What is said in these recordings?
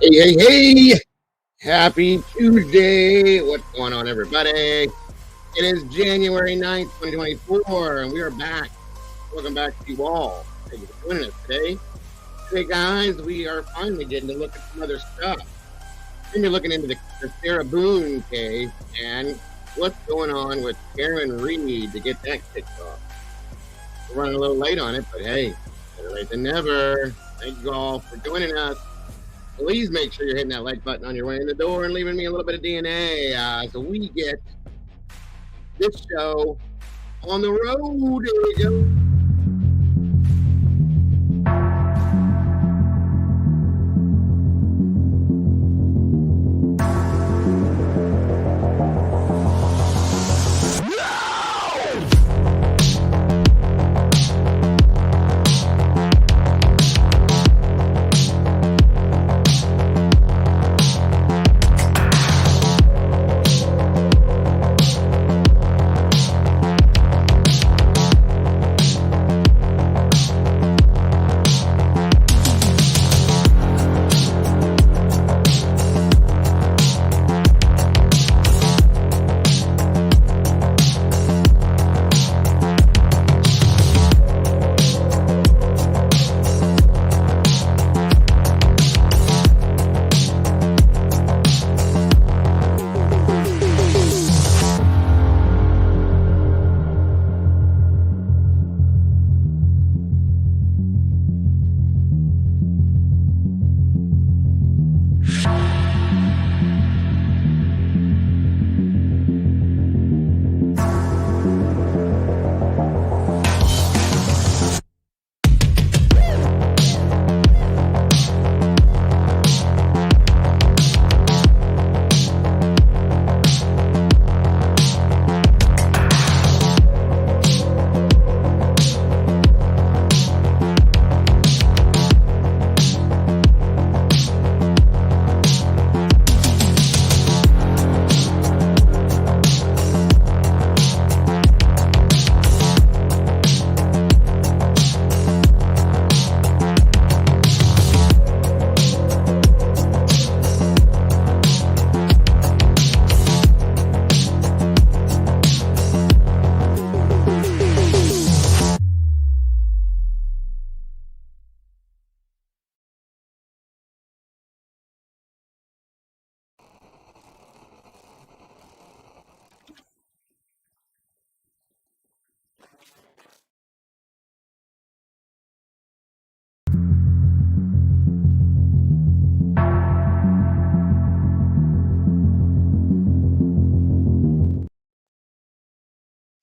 Hey, hey, hey! Happy Tuesday! What's going on, everybody? It is January 9th, 2024, and we are back. Welcome back to you all. Thank you for joining us today. Today, guys, we are finally getting to look at some other stuff. We're going to be looking into the Sarah Boone case and what's going on with Karen Reed to get that kicked off. We're running a little late on it, but hey, better late than never. Thank you all for joining us. Please make sure you're hitting that like button on your way in the door and leaving me a little bit of DNA so we get this show on the road. Here we go.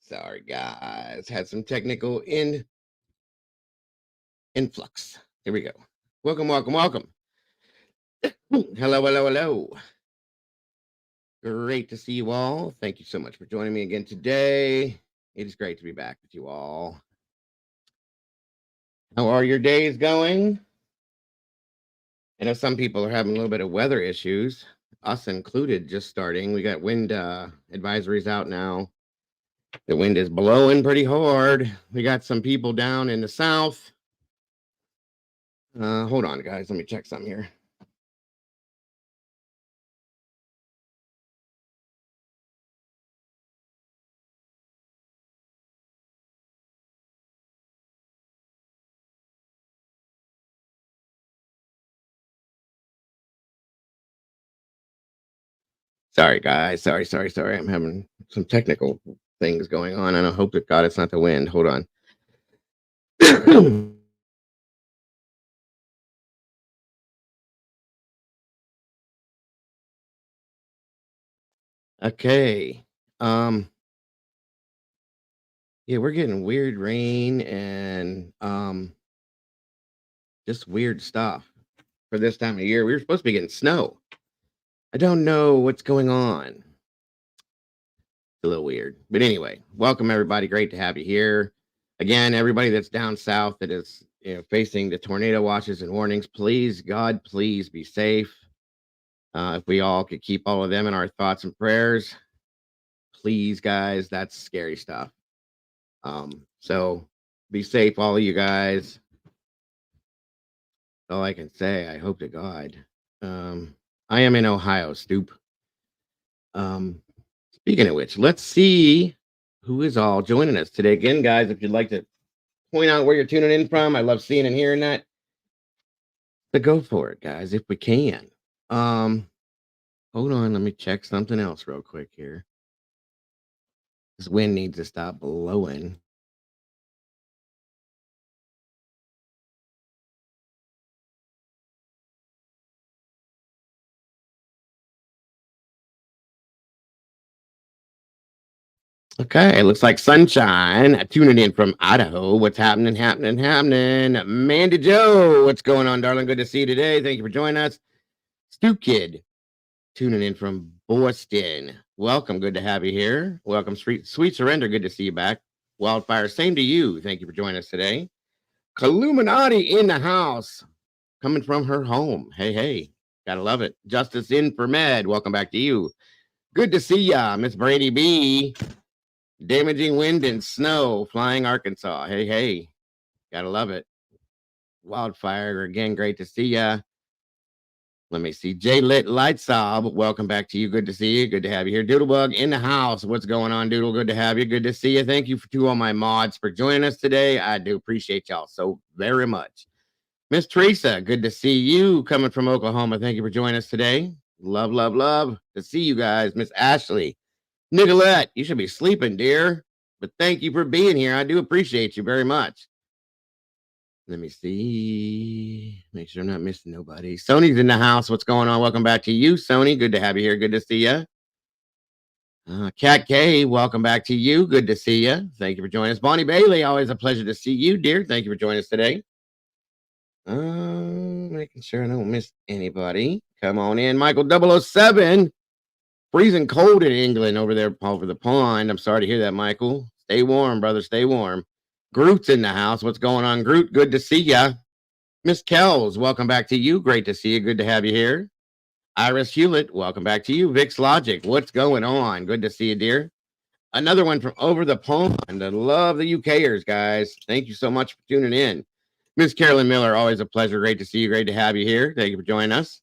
Sorry, guys. Had some technical influx. Here we go. Welcome, welcome, welcome. Hello, hello, hello. Great to see you all. Thank you so much for joining me again today. It is great to be back with you all. How are your days going? I know some people are having a little bit of weather issues, us included, just starting. We got wind advisories out now. The wind is blowing pretty hard. We got some people down in the south. Hold on, guys. Let me check something here. Sorry, guys. Sorry. I'm having some technical things going on, and I hope that God it's not the wind. Hold on. Okay. Yeah, we're getting weird rain and just weird stuff for this time of year. We were supposed to be getting snow. I don't know what's going on. It's a little weird. But anyway, welcome everybody. Great to have you here. Again, everybody that's down south that is facing the tornado watches and warnings, please, God, please be safe. If we all could keep all of them in our thoughts and prayers, please, guys, that's scary stuff. So be safe, all of you guys. All I can say, I hope to God I am in Ohio, Stoop. Um, Speaking of which, let's see who is all joining us today. Again, guys, if you'd like to point out where you're tuning in from, I love seeing and hearing that. But go for it, guys, if we can. Um, Hold on, let me check something else real quick here. This wind needs to stop blowing. Okay, it looks like sunshine. Tuning in from Idaho. What's happening? Mandy Joe, what's going on, darling? Good to see you today. Thank you for joining us. Stu Kid, tuning in from Boston. Welcome. Good to have you here. Welcome, Sweet Surrender. Good to see you back. Wildfire, same to you. Thank you for joining us today. Illuminati in the house, coming from her home. Hey. Gotta love it. Justice in for Med. Welcome back to you. Good to see ya, Miss Brady B. Damaging wind and snow, flying Arkansas. Hey. Gotta love it. Wildfire, again, great to see ya. Let me see. J Lit Lightsob, welcome back to you. Good to see you. Good to have you here. Doodlebug in the house. What's going on, Doodle? Good to have you. Good to see you. Thank you to all my mods for joining us today. I do appreciate y'all so very much. Miss Teresa, good to see you coming from Oklahoma. Thank you for joining us today. Love to see you guys. Miss Ashley, Nicolette, you should be sleeping, dear. But thank you for being here. I do appreciate you very much. Let me see. Make sure I'm not missing nobody. Sony's in the house. What's going on? Welcome back to you, Sony. Good to have you here. Good to see you. Cat K, welcome back to you. Good to see you. Thank you for joining us. Bonnie Bailey, always a pleasure to see you, dear. Thank you for joining us today. Making sure I don't miss anybody. Come on in, Michael 007. Freezing cold in England over there over the pond. I'm sorry to hear that, Michael. Stay warm, brother. Stay warm. Groot's in the house. What's going on, Groot? Good to see ya. Miss Kells, welcome back to you. Great to see you. Good to have you here. Iris Hewlett, welcome back to you. Vix Logic, what's going on? Good to see you, dear. Another one from over the pond. I love the UKers, guys. Thank you so much for tuning in. Miss Carolyn Miller, always a pleasure. Great to see you. Great to have you here. Thank you for joining us.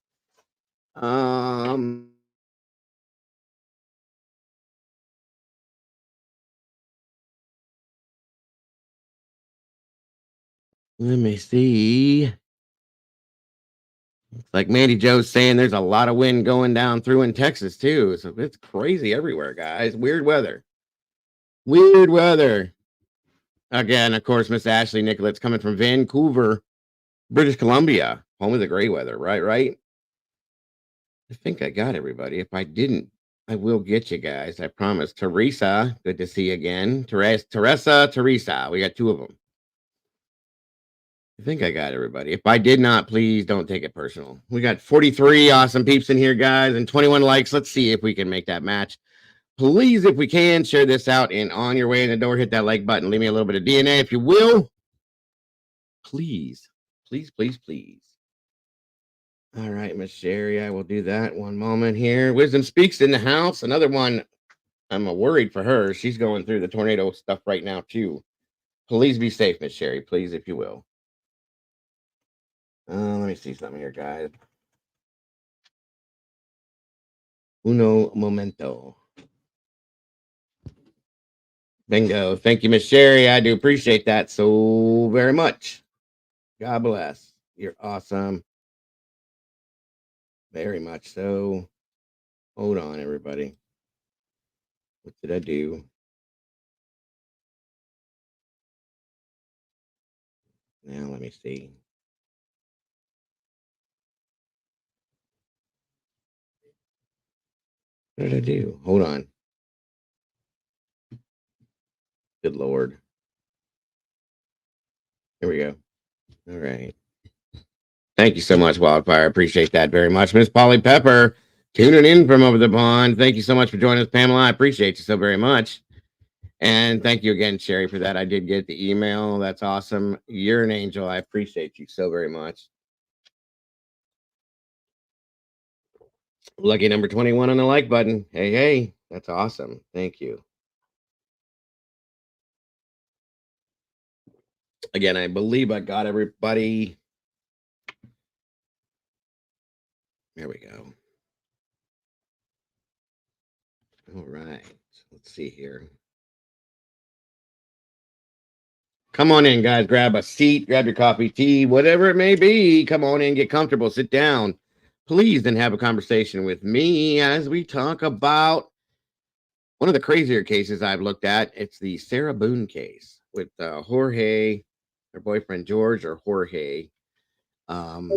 Let me see. Like Mandy Joe's saying, there's a lot of wind going down through in Texas too. So it's crazy everywhere, guys. Weird weather. Again, of course, Miss Ashley Nicolet's coming from Vancouver, British Columbia, home of the gray weather. Right. I think I got everybody. If I didn't, I will get you guys. I promise. Teresa, good to see you again. Teresa. We got two of them. I think I got everybody. If I did not, please don't take it personal. We got 43 awesome peeps in here, guys, and 21 likes. Let's see if we can make that match. Please, if we can, share this out, and on your way in the door, hit that like button. Leave me a little bit of DNA if you will. Please. All right, Miss Sherry, I will do that. One moment here. Wisdom Speaks in the house. Another one. I'm worried for her. She's going through the tornado stuff right now, too. Please be safe, Miss Sherry. Please, if you will. Let me see something here, guys. Uno momento. Bingo. Thank you, Miss Sherry. I do appreciate that so very much. God bless. You're awesome. Very much so. Hold on, everybody. What did I do? Now, let me see. What did I do? Hold on. Good Lord. Here we go. All right. Thank you so much, Wildfire. Appreciate that very much. Miss Polly Pepper, tuning in from over the pond. Thank you so much for joining us, Pamela. I appreciate you so very much. And thank you again, Sherry, for that. I did get the email. That's awesome. You're an angel. I appreciate you so very much. Lucky number 21 on the like button. Hey. That's awesome. Thank you. Again, I believe I got everybody. There we go. All right. Let's see here. Come on in, guys. Grab a seat, grab your coffee, tea, whatever it may be. Come on in, get comfortable, sit down. Please then have a conversation with me as we talk about one of the crazier cases I've looked at. It's the Sarah Boone case with Jorge, her boyfriend George, or Jorge. Um,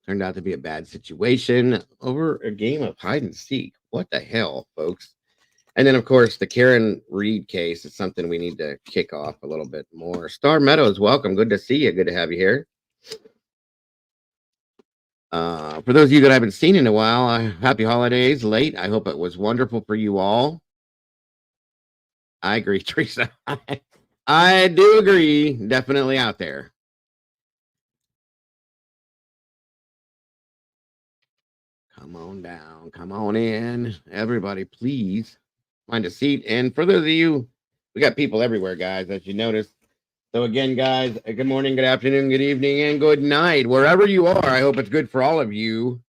Turned out to be a bad situation over a game of hide and seek. What the hell, folks? And then, of course, the Karen Reed case is something we need to kick off a little bit more. Star Meadows, welcome. Good to see you. Good to have you here. For those of you that I haven't seen in a while, happy holidays late. I hope it was wonderful for you all. I agree, Teresa. I do agree. Definitely out there. Come on down. Come on in. Everybody, please find a seat. And for those of you, we got people everywhere, guys, as you notice. So again, guys, good morning, good afternoon, good evening, and good night. Wherever you are, I hope it's good for all of you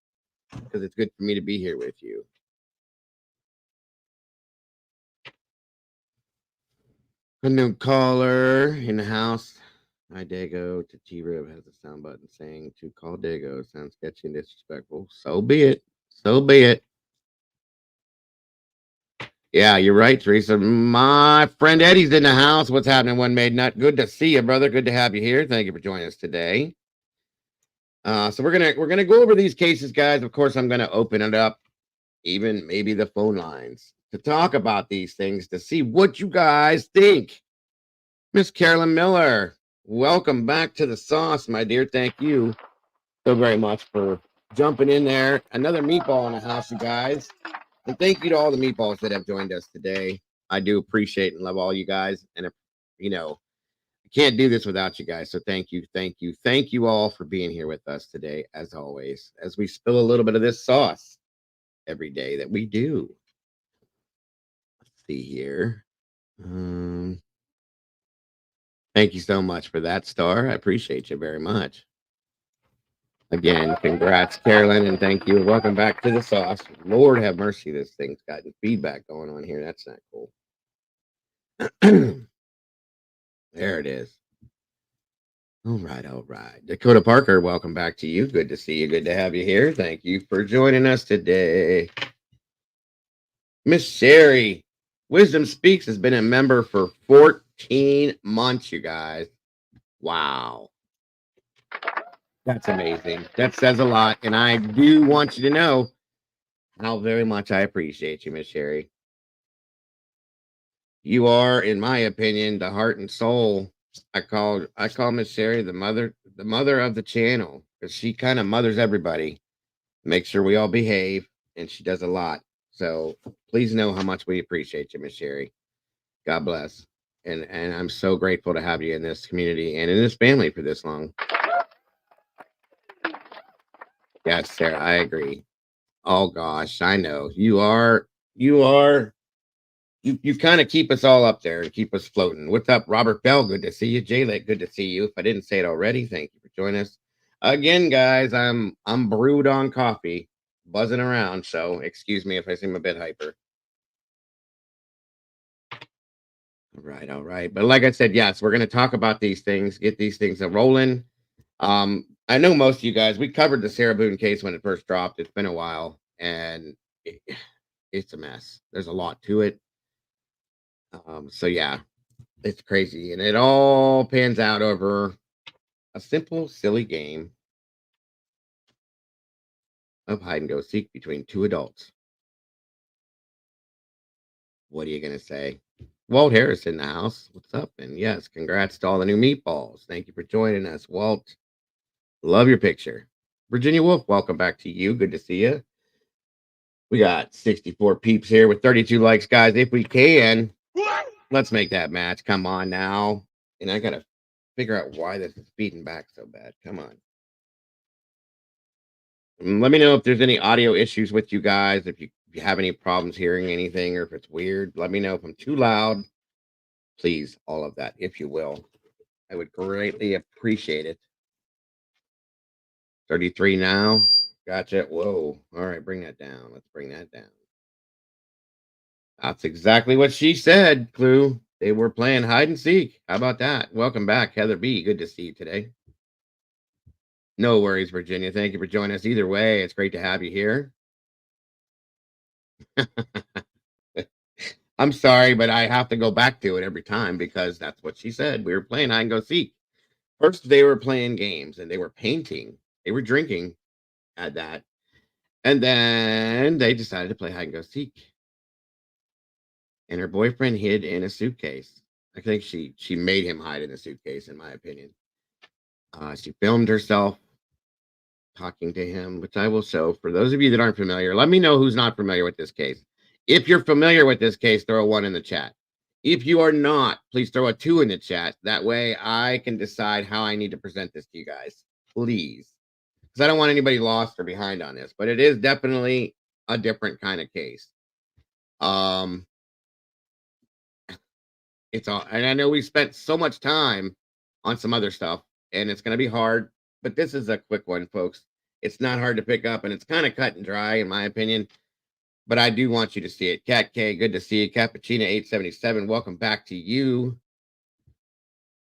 because it's good for me to be here with you. A new caller in the house. Hi, Dago. To T-Rib has a sound button saying to call Dago. Sounds sketchy and disrespectful. So be it. So be it. Yeah, you're right, Teresa. My friend Eddie's in the house. What's happening, One Made Nut? Good to see you, brother. Good to have you here. Thank you for joining us today. So we're gonna go over these cases, guys. Of course, I'm gonna open it up, even maybe the phone lines, to talk about these things to see what you guys think. Miss Carolyn Miller, welcome back to the sauce, my dear. Thank you so very much for jumping in there. Another meatball in the house, you guys. And thank you to all the meatballs that have joined us today. I do appreciate and love all you guys. And, you know, I can't do this without you guys. So thank you, thank you, thank you all for being here with us today, as always, as we spill a little bit of this sauce every day that we do. Let's see here. Thank you so much for that, Star. I appreciate you very much. Again, congrats, Carolyn, and thank you. Welcome back to the sauce. Lord have mercy, this thing's gotten feedback going on here. That's not cool. There it is. All right, all right. Dakota Parker, welcome back to you. Good to see you. Good to have you here. Thank you for joining us today. Miss Sherry, Wisdom Speaks has been a member for 14 months, you guys. Wow. That's amazing. That says a lot. And I do want you to know how very much I appreciate you, Miss Sherry. You are, in my opinion, the heart and soul. I call Miss Sherry the mother of the channel, because she kind of mothers everybody, makes sure we all behave, and she does a lot. So please know how much we appreciate you, Miss Sherry. God bless. And I'm so grateful to have you in this community and in this family for this long. Yes, Sarah, I agree. Oh gosh, I know. You kind of keep us all up there and keep us floating. What's up, Robert Bell? Good to see you. Jaylet, good to see you. If I didn't say it already, thank you for joining us. Again, guys, I'm brewed on coffee, buzzing around, so excuse me if I seem a bit hyper. All right. But like I said, yes, we're gonna talk about these things, get these things rolling. I know most of you guys, we covered the Sarah Boone case when it first dropped. It's been a while, and it's a mess. There's a lot to it. So yeah, it's crazy, and it all pans out over a simple, silly game of hide and go seek between two adults. What are you gonna say? Walt Harris in the house. What's up? And yes, congrats to all the new meatballs. Thank you for joining us, Walt. Love your picture. Virginia Wolf, welcome back to you. Good to see you. We got 64 peeps here with 32 likes, guys. If we can, let's make that match. Come on now. And I gotta figure out why this is feeding back so bad. Come on. Let me know if there's any audio issues with you guys. If you have any problems hearing anything, or if it's weird, let me know. If I'm too loud, please, all of that, if you will. I would greatly appreciate it. 33 now. Gotcha. Whoa. All right, bring that down. Let's bring that down. That's exactly what she said, Clue. They were playing hide and seek. How about that? Welcome back, Heather B. Good to see you today. No worries, Virginia. Thank you for joining us. Either way, it's great to have you here. I'm sorry, but I have to go back to it every time because that's what she said. We were playing hide and go seek. First, they were playing games and they were painting. They were drinking at that. And then they decided to play hide and go seek. And her boyfriend hid in a suitcase. I think she made him hide in a suitcase, in my opinion. She filmed herself talking to him, which I will show. For those of you that aren't familiar, let me know who's not familiar with this case. If you're familiar with this case, throw a 1 in the chat. If you are not, please throw a 2 in the chat. That way I can decide how I need to present this to you guys. Please. Because I don't want anybody lost or behind on this, but it is definitely a different kind of case. It's all, and I know we spent so much time on some other stuff, and it's going to be hard, but this is a quick one, folks. It's not hard to pick up, and it's kind of cut and dry, in my opinion. But I do want you to see it. Cat K, good to see you. Cappuccino 877, welcome back to you.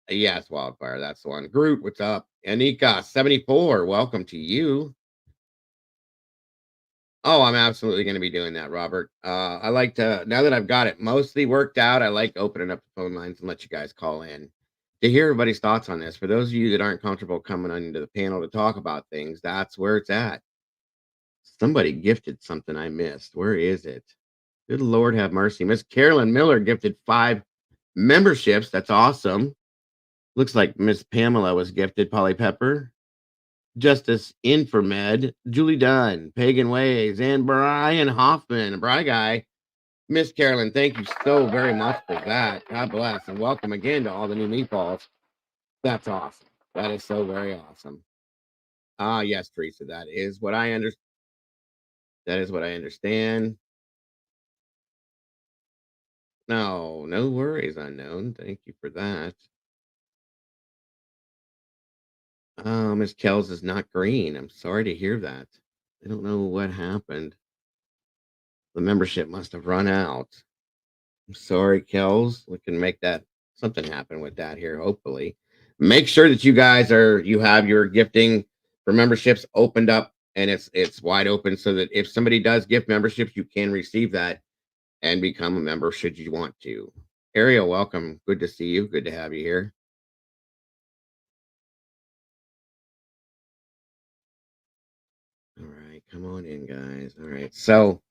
Yes, Wildfire, that's the one. Groot, what's up? Anika 74, welcome to you. Oh, I'm absolutely going to be doing that, Robert. I like to, now that I've got it mostly worked out, I like opening up the phone lines and let you guys call in to hear everybody's thoughts on this. For those of you that aren't comfortable coming on into the panel to talk about things, that's where it's at. Somebody gifted something I missed. Where is it? Good Lord have mercy. Miss Carolyn Miller gifted 5 memberships. That's awesome. Looks like Miss Pamela was gifted. Polly Pepper. Justice Infomed, Julie Dunn, Pagan Ways, and Brian Hoffman. Bri Guy. Miss Carolyn, thank you so very much for that. God bless. And welcome again to all the new meatballs. That's awesome. That is so very awesome. Ah, yes, Teresa, that is what I understand. That is what I understand. No, no worries, unknown. Thank you for that. Oh, Miss Kells is not green. I'm sorry to hear that. I don't know what happened. The membership must have run out. I'm sorry, Kells. We can make that something happen with that here, hopefully. Make sure that you have your gifting for memberships opened up and it's wide open so that if somebody does gift memberships, you can receive that and become a member should you want to. Ariel, welcome. Good to see you. Good to have you here. All right, come on in, guys. All right, so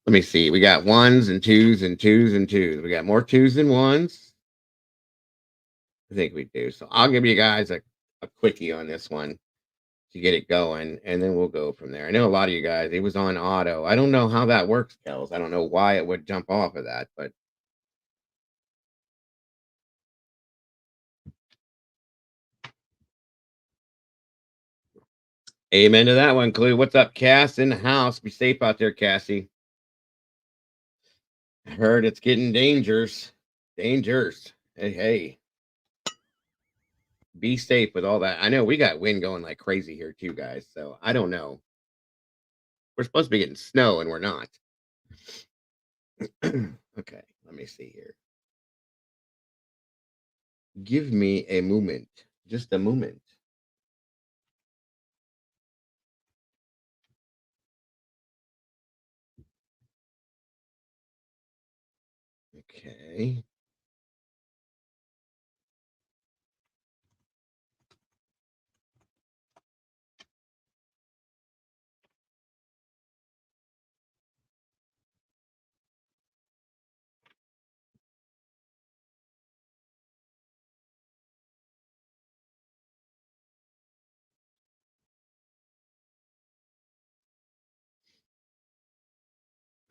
let me see. We got 1s and 2s and 2s and 2s. We got more 2s than 1s. I think we do. So I'll give you guys a quickie on this one to get it going, and then we'll go from there. I know a lot of you guys, it was on auto. I don't know how that works, Kels. I don't know why it would jump off of that, but amen to that one, Clue. What's up, Cass in the house? Be safe out there, Cassie. I heard it's getting dangerous. Dangerous. Hey, hey. Be safe with all that. I know we got wind going like crazy here too, guys. So I don't know. We're supposed to be getting snow and we're not. Okay, let me see here. Give me a moment. Just a moment. Okay.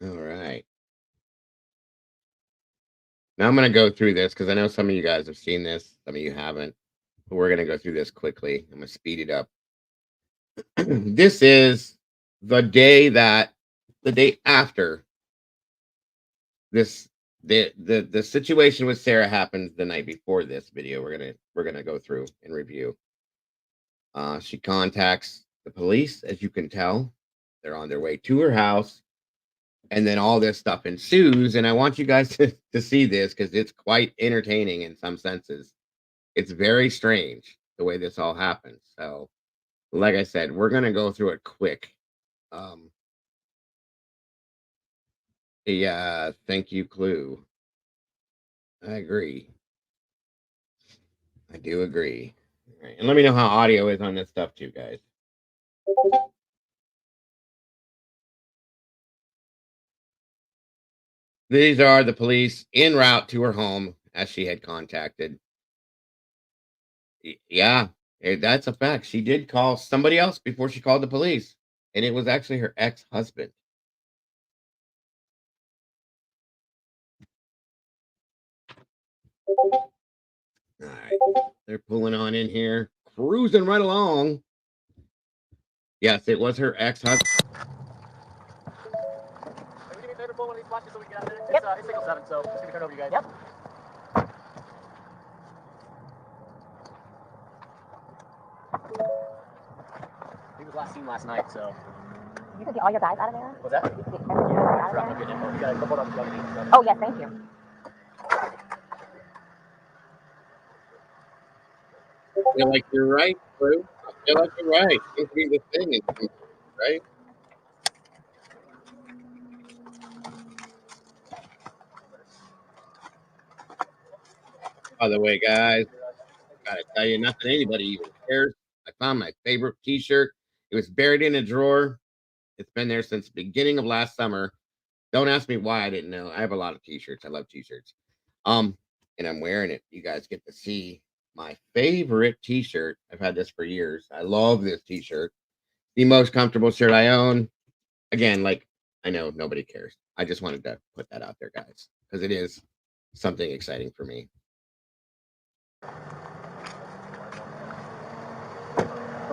All right. Now I'm going to go through this because I know some of you guys have seen this, some of you haven't. But we're going to go through this quickly. I'm going to speed it up. This is the day after this the situation with Sarah happened the night before this video. We're gonna go through and review. She contacts the police, as you can tell. They're on their way to her house. And then all this stuff ensues. And I want you guys to see this because it's quite entertaining in some senses. It's very strange the way this all happens. So, like I said, we're going to go through it quick. Yeah, thank you, Clue. I agree. I do agree. All right. And let me know how audio is on this stuff too, guys. These are the police en route to her home as she had contacted. Yeah, that's a fact. She did call somebody else before she called the police, and it was actually her ex-husband. All right, they're pulling on in here, cruising right along. Yes, it was her ex-husband. Can you do me a favor, Boone, one of these watches so we can get out of there? Yep. It's signal 7, so just gonna turn over you guys. Yep. He was last seen last night, so. You could get all your guys out of there? What's that? You could get everything out Sure, I'm of not there? getting info. You guys, hold on, just Oh, yes, thank you. I feel like you're right, Drew. I feel like you're right. Seems to be the thing, right? By the way, guys, gotta tell you, nothing anybody even cares. I found my favorite T-shirt. It was buried in a drawer. It's been there since the beginning of last summer. Don't ask me why I didn't know. I have a lot of T-shirts. I love T-shirts. And I'm wearing it. You guys get to see my favorite T-shirt. I've had this for years. I love this T-shirt. The most comfortable shirt I own. Again, like I know nobody cares. I just wanted to put that out there, guys, because it is something exciting for me. Who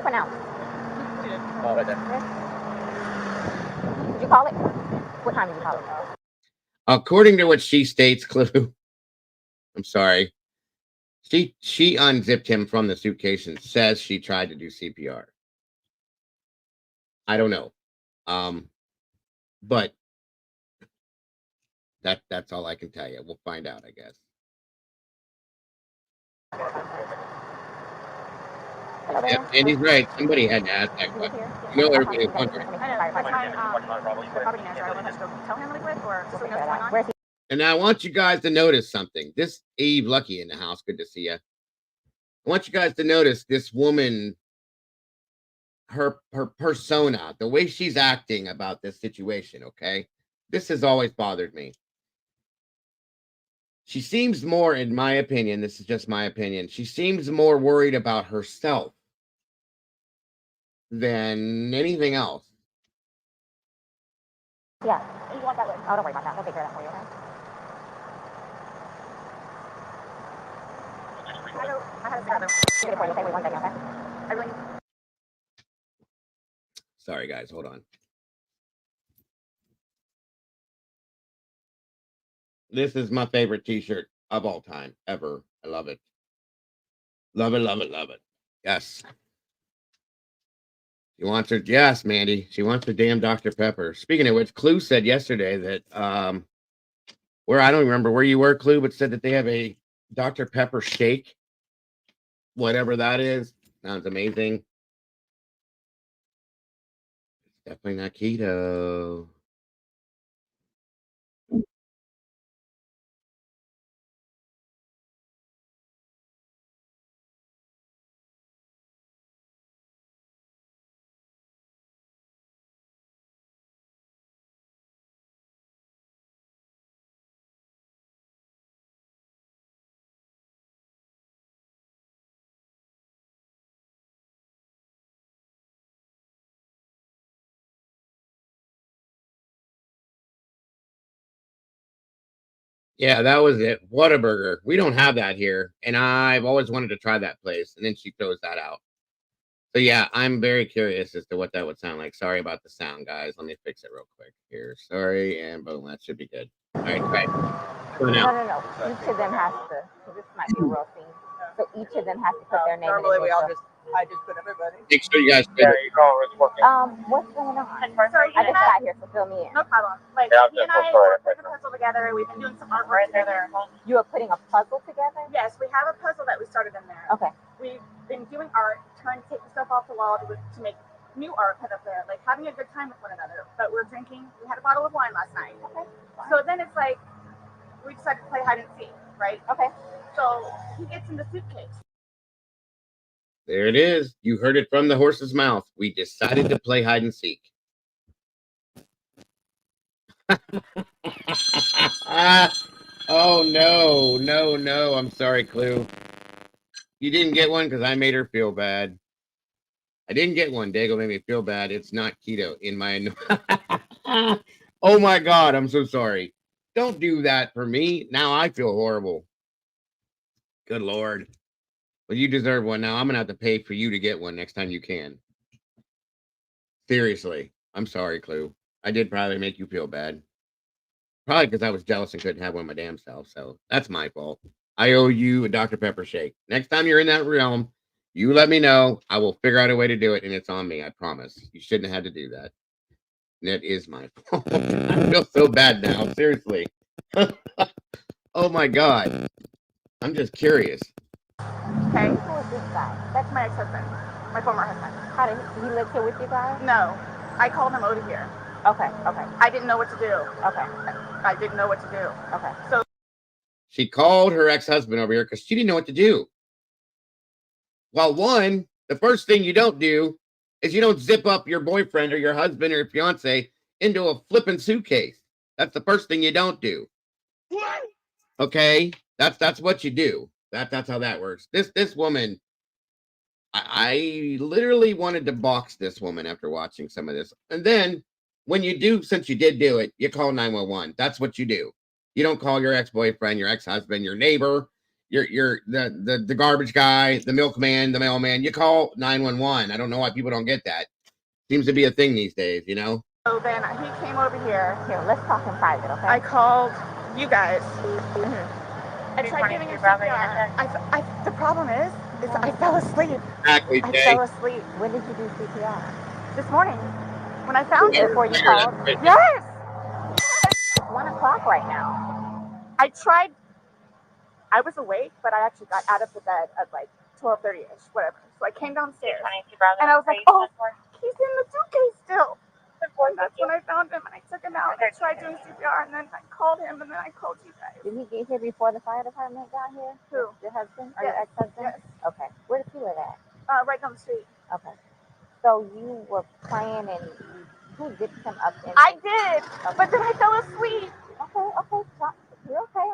for now? Oh, right there. Did you call it? What time did you call it? According to what she states, Clue. I'm sorry. She unzipped him from the suitcase and says she tried to do CPR. I don't know. But that's all I can tell you. We'll find out, I guess. Yep, and he's right. Somebody had to ask that question. You know, everybody was wondering. And I want you guys to notice something. This Eve Lucky in the house. Good to see you. I want you guys to notice this woman, her persona, the way she's acting about this situation. Okay, this has always bothered me. She seems more, in my opinion, this is just my opinion, she seems more worried about herself than anything else. Yeah, you want that way. Oh, don't worry about that. We'll take care of that for you, okay? I have a cigarette. Get it for you, okay? Wait 1 second, okay? I really... Sorry, guys. Hold on. This is my favorite T-shirt of all time, ever. I love it. Love it, love it, love it. Yes. She wants her, yes, Mandy. She wants her damn Dr. Pepper. Speaking of which, Clue said yesterday that where I don't remember where you were, Clue, but said that they have a Dr. Pepper shake. Whatever that is. Sounds amazing. It's definitely not keto. Yeah, that was it. Whataburger. We don't have that here, and I've always wanted to try that place. And then she throws that out. So yeah, I'm very curious as to what that would sound like. Sorry about the sound, guys. Let me fix it real quick here. Sorry, and boom, that should be good. All right, right. So now, No. Each of them has to. So this might be a real scene. So each of them has to put their name. Normally we all just I just put everybody. Make sure you guys. What's going on? So I just got here, so fill me in. No problem. Like, he and I were putting a puzzle together. We've been doing some artwork together. You are putting a puzzle together? Yes, we have a puzzle that we started in there. Okay. We've been doing art, trying to take the stuff off the wall to make new art put up there, like having a good time with one another. But we're drinking. We had a bottle of wine last night. Okay. So then it's like, we decided to play hide and seek, right? Okay. So he gets in the suitcase. There it is. You heard it from the horse's mouth. We decided to play hide and seek. Oh, no. I'm sorry, Clue. You didn't get one because I made her feel bad. I didn't get one. Dago made me feel bad. It's not keto in my... Oh, my God. I'm so sorry. Don't do that for me. Now I feel horrible. Good Lord. Well, you deserve one. Now I'm going to have to pay for you to get one next time you can. Seriously. I'm sorry, Clue. I did probably make you feel bad. Probably because I was jealous and couldn't have one my damn self. So that's my fault. I owe you a Dr. Pepper shake. Next time you're in that realm, you let me know. I will figure out a way to do it, and it's on me. I promise. You shouldn't have had to do that. And it is my fault. I feel so bad now. Seriously. Oh, my God. I'm just curious. Okay. Who is this guy? That's my ex-husband, my former husband. How did he live here with you guys? No, I called him over here. Okay. I didn't know what to do. Okay. I didn't know what to do. Okay. So she called her ex-husband over here because she didn't know what to do. Well, one, the first thing you don't do is you don't zip up your boyfriend or your husband or your fiance into a flipping suitcase. That's the first thing you don't do. What? Okay, that's what you do. That's how that works. This woman, I literally wanted to box this woman after watching some of this. And then when you do, since you did do it, you call 911. That's what you do. You don't call your ex-boyfriend, your ex-husband, your neighbor, the garbage guy, the milkman, the mailman. You call 911. I don't know why people don't get that. Seems to be a thing these days, you know? So then he came over here. Here, let's talk in private, okay? I called you guys. Mm-hmm. I tried giving you CPR. The problem is I fell asleep. Exactly, I Jay. fell asleep When did you do CPR? this morning when I found it. Before you called? Yes. It's 1 o'clock right now. I tried. I was awake, but I actually got out of the bed at like 12:30ish, whatever. So I came downstairs, and I was like, "Oh, he's in the suitcase still." And that's when I found him, and I took him out. I tried doing CPR, and then I called him, and then I called you guys. Did he get here before the fire department got here? Who? Your husband or Yes. your ex-husband? Yes. Okay. Where does he live at? Right down the street. Okay. So you were playing and who dipped him up in? I did, but then I fell asleep. Okay. So, you're okay.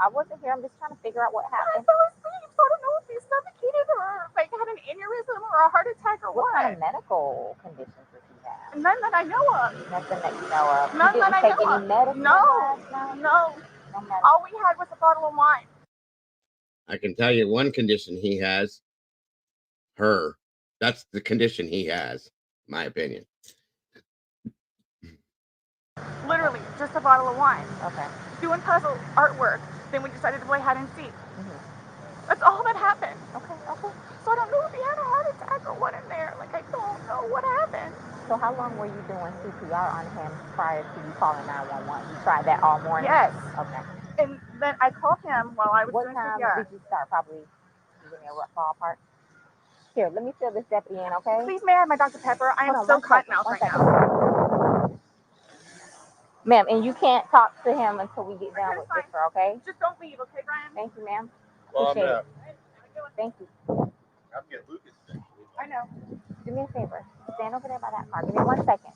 I wasn't here. I'm just trying to figure out what I happened. fell asleep, so I don't know if he suffocated or like had an aneurysm or a heart attack or What what. kind of medical conditions does he have? None that I know of. Nothing that you know of. None You that didn't I take know any of. medicine No. last night? No. No medicine. All we had was a bottle of wine. I can tell you one condition he has. Her. That's the condition he has, in my opinion. Literally, just a bottle of wine. Okay. Doing puzzle artwork. Then we decided to play hide and seek. Mm-hmm. That's all that happened. Okay. So I don't know if he had a heart attack or what in there. Like, I don't know what happened. So how long were you doing CPR on him prior to you calling 911? You tried that all morning? Yes. Okay. And then I called him while I was What doing time CPR. did you start? Probably, give me a rough ballpark. Here, let me fill this deputy in, okay? Please, may I have my Dr. Pepper? I am Hold on, so one cotton second, mouth one right second. now. Ma'am, and you can't talk to him until we get done with Fine. this, okay? Just don't leave, okay, Brian? Thank you, ma'am. Well, Appreciate it. Thank you. I'm getting Lucas sick. I know. Do me a favor. Stand over there by that car. Give me 1 second.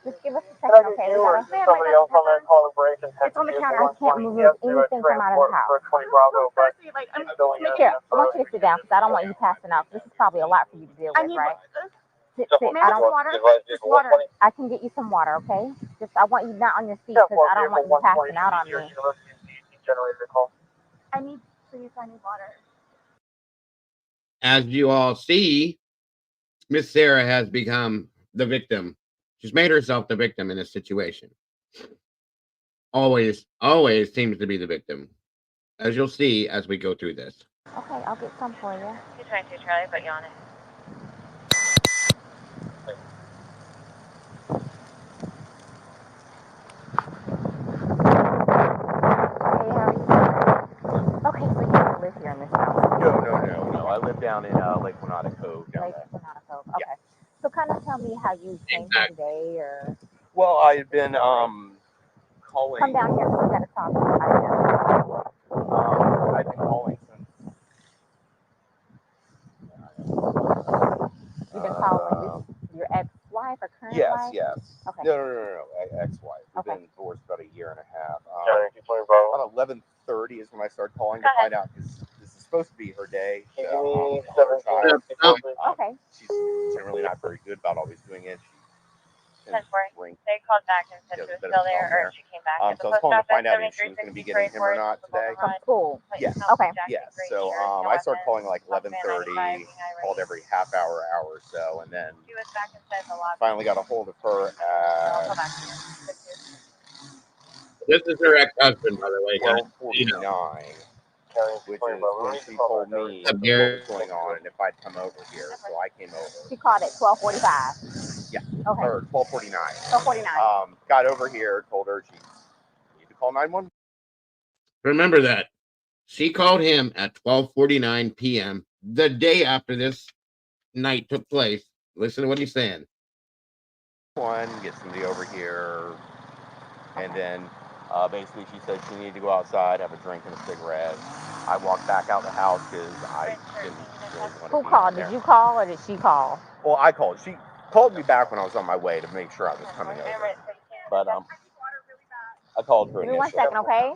Just give us a second, okay? We gotta... Somebody else on that call break and It's on the counter. I can't remove anything from out of the house. Like, I'm Here, I want you to sit down because I don't want you passing out. This is probably a lot for you to deal I with, need right? Sit. Ma'am, I don't. water. Just water. I can get you some water, okay? Just I want you not on your feet because I don't want you passing out on me. I need water. As you all see, Miss Sarah has become the victim. She's made herself the victim in this situation. always seems to be the victim, as you'll see as we go through this. Okay, I'll get some for you. 222 Charlie, put you on it. Hey, how are you? Okay, so you don't live here in this house? No. I live down in Lake Winata Cove down Lake there. Winata Cove. Okay. So kind of tell me how you came here today, or Well, I had been calling. come down here. We gotta talk. I've been calling since. You've been calling your ex-wife or current wife? Yes. Okay. No. Ex-wife. We've Okay. been divorced about a year and a half. About 11:30 is when I started calling to find out because this is supposed to be her day. So, her child. Okay. She's generally not very good about always doing it. She 10-4. They called back and said she was still there, or she came back. So I was calling to find out if she was going to be getting him or not today. From school? Yes. Okay. Yes. So I started calling like 11:30, called every half hour or so, and then She was back inside the lobby. finally got a hold of her I'll at call back to you. This is her ex-husband, by the way, guys. 12:49, which is when she told me Up what here. was going on and if I'd come over here. So I came over. She called at 12:45. Yeah. Okay. Or 12:49. 12:49. Got over here, told her she needed to call 911. Remember that. She called him at 12:49 p.m. the day after this night took place. Listen to what he's saying. Get somebody over here, and then basically she said she needed to go outside, have a drink and a cigarette. I walked back out the house because I didn't really want to Who be called? there. Did you call or did she call? Well, I called. She called me back when I was on my way to make sure I was coming over. But I called her Give me initially. 1 second, okay?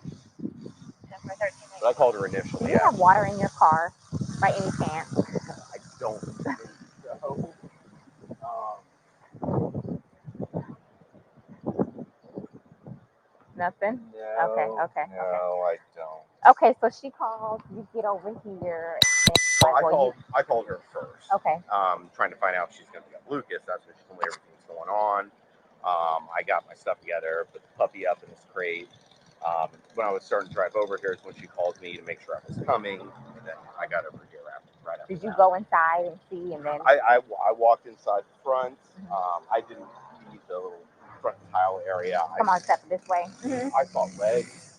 But I called her Do initially. you have water in your car by any chance? I don't think so. Nothing? No. Okay. No, I don't. Okay, so she called, you get over here. Well, I called her first. Okay. Trying to find out if she's going to be up Lucas. That's when she told me everything's going on. I got my stuff together, put the puppy up in his crate. When I was starting to drive over here is when she called me to make sure I was coming, and then I got over here right after. Did you go inside and see, and then? I walked inside the front. I didn't see the little front tile area. Come on, step this way. I saw legs.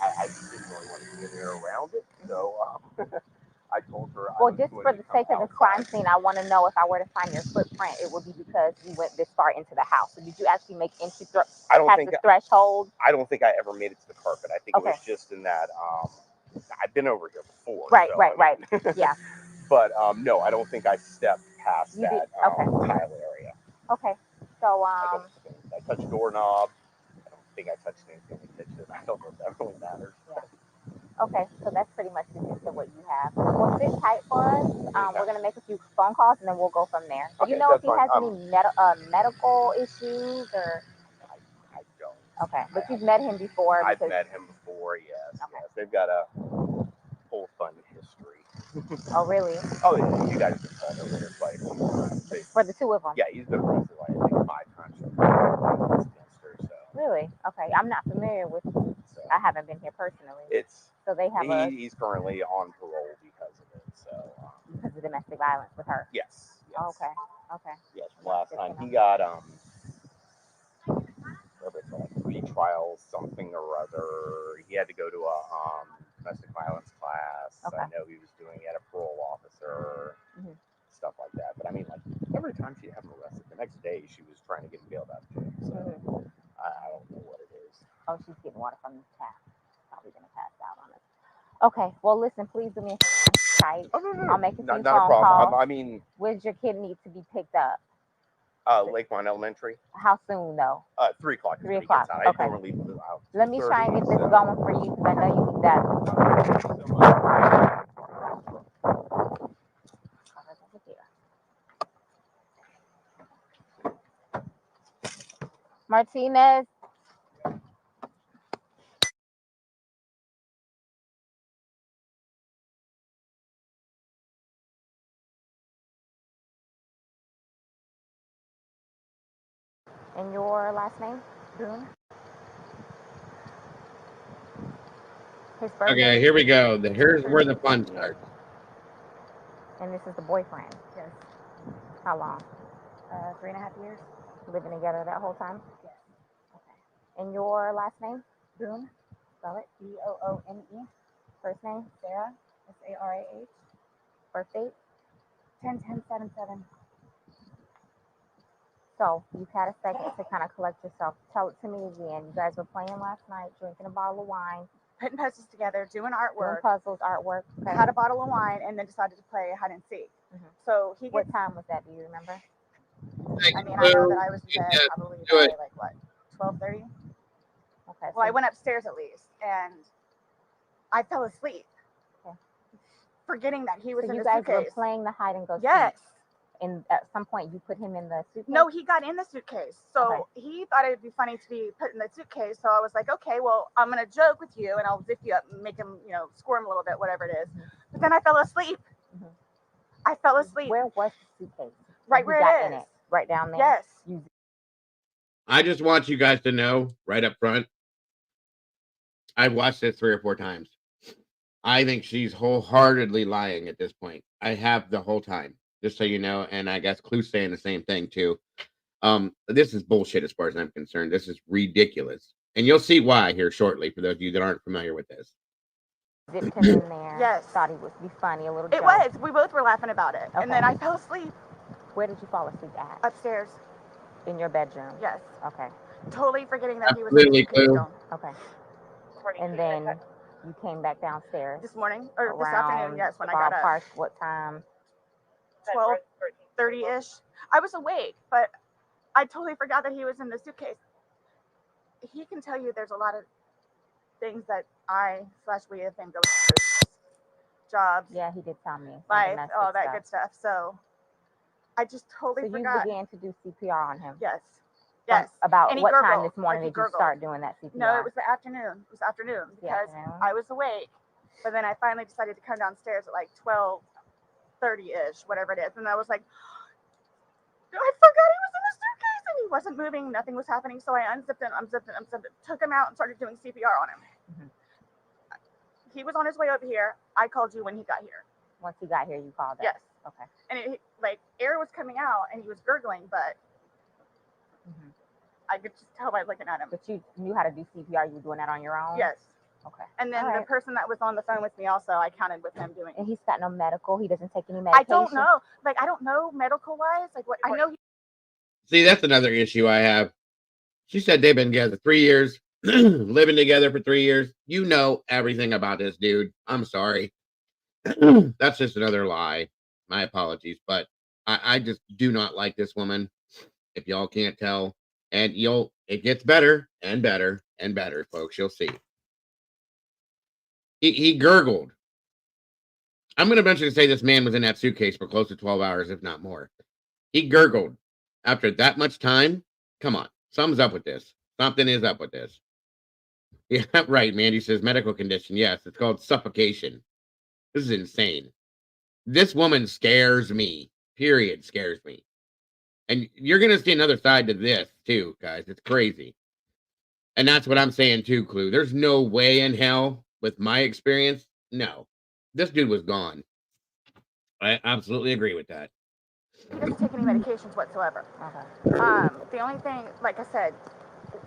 I just didn't really want to be in there around it, so I told her. Well, just for the sake of the crime scene, I want to know if I were to find your footprint, it would be because you went this far into the house. So did you actually make entry past the threshold? I don't think I ever made it to the carpet. I think it was just in that. I've been over here before. Right. Yeah. But no, I don't think I stepped past that tile area. Okay. So I touched doorknob. I don't think I touched anything in the kitchen. I don't know if that really matters. Yeah. Okay, so that's pretty much the gist of what you have. Well, sit tight for us. We're going to make a few phone calls, and then we'll go from there. Do you know if he has any medical issues, or? I don't. Okay, but you've met him before? I've met him before, yes. Okay. Yes. They've got a whole fun history. Oh, really? Oh, yeah. You guys have called over here quite a few times. For the two of them? Yeah, he's been arrested like, I think 5 times against her, so. Really? Okay, I'm not familiar with. So, I haven't been here personally. So they have he's currently on parole because of it. So because of domestic violence with her. Yes. Oh, okay. Yes. Last time he got pre-trial something or other. He had to go to a domestic violence class. Okay. I know he was doing it at a parole officer, stuff like that. But I mean, like every time she'd have him arrested, the next day she was trying to get him bailed out of jail. So I don't know what it is. Oh, she's getting water from the tap. Probably gonna pass out on us. Okay, well listen, please do me a tight. Oh, no. I'll make a few phone not a problem. calls. I mean, where's your kid need to be picked up? Lakeline Elementary. How soon though? 3 o'clock. 3 o'clock. Okay. Let me try and get this going for you because I know you need that. Martinez. And your last name? Boone. His birthday. Okay, here we go. Here's where the fun starts. And this is the boyfriend. Yes. How long? 3.5 years. Living together that whole time? Yes. Okay. And your last name? Boone. Spell it. Boone. First name? Sarah. Sarah. Birth date? 10/10/77. So you've had a second to kind of collect yourself. Tell it to me again. You guys were playing last night, drinking a bottle of wine, Putting puzzles together, doing doing artwork. puzzles, artwork. Okay. Had a bottle of wine and then decided to play hide and seek. So he What gets, time was that? Do you remember? I mean, I know that I was in bed probably by like what, 12:30? Okay. Well, I went upstairs at least and I fell asleep. Okay. Forgetting that he was So in you the guys suitcase. were playing the hide and go seek. Yes. And at some point you put him in the suitcase? No, he got in the suitcase. So Okay. he thought it would be funny to be put in the suitcase. So I was like, okay, well, I'm going to joke with you and I'll zip you up and make him, squirm a little bit, whatever it is. But then I fell asleep. I fell asleep. Where was the suitcase? Right where it is. Right down there? Yes. I just want you guys to know right up front, I've watched this 3 or 4 times. I think she's wholeheartedly lying at this point. I have the whole time, just so you know, and I guess Clue's saying the same thing too. This is bullshit as far as I'm concerned. This is ridiculous. And you'll see why here shortly for those of you that aren't familiar with this. Zipped him in there. Yes. Thought he would be funny, a little It joke. was. We both were laughing about it. Okay. And then I fell asleep Where did you fall asleep at? upstairs. In your bedroom? Yes. Okay. Totally forgetting that he was Absolutely, in the suitcase Clue. still. Okay. And then you came back downstairs This morning or this around afternoon, yes, when I got up. ballpark, what time? 12:30-ish. I was awake, but I totally forgot that he was in the suitcase. He can tell you there's a lot of things that we have been going through. Jobs, Yeah, he did tell me. Some life, domestic all that stuff. good stuff. So I just totally So you forgot. began to do CPR on him? Yes. Yes. About And he what time gurgled, this morning like he did you gurgled. start doing that CPR? No, it was the afternoon. It was afternoon because I was awake. But then I finally decided to come downstairs at like 12:30-ish, whatever it is. And I was like, I forgot he was in the suitcase and he wasn't moving. Nothing was happening. So I unzipped it, took him out and started doing CPR on him. He was on his way over here. I called you when he got here. Once he got here, you called us? Yes. Okay. And air was coming out and he was gurgling, but I could just tell by looking at him. But you knew how to do CPR. You were doing that on your own? Yes. Okay. And then the person that was on the phone with me also, I counted with him doing it. And he's got no medical? He doesn't take any medication? I don't know. I don't know medical-wise. What I know. See, that's another issue I have. She said they've been together 3 years, living together for 3 years. You know everything about this dude. I'm sorry. That's just another lie. My apologies. But I just do not like this woman. If y'all can't tell. And it gets better and better and better, folks. You'll see. He gurgled. I'm going to venture to say this man was in that suitcase for close to 12 hours, if not more. He gurgled. After that much time, come on. Something's up with this. Something is up with this. Yeah, right, Mandy says medical condition. Yes, it's called suffocation. This is insane. This woman scares me. Period. Scares me. And you're going to see another side to this, too, guys. It's crazy. And that's what I'm saying, too, Clue. There's no way in hell, with my experience, no. This dude was gone. I absolutely agree with that. He doesn't take any medications whatsoever. The only thing, like I said,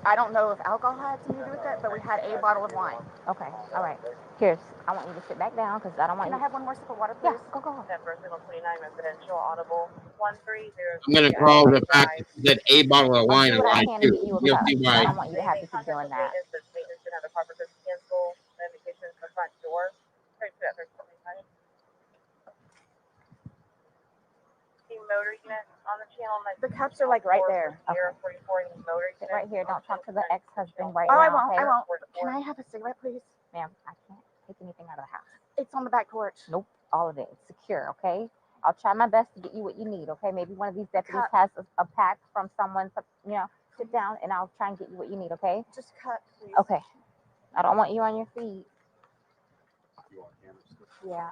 I don't know if alcohol had something to do with it, but we had a bottle of wine. Okay, all right. Here, I want you to sit back down because I don't want Can you. I have one more sip of water, please? Yeah, go. 29, residential, audible, 130. I'm going to call the fact that a bottle of wine and I wine, can too. get you a You'll cup. see I why. don't want you to have to keep doing that. Maintenance should have a proper cancel medication in the front door. Right to that first time. The motor unit on the channel. The cups are like right there. 044 motor Sit right here. Don't talk to the ex-husband right Oh, now. I won't. Okay? I won't. Can I have a cigarette, please? Ma'am, I can't take anything out of the house. It's on the back porch. Nope, all of it. It's secure, okay? I'll try my best to get you what you need, okay? Maybe one of these deputies has a pack from someone, sit down and I'll try and get you what you need, okay? Just cut, please. Okay. I don't want you on your feet. Yeah.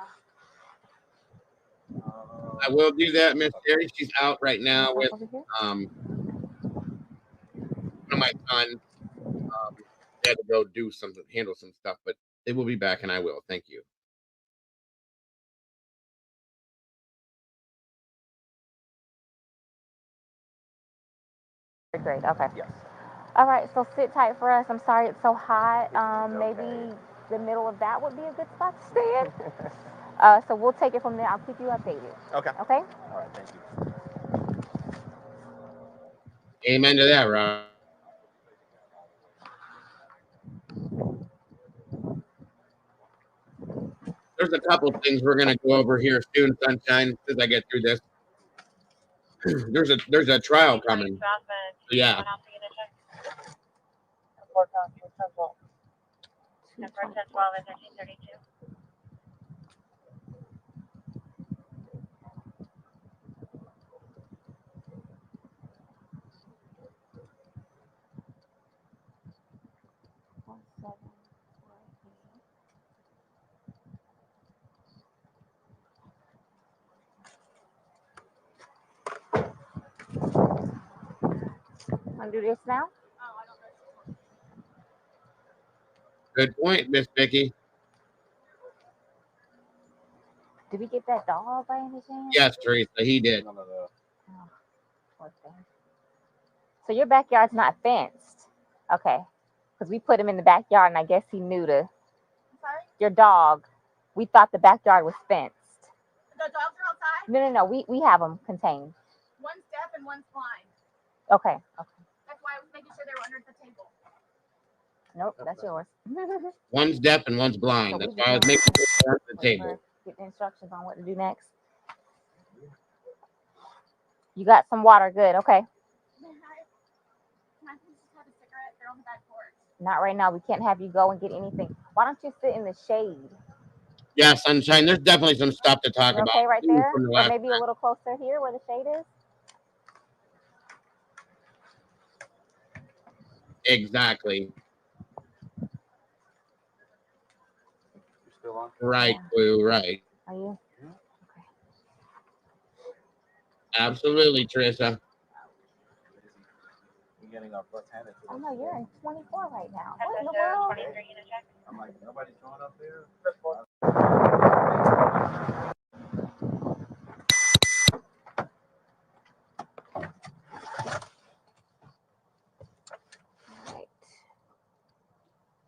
I will do that, Miss Terry. She's out right now with of my sons had to go handle some stuff, but they will be back, and I will. Thank you. Great. Okay. Yes. All right. So sit tight for us. I'm sorry it's so hot. Maybe the middle of that would be a good spot to stay in. So we'll take it from there. I'll keep you updated. Okay. Okay. All right. Thank you. Amen to that, Rob. There's a couple things we're gonna go over here soon, Sunshine, as I get through this. There's a trial coming. Yeah. Want to do this now? Good point, Miss Vicky. Did we get that dog by any chance? Yes, Teresa, he did. Oh, poor thing. So your backyard's not fenced, okay? Because we put him in the backyard, and I guess he knew to. Sorry? Your dog. We thought the backyard was fenced. The dogs are outside? No. We have them contained. One's deaf and one's blind. Okay. That's why I was making sure they were under the table. Nope, that's yours. One's deaf and one's blind. That's why I was making sure they're at the table. Get the instructions on what to do next. You got some water. Good. Okay. Can I please just have a cigarette? They're on the back porch. Not right now. We can't have you go and get anything. Why don't you sit in the shade? Yeah, Sunshine, there's definitely some stuff to talk about. Okay, right there? From the Or last maybe a little closer here where the shade is? Exactly. You're still on? Right, Yeah. Blue, right. Are you? Okay. Absolutely, Teresa. We're getting our butts handed to us. Oh no, you're in 24 right now. What in the world? I'm like, nobody's going up there? Right.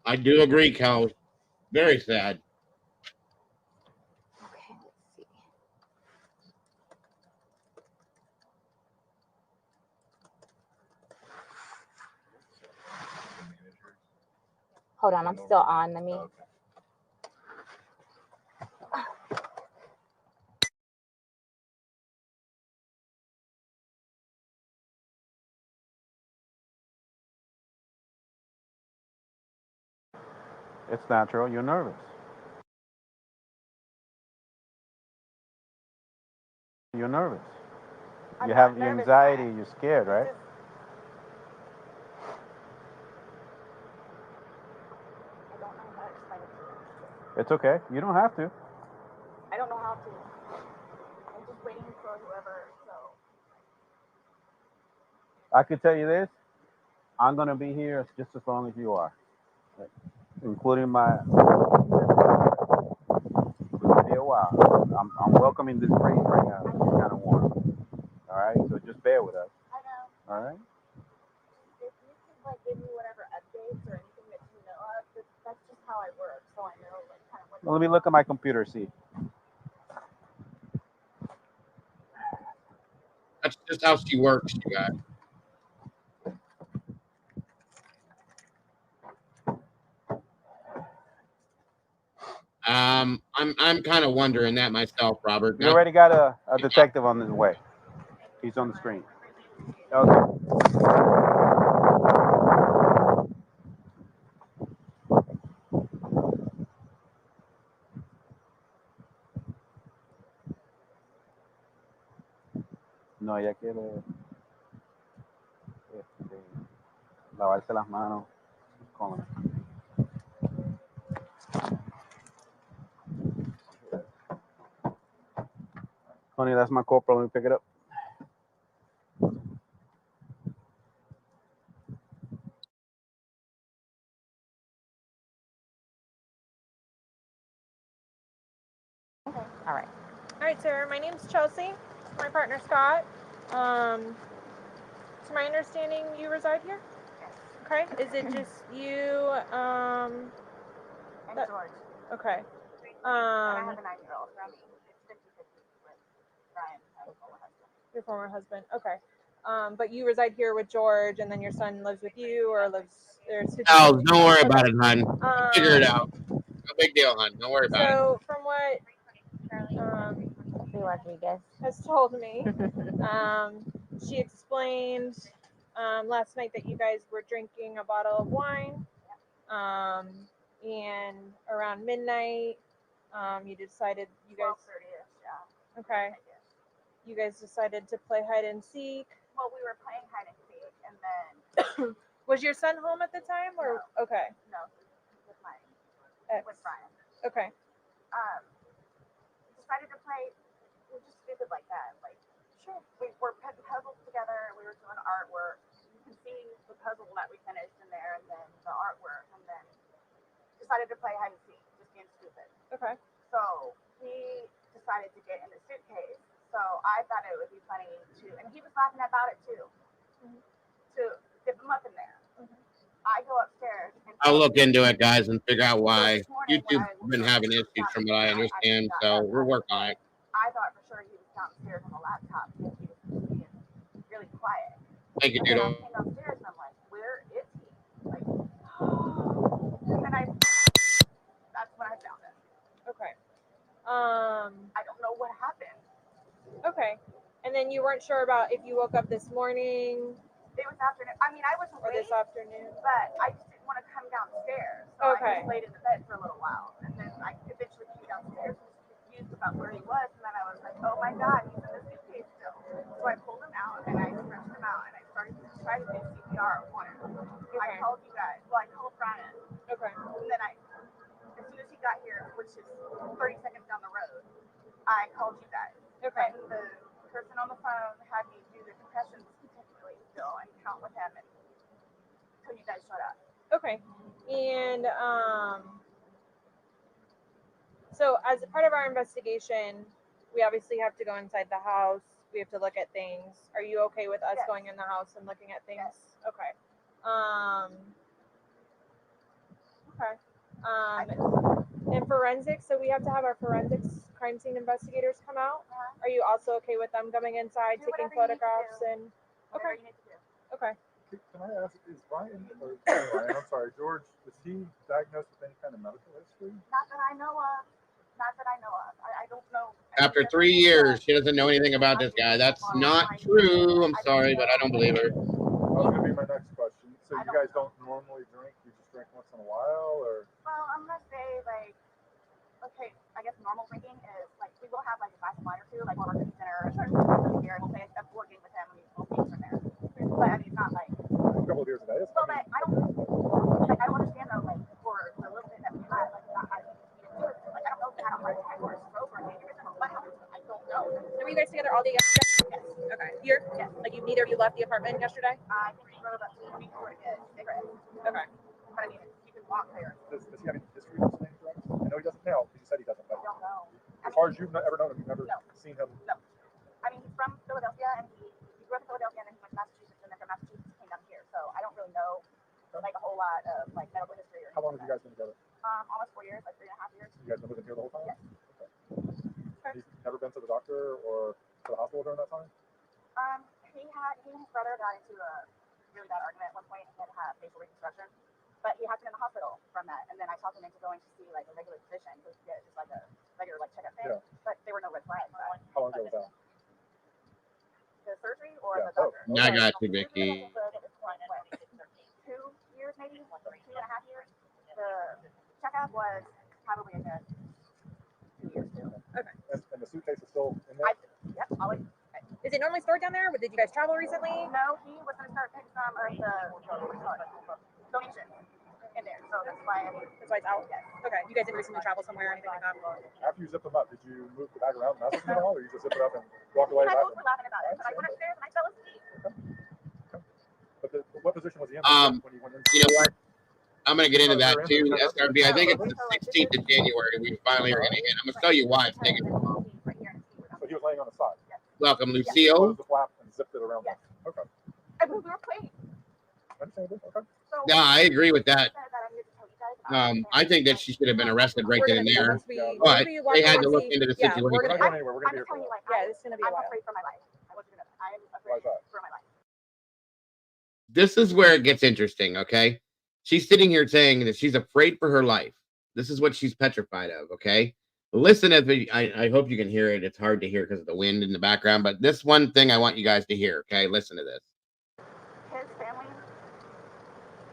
I do agree, Cal. Very sad. Okay, let's see. Hold on, I'm still on. Let me. Okay. It's natural. You're nervous. You're nervous. I'm You not have your nervous, anxiety. Matt. You're scared, right? I don't know how to explain it to you. It's okay. You don't have to. I don't know how to. I'm just waiting for whoever, so. I could tell you this. I'm gonna be here just as long as you are, including my. It'll be a while. I'm welcoming this breeze right now. It's kind of warm. All right, so just bear with us. I know. All right. If you could, like, give me whatever updates or anything that you know of, that's just how I work, so I know, like, kind of what. Well, let me look at my computer. See. That's just how she works, you guys. I'm kind of wondering that myself, Robert. You already got a detective on his way. He's on the screen. Okay. No, ella quiere lavarse las manos con. Honey, that's my corporal. Let me pick it up. All right. All right, sir. My name's Chelsea. My partner Scott. To my understanding, you reside here. Yes. Okay. Is it just you? And George. Okay. And I have a 9-year-old. So I mean, it's 50-50 with Brian, my former husband. Your former husband. Okay. But you reside here with George, and then your son lives with you, or lives there. Oh, don't worry about it, hon. Figure it out. No big deal, hon. Don't worry about it. So, from what Rodriguez has told me, she explained last night that you guys were drinking a bottle of wine, and around midnight, you decided you guys. 12:30ish, yeah. Okay. You guys decided to play hide and seek. Well, we were playing hide and seek, and then Was your son home at the time, or okay? no, with my Ex. with Brian. Okay. Decided to play. We're just stupid like that. Like, Sure. we were putting puzzles together. We were doing artwork. You can see the puzzle that we finished in there, and then the artwork, and then decided to play hide and seek, just being stupid. Okay. So he decided to get in the suitcase. So I thought it would be funny to, and he was laughing about it too, to dip him up in there. I go upstairs. And I'll look into it, guys, and figure out why. this morning when YouTube's I been having issues from what I understand, so we'll work on it. I thought for sure he was downstairs on the laptop because he was being really quiet. Thank you, And then I dude. came downstairs and I'm like, where is he? Like, and then that's when I found him. Okay. I don't know what happened. Okay. And then you weren't sure about if you woke up this morning It was afternoon. I mean, I was or awake, this afternoon. but I just didn't want to come downstairs. So Okay. I just laid in the bed for a little while. And then I eventually came downstairs and was confused about where he was. And then I was like, oh my God, he's in the suitcase still. So I pulled him out and I stretched him out and I started to try to do CPR on him. I called you guys. Well, I called Brian. Okay. And then as soon as he got here, which is 30 seconds down the road, I called you guys. Okay. And the person on the phone had me do the concussions continually still and count with him until you guys shut up. Okay. And so as a part of our investigation, we obviously have to go inside the house. We have to look at things. Are you okay with us Yes. going in the house and looking at things? Yes. Okay. Okay. I just, And forensics, so we have to have our forensics crime scene investigators come out. Are you also okay with them coming inside, Do taking whatever you need to photographs do. and whatever okay. you need to do. Okay. Can I ask, is Brian, I'm sorry, George, is he diagnosed with any kind of medical history? Not that I know of. Not that I know of. I don't know. After 3 years, she doesn't know anything about this guy. That's not true. I'm sorry, but I don't believe her. That was going to be my next question. So you guys don't normally drink? You just drink once in a while, or? Well, I'm gonna say like, okay, I guess normal drinking is like we will have like a glass of wine or two, like while we're cooking dinner or something here, and we'll play a board game with him and we'll games from there. But I mean, it's not like A couple of beers a day. well, but I don't understand though, like for the little bit that we had, like not having like I don't know if we had a heart attack or a stroke or anything or what happened. I don't know. So were you guys together all day yesterday? Yes. Okay. Here? Yes. Like neither of you left the apartment yesterday? I think we rode about 20 to get cigarettes. Okay. But I mean, you can walk there. Does he have any history of using drugs? I know he doesn't now, because you said he doesn't, but I don't know. as far as you've ever known him, you've never No. seen him? No. I mean, he's from Philadelphia, and he grew up in Philadelphia, and then he went to Massachusetts, and then from Massachusetts he came down here. So I don't really know like a whole lot of like medical history or How long have anything you guys been together? almost 4 years, like 3.5 years. You guys been living here the whole time? Yes. Okay. He's never been to the doctor or to the hospital during that time? He and his brother got into a really bad argument at one point, and he had to have facial reconstruction. But he has been in the hospital from that, and then I talked him into going to see like a regular physician, just like a regular like checkup thing. Yeah. But there were no red flags. How long ago was that? The surgery or Yeah, the doctor? both. I got you, Vicky. 2 years, maybe 2.5 years. The checkup was probably a good 2 years too. And the suitcase is still in there? Yep, always. Is it normally stored down there? Did you guys travel recently? No, he was going to start putting some of the donations in there, so that's why That's why it's out? Yes. Okay. You guys didn't recently travel somewhere or anything like that? After you zipped them up, did you move the bag around and mess with them at all, or you just zipped it up and walked away? I both were laughing about it, but I went upstairs and I fell asleep. But what position was he in when he went in? You know what? I'm going to get into that too. SRB, I think it's the 16th of January. We finally are going to hit. I'm going to tell you why it's taking so long. Welcome, Close Lucille. the flap and zipped it around. Yes. Okay. I mean, we were playing. Understandable. Okay. So Yeah, I agree with that. said that I needed to tell you guys about I think that she should have been arrested right We're then gonna and do that there. once we, But once we walk They had over to and look see. into the Yeah, we're situation. We're not gonna. going anywhere. We're I'm gonna be just here telling for you, a like, Yeah, it's gonna be a I'm while. afraid for my life. I want you to know that. I'm Why afraid is that? for my life. This is where it gets interesting, okay? She's sitting here saying that she's afraid for her life. This is what she's petrified of, okay? Listen as I hope you can hear it. It's hard to hear because of the wind in the background, but this one thing I want you guys to hear, okay? Listen to this. His family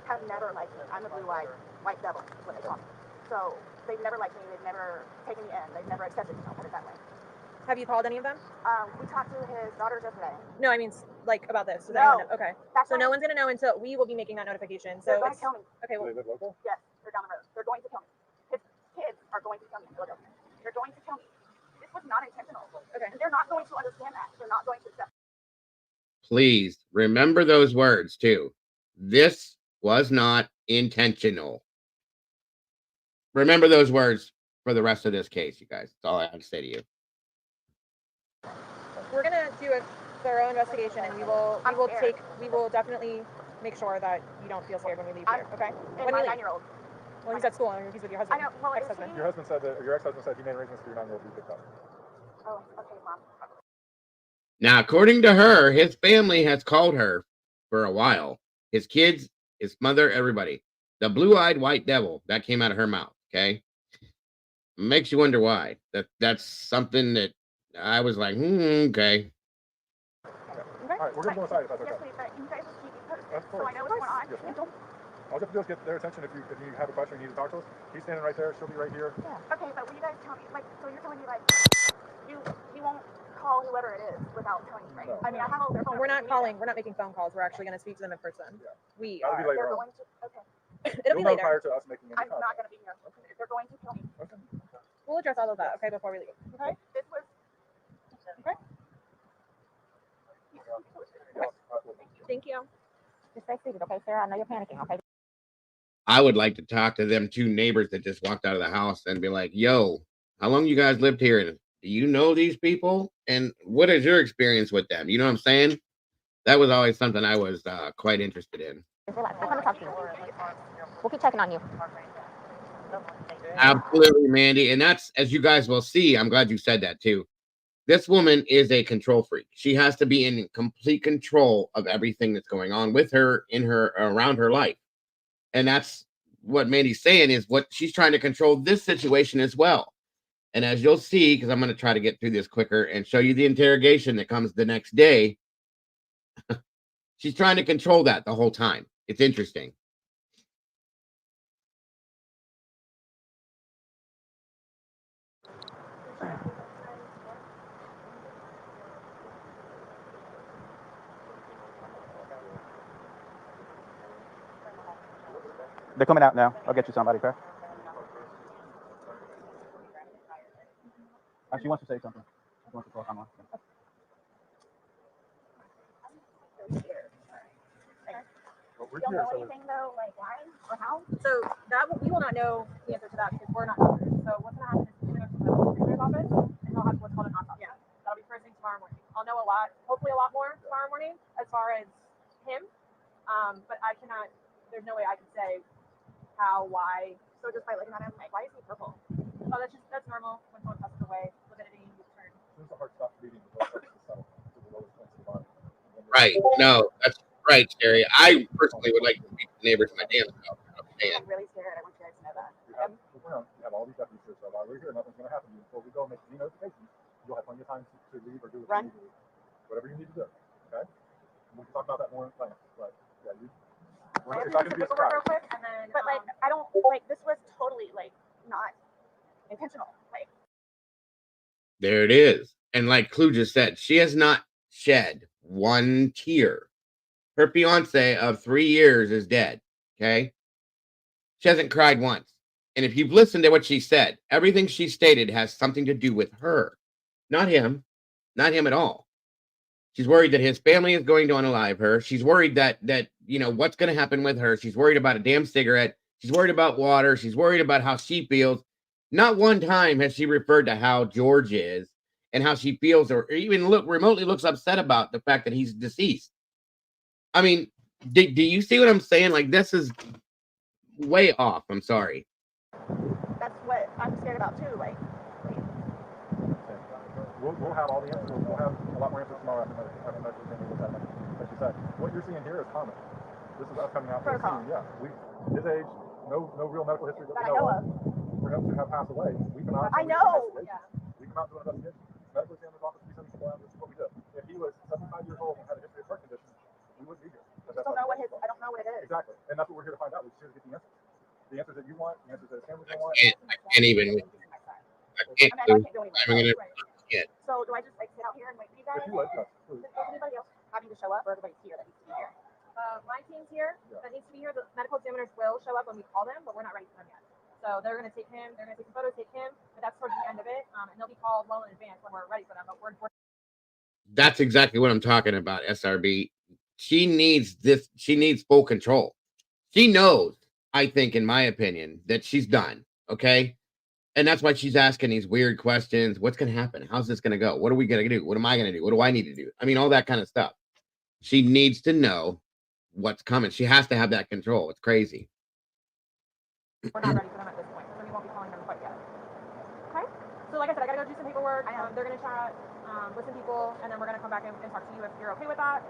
have never liked me. I'm a blue-eyed white devil, is what they call me. So they've never liked me. They've never taken me in. They've never accepted me. I'll put it that way. Have you called any of them? We talked to his daughters yesterday. No, I mean like about this. So No. Okay. That's So why no one's gonna know until we will be making that notification. they're So going to it's kill me. okay. Do Well, they live local? Yes, they're down the road. They're going to kill me. His kids are going to kill me in Philadelphia. They're going to kill me. This was not intentional. Okay. And they're not going to understand that. They're not going to accept. Please remember those words too. This was not intentional. Remember those words for the rest of this case, you guys. That's all I have to say to you. we're gonna do a thorough investigation, and we will definitely make sure that you don't feel scared when we leave here. Okay. And When my you leave. 9-year-old. Well, he's at school and he's with your I husband. know. Well, Ex-husband. Your husband said that your ex-husband said he made arrangements for your 9-year-old to be picked up. Oh, okay, Mom. Now, according to her, his family has called her for a while. His kids, his mother, everybody. The blue-eyed white devil, that came out of her mouth, okay? Makes you wonder why. That's something that I was like, okay. All right, we're gonna go inside if that's okay. Yes, please. But you guys just keep me posted. Of So course. I know what's going on. Yes, ma'am. All you have to do is get their attention if you have a question or need to talk to us. He's standing right there. She'll be right here. Yeah. Okay, but will you guys tell me, like, so you're telling me, like, you won't call whoever it is without telling me, right? No. I mean, I have all their phone We're not numbers. calling. We're not making phone calls. We're actually gonna speak to them in person. Yeah. We That'll be are. later They're on. going to. Okay. It'll You'll be know later. prior to us making any I'm not contact. going to be here. They're going to kill me. Okay. We'll address all of that. Okay, before we leave. Okay. This was. Okay. Thank you. Just stay seated, okay, Sarah? I know you're panicking, okay? I would like to talk to them two neighbors that just walked out of the house and be like, yo, how long you guys lived here? And do you know these people? And what is your experience with them? You know what I'm saying? That was always something I was quite interested in. Relax. We'll come and talk to you. We'll keep checking on you. Absolutely, Mandy. And that's, as you guys will see, I'm glad you said that too. This woman is a control freak. She has to be in complete control of everything that's going on with her, in her, around her life. And that's what Mandy's saying, is what she's trying to control this situation as well. And as you'll see, because I'm going to try to get through this quicker and show you the interrogation that comes the next day, she's trying to control that the whole time. It's interesting. They're coming out now. I'll get you somebody, okay? She wants to say something. She wants to call someone. But we're You don't here, know so anything, though? Like, why or how? So we will not know the answer to that because we're not doctors. So what's gonna happen is he's gonna go to the prosecutor's office and he'll have what's called an autopsy. Yeah. That'll be first thing tomorrow morning. I'll know a lot, hopefully a lot more tomorrow morning as far as him. But I cannot. There's no way I can say how, why. So just by looking at him, like, why is he purple? Oh, that's normal when someone passes away. Lividity turn. as soon as the heart stops beating, the blood starts to settle to the lowest points of the body. Right. No, that's right, Sherry. I personally would like to speak to the neighbors myself. I'm really scared. I want you guys to know that. You have all these deputies here, so while we're here, nothing's going to happen to you. Before we go make any notifications, you'll have plenty of time to leave or do what you need to do. Whatever you need to do, okay? We can talk about that more in class, but yeah, it's not going to be a surprise. Real quick, and then, but like, I don't like this was totally like not intentional. Like, There it is. And like Clue just said, she has not shed one tear. Her fiance of 3 years is dead. Okay. She hasn't cried once. And if you've listened to what she said, everything she stated has something to do with her, not him at all. She's worried that his family is going to unalive her. She's worried that you know what's going to happen with her. She's worried about a damn cigarette. She's worried about water. She's worried about how she feels. Not one time has she referred to how George is and how she feels, or even remotely looks upset about the fact that he's deceased. I mean, do you see what I'm saying? Like, this is way off. I'm sorry. That's what I'm scared about too. Like, we'll have all the answers. We'll have a lot more answers tomorrow after medical exam. Like you said, what you're seeing here is common. This is us coming out. Protocol. Yeah, his age, no real medical history that I we know know of. For him to have passed away, we come out. I know. Yeah. We come out and do an investigation. Medical examiner's office, we send people out. This is what we do. If he was 75 years old and had a history of heart condition, we wouldn't be here. I don't know what it is. Exactly, and that's what we're here to find out. We're here to get the answers. The answers that you want, the answers that his family want. I can't even. I can't I can't go anywhere. Yet. So do I just like sit out here and wait for you guys? If you would, yes, Is anybody else having to show up, or everybody's here that needs to be here? My team's here. That needs to be here. The medical examiners will show up when we call them, but we're not ready for them yet. So they're going to take him. They're going to take some photos, take him. But that's towards the end of it, and they'll be called well in advance when we're ready for them. But we're That's exactly what I'm talking about, SRB. She needs this. She needs full control. She knows, I think, in my opinion, that she's done. Okay. And that's why she's asking these weird questions. What's going to happen? How's this going to go? What are we going to do? What am I going to do? What do I need to do? I mean, all that kind of stuff. She needs to know what's coming. She has to have that control. It's crazy. we're not ready for them at this point, so we won't be calling them quite yet. Okay. So like I said, I got to go do some paperwork. They're going to chat, listen to people, and then we're going to come back and talk to you if you're okay with that.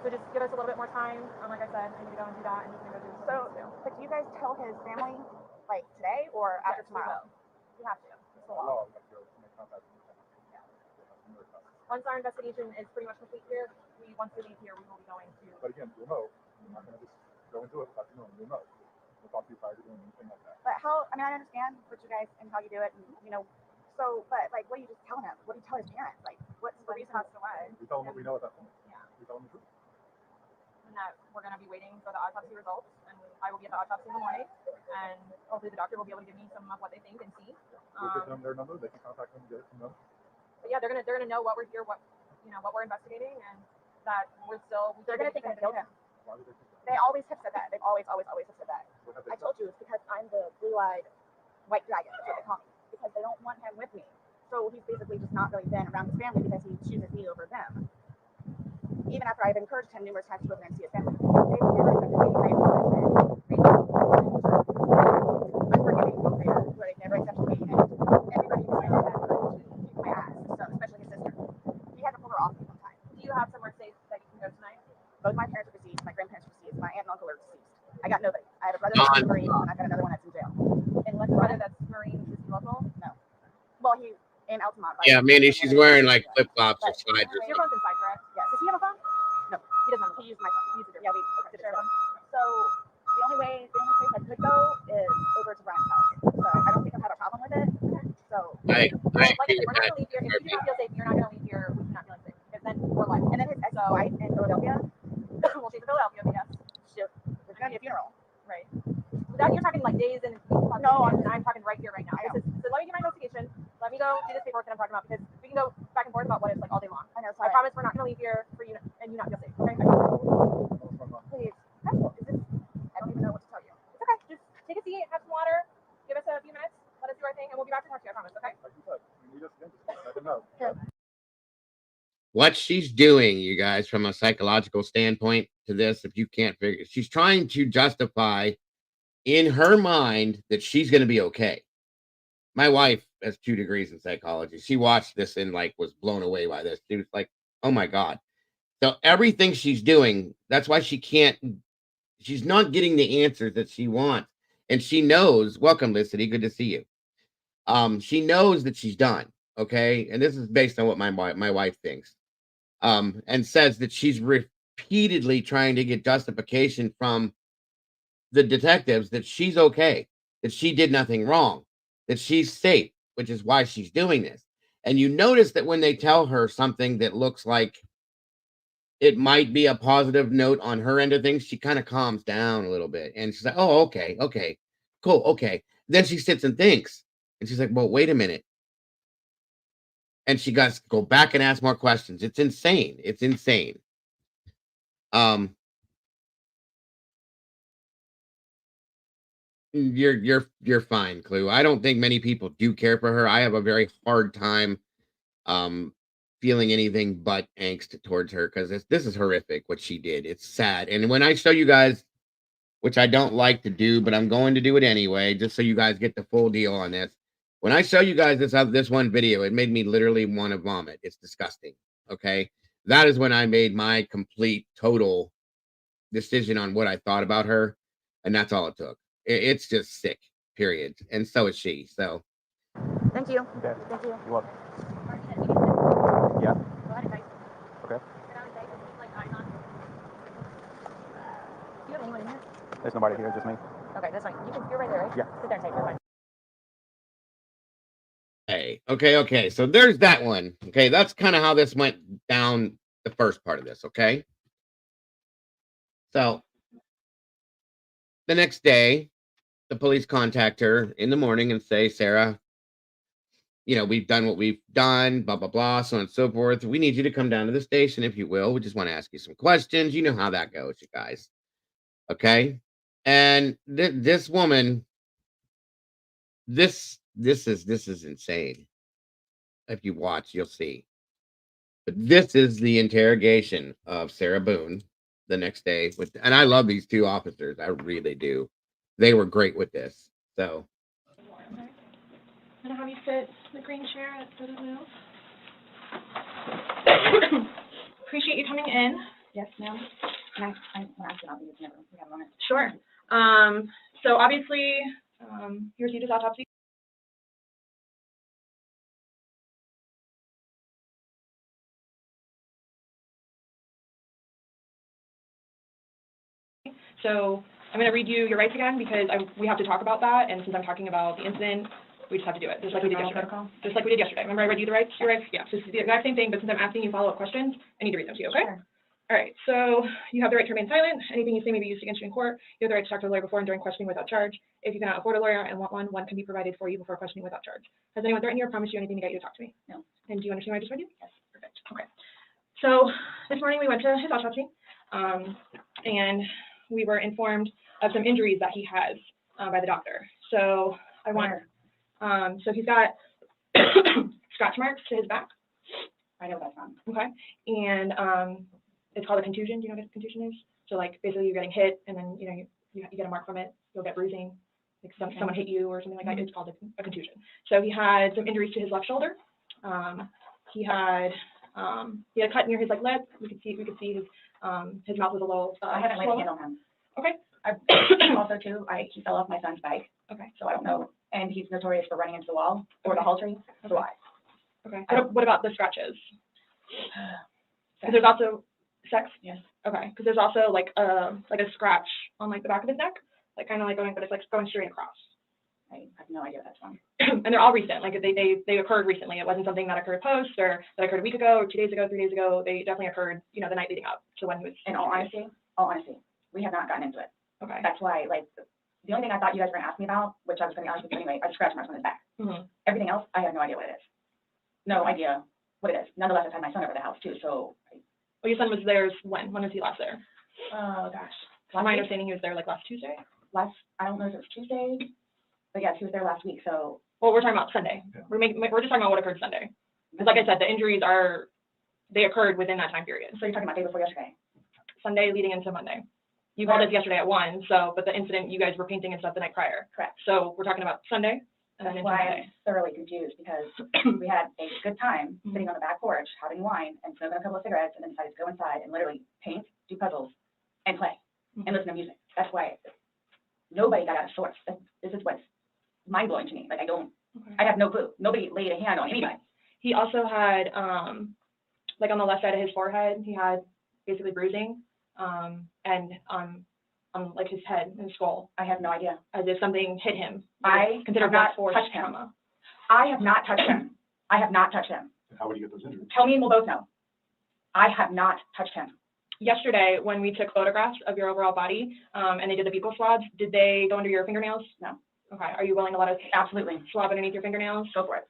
So just give us a little bit more time. Like I said, I need to go and do that, and you can go do So, but do you guys tell his family like today or after tomorrow? You have to. It's the law. Once our investigation is pretty much complete here, once we leave here, we will be going to. But again, you'll know. We're not going to just go into it without you knowing. You'll know. We'll talk to you prior to doing anything like that. But how? I mean, I understand what you guys and how you do it, and you know. So, but like, what do you just tell him? What do you tell his parents? Like, what's the reason passed away? We tell them what we know at that point. Yeah. We tell them the truth. And that we're going to be waiting for the autopsy results, and I will be at the autopsy in the morning, and hopefully the doctor will be able to give me some of what they think and see. We'll give them their number. They can contact them and get it from them. But yeah, they're gonna know what we're here, what we're investigating, and that we're still. They're gonna think I killed him. Why would they think that? They always have said that. They've always have said that. What have they I told you it's because I'm the blue-eyed white dragon. That's what they call me. Because they don't want him with me. So he's basically just not really been around his family because he chooses me over them. Even after I've encouraged him numerous times to go and see his family. They've never accepted me. Unforgiving over where they've never accepted me, and everybody who's ever had to kick my ass. So especially his sister. He had to pull her off me one time. Do you have somewhere safe that you can go tonight? Both my parents are deceased, my grandparents are deceased, my aunt and uncle are deceased. I got nobody. I have a brother that's a Marine, and I've got another one that's in jail. And what's the brother that's Marine? Is he local? No. Well, he in Altamont. Right? Yeah, Mandy, she's wearing like flip flops or slides. Your phone's inside, correct? Yeah. Does he have a phone? No. He doesn't have a phone. He used my phone. He used it. Yeah, we did share a phone. So the only place I could go is over to Brian's house. So I don't think I'll have a problem with it. So I like I agree said, with we're not that. gonna leave here. If you do not feel safe, you're not gonna leave here. We do not feeling safe. Because then we're live. and then his ex-wife in Philadelphia. Well, she's in Philadelphia, but yes. Shoot. There's gonna be a funeral. Right. That you're talking like days and weeks. No, I'm talking right here, right now. So let me do my investigation. Let me go do this paperwork that I'm talking about, because we can go back and forth about what it's like all day long. I know. I promise we're not gonna leave here for you and you not feel safe. Okay? Please. I don't even know what to tell you. It's okay. Just take a seat, have some water, give us a few minutes, let us do our thing, and we'll be back to talk to you. I promise. Okay? Like you said, you need us again. Just let them know. Yeah. What she's doing, you guys, from a psychological standpoint to this, if you can't figure, she's trying to justify in her mind that she's going to be okay. My wife has 2 degrees in psychology. She watched this and like was blown away by this. She was like, oh my God. So everything she's doing, that's why she's not getting the answers that she wants. And she knows, welcome, Felicity, good to see you. She knows that she's done. Okay. And this is based on what my wife thinks. And says that she's repeatedly trying to get justification from the detectives that she's okay, that she did nothing wrong, that she's safe, which is why she's doing this. And you notice that when they tell her something that looks like it might be a positive note on her end of things, she kind of calms down a little bit. And she's like, oh, okay, cool, okay. Then she sits and thinks. And she's like, well, wait a minute. And she got to go back and ask more questions. It's insane. It's insane. You're fine, Clue. I don't think many people do care for her. I have a very hard time feeling anything but angst towards her, because this is horrific what she did. It's sad. And when I show you guys, which I don't like to do, but I'm going to do it anyway, just so you guys get the full deal on this. When I show you guys this one video, it made me literally want to vomit. It's disgusting. Okay. That is when I made my complete total decision on what I thought about her. And that's all it took. It's just sick, period. And so is she. So Thank you. Okay. Thank you. You're welcome. Yeah. Okay. Do you have anyone in here? There's nobody here, just me. Okay, that's fine. You're right there, right? Yeah. Sit there and take it. okay. So there's that one. Okay, that's kind of how this went down, the first part of this. Okay. So the next day, the police contact her in the morning and say, Sarah, we've done what we've done, blah, blah, blah, so on and so forth. We need you to come down to the station, if you will. We just want to ask you some questions. You know how that goes, you guys. Okay. And this woman, this is insane. If you watch, you'll see. But this is the interrogation of Sarah Boone the next day. And I love these two officers. I really do. They were great with this. So. I'm going to have you sit in the green chair at the move. Appreciate you coming in. Yes, ma'am. Can I ask you about these? We have a moment. Sure. So obviously, you received his autopsy. So I'm going to read you your rights again because we have to talk about that. And since I'm talking about the incident, we just have to do it, just like we did yesterday. Just like we did yesterday. Remember I read you the rights? Your rights? Yeah. So it's the exact same thing, but since I'm asking you follow-up questions, I need to read them to you, okay? Sure. All right. So you have the right to remain silent. Anything you say may be used against you in court. You have the right to talk to a lawyer before and during questioning without charge. If you cannot afford a lawyer and want one can be provided for you before questioning without charge. Has anyone threatened you or promised you anything to get you to talk to me? No. And do you understand what I just read you? Yes. Perfect. Okay. So this morning we went to his autopsy, and we were informed of some injuries that he has by the doctor. So I want, so he's got scratch marks to his back. I know that's wrong. Okay. And it's called a contusion. Do you know what a contusion is? So like basically you're getting hit and then, you get a mark from it. You'll get bruising. Like someone hit you or something like that. It's called a contusion. So he had some injuries to his left shoulder. He had a cut near his lip. We could see his mouth was a little. I haven't laid a hand on him. Okay. Also too, he fell off my son's bike. Okay. So I don't know, and he's notorious for running into the wall or the haltery. So why? Okay. What about the scratches? Because there's also sex. Yes. Okay. Because there's also like a scratch on like the back of his neck, like kind of like going, but it's like going straight across. I have no idea what that's from. And they're all recent. Like they occurred recently. It wasn't something that occurred post or that occurred a week ago or 2 days ago, 3 days ago. They definitely occurred, the night leading up to when he was. In all honesty, we have not gotten into it. Okay. That's why, like, the only thing I thought you guys were going to ask me about, which I was going to be honest with you anyway, are the scratch marks on his back. Mm-hmm. Everything else, I have no idea what it is. No idea what it is. Nonetheless, I've had my son over the house too, so. Well, your son was there when? When was he last there? Oh, gosh. My understanding he was there like last Tuesday? I don't know if it was Tuesday, but yes, he was there last week, so. Well, we're talking about Sunday. Yeah. We're just talking about what occurred Sunday. Because like I said, the injuries they occurred within that time period. So you're talking about day before yesterday? Sunday leading into Monday. You called us yesterday at 1, but the incident, you guys were painting and stuff the night prior. Correct. So we're talking about Sunday. And that's then why Monday. I'm thoroughly confused, because we had a good time sitting on the back porch, having wine and smoking a couple of cigarettes, and then decided to go inside and literally paint, do puzzles, and play, and listen to music. That's why nobody got out of sorts. This is what's mind-blowing to me. Like, I have no clue. Nobody laid a hand on anybody. He also had, like on the left side of his forehead, he had basically bruising, and on like his head and skull. I have no idea. As if something hit him. I consider not force touched him. trauma. I have not touched him. I have not touched him. How would you get those injuries? Tell me and we'll both know. I have not touched him. Yesterday, when we took photographs of your overall body, and they did the buccal swabs, did they go under your fingernails? No. Okay. Are you willing to let us absolutely swab underneath your fingernails? Go for it.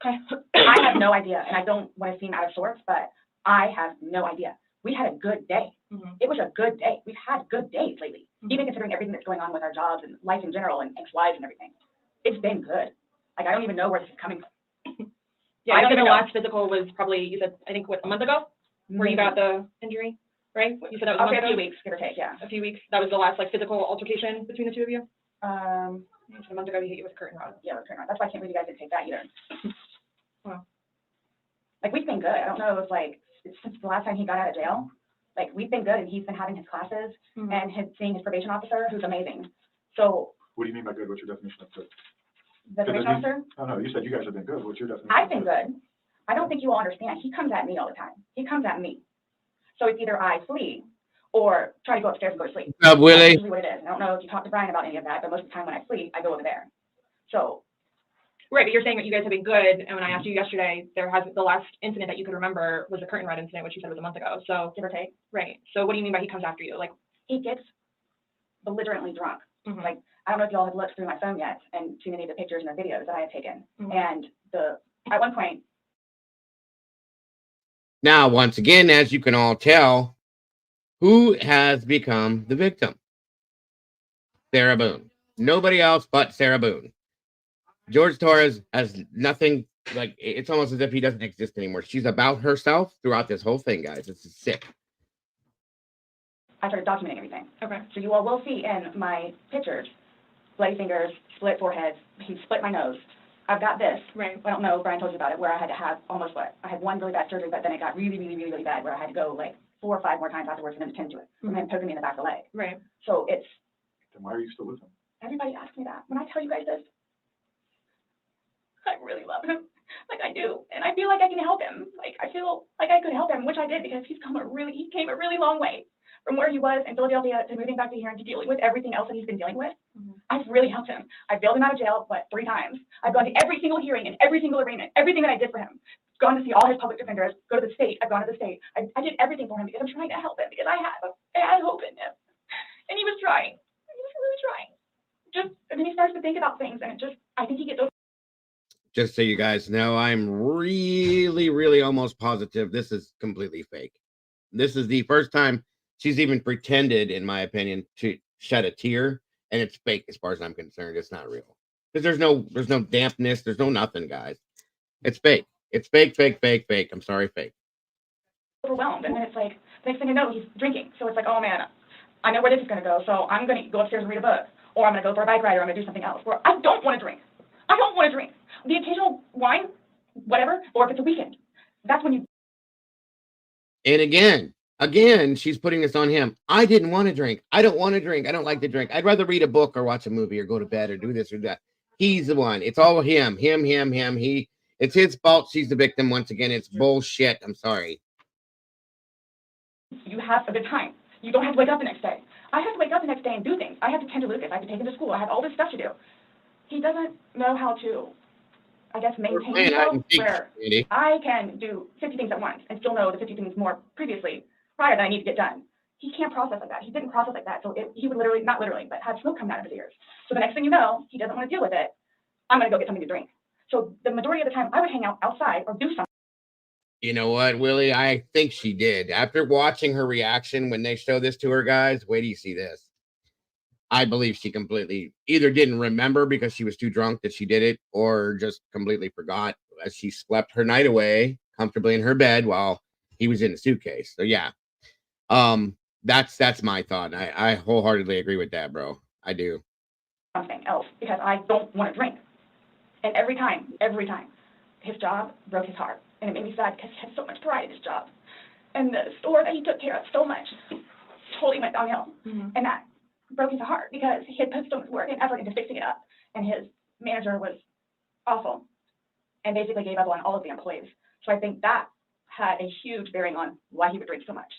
Okay. I have no idea, and I don't want to seem out of sorts, but I have no idea. We had a good day. Mm-hmm. It was a good day. We've had good days lately, even considering everything that's going on with our jobs and life in general and ex-wives and everything. It's been good. Like, I don't even know where this is coming from. Yeah, I you don't said the even know. last physical was probably, you said, I think, what, a month ago? Where you got the injury, right? You said that was a month a few ago? weeks, give or take, yeah. A few weeks. That was the last, like, physical altercation between the two of you? You said a month ago he hit you with a curtain rod. Yeah, with a curtain rod. That's why I can't believe you guys didn't take that either. Wow. Like, we've been good. I don't know if, like, since the last time he got out of jail, like, we've been good, and he's been having his classes and seeing his probation officer, who's amazing. So. What do you mean by good? What's your definition of good? The probation officer? No, you said you guys have been good. What's your definition? I've been good. I don't think you all understand. He comes at me all the time. He comes at me. So it's either I flee or try to go upstairs and go to sleep. What's up, Willie? That's usually what it is. I don't know if you talked to Brian about any of that, but most of the time when I flee, I go over there. So. Right, but you're saying that you guys have been good, and when I asked you yesterday, the last incident that you could remember was the curtain rod incident, which you said was a month ago, so. Give or take. Right, so what do you mean by he comes after you? Like, he gets belligerently drunk. Like, I don't know if y'all have looked through my phone yet and seen any of the pictures and the videos that I have taken. And at one point. Now, once again, as you can all tell, who has become the victim? Sarah Boone. Nobody else but Sarah Boone. George Torres has nothing, like, it's almost as if he doesn't exist anymore. She's about herself throughout this whole thing, guys. It's sick. I started documenting everything. Okay. So you all will see in my pictures, bloody fingers, split foreheads, he split my nose. I've got this. Right. I don't know if Brian told you about it, where I had to have almost I had one really bad surgery, but then it got really, really, really, really bad, where I had to go like 4 or 5 more times afterwards for them to tend to it. And then poking me in the back of the leg. Right. So it's. Then why are you still with him? Everybody asks me that. When I tell you guys this, I really love him. Like I do. And I feel like I can help him. Like I feel like I could help him, which I did, because he came a really long way from where he was in Philadelphia to moving back to here and to dealing with everything else that he's been dealing with. I've really helped him. I've bailed him out of jail, 3 times. I've gone to every single hearing and every single arraignment, everything that I did for him. Gone to see all his public defenders, go to the state. I've gone to the state. I did everything for him because I'm trying to help him, because I had hope in him. And he was trying. He was really trying. And then he starts to think about things, and I think he gets over. Just so you guys know, I'm really, really almost positive this is completely fake. This is the first time she's even pretended, in my opinion, to shed a tear, and it's fake as far as I'm concerned. It's not real. Because there's no dampness, there's no nothing, guys. It's fake. It's fake. I'm sorry, fake. Overwhelmed, and then it's like, the next thing I know, he's drinking. So it's like, oh man, I know where this is going to go, so I'm going to go upstairs and read a book, or I'm going to go for a bike ride, or I'm going to do something else, where I don't want to drink. I don't want to drink. The occasional wine, whatever, or if it's a weekend, that's when you. And again, she's putting this on him. I didn't want to drink. I don't want to drink. I don't like to drink. I'd rather read a book or watch a movie or go to bed or do this or that. He's the one. It's all him. It's his fault. She's the victim once again. It's bullshit. I'm sorry. You have a good time. You don't have to wake up the next day. I have to wake up the next day and do things. I have to tend to Lucas. I have to take him to school. I have all this stuff to do. He doesn't know how to, I guess, maintain himself, where I can do 50 things at once and still know the 50 things more prior that I need to get done. He can't process like that. He didn't process like that. So he would literally, not literally, but have smoke coming out of his ears. So the next thing you know, he doesn't want to deal with it. I'm going to go get something to drink. So the majority of the time, I would hang out outside or do something. You know what, Willie? I think she did. After watching her reaction when they show this to her, guys, wait till you see this. I believe she completely either didn't remember because she was too drunk that she did it, or just completely forgot as she slept her night away comfortably in her bed while he was in the suitcase. So yeah, that's my thought. I wholeheartedly agree with that, bro. I do. Something else, because I don't want to drink. And every time, his job broke his heart. And it made me sad because he had so much pride in his job. And the store that he took care of so much totally went downhill. And that broke his heart because he had put so much work and effort into fixing it up. And his manager was awful and basically gave up on all of the employees. So I think that had a huge bearing on why he would drink so much.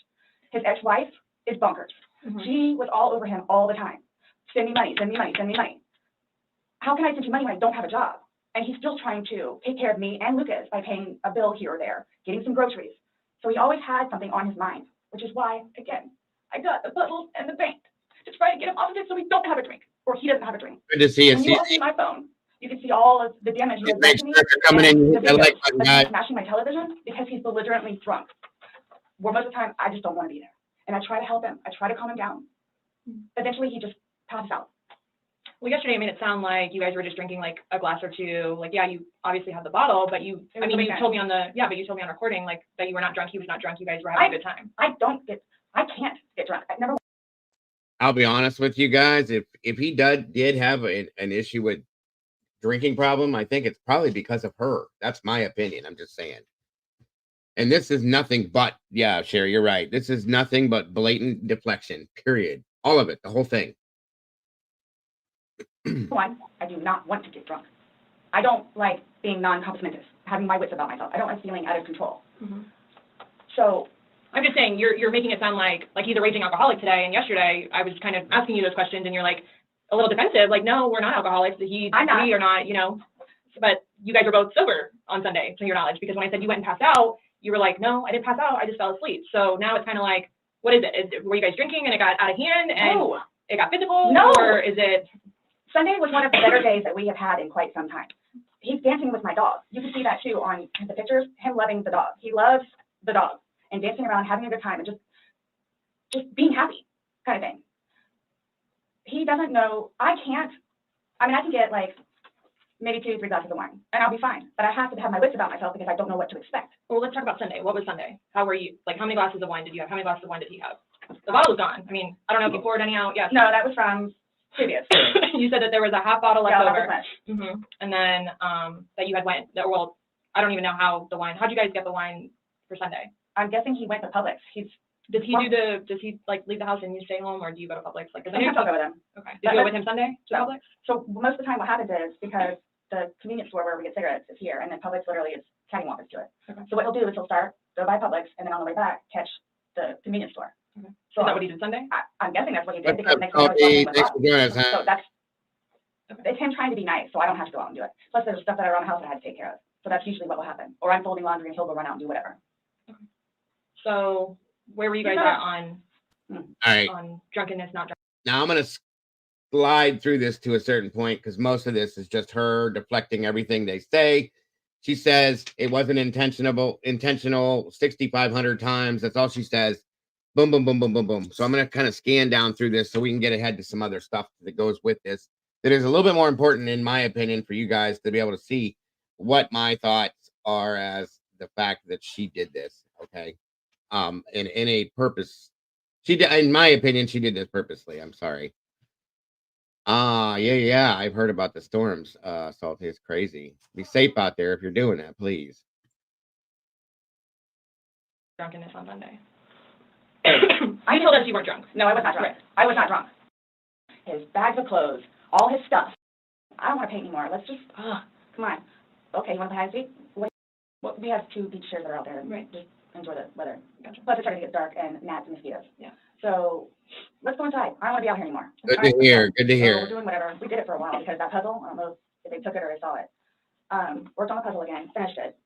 His ex-wife is bonkers. She was all over him all the time. Send me money, send me money, send me money. How can I send you money when I don't have a job? And he's still trying to take care of me and Lucas by paying a bill here or there, getting some groceries. So he always had something on his mind, which is why, again, I got the puzzles and the bank to try to get him off of it so we don't have a drink, or he doesn't have a drink. Good to see you. When you all see my phone, you can see all of the damage he has done to me. Coming in, the I like videos of him smashing my television because he's belligerently drunk. Where most of the time, I just don't want to be there. And I try to help him. I try to calm him down. Eventually, he just passes out. Well, yesterday it made it sound like you guys were just drinking like a glass or two. Like, yeah, you obviously have the bottle, but you told me on recording like that you were not drunk. He was not drunk. You guys were having a good time. I can't get drunk. I never. I'll be honest with you guys. If he did have an issue with drinking problem, I think it's probably because of her. That's my opinion. I'm just saying. And this is nothing but, yeah, Sherry, you're right. This is nothing but blatant deflection, period. All of it, the whole thing. One, I do not want to get drunk. I don't like being non-complimentous, having my wits about myself. I don't like feeling out of control. Mm-hmm. So I'm just saying you're making it sound like he's a raging alcoholic today, and yesterday I was kind of asking you those questions, and you're like a little defensive, like, no, we're not alcoholics. We are not, you know. But you guys were both sober on Sunday, to your knowledge, because when I said you went and passed out, you were like, no, I didn't pass out. I just fell asleep. So now it's kind of like, what is it? Were you guys drinking and it got out of hand and it got physical? No. Or is it? Sunday was one of the better days that we have had in quite some time. He's dancing with my dog. You can see that too on the pictures, him loving the dog. He loves the dog and dancing around, having a good time, and just being happy kind of thing. He doesn't know, I can get like maybe 2 or 3 glasses of wine and I'll be fine. But I have to have my wits about myself because I don't know what to expect. Well, let's talk about Sunday. What was Sunday? How were you? Like, how many glasses of wine did you have? How many glasses of wine did he have? The bottle was gone. I mean, I don't know if you poured any out. Yes. No, that was from previous. You said that there was a half bottle left over. Mm-hmm. And then that you had went, well, I don't even know how'd you guys get the wine for Sunday? I'm guessing he went to Publix. Does he like leave the house and you stay home, or do you go to Publix? Like, I go with him. Okay. Did you go with him Sunday to Publix? So most of the time what happens is, because the convenience store where we get cigarettes is here, and then Publix literally is cattywampus to it. Okay. So what he'll do is he'll go by Publix, and then on the way back, catch the convenience store. Okay. So is that what he did Sunday? I'm guessing that's what he did, because next So that's, it's him trying to be nice, so I don't have to go out and do it. Plus there's stuff that I around the house that I had to take care of. So that's usually what will happen. Or I'm folding laundry and he'll go run out and do whatever. Okay. So where were you guys at on drunkenness, not drunkenness? Now I'm going to slide through this to a certain point, because most of this is just her deflecting everything they say. She says it wasn't intentional 6,500 times. That's all she says. Boom, boom, boom, boom, boom, boom. So I'm going to kind of scan down through this so we can get ahead to some other stuff that goes with this. That is a little bit more important, in my opinion, for you guys to be able to see what my thoughts are as the fact that she did this. Okay. In a purpose. She did, in my opinion, she did this purposely. I'm sorry. Yeah. I've heard about the storms. Salty is crazy. Be safe out there if you're doing that, please. Drunkenness on Sunday. I told us you weren't drunk. No, I was not drunk. Right. I was not drunk. His bags of clothes, all his stuff. I don't want to paint anymore. Let's just, come on. Okay, you want to play hide and seek? Well, we have 2 beach chairs that are out there. Right. Just enjoy the weather. Gotcha. Plus, it's starting to get dark and gnats and mosquitoes. Yeah. So let's go inside. I don't want to be out here anymore. Good to hear. Good to hear. So we're doing whatever. We did it for a while because that puzzle, I don't know if they took it or I saw it. Worked on the puzzle again, finished it.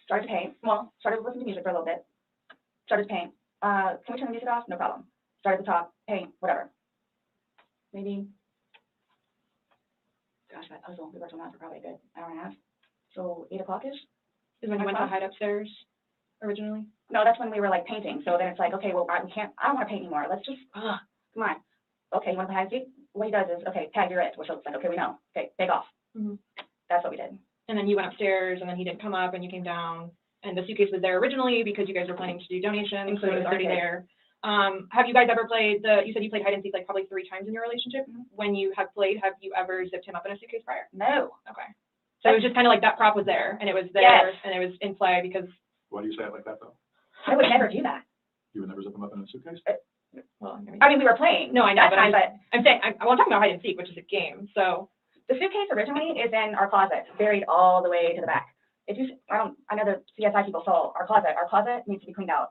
Started to paint. Well, started listening to music for a little bit. Started to paint. Can we turn the music off? No problem. Started at the top, paint, whatever. Maybe, gosh, that puzzle, we worked on that for probably a good hour and a half. So 8 o'clock-ish? Is when you went to hide upstairs originally? No, that's when we were like painting. So then it's like, okay, well, I don't want to paint anymore. Let's just, come on. Okay, you want to play hide and seek? What he does is, okay, tag, you're it. Which looks like, okay, we know. Okay, bake off. Mm-hmm. That's what we did. And then you went upstairs, and then he didn't come up, and you came down, and the suitcase was there originally because you guys were planning to do donations, so it was already there. Have you guys ever played you said you played hide and seek like probably 3 times in your relationship? Mm-hmm. When you have played, have you ever zipped him up in a suitcase prior? No. Okay. So it was just kind of like that prop was there, and it was there, yes. And it was in play because. Why do you say it like that, though? I would never do that. You would never zip them up in a suitcase? Well, I mean, we were playing. No, I know, but I'm saying, I'm talking about hide and seek, which is a game, so. The suitcase originally is in our closet, buried all the way to the back. If you, I know the CSI people saw our closet. Our closet needs to be cleaned out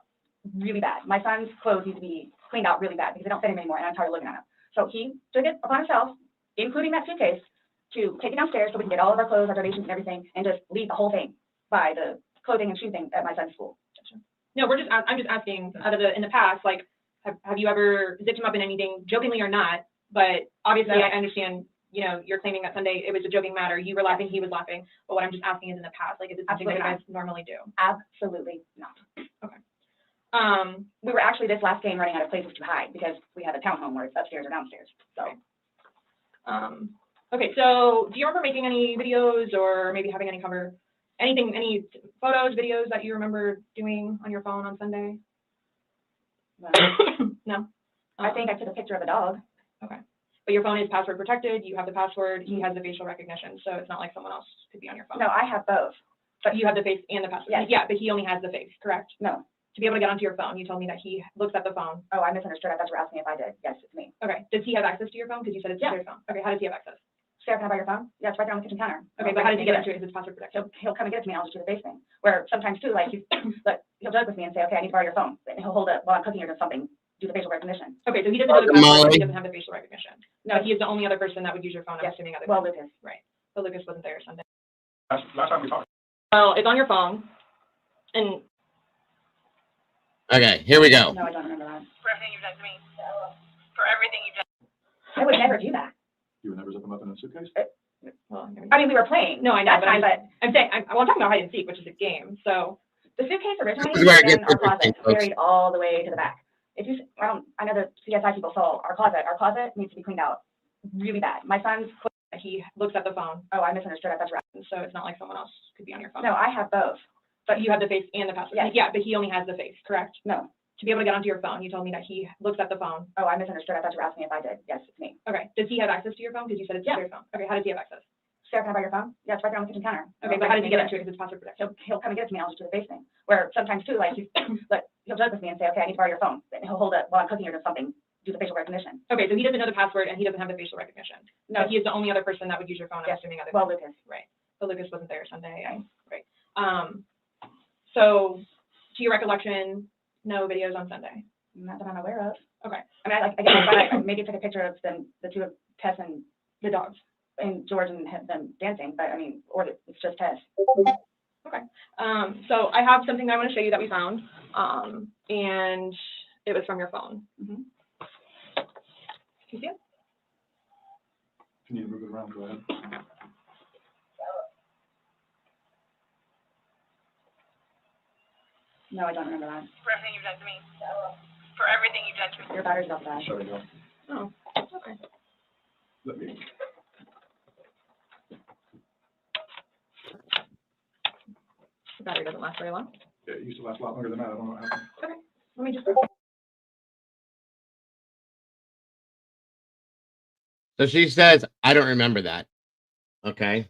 really bad. My son's clothes need to be cleaned out really bad because they don't fit him anymore, and I'm tired of looking at them. So he took it upon himself, including that suitcase, to take it downstairs so we can get all of our clothes, our donations, and everything, and just leave the whole thing by the clothing and shoe thing at my son's school. No, I'm just asking, in the past, like, have you ever zipped him up in anything, jokingly or not? But obviously, no. I understand, you're claiming that Sunday it was a joking matter. You were laughing, he was laughing. But what I'm just asking is in the past, like, is it something that you guys normally do? Absolutely not. Okay. We were actually this last game running out of places to hide because we have a townhome where it's upstairs or downstairs. So. Okay, so do you remember making any videos or maybe having any any photos, videos that you remember doing on your phone on Sunday? No? I think I took a picture of a dog. Okay. But your phone is password protected, you have the password, he has the facial recognition, so it's not like someone else could be on your phone. No, I have both. But you have the face and the password? Yes. Yeah, but he only has the face, correct? No. To be able to get onto your phone, you told me that he looks at the phone. Oh, I misunderstood. I thought you were asking me if I did. Yes, it's me. Okay, does he have access to your phone? Because you said it's your phone. Okay, how does he have access? Sarah, can I buy your phone? Yeah, it's right there on the kitchen counter. Okay, but how does he get into it? Because it's password protected. He'll come and get it to me, and I'll just do the face thing. Where sometimes too, like he'll joke with me and say, okay, I need to borrow your phone. And he'll hold it while I'm cooking or something, do the facial recognition. Okay, so he doesn't know the password, he doesn't have the facial recognition. No, But he is the only other person that would use your phone, I'm Yes. assuming other Well, than. Lucas. Right, but Lucas wasn't there Sunday. Last time we talked. Well, it's on your phone, and Okay, here we go. No, I don't remember that. For everything you've done to me. For everything you've done. I would never do that. You would never zip them up in a suitcase? well, I mean, we were playing. no, I know, that but time, but I'm saying, I'm talking about hide and seek, which is a game, so. the suitcase originally This is where it was in gets our closet, interesting, folks. buried all the way to the back. If you, I know the CSI people saw our closet. Our closet needs to be cleaned out really bad. My son's, He looks at the phone, oh, I misunderstood. I thought you were asking. so it's not like someone else could be on your phone. No, I have both. But you have the face and the password. Yes. Yeah, but he only has the face, correct? No. To be able to get onto your phone, you told me that he looks at the phone. Oh, I misunderstood. I thought you were asking if I did. Yes, it's me. Okay, does he have access to your phone? Because you said it's your phone. Okay, how does he have access? Sarah, can I buy your phone? Yeah, it's right there on the kitchen counter. Okay, but how does he get into it? Because it's password protected. He'll come and get it to me. I'll just do the face thing. Where sometimes too, like he'll joke with me and say, okay, I need to borrow your phone. And he'll hold it while I'm cooking or something, do the facial recognition. Okay, so he doesn't know the password and he doesn't have the facial recognition. No. But he is the only other person that would use your phone, I'm Yes. assuming other Well, than. Lucas. Right, but Lucas wasn't there Sunday, right. So, to your recollection, no videos on Sunday? Not that I'm aware of. Okay. I mean, I maybe took a picture of the two of Tess and The dogs. and George and had them dancing, but I mean, or it's just Tess. Okay, so I have something I want to show you that we found, and it was from your phone. Mm-hmm. Can you see it? If you need to move it around, go ahead. No, I don't remember that. For everything you've done to me. For everything you've done to me. Your battery's about to die. Shut it down. Oh, okay. Let me. The battery doesn't last very long. Yeah, it used to last a lot longer than that. I don't know what happened. Okay, let me just. So she says, I don't remember that. Okay.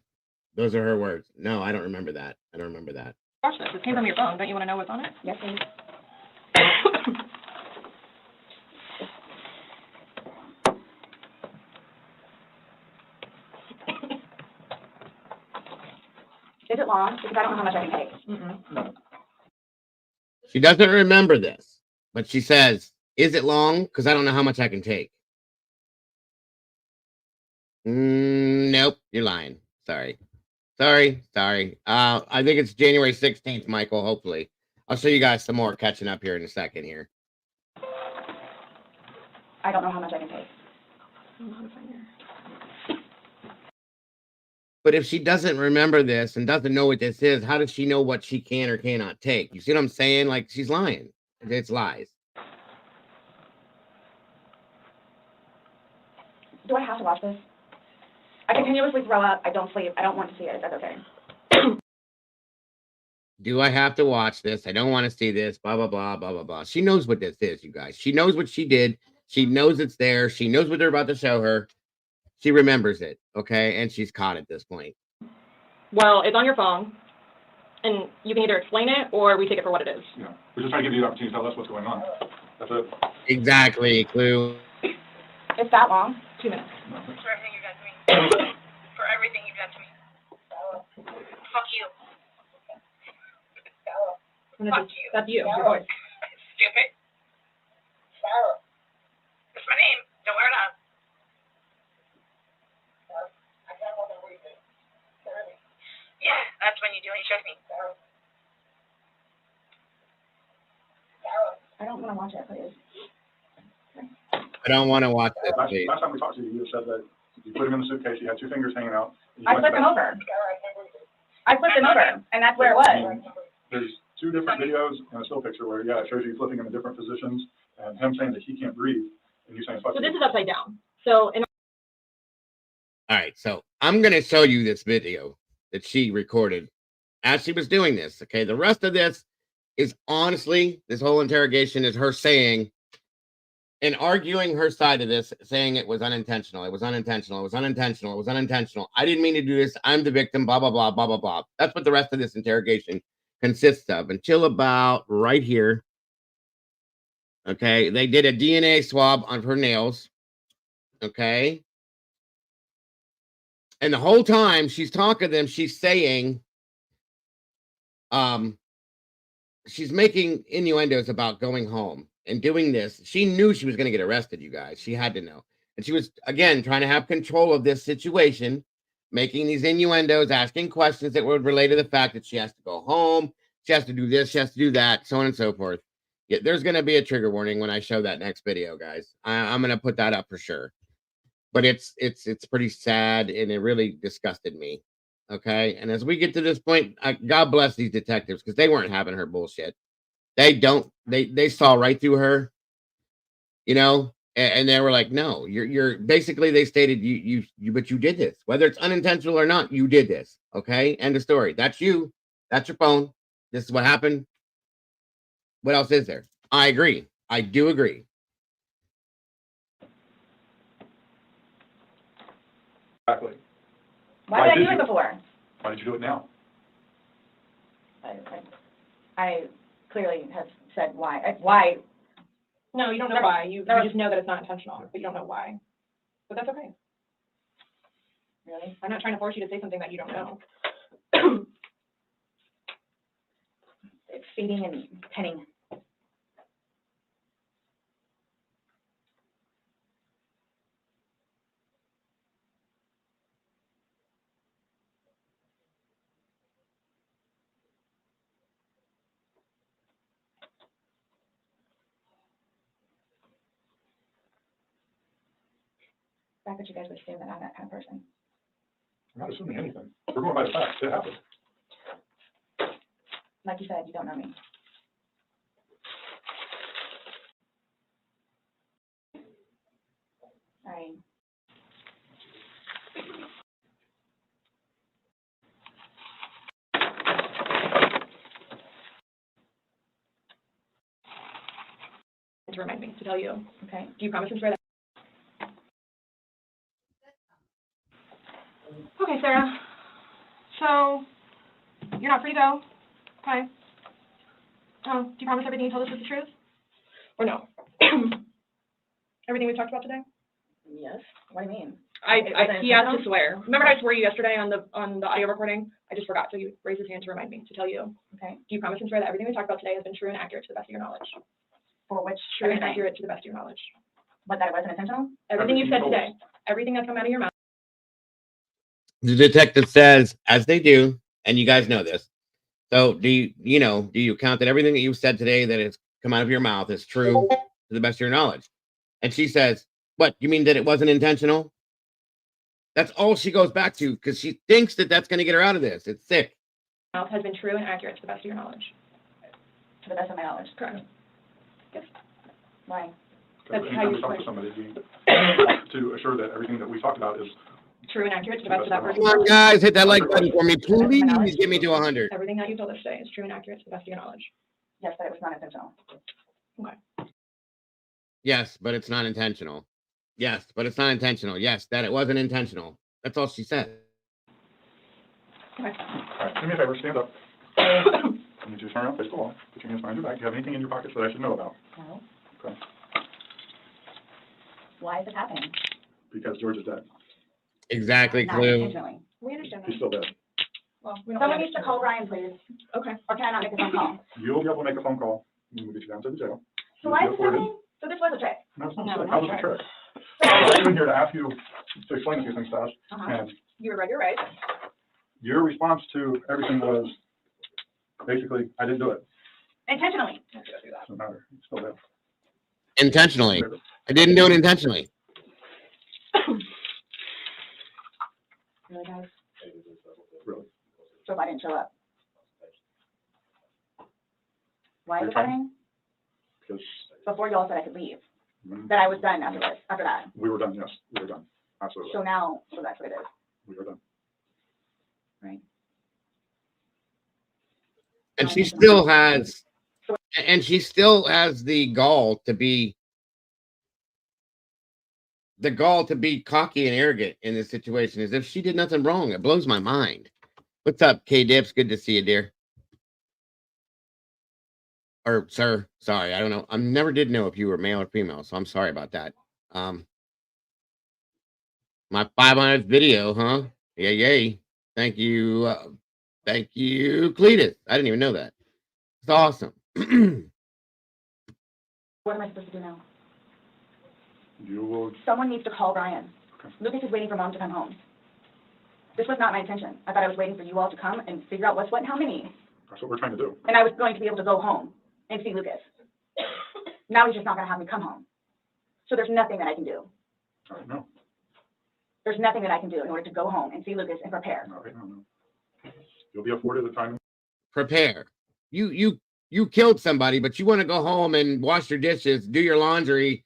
Those are her words. No, I don't remember that. I don't remember that. Watch this. It came from your phone. Don't you want to know what's on it? Yes, please. Is it long? Because I don't know how much I can take. Mm-mm. She doesn't remember this, but she says, is it long? Because I don't know how much I can take. Nope, you're lying. Sorry. I think it's January 16th, Michael, hopefully. I'll show you guys some more catching up here in a second here. I don't know how much I can take. But if she doesn't remember this and doesn't know what this is, how does she know what she can or cannot take? You see what I'm saying? Like, she's lying. It's lies. Do I have to watch this? I continuously throw up. I don't sleep. I don't want to see it. That's okay. Do I have to watch this? I don't want to see this. Blah, blah, blah, blah, blah, blah. She knows what this is, you guys. She knows what she did. She knows it's there. She knows what they're about to show her. She remembers it, okay? And she's caught at this point. Well, it's on your phone, and you can either explain it or we take it for what it is. Yeah, we're just trying to give you the opportunity to tell us what's going on. That's it. Exactly, Clue. It's that long? 2 minutes. No. For everything you've done to me. For everything you've done to me. Fuck you. Fuck you. That's you, your voice. Stupid. It's my name. Don't wear it out. Yeah, that's when you do when you showed me. I don't want to watch it, please. I don't want to watch this, please. Last time we talked to you, you said that you put him in the suitcase, you had two fingers hanging out. and you I went flipped to him bed. over. I flipped him over, and that's where it was. There's two different videos and a still picture where, yeah, it shows you flipping him in different positions and him saying that he can't breathe and you saying, fuck So you. this is upside down. So in All right, so I'm going to show you this video that she recorded as she was doing this. Okay, the rest of this is honestly, this whole interrogation is her saying and arguing her side of this, saying it was unintentional. It was unintentional. It was unintentional. It was unintentional. I didn't mean to do this. I'm the victim. Blah, blah, blah, blah, blah, blah. That's what the rest of this interrogation consists of until about right here. Okay, they did a DNA swab on her nails. Okay. And the whole time she's talking to them, she's saying, she's making innuendos about going home and doing this. She knew she was going to get arrested, you guys. She had to know. And she was, again, trying to have control of this situation, making these innuendos, asking questions that would relate to the fact that she has to go home, she has to do this, she has to do that, so on and so forth. Yeah, there's going to be a trigger warning when I show that next video, guys. I'm going to put that up for sure. But it's pretty sad, and it really disgusted me. Okay, and as we get to this point, God bless these detectives, because they weren't having her bullshit. They saw right through her, you know, and they were like, no, you're basically, they stated but you did this, whether it's unintentional or not, you did this. Okay, end of story. That's you. That's your phone. This is what happened. What else is there? I agree. I do agree. Exactly. Why did I do it before? Why did you do it now? I clearly have said why. Why? No, you don't know why. You just know that it's not intentional, but you don't know why. But that's okay. Really? I'm not trying to force you to say something that you don't know. It's feeding and penning. The fact that you guys would assume that I'm that kind of person. I'm not assuming anything. We're going by the facts. It happened. Like you said, you don't know me. I To remind me to tell you. okay. Do you promise and swear that? Okay, Sarah. So you're not free to go. Okay. Oh, do you promise everything you told us was the truth? Or no? Everything we talked about today? Yes. What do you mean? He asked to swear. Remember how I swore you yesterday on the audio recording? I just forgot, so you raised his hand to remind me to tell you. Okay. Do you promise and swear that everything we talked about today has been true and accurate to the best of your knowledge? For which True and accurate to the best of your knowledge. What, that it wasn't intentional? Everything you said today. Everything that's come out of your mouth. The detective says, as they do, and you guys know this. So do you count that everything that you said today that has come out of your mouth is true to the best of your knowledge? And she says, what, you mean that it wasn't intentional? That's all she goes back to, because she thinks that that's going to get her out of this. It's sick. Mouth has been true and accurate to the best of your knowledge. To the best of my knowledge. Correct. Yes. Why? That's Every how time you we talk swear. to somebody, we want to assure that everything that we talked about is True and accurate to the best of that person's Come on, knowledge. guys, hit that like button for me. Please get me to 100. Everything that you told us today is true and accurate to the best of your knowledge. Yes, but it was not intentional. Okay. Yes, but it's not intentional. Yes, but it's not intentional. Yes, that it wasn't intentional. That's all she said. Okay. All right, do me a favor, stand up. I need you to turn around, face the wall, put your hands behind your back. Do you have anything in your pockets that I should know about? No. Okay. Why is it happening? Because George is dead. Exactly, Not Clue. intentionally. We understand He's that. still dead. Well, we don't Someone really needs to understand. call Brian, please. Okay. Or can I not make a phone call? You'll be able to make a phone call, and we'll get you down to the jail. So why is You'll this be happening? So this was a trick. No, it's not No, a trick. not How was a it a trick? I'm in here to ask you to explain a few things to us, and You were right, you're right. your response to everything was basically, I didn't do it. Intentionally. Doesn't matter. It's still dead. Intentionally. I didn't do it intentionally. Really, guys? Really. So if I didn't show up? Why is it Okay. happening? Because Before you all said I could leave. when That I was done after this, after that. we were done, yes, we were done. Absolutely. So now, so that's what it is, We are done. right? And she still has, the gall to be cocky and arrogant in this situation, as if she did nothing wrong. It blows my mind. What's up, K-Dips? Good to see you, dear. Or sir, sorry, I don't know. I never did know if you were male or female, so I'm sorry about that. My 500th video, huh? Yay. Thank you. Thank you, Cletus. I didn't even know that. It's awesome. What am I supposed to do now? You will. Someone needs to call Brian. Okay. Lucas is waiting for Mom to come home. This was not my intention. I thought I was waiting for you all to come and figure out what's what and how many. That's what we're trying to do. And I was going to be able to go home and see Lucas. Now he's just not going to have me come home. So there's nothing that I can do. All right, no. There's nothing that I can do in order to go home and see Lucas and prepare. Not right now, no. You'll be afforded the time. Prepare. You killed somebody, but you want to go home and wash your dishes, do your laundry,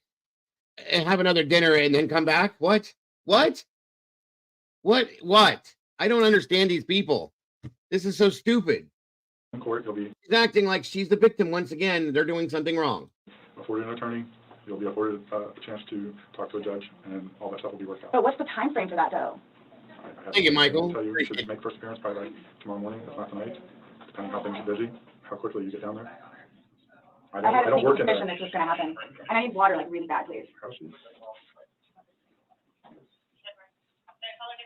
and have another dinner and then come back? What? I don't understand these people. This is so stupid. In court, you'll be She's acting like she's the victim once again. They're doing something wrong. afforded an attorney. You'll be afforded a chance to talk to a judge, and all that stuff will be worked out. But what's the time frame for that, though? Thank you, Michael. I'll tell you should make first appearance probably like tomorrow morning, if not tonight, depending how things are busy, how quickly you get down there. I had a don't sneaking work in suspicion there. this was going to happen. And I need water, like, really bad, please. How's she?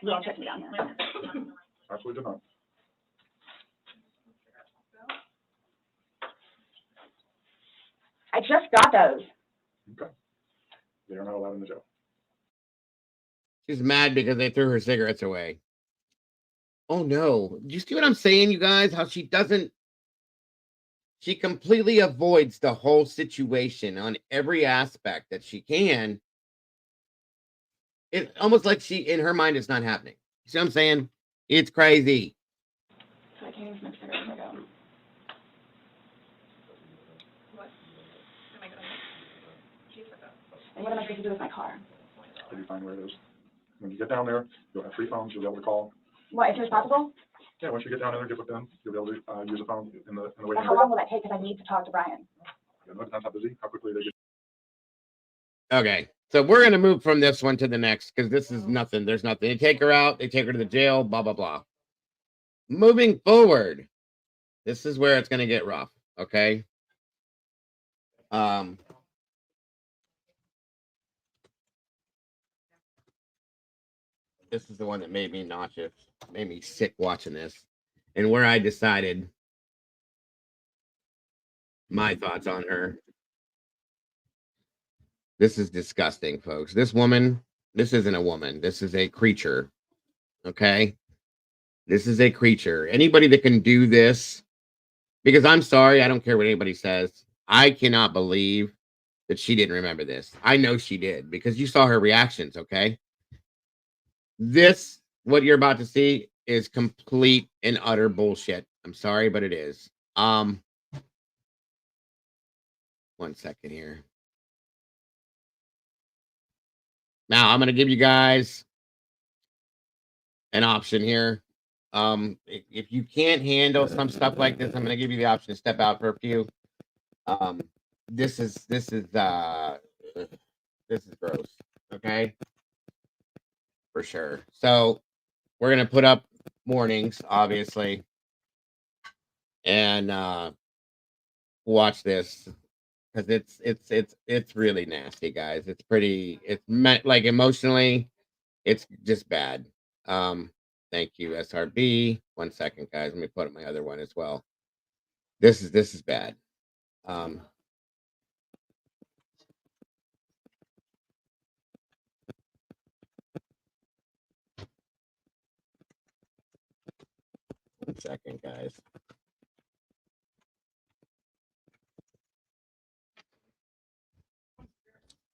You all check me down here. Absolutely not. I just got those. Okay. They are not allowed in the jail. She's mad because they threw her cigarettes away. Oh no. Do you see what I'm saying, you guys? How she completely avoids the whole situation on every aspect that she can. It's almost like in her mind, it's not happening. You see what I'm saying? It's crazy. So I can't even smoke cigarettes if I go. And what am I supposed to do with my car? You'll be fine where it is. When you get down there, you'll have 3 phones. You'll be able to call. What, as soon as possible? Yeah, once you get down there, get with them. You'll be able to use a phone in the But waiting how room. long will that take? Because I need to talk to Brian. You know, it depends how busy, how quickly they get. Okay. So we're going to move from this one to the next because this is nothing. There's nothing. They take her out. They take her to the jail, blah, blah, blah. Moving forward, this is where it's going to get rough. Okay. This is the one that made me nauseous, made me sick watching this, and where I decided my thoughts on her. This is disgusting, folks. This woman, this isn't a woman. This is a creature. Okay? This is a creature. Anybody that can do this, because I'm sorry, I don't care what anybody says. I cannot believe that she didn't remember this. I know she did because you saw her reactions, okay? This, what you're about to see, is complete and utter bullshit. I'm sorry, but it is. 1 second here. Now, I'm going to give you guys an option here. If you can't handle some stuff like this, I'm going to give you the option to step out for a few. This is gross. Okay? For sure. So, we're going to put up warnings, obviously. And watch this. Because it's really nasty, guys. It's like emotionally, it's just bad. Thank you, SRB. 1 second, guys. Let me put up my other one as well. This is bad. 1 second, guys.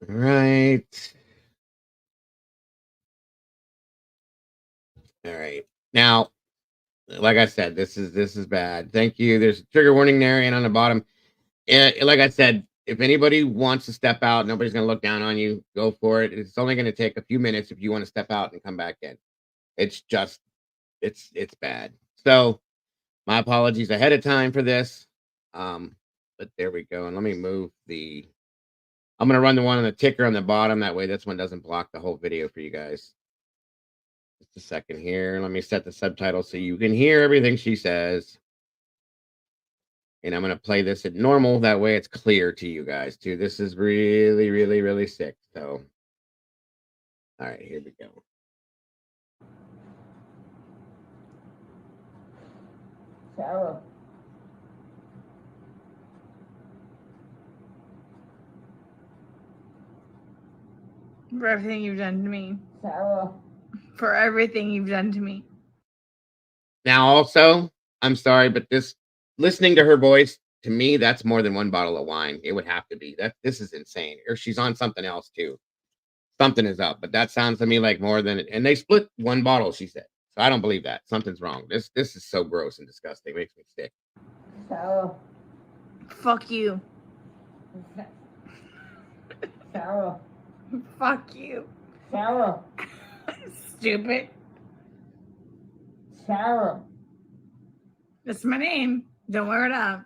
All right. All right. Now, like I said, this is bad. Thank you. There's a trigger warning there and on the bottom. Like I said, If anybody wants to step out, nobody's going to look down on you. Go for it. It's only going to take a few minutes if you want to step out and come back in. It's just, it's bad. So my apologies ahead of time for this. But there we go. And let me move I'm going to run the one on the ticker on the bottom. That way this one doesn't block the whole video for you guys. Just a second here. Let me set the subtitles so you can hear everything she says. And I'm going to play this at normal. That way it's clear to you guys too. This is really, really, really sick. So, all right, here we go. Sarah. For everything you've done to me. Sarah. For everything you've done to me. Now, also, I'm sorry, but listening to her voice, to me, that's more than one bottle of wine. It would have to be. This is insane. Or she's on something else too. Something is up, but that sounds to me like more than. And they split one bottle, she said. So I don't believe that. Something's wrong. This is so gross and disgusting. It makes me sick. Sarah. Fuck you. Sarah. Fuck you. Sarah. Stupid. Sarah. That's my name. Don't wear it up.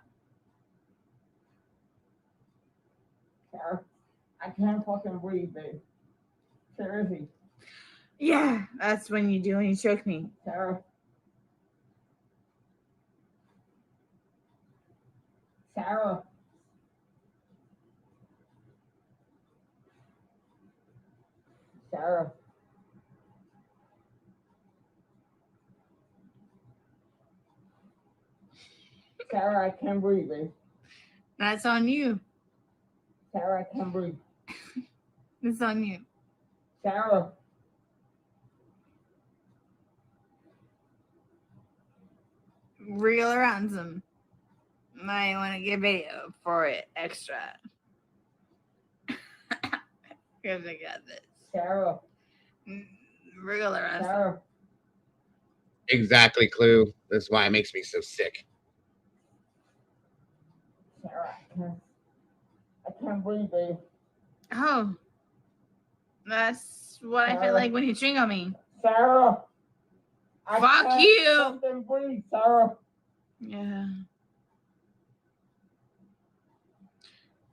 Sarah. I can't fucking breathe, babe. Seriously. Yeah, that's when you do when you choke me. Sarah. Sarah. Sarah. Sarah, I can't breathe, babe. That's on you. Sarah, I can't breathe. It's on you. Sarah. Real or ransom. I want to get video for it extra. Because I got this. Sarah. Real or ransom. Sarah. Exactly, Clue. That's why it makes me so sick. Sarah, I can't breathe, babe. Oh. That's what I feel like when you chewing on me. Sarah. Fuck you. Fucking breathe, Sarah. Yeah.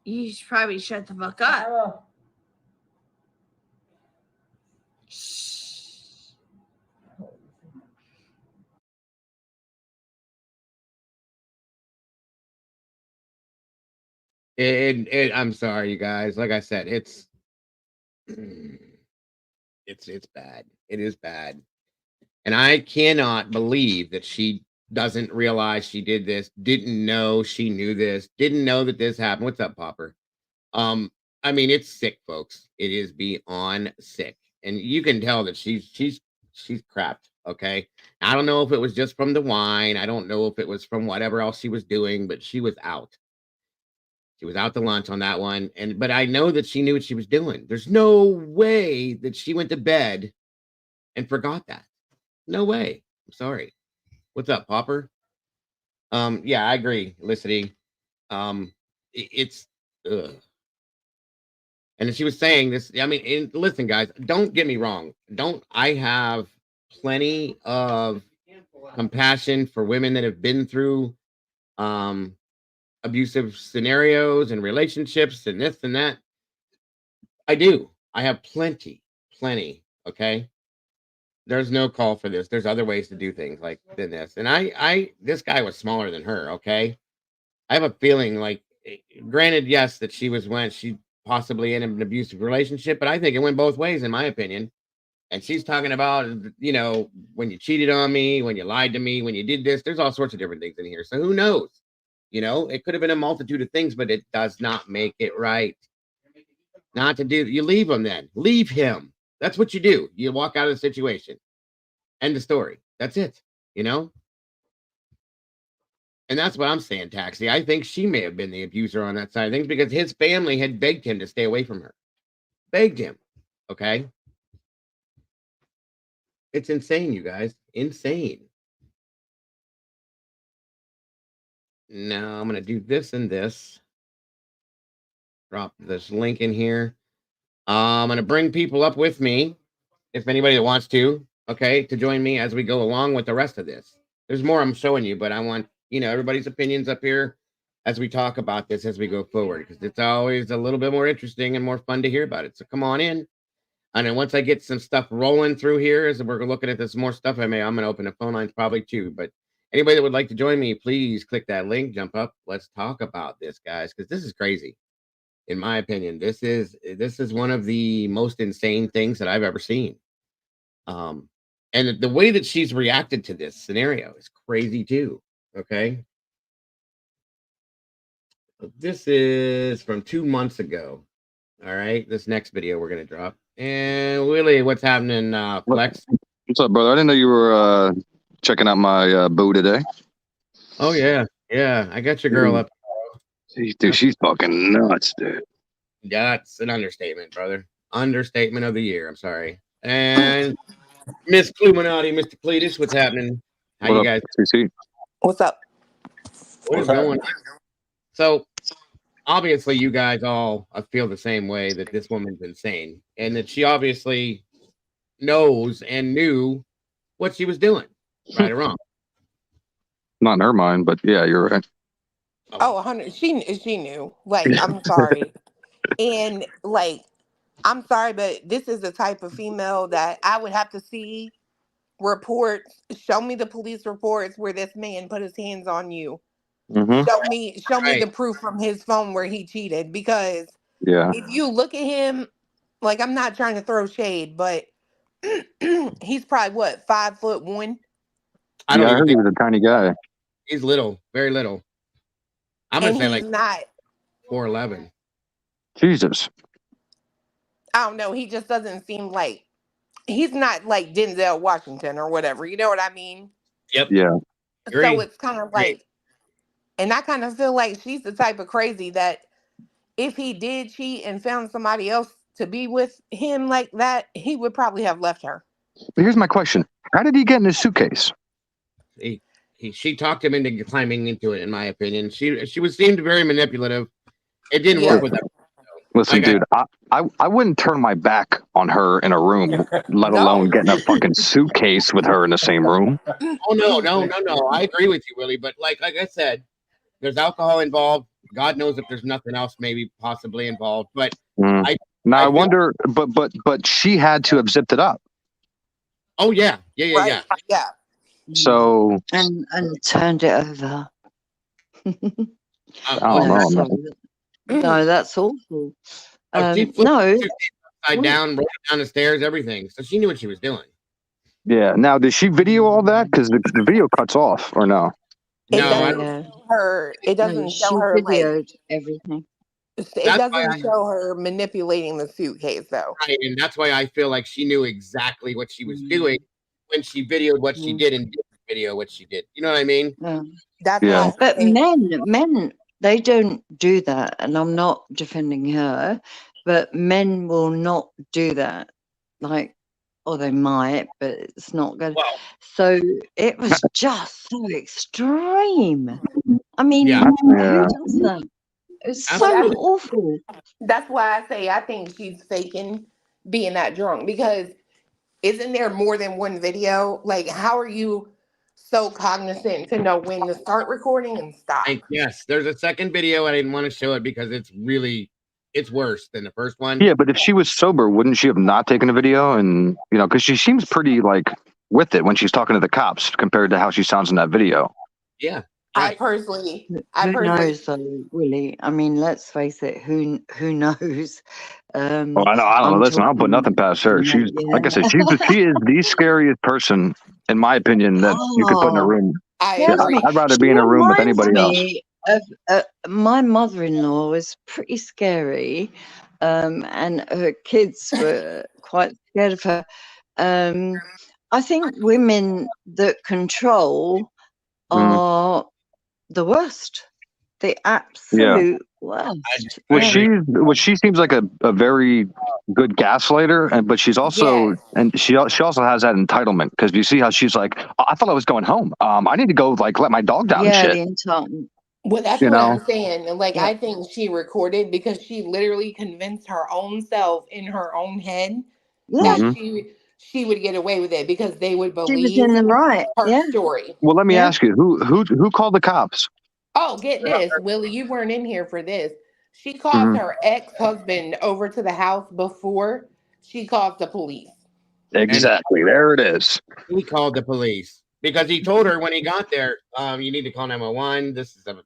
You should probably shut the fuck up. Sarah. Shh. I'm sorry, you guys. Like I said, it's bad. It is bad. And I cannot believe that she doesn't realize she did this, didn't know she knew this, didn't know that this happened. What's up, Popper? I mean, it's sick, folks. It is beyond sick. And you can tell that she's crapped. Okay. I don't know if it was just from the wine. I don't know if it was from whatever else she was doing, but she was out. She was out to lunch on that one. But I know that she knew what she was doing. There's no way that she went to bed and forgot that. No way. I'm sorry. What's up, Popper? Yeah, I agree, Felicity. It's ugh. And she was saying this. I mean, listen, guys, don't get me wrong. I have plenty of compassion for women that have been through abusive scenarios and relationships and this and that. I do. I have plenty. Okay. There's no call for this. There's other ways to do things like than this. And this guy was smaller than her. Okay. I have a feeling like, granted, yes, that she possibly in an abusive relationship, but I think it went both ways, in my opinion. And she's talking about, when you cheated on me, when you lied to me, when you did this, there's all sorts of different things in here. So who knows? It could have been a multitude of things, but it does not make it right. Not to do, you leave him then. Leave him. That's what you do. You walk out of the situation. End of story. That's it. And that's what I'm saying, Taxi. I think she may have been the abuser on that side of things because his family had begged him to stay away from her. Begged him. Okay? It's insane, you guys. Insane. Now I'm going to do this and this. drop this link in here. I'm gonna bring people up with me, if anybody that wants to, okay, to join me as we go along with the rest of this. There's more I'm showing you, but I want everybody's opinions up here as we talk about this as we go forward, because it's always a little bit more interesting and more fun to hear about it. So come on in. And then once I get some stuff rolling through here, as we're looking at this more stuff, I'm going to open the phone lines probably too. But anybody that would like to join me, please click that link, jump up. Let's talk about this, guys, because this is crazy. In my opinion, this is one of the most insane things that I've ever seen. And the way that she's reacted to this scenario is crazy too. Okay. This is from 2 months ago. All right. This next video we're going to drop. And Willie, what's happening, Flex? What's up, brother? I didn't know you were checking out my boo today. Oh, yeah. Yeah. I got your girl up. Dude, she's fucking nuts, dude. That's an understatement, brother. Understatement of the year. I'm sorry. And Miss Cluminati, Mr. Cletus, what's happening? How you guys? CC? What's up? What is going on? So, obviously, you guys all feel the same way that this woman's insane, and that she obviously knows and knew what she was doing, right or wrong. Not in her mind, but yeah, you're right. Oh, 100. She knew. Like, I'm sorry. And like, I'm sorry, but this is the type of female that I would have to see reports. Show me the police reports where this man put his hands on you. Mm-hmm. Show me the proof from his phone where he cheated. Because if you look at him, like, I'm not trying to throw shade, but he's probably what, 5'1"? I heard he was a tiny guy. He's little, very little. I'm gonna say like not 4'11". Jesus. I don't know. He just doesn't seem like he's not like Denzel Washington or whatever. You know what I mean? Yep. Yeah. So it's kind of like, and I kind of feel like she's the type of crazy that if he did cheat and found somebody else to be with him like that, he would probably have left her. But here's my question: how did he get in his suitcase? She talked him into climbing into it. In my opinion, she seemed very manipulative. It didn't work with her. Listen, dude, I wouldn't turn my back on her in a room, let alone getting a fucking suitcase with her in the same room. Oh no! I agree with you, Willie. But like I said, there's alcohol involved. God knows if there's nothing else maybe possibly involved. But I wonder. But she had to have zipped it up. Oh yeah. So and turned it over. No, that's awful. No, upside down, rolling down the stairs, everything. So she knew what she was doing. Yeah. Now, did she video all that? Because the video cuts off, or no? It doesn't show her videoed everything. It doesn't show her manipulating the suitcase, though. Right, and that's why I feel like she knew exactly what she was doing when she videoed what she did and didn't video what she did. You know what I mean? That's but men, they don't do that, and I'm not defending her, but men will not do that. Like, or they might, but it's not good. Wow. So it was just so extreme. I mean, who does that? It's so awful. That's why I say I think she's faking being that drunk, because isn't there more than one video? Like, how are you so cognizant to know when to start recording and stop? Yes, there's a second video. I didn't want to show it because it's worse than the first one. Yeah, but if she was sober, wouldn't she have not taken a video? And because she seems pretty like with it when she's talking to the cops compared to how she sounds in that video. Yeah. I personally knows though, Willie? I mean, let's face it. Who knows? I don't know. Listen, I'll put nothing past her. She's like I said, she is the scariest person, in my opinion, that you could put in a room. I'd rather be in a room with anybody else. My mother-in-law was pretty scary, and her kids were quite scared of her. I think women that control are the worst, the absolute worst. Well, she seems like a very good gaslighter, but she's also and she also has that entitlement, because you see how she's like, I thought I was going home. I need to go like let my dog down and shit. The entitlement. Well, that's You what know, I'm saying. And like, Yeah. I think she recorded because she literally convinced her own self in her own head Yeah. that Mhm. she would get away with it because they would She was in believe the right. her Yeah. story. Well, let me Yeah. ask you, who called the cops? Oh, get this, Willie, you weren't in here for this. She calls Mhm. her ex-husband over to the house before she calls the police. And Exactly. There it is. he called the police because he told her when he got there, you need to call 911. This is an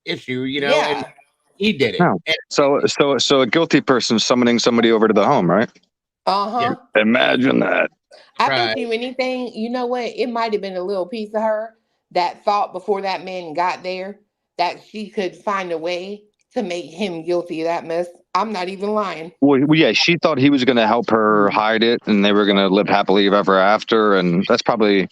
issue, you know, and Yeah. he did it. No. And, So a guilty person summoning somebody over to the home, right? Uh-huh. Imagine that. I right. bet you anything, you know what? It might have been a little piece of her that thought before that man got there that she could find a way to make him guilty of that mess. I'm not even lying. Well, yeah, she thought he was going to help her hide it, and they were going to live happily ever after. And that's probably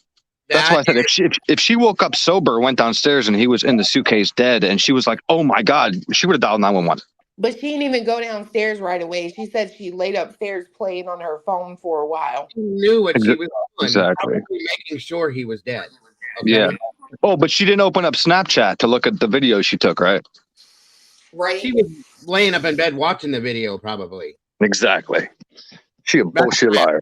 that's why I said if she woke up sober, went downstairs, and he was in the suitcase dead, and she was like, "Oh my God," she would have dialed 911. But she didn't even go downstairs right away. She said she laid upstairs playing on her phone for a while. She knew what she was doing. Exactly. Probably making sure he was dead. Okay? Yeah. Oh, but she didn't open up Snapchat to look at the video she took, right? Right. She was laying up in bed watching the video, probably. Exactly. She a bullshit liar.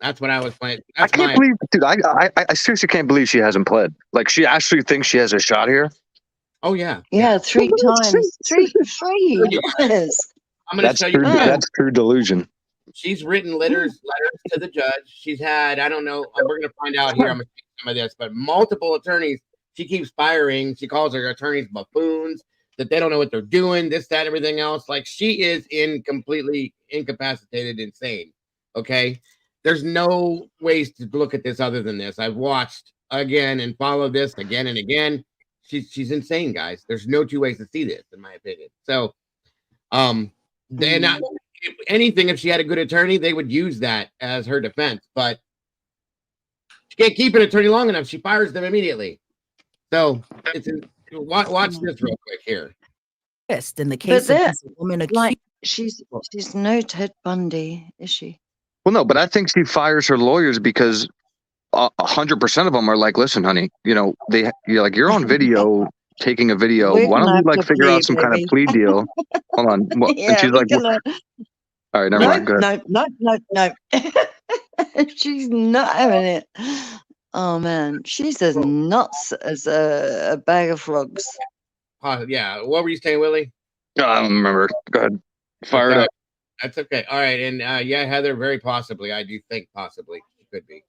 That's what I was playing. I can't believe, dude. I seriously can't believe she hasn't pled. Like, she actually thinks she has a shot here. Oh yeah. Yeah, 3 times. Three. Yes. I'm going to show you. That's true delusion. She's written letters to the judge. She's had, I don't know, we're going to find out here. I'm going to take some of this, but multiple attorneys. She keeps firing. She calls her attorneys buffoons, that they don't know what they're doing, this, that, everything else. Like, she is completely incapacitated, insane. Okay. There's no ways to look at this other than this. I've watched again and followed this again and again. She's insane, guys. There's no two ways to see this, in my opinion. So, if anything, if she had a good attorney, they would use that as her defense. But she can't keep an attorney long enough. She fires them immediately. So watch this real quick here. In the case of this woman accused, like she's no Ted Bundy, is she? Well, no, but I think she fires her lawyers because 100% of them are like, listen, honey, you know, you're on video taking a video. Why don't we figure out some kind of plea deal? Hold on. Well, Yeah, and she's like, all right, never mind. Go ahead. No. She's not having it. Oh man, she's as nuts as a bag of frogs. Yeah. What were you saying, Willie? I don't remember. Go ahead. Fire it up. That's okay. All right. And yeah, Heather, very possibly. I do think possibly she could be.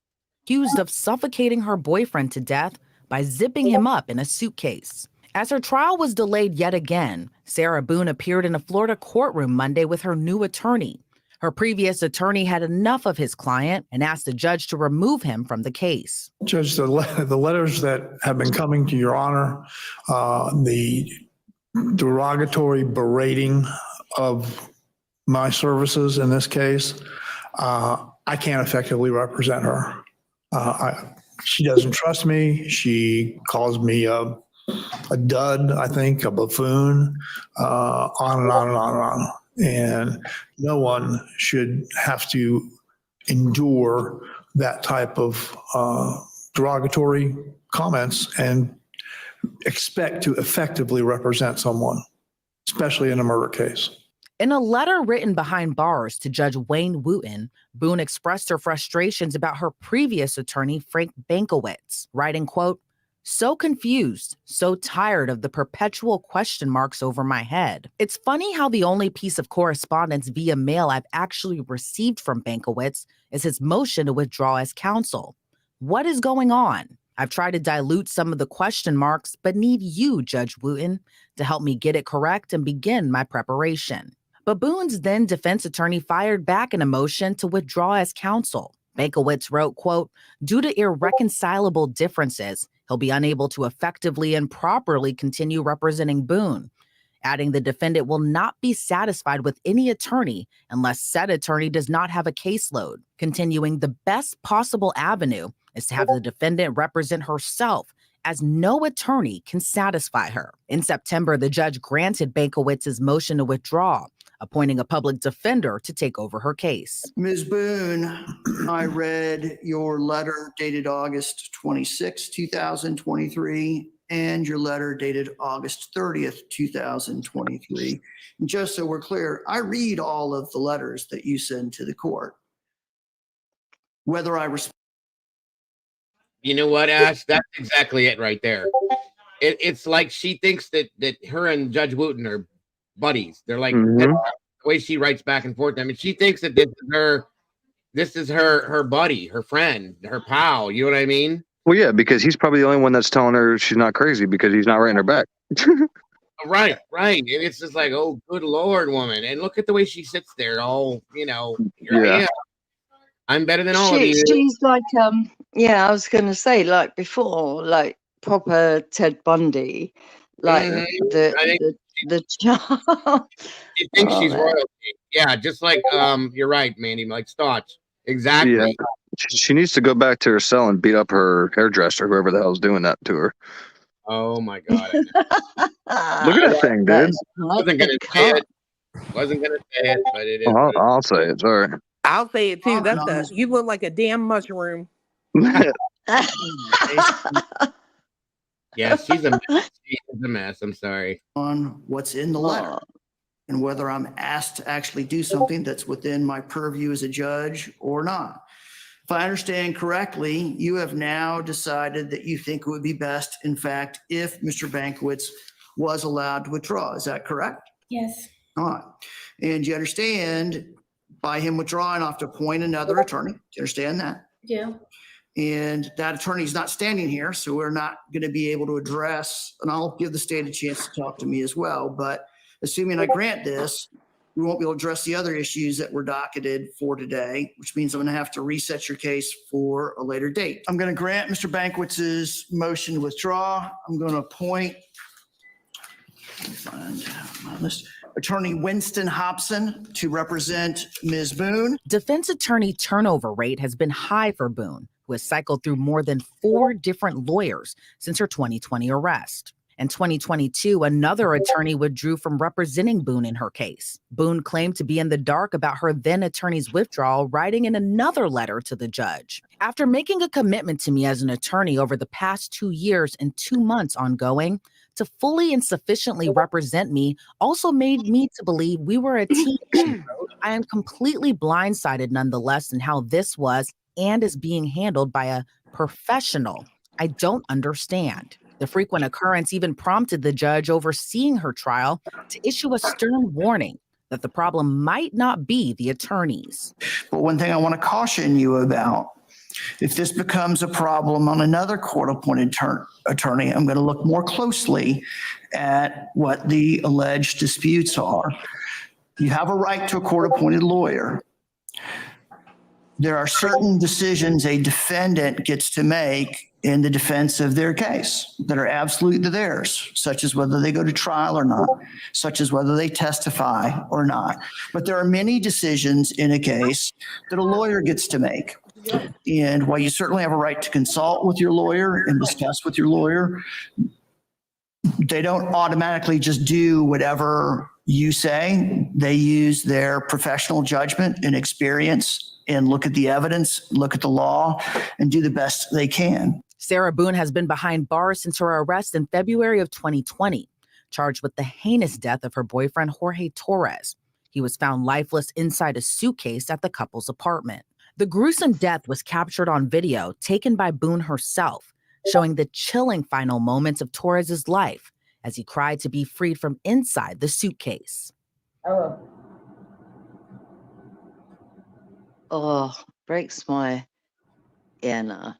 Accused of suffocating her boyfriend to death by zipping him up in a suitcase. As her trial was delayed yet again, Sarah Boone appeared in a Florida courtroom Monday with her new attorney. Her previous attorney had enough of his client and asked the judge to remove him from the case. Judge, the letters that have been coming to your honor, the derogatory berating of my services in this case, I can't effectively represent her. She doesn't trust me. She calls me a dud, I think, a buffoon, on and on and on and on. And no one should have to endure that type of derogatory comments and expect to effectively represent someone, especially in a murder case. In a letter written behind bars to Judge Wayne Wooten, Boone expressed her frustrations about her previous attorney, Frank Bankowitz, writing, quote, "So confused, so tired of the perpetual question marks over my head. It's funny how the only piece of correspondence via mail I've actually received from Bankowitz is his motion to withdraw as counsel. What is going on? I've tried to dilute some of the question marks, but need you, Judge Wooten, to help me get it correct and begin my preparation." But Boone's then defense attorney fired back in a motion to withdraw as counsel. Bankowitz wrote, quote, "Due to irreconcilable differences, he'll be unable to effectively and properly continue representing Boone," adding the defendant will not be satisfied with any attorney unless said attorney does not have a caseload, continuing the best possible avenue is to have the defendant represent herself, as no attorney can satisfy her. In September, the judge granted Bankowitz's motion to withdraw, appointing a public defender to take over her case. Ms. Boone, I read your letter dated August 26, 2023, and your letter dated August 30th, 2023. And just so we're clear, I read all of the letters that you send to the court. Whether I respond. You know what, Ash? That's exactly it right there. It's like she thinks that her and Judge Wooten are buddies. They're like the way she writes back and forth. I mean, she thinks that this is her buddy, her friend, her pal. You know what I mean? Well, yeah, because he's probably the only one that's telling her she's not crazy because he's not writing her back. Right. And it's just like, oh, good Lord, woman. And look at the way she sits there, all, here I am. I'm better than all of you. She's like, I was going to say, like before, like proper Ted Bundy, like the child. She thinks she's royalty. Yeah, just like, you're right, Mandy, like Stotch. Exactly. Yeah. She needs to go back to her cell and beat up her hairdresser, whoever the hell's doing that to her. Oh my God. Look at that thing, dude. Wasn't gonna say it, but it is. I'll say it. Sorry. I'll say it too. You look like a damn mushroom. Yeah, she's a mess. She's a mess. I'm sorry. On what's in the letter and whether I'm asked to actually do something that's within my purview as a judge or not. If I understand correctly, you have now decided that you think it would be best, in fact, if Mr. Bankiewicz was allowed to withdraw. Is that correct? Yes. All right. And you understand by him withdrawing, I have to appoint another attorney. Do you understand that? Yeah. And that attorney is not standing here, so we're not going to be able to address, and I'll give the state a chance to talk to me as well. But assuming I grant this, we won't be able to address the other issues that were docketed for today, which means I'm going to have to reset your case for a later date. I'm going to grant Mr. Bankiewicz's motion to withdraw. I'm going to appoint, let me find my list, Attorney Winston Hobson to represent Ms. Boone. Defense attorney turnover rate has been high for Boone, who has cycled through more than 4 different lawyers since her 2020 arrest. In 2022, another attorney withdrew from representing Boone in her case. Boone claimed to be in the dark about her then attorney's withdrawal, writing in another letter to the judge. After making a commitment to me as an attorney over the past 2 years and 2 months ongoing, to fully and sufficiently represent me also made me to believe we were a team. I am completely blindsided nonetheless in how this was and is being handled by a professional. I don't understand. The frequent occurrence even prompted the judge overseeing her trial to issue a stern warning that the problem might not be the attorneys. But one thing I want to caution you about, if this becomes a problem on another court-appointed attorney, I'm going to look more closely at what the alleged disputes are. You have a right to a court-appointed lawyer. There are certain decisions a defendant gets to make in the defense of their case that are absolutely theirs, such as whether they go to trial or not, such as whether they testify or not. But there are many decisions in a case that a lawyer gets to make. And while you certainly have a right to consult with your lawyer and discuss with your lawyer, they don't automatically just do whatever you say. They use their professional judgment and experience and look at the evidence, look at the law, and do the best they can. Sarah Boone has been behind bars since her arrest in February of 2020, charged with the heinous death of her boyfriend, Jorge Torres. He was found lifeless inside a suitcase at the couple's apartment. The gruesome death was captured on video taken by Boone herself, showing the chilling final moments of Torres's life as he cried to be freed from inside the suitcase. Oh, breaks my inner.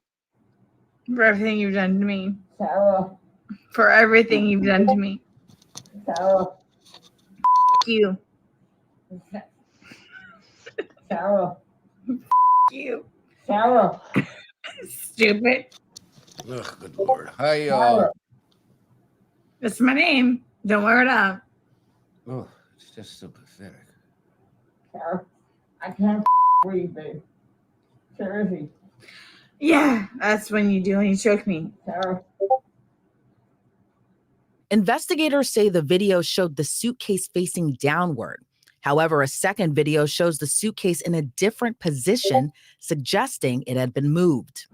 For everything you've done to me. Sarah. For everything you've done to me. Sarah. You. Sarah. You. Sarah. Stupid. Ugh, good Lord. Hi, y'all. That's my name. Don't wear it up. Oh, it's just so pathetic. Sarah. I can't breathe, babe. Seriously. Yeah, that's when you do when you choke me. Sarah. Investigators say the video showed the suitcase facing downward. However, a second video shows the suitcase in a different position, suggesting it had been moved.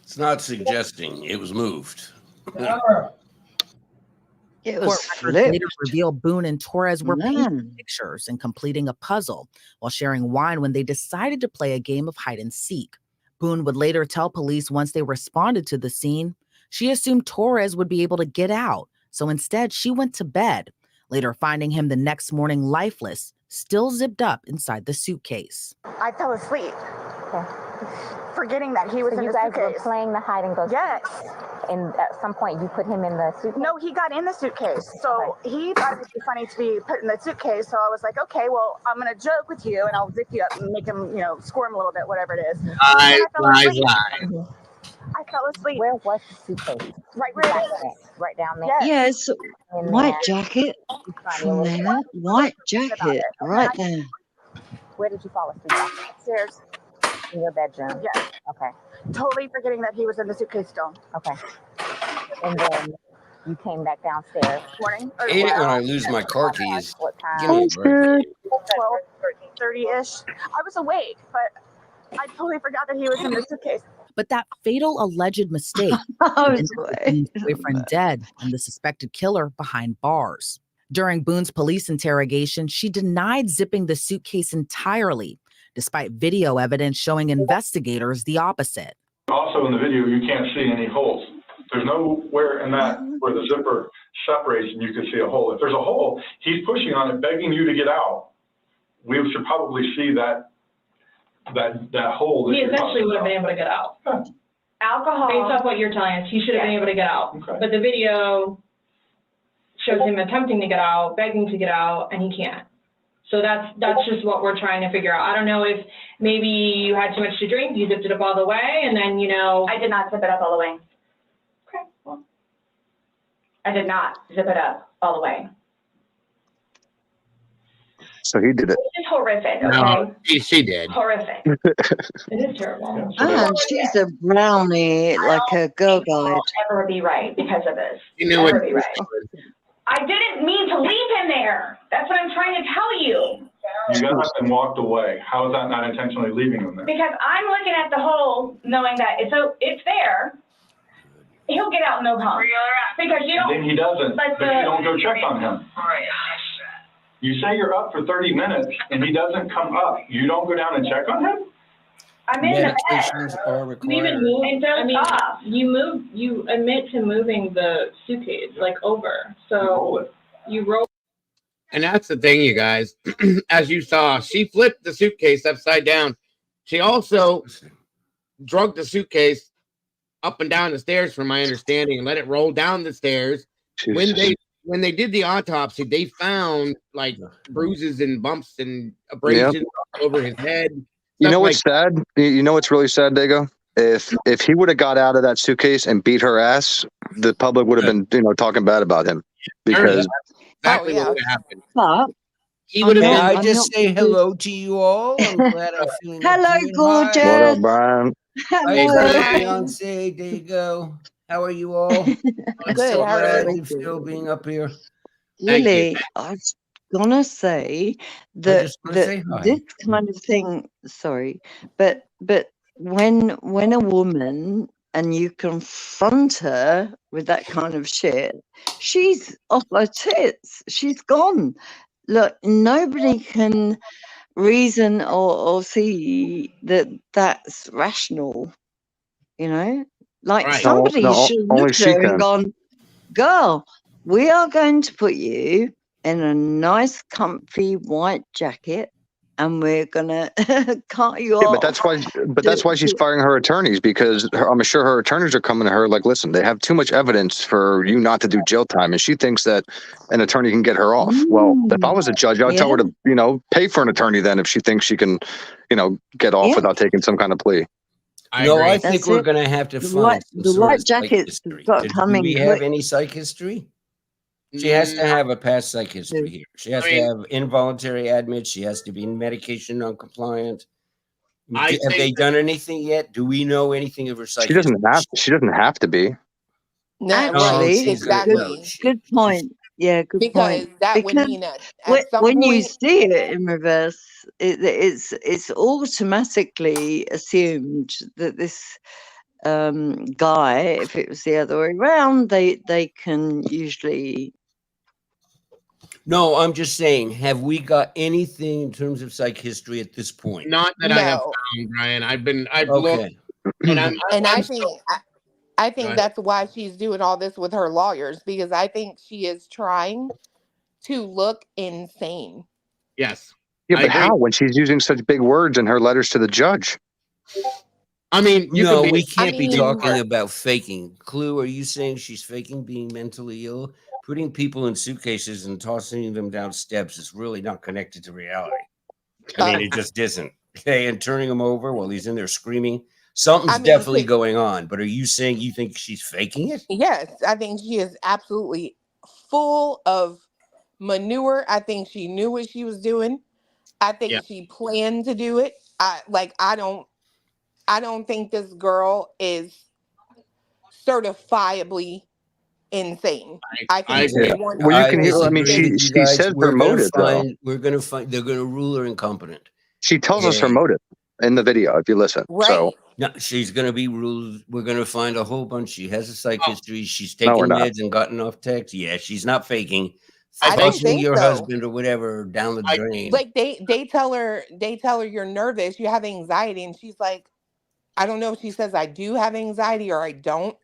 It's not suggesting it was moved. It Court was records flipped. later reveal Boone and Torres were painting Man. pictures and completing a puzzle while sharing wine when they decided to play a game of hide and seek. Boone would later tell police once they responded to the scene, she assumed Torres would be able to get out, so instead she went to bed, later finding him the next morning lifeless, still zipped up inside the suitcase. I fell asleep. Forgetting that he was in the suitcase. You guys were playing the hide and go. Yes. And at some point you put him in the suitcase? No, he got in the suitcase. So he thought it would be funny to be put in the suitcase. So I was like, okay, well, I'm going to joke with you and I'll zip you up and make him, squirm a little bit, whatever it is. Lies. I fell asleep. Where was the suitcase? Right where it is. Right down there? Yes. Yes, white jacket from there. White jacket right there. Where did you fall asleep? Upstairs. In your bedroom? Yes. Okay. Totally forgetting that he was in the suitcase still. Okay. And then you came back downstairs. Morning. I hate it when I lose my car keys. What time? Give me a break. 12:30-ish. I was awake, but I totally forgot that he was in the suitcase. But that fatal alleged mistake Boone's boyfriend dead and the suspected killer behind bars. During Boone's police interrogation, she denied zipping the suitcase entirely, despite video evidence showing investigators the opposite. Also in the video, you can't see any holes. There's nowhere in that where the zipper separates and you can see a hole. If there's a hole, he's pushing on it, begging you to get out. We should probably see that hole. He essentially would have been able to get out. Huh. Alcohol. Based off what you're telling us, he should have been able to get out. Okay. But the video shows him attempting to get out, begging to get out, and he can't. So that's just what we're trying to figure out. I don't know if maybe you had too much to drink, you zipped it up all the way, and then, I did not zip it up all the way. Okay. Well, I did not zip it up all the way. So he did it. This is horrific, okay? No, she did. Horrific. it is terrible. And she's a brownie, like a girl guide. I'll never be right because of this. You knew Never what be right. I didn't mean to leave him there. That's what I'm trying to tell you. You got up and walked away. How is that not intentionally leaving him there? Because I'm looking at the hole, knowing that it's there. He'll get out no problem. Because you don't. Then he doesn't. But you don't go check on him. You say you're up for 30 minutes and he doesn't come up. You don't go down and check on him? I'm in the Medications are bed. required. You even move, And don't stop. you admit to moving the suitcase, over. So you roll. And that's the thing, you guys. As you saw, she flipped the suitcase upside down. She also drug the suitcase up and down the stairs, from my understanding, and let it roll down the stairs. When they did the autopsy, they found bruises and bumps and abrasions all over his head. You know what's sad? You know what's really sad, Dago? If he would have got out of that suitcase and beat her ass, the public would have been talking bad about him, because exactly what would have happened. But He would have May been. I just say hello to you all? I'm glad I'm feeling hello, good. gorgeous. What up, Brian? Hey, Hello. fiance, there you go. How are you all? I'm Good, so how are glad you? you're still being up here. Lily, I was gonna say that, just wanna say hi. this kind of thing. Sorry, but when a woman and you confront her with that kind of shit, she's off her tits. She's gone. Look, nobody can reason or see that that's rational. Right. Somebody No, should only look at she her can. and gone, girl, we are going to put you in a nice comfy white jacket and we're gonna cut you Yeah, off. but that's why she's firing her attorneys, because I'm sure her attorneys are coming to her like, listen, they have too much evidence for you not to do jail time, and she thinks that an attorney can get her off. Well, if I was a judge, I would tell her to, pay for an attorney then, if she thinks she can, get off without taking some kind of plea. I think we're going to have to find the white jacket's got coming. Do we have any psych history? She has to have a past psych history here. She has to have involuntary admits. She has to be medication non-compliant. Have they done anything yet? Do we know anything of her psych? She doesn't have to be. No, Actually, exactly. Good point. Yeah, good Because point. that would mean that at some when you point- see it in reverse, it's automatically assumed that this guy, if it was the other way around, they can usually. No, I'm just saying, have we got anything in terms of psych history at this point? Not that I have found, Brian. I've looked, Okay. and I Go think ahead. that's why she's doing all this with her lawyers, because I think she is trying to look insane. Yes. Yeah, but how when she's using such big words in her letters to the judge? I mean, no, we can't be talking about faking. Clue, are you saying she's faking being mentally ill? Putting people in suitcases and tossing them down steps is really not connected to reality. I mean, it just isn't. Okay, and turning him over while he's in there screaming. Something's definitely going on. But are you saying you think she's faking it? Yes, I think she is absolutely full of manure. I think she knew what she was doing. I think she planned to do it. I don't think this girl is certifiably insane. I think Yeah. Well, you can hear. I mean, she says her motive though. We're gonna find. They're gonna rule her incompetent. She tells us her motive in the video if you listen. So no, she's gonna be ruled. We're gonna find a whole bunch. She has a psych history. She's No, taken we're not. meds and gotten off text. Yeah, she's not faking. I don't Tossing think your so. husband or whatever down the drain. Like they tell her you're nervous, you have anxiety, and she's like, I don't know if she says I do have anxiety or I don't,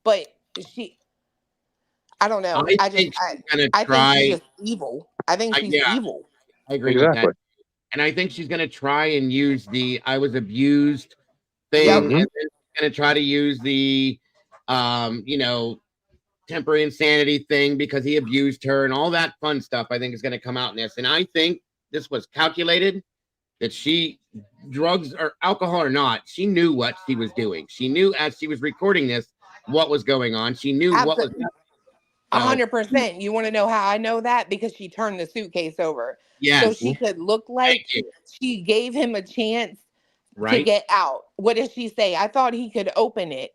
but I don't know. I think she's just evil. I think she's evil. I agree with that. And I think she's going to try and use the I was abused thing, and then she's going to try to use the, temporary insanity thing because he abused her and all that fun stuff. I think is going to come out in this. And I think this was calculated that drugs or alcohol or not, she knew what she was doing. She knew as she was recording this what was going on. She knew what was 100%. You want to know how I know that? Because she turned the suitcase over. Yes. So she could look like she gave him a chance to get out. What did she say? I thought he could open it.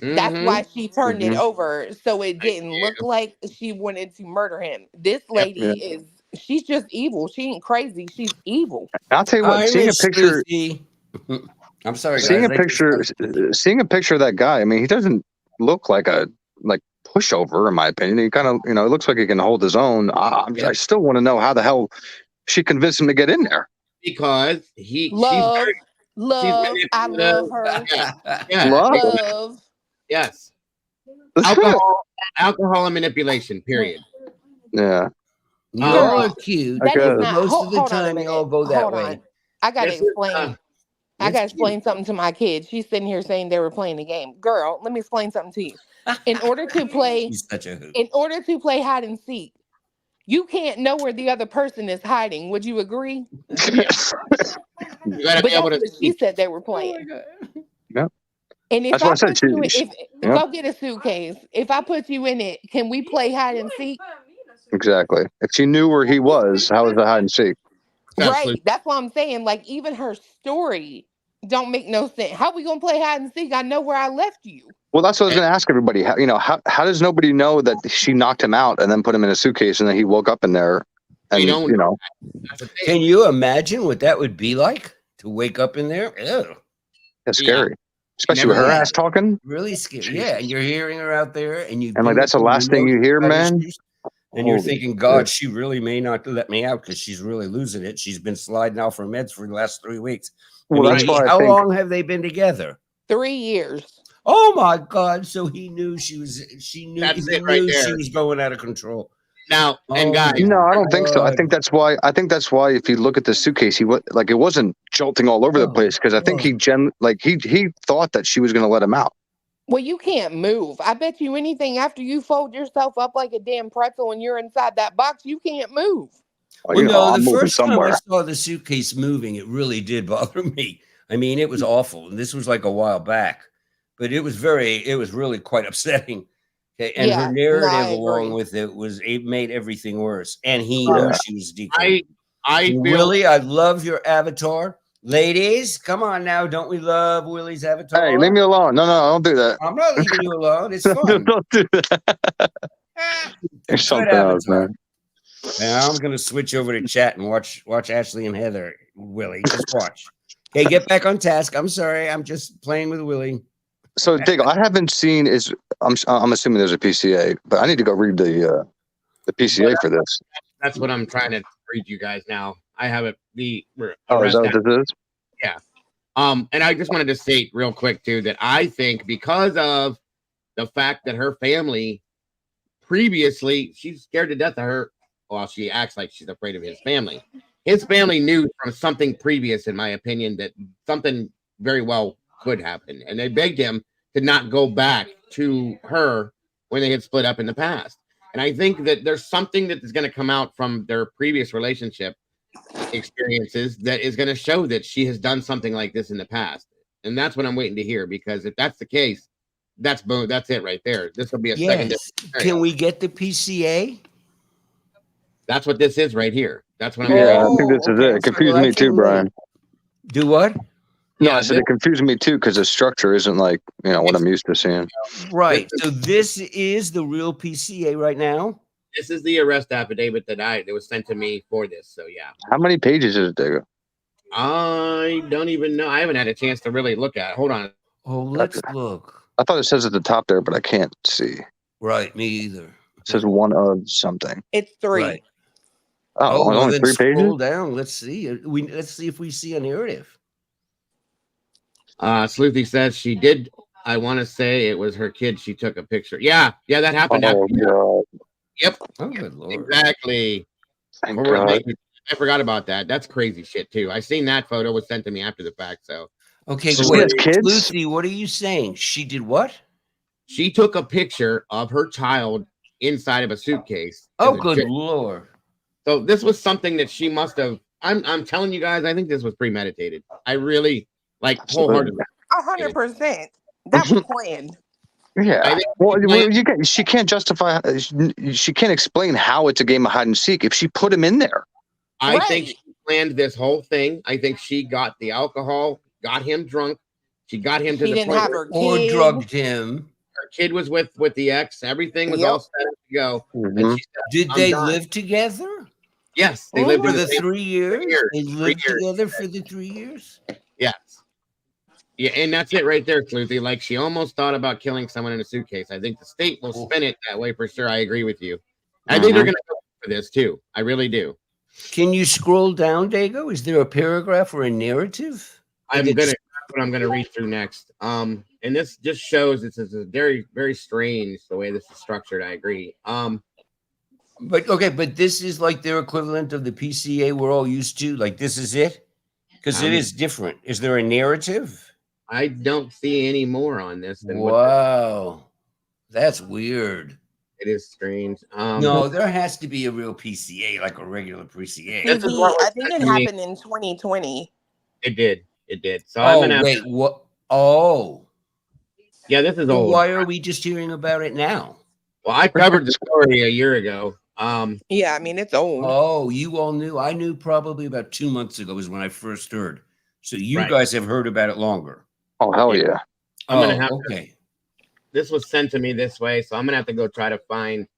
That's why she turned it over. So it didn't look like she wanted to murder him. This lady she's just evil. She ain't crazy. She's evil. I'll tell you what, seeing a picture. I'm sorry, seeing guys. a picture of that guy. I mean, he doesn't look like a pushover, in my opinion. He kind of, it looks like he can hold his own. I still want to know how the hell she convinced him to get in there. Because love. I love her. Love. Yes. Alcohol and manipulation. Period. Yeah. You're cute. That is not, most of the time, you all go that way. I gotta explain. I gotta explain something to my kids. She's sitting here saying they were playing the game. Girl, let me explain something to you. In order to play, in order to play hide and seek, you can't know where the other person is hiding. Would you agree? Yes. You gotta be able to. She said they were playing. Yeah. And if That's what I said. Go get a suitcase. If I put you in it, can we play hide and seek? Exactly. If she knew where he was, how was the hide and seek? Right. That's what I'm saying. Like, even her story don't make no sense. How we gonna play hide and seek? I know where I left you. Well, that's what I was going to ask everybody. How does nobody know that she knocked him out and then put him in a suitcase and then he woke up in there? And can you imagine what that would be like to wake up in there? Ew. That's scary, especially with her ass talking. Really scary. Yeah, and you're hearing her out there, and that's the last thing you hear, man. And you're thinking, God, she really may not let me out because she's really losing it. She's been sliding out for meds for the last 3 weeks. Well, that's why how long have they been together? 3 years. Oh my God! So he knew she was. She knew. That's he it right knew there. she was going out of control. Now, and guys, no, I don't think so. I think that's why. If you look at the suitcase, it wasn't jolting all over the place because I think he thought that she was going to let him out. Well, you can't move. I bet you anything after you fold yourself up like a damn pretzel and you're inside that box, you can't move. Well, no, the first time I saw the suitcase moving, it really did bother me. I mean, it was awful, and this was like a while back, but it was really quite upsetting. Okay, and her narrative along with it made everything worse. And he knew she was decoy. Willie, I love your avatar. Ladies, come on now. Don't we love Willie's avatar? Hey, leave me alone. No, don't do that. I'm not leaving you alone. It's fun. Don't do that. There's something else, man. Now I'm going to switch over to chat and watch Ashley and Heather. Willie, just watch. Okay, get back on task. I'm sorry. I'm just playing with Willie. So, Diggle, I haven't seen is I'm assuming there's a PCA, but I need to go read the PCA for this. That's what I'm trying to read you guys now. I have it. Oh, is that what this is? Yeah. And I just wanted to state real quick too that I think because of the fact that her family previously, she's scared to death of her. Well, she acts like she's afraid of his family. His family knew from something previous, in my opinion, that something very well could happen, and they begged him to not go back to her when they had split up in the past. And I think that there's something that is going to come out from their previous relationship experiences that is going to show that she has done something like this in the past. And that's what I'm waiting to hear, because if that's the case, that's Boone. That's it right there. This will be a second. Can we get the PCA? That's what this is right here. That's what I'm I think this is it. It confused me too, Brian. Do what? No, I said it confused me too because the structure isn't like what I'm used to seeing. Right. So this is the real PCA right now. This is the arrest affidavit that was sent to me for this. So yeah. How many pages is it, Digger? I don't even know. I haven't had a chance to really look at it. Hold on. Oh, let's look. I thought it says at the top there, but I can't see. Right, me either. It says one of something. It's 3. Right. Oh, well, only then 3 pages? Scroll down. Let's see. Let's see if we see a narrative. Sleuthy says she did. I want to say it was her kid. She took a picture. Yeah, that happened. Oh, God. Yep. Oh, good Lord. Exactly. Thank God. I forgot about that. That's crazy shit too. I seen that photo was sent to me after the fact. So okay, so wait, kids? Lucy, what are you saying? She did what? She took a picture of her child inside of a suitcase. Oh, good Lord. So this was something that she must have. I'm telling you guys, I think this was premeditated. I really wholeheartedly. 100%. That was planned. Yeah. Well, she can't justify. She can't explain how it's a game of hide and seek if she put him in there. I think she planned this whole thing. I think she got the alcohol, got him drunk. She got him to the didn't point have her or kid. drugged him. Her kid was with the ex. Everything was all set to go. Mm-hmm. And she said, Did they live together? Yes, they lived for in the same 3 years. They lived 3 years. together for the 3 years. Yes. Yeah, and that's it right there, Sleuthy. Like she almost thought about killing someone in a suitcase. I think the state will spin it that way for sure. I agree with you. I think they're going to go for this too. I really do. Can you scroll down, Dago? Is there a paragraph or a narrative? I'm gonna read through next. And this just shows it's a very, very strange the way this is structured. I agree. But this is like their equivalent of the PCA we're all used to. Like this is it, because it is different. Is there a narrative? I don't see any more on this than wow, that's weird. It is strange. No, there has to be a real PCA, like a regular PCA. I think it happened in 2020. It did. So wait, what? Oh, yeah, this is old. Why are we just hearing about it now? Well, I covered the story a year ago. Yeah, I mean it's old. Oh, you all knew. I knew probably about 2 months ago was when I first heard. So you guys have heard about it longer. Oh hell yeah! I'm gonna have to. This was sent to me this way, so I'm gonna have to go try to find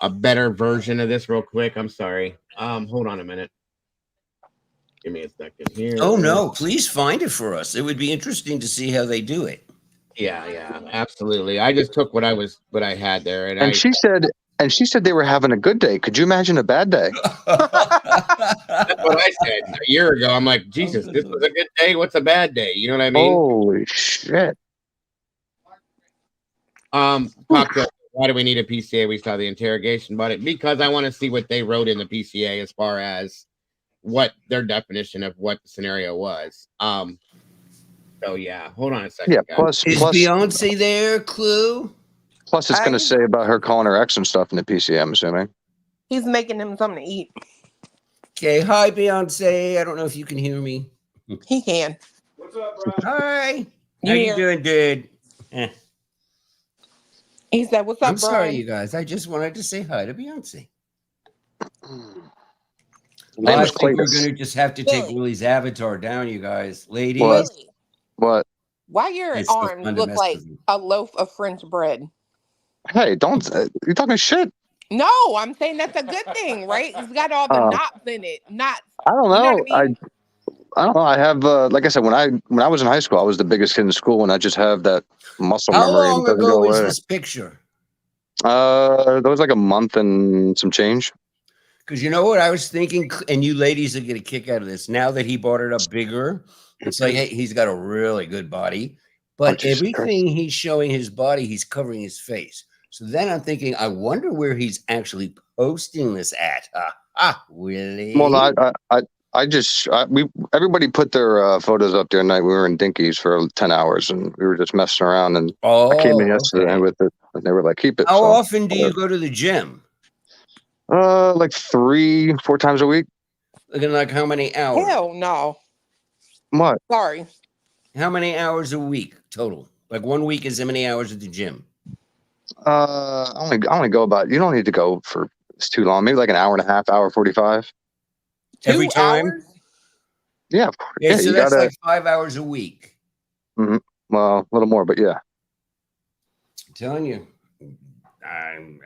a better version of this real quick. I'm sorry. Hold on a minute. Give me a second here. Oh no, please find it for us. It would be interesting to see how they do it. Yeah, absolutely. I just took what I had there, and she said they were having a good day. Could you imagine a bad day? That's what I said a year ago. I'm like, Jesus, this was a good day. What's a bad day? You know what I mean? Holy shit. Why do we need a PCA? We saw the interrogation about it because I want to see what they wrote in the PCA as far as what their definition of what the scenario was. So yeah, hold on a second. Yeah, plus Beyonce there, Clue? Plus it's going to say about her calling her ex and stuff in the PCA, I'm assuming. He's making him something to eat. Okay, hi Beyonce. I don't know if you can hear me. He can. What's up, bro? Hi. How you doing, dude? He said, "What's up, I'm sorry, Brian?" you guys. I just wanted to say hi to Beyonce. I think we're going to just have to take Willie's avatar down, you guys. Ladies. What? Why your arms look like a loaf of French bread? Hey, don't. You're talking shit. No, I'm saying that's a good thing, right? It's got all the knots in it. Knots. I don't know. You know what I mean? I don't know. I have, like I said, when I was in high school, I was the biggest kid in school, and I just have that muscle How memory, and it long doesn't ago go was away. this picture? That was like a month and some change. Because you know what I was thinking, and you ladies are get a kick out of this. Now that he brought it up bigger, it's like, hey, he's got a really good body, but everything he's showing his body, he's covering his face. So then I'm thinking, I wonder where he's actually posting this at. Willie. Well, everybody put their photos up the other night. We were in Dinkies for 10 hours, and we were just messing around. And I came in yesterday with it, and they were like, "Keep it." How often do you go to the gym? Like 3-4 times a week. Looking like how many hours? Hell no. What? Sorry. How many hours a week total? Like 1 week is how many hours at the gym? I only go about. You don't need to go for it's too long. Maybe like an hour and a half, hour 45. Every time? Yeah, of course. Yeah, Yeah, so you that's gotta. like 5 hours a week. Well, a little more, but yeah. I'm telling you.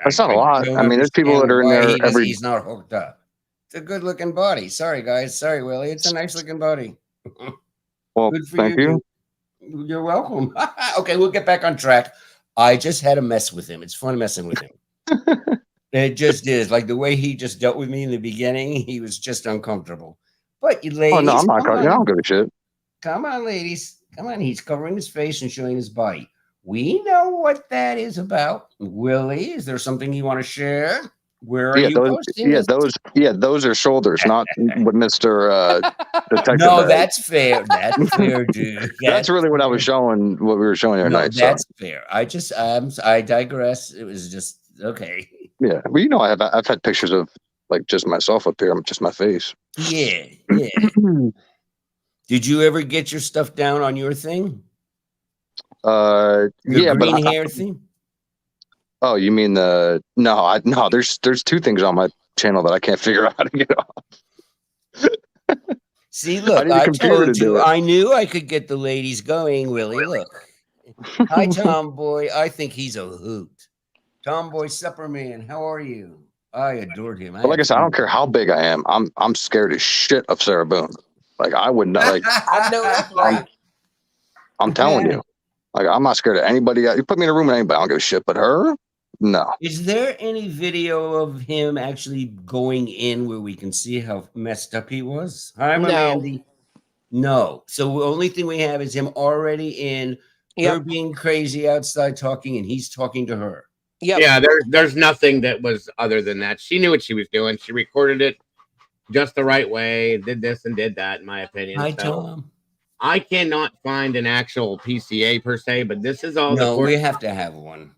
That's not a lot. don't I mean, there's people that are in understand there why every. he's not hooked up. It's a good looking body. Sorry, guys. Sorry, Willie. It's a nice looking body. Well, Good for thank you. You're welcome. Okay, we'll get back on track. I just had a mess with him. It's fun messing with him. It just is. Like the way he just dealt with me in the beginning, he was just uncomfortable. But you ladies, Oh no, I'm not. come I don't on. give a shit. Come on, ladies. Come on. He's covering his face and showing his body. We know what that is about. Willie, is there something you want to share? Where are you posting this? Those are shoulders, not what Mr. Detective. No, has. that's fair. That's fair, dude. That's really what I was showing. What we were showing the other No, night. that's fair. I digress. It was just okay. Yeah, well, you know, I've had pictures of like just myself up here, just my face. Yeah. Did you ever get your stuff down on your thing? The green hair thing? Oh, you mean the no? There's 2 things on my channel that I can't figure out how to get off. See, look, I told you, I knew I could get the ladies going, Willie. Look. Hi, Tomboy. I think he's a hoot. Tomboy Supperman, how are you? I adored him. But like I said, I don't care how big I am. I'm scared as shit of Sarah Boone. Like I would not. Like I know that's right. I'm telling you. Like I'm not scared of anybody. You put me in a room with anybody, I don't give a shit. But her, no. Is there any video of him actually going in where we can see how messed up he was? Hi, my Mandy. No. So the only thing we have is him already in, her being crazy outside talking, and he's talking to her. Yeah, there's nothing that was other than that. She knew what she was doing. She recorded it just the right way, did this and did that, in my opinion. Hi, Tom. I cannot find an actual PCA per se, but this is all No, we have to have one.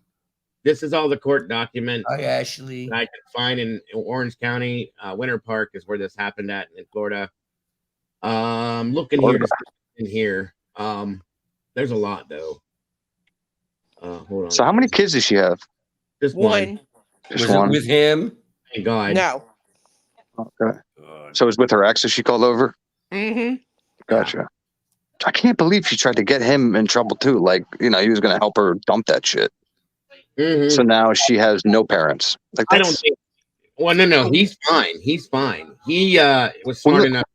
This is all the court document. Hi, Ashley. That I can find in Orange County. Winter Park is where this happened at in Florida. Looking here. There's a lot though. Hold on. So how many kids does she have? Just one. Just one with him. Thank God. No. Okay. So it's with her ex that she called over. Mm-hmm. Gotcha. I can't believe she tried to get him in trouble too. Like, you know, he was going to help her dump that shit. Mm-hmm. So now she has no parents. Like, I don't think. Well, no, he's fine. He's fine. He was smart enough.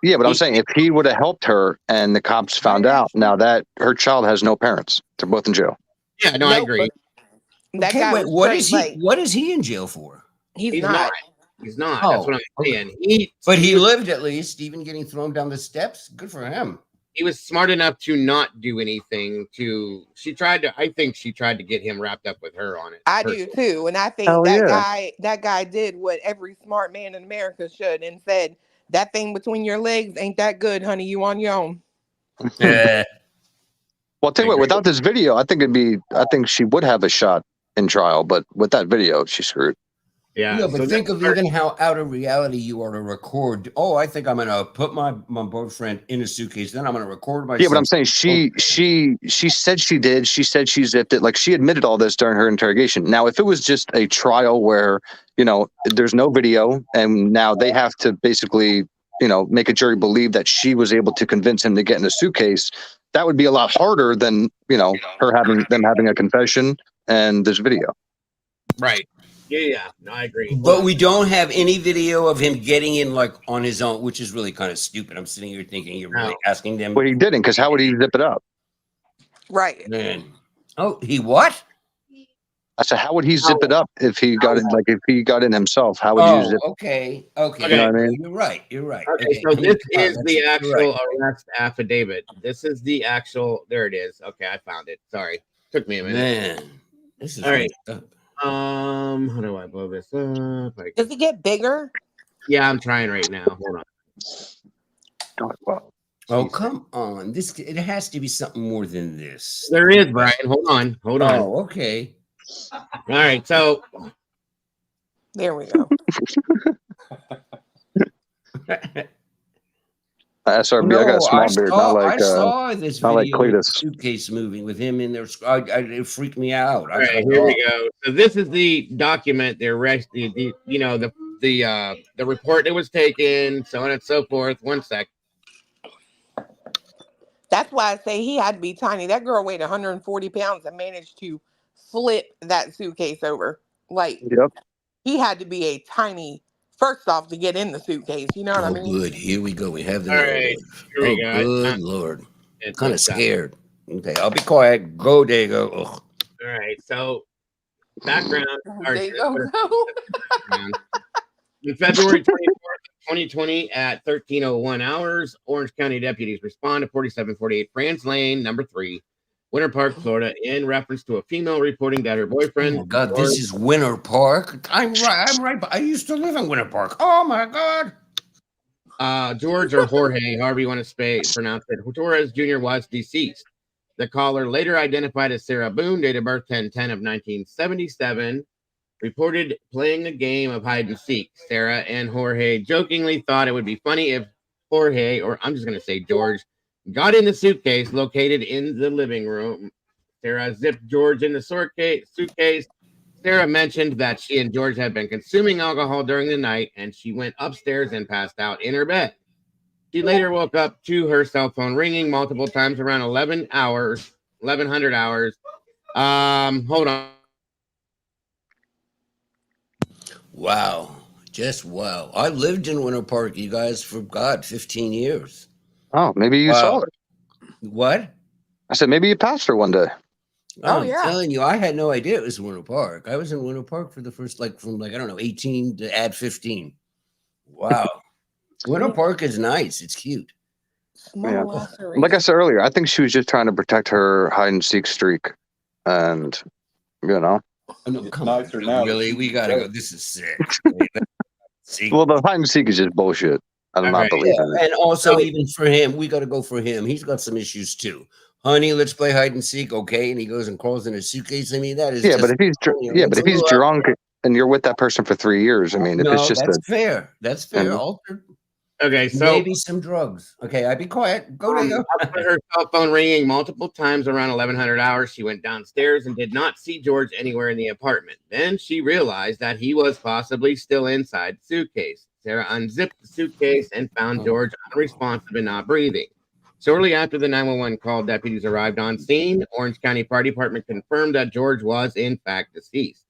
Yeah, but I'm saying if he would have helped her and the cops found out, now that her child has no parents, they're both in jail. Yeah, no, I agree. That guy wait, what is he in jail for? He's not. He's not. That's what I'm saying. But he lived at least, even getting thrown down the steps. Good for him. He was smart enough to not do anything. I think she tried to get him wrapped up with her on it. I do too, and I think that guy did what every smart man in America should, and said, "That thing between your legs ain't that good, honey. You on your own." Well, I'll tell you what, without this video, I think she would have a shot in trial, but with that video, she's screwed. Yeah, but think of even how out of reality you are to record. Oh, I think I'm gonna put my boyfriend in a suitcase, then I'm gonna record myself. Yeah, but I'm saying she said she did. She said she zipped it. Like she admitted all this during her interrogation. Now, if it was just a trial where, you know, there's no video and now they have to basically, you know, make a jury believe that she was able to convince him to get in a suitcase, that would be a lot harder than, you know, them having a confession and this video. Right. Yeah, no, I agree. But we don't have any video of him getting in like on his own, which is really kind of stupid. I'm sitting here thinking you're really asking them. Well, he didn't, because how would he zip it up? Right. Man. Oh, he what? I said, how would he zip it up if he got it? Like if he got in himself, how would you zip? Okay. You know what I mean? You're right. You're right. Okay, so this is the actual right. arrest affidavit. This is the actual. There it is. Okay, I found it. Sorry, took me a minute. Man, this is all right. messed up. How do I blow this up? Does it get bigger? Yeah, I'm trying right now. Hold on. Oh, come on. It has to be something more than this. There is, Brian. Hold on. Oh, okay. All right, so there we go. SRB, I got a small beard, not like I saw this not video like of the Cletus. suitcase moving with him in there. It freaked me out. All right, here we go. So this is the document, the arrest, the report that was taken, so on and so forth. One sec. That's why I say he had to be tiny. That girl weighed 140 pounds and managed to flip that suitcase over. Like, he had to be a tiny, first off, to get in the suitcase. You know what I mean? Good. Here we go. We have the All right. Here we go. Good Lord. I'm kind of scared. Okay, I'll be quiet. Go, Dago. Ugh. All right. So, background. In February 24th, 2020 at 13:01 hours, Orange County deputies respond to 4748 France Lane, number 3, Winter Park, Florida, in reference to a female reporting that her boyfriend. Oh, God, this is Winter Park. I'm right. I used to live in Winter Park. Oh, my God. George or Jorge, however you want to pronounce it, Torres Jr. was deceased. The caller, later identified as Sarah Boone, date of birth 10/10 of 1977, reported playing a game of hide and seek. Sarah and Jorge jokingly thought it would be funny if Jorge, or I'm just going to say George, got in the suitcase located in the living room. Sarah zipped George in the suitcase. Sarah mentioned that she and George had been consuming alcohol during the night, and she went upstairs and passed out in her bed. She later woke up to her cell phone ringing multiple times around 1100 hours. Hold on. Wow. Just wow. I lived in Winter Park, you guys, for 15 years. Oh, maybe you saw it. What? I said, maybe you passed her one day. I'm telling you, I had no idea it was Winter Park. I was in Winter Park for the first, from I don't know, 18 to add 15. Wow. Winter Park is nice. It's cute. Yeah. Like I said earlier, I think she was just trying to protect her hide and seek streak. And, No, come on, really? We got to go. This is sick. Well, the hide and seek is just bullshit. I'm not believing it. And also, even for him, we got to go for him. He's got some issues too. Honey, let's play hide and seek, okay? And he goes and crawls in a suitcase. I mean, that is but if he's drunk and you're with that person for 3 years, I mean, if it's just that's fair. That's fair. Altered. Okay, so maybe some drugs. Okay, I'd be quiet. Go to her cell phone ringing multiple times around 1100 hours. She went downstairs and did not see George anywhere in the apartment. Then she realized that he was possibly still inside the suitcase. Sarah unzipped the suitcase and found George unresponsive and not breathing. Shortly after the 911 call, deputies arrived on scene. Orange County Fire Department confirmed that George was in fact deceased.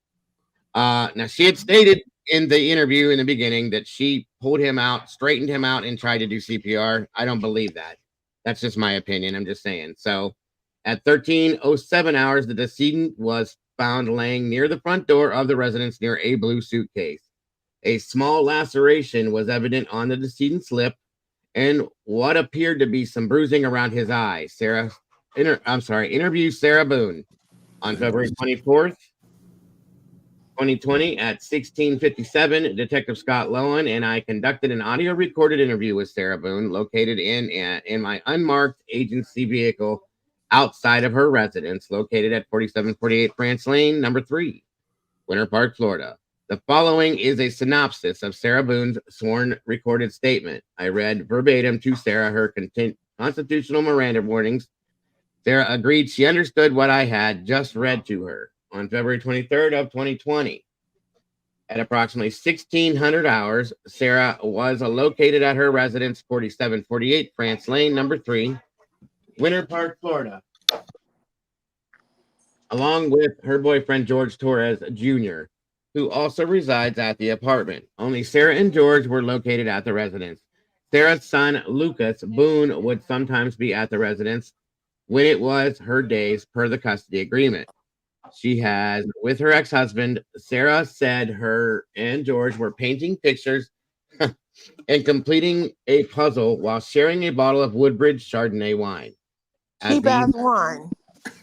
Now, she had stated in the interview in the beginning that she pulled him out, straightened him out, and tried to do CPR. I don't believe that. That's just my opinion. I'm just saying. So at 13:07 hours, the decedent was found laying near the front door of the residence near a blue suitcase. A small laceration was evident on the decedent's lip and what appeared to be some bruising around his eye. Interview Sarah Boone on February 24th. 2020 at 16:57, Detective Scott Lowen and I conducted an audio recorded interview with Sarah Boone located in my unmarked agency vehicle outside of her residence located at 4748 France Lane, number 3, Winter Park, Florida. The following is a synopsis of Sarah Boone's sworn recorded statement. I read verbatim to Sarah her constitutional Miranda warnings. Sarah agreed she understood what I had just read to her. On February 23rd of 2020, at approximately 1600 hours, Sarah was located at her residence, 4748 France Lane, number 3, Winter Park, Florida, along with her boyfriend, George Torres Jr. who also resides at the apartment. Only Sarah and George were located at the residence. Sarah's son, Lucas Boone, would sometimes be at the residence when it was her days per the custody agreement she has with her ex-husband. Sarah said her and George were painting pictures and completing a puzzle while sharing a bottle of Woodbridge Chardonnay wine. Cheap ass wine.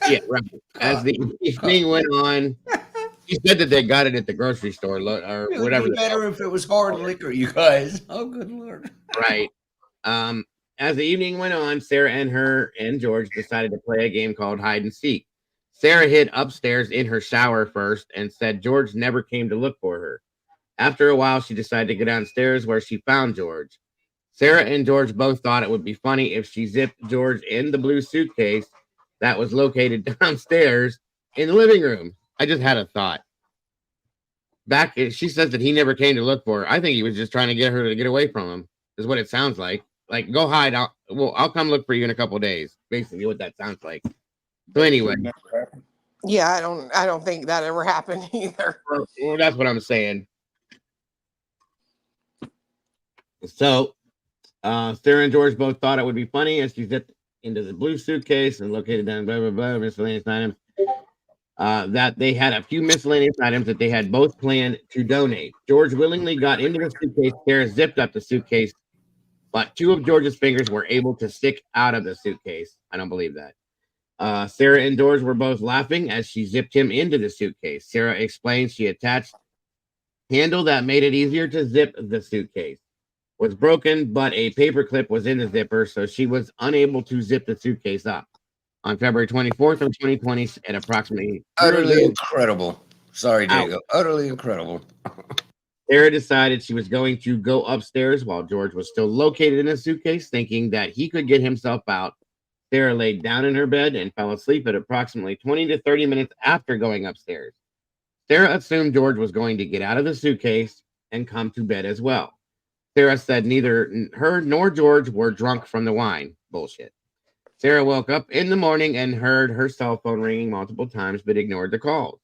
Yeah, right. As the evening went on, he said that they got it at the grocery store or It would whatever. be better if it was hard liquor, you guys. Oh, good Lord. Right. As the evening went on, Sarah and George decided to play a game called hide and seek. Sarah hid upstairs in her shower first and said George never came to look for her. After a while, she decided to go downstairs where she found George. Sarah and George both thought it would be funny if she zipped George in the blue suitcase that was located downstairs in the living room. I just had a thought. She says that he never came to look for her. I think he was just trying to get her to get away from him, is what it sounds like. Like, go hide. I'll come look for you in a couple of days. Basically, what that sounds like. So anyway. Yeah, I don't think that ever happened either. Well, that's what I'm saying. So, Sarah and George both thought it would be funny as she zipped into the blue suitcase and located down blah blah blah miscellaneous items. That they had a few miscellaneous items that they had both planned to donate. George willingly got into the suitcase. Sarah zipped up the suitcase, but two of George's fingers were able to stick out of the suitcase. I don't believe that. Sarah and George were both laughing as she zipped him into the suitcase. Sarah explained she attached handle that made it easier to zip the suitcase. Was broken, but a paper clip was in the zipper, so she was unable to zip the suitcase up. On February 24th of 2020 at approximately... Utterly incredible. Sorry, Diego. Utterly incredible. Sarah decided she was going to go upstairs while George was still located in a suitcase, thinking that he could get himself out. Sarah laid down in her bed and fell asleep at approximately 20 to 30 minutes after going upstairs. Sarah assumed George was going to get out of the suitcase and come to bed as well. Sarah said neither her nor George were drunk from the wine. Bullshit. Sarah woke up in the morning and heard her cell phone ringing multiple times, but ignored the calls.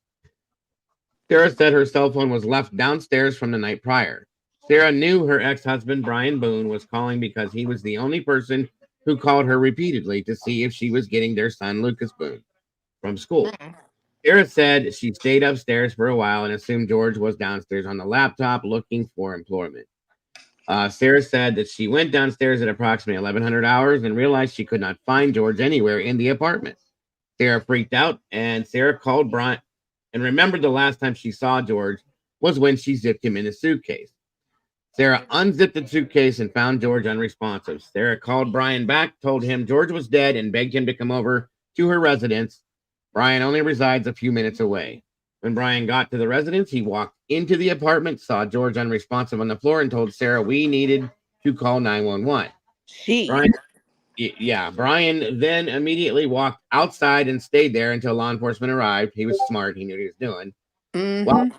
Sarah said her cell phone was left downstairs from the night prior. Sarah knew her ex-husband, Brian Boone, was calling because he was the only person who called her repeatedly to see if she was getting their son, Lucas Boone, from school. Sarah said she stayed upstairs for a while and assumed George was downstairs on the laptop looking for employment. Sarah said that she went downstairs at approximately 1100 hours and realized she could not find George anywhere in the apartment. Sarah freaked out and Sarah called Brian and remembered the last time she saw George was when she zipped him in a suitcase. Sarah unzipped the suitcase and found George unresponsive. Sarah called Brian back, told him George was dead, and begged him to come over to her residence. Brian only resides a few minutes away. When Brian got to the residence, he walked into the apartment, saw George unresponsive on the floor, and told Sarah we needed to call 911. Brian then immediately walked outside and stayed there until law enforcement arrived. He was smart. He knew what he was doing. Well,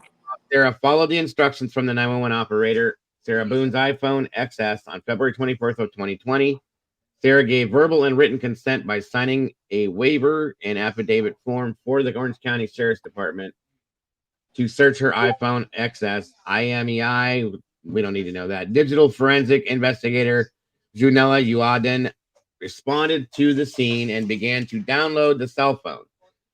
Sarah followed the instructions from the 911 operator, Sarah Boone's iPhone XS, on February 24th of 2020. Sarah gave verbal and written consent by signing a waiver and affidavit form for the Orange County Sheriff's Department to search her iPhone XS. IMEI, we don't need to know that. Digital forensic investigator Junella Uaden responded to the scene and began to download the cell phone.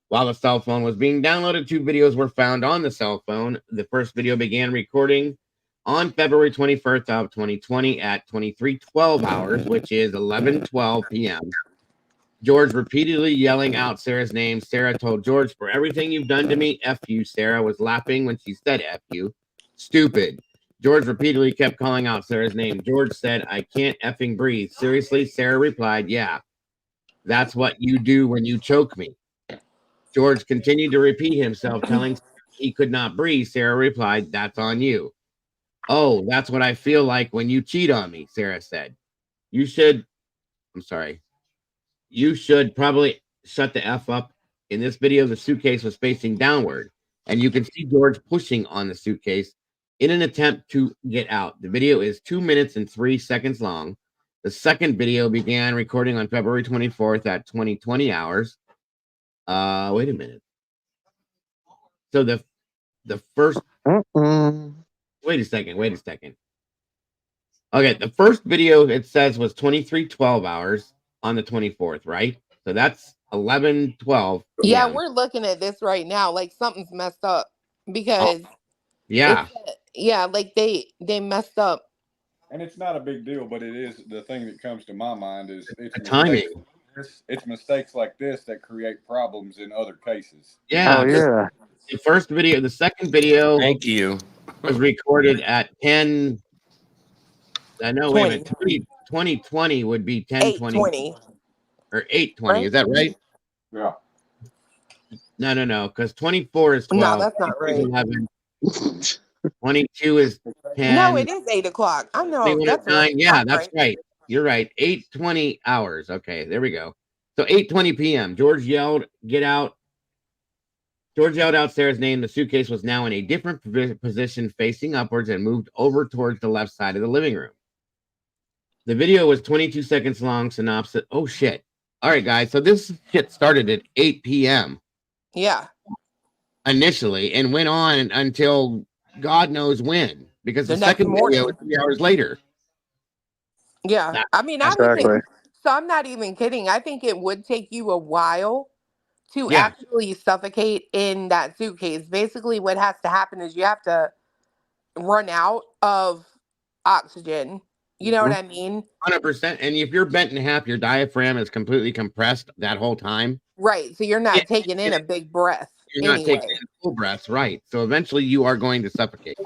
While the cell phone was being downloaded, two videos were found on the cell phone. The first video began recording on February 21st of 2020 at 23:12 hours, which is 11:12 p.m. George repeatedly yelling out Sarah's name. Sarah told George, "For everything you've done to me, F you." Sarah was laughing when she said F you. Stupid. George repeatedly kept calling out Sarah's name. George said, "I can't effing breathe." Seriously? Sarah replied, "Yeah, that's what you do when you choke me." George continued to repeat himself, telling Sarah he could not breathe. Sarah replied, "That's on you." "Oh, that's what I feel like when you cheat on me," Sarah said. You should probably shut the F up. In this video, the suitcase was facing downward, and you can see George pushing on the suitcase in an attempt to get out. The video is 2 minutes and 3 seconds long. The second video began recording on February 24th at 2020 hours. Wait a minute. So the first Wait a second. Okay, the first video it says was 23:12 hours on the 24th, right? So that's 11:12 Yeah, p.m. we're looking at this right now. Like something's messed up because Yeah. yeah, like they messed up. And it's not a big deal, but it is the thing that comes to my mind is it's timing. It's mistakes like this that create problems in other cases. Yeah. Oh yeah. The first video, the second video. Thank you. Was recorded at 10. I know. Wait a minute. 2020 would be 10:20 or 8:20. Right? Is that right? Yeah. No. Because 24 is 12. No, that's not right. 11. 22 is 10. No, it is 8 o'clock. I know. That's 9. right. Yeah, that's right. You're right. 8:20 hours. Okay, there we go. So 8:20 p.m. George yelled, "Get out." George yelled outstairs, named the suitcase was now in a different position facing upwards and moved over towards the left side of the living room. The video was 22 seconds long. Synopsis. Oh, shit. All right, guys. So this shit started at 8 p.m. Yeah. Initially and went on until God knows when, because the second video was 3 hours later. Yeah. I mean, Exactly. so I'm not even kidding. I think it would take you a while to actually suffocate in that suitcase. Basically, what has to happen is you have to run out of oxygen. You know what I mean? 100%. And if you're bent in half, your diaphragm is completely compressed that whole time. Right. So you're not taking in a big breath. You're not taking in full breaths, right? So eventually you are going to suffocate.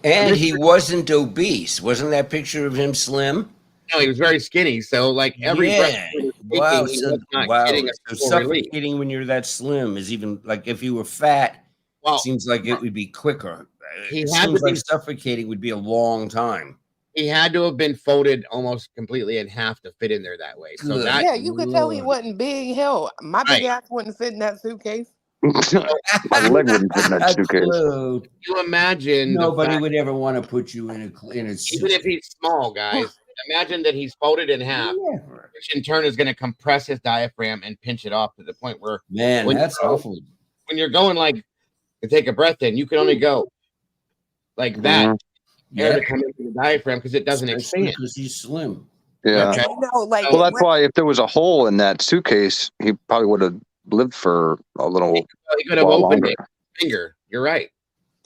And he wasn't obese. Wasn't that picture of him slim? No, he was very skinny. So like every breath he was taking, he was not getting a So full relief. suffocating when you're that slim is even like if you were fat, seems like it would be quicker. It seems like suffocating would be a long time. He had to have been folded almost completely in half to fit in there that way. So that, yeah, you could tell he wasn't big. Hell, my big ass wouldn't fit in that suitcase. My leg wouldn't fit in that suitcase. Can you imagine? Nobody would ever want to put you in a suit. Even if he's small, guys. Imagine that he's folded in half, which in turn is going to compress his diaphragm and pinch it off to the point where, that's awful. When you're going like to take a breath in, you can only go like that, air to come into the diaphragm because it doesn't expand. Because he's slim. Yeah. Okay. No, like, well, that's why if there was a hole in that suitcase, he probably would have lived for a little. He could have opened it with his finger. You're right.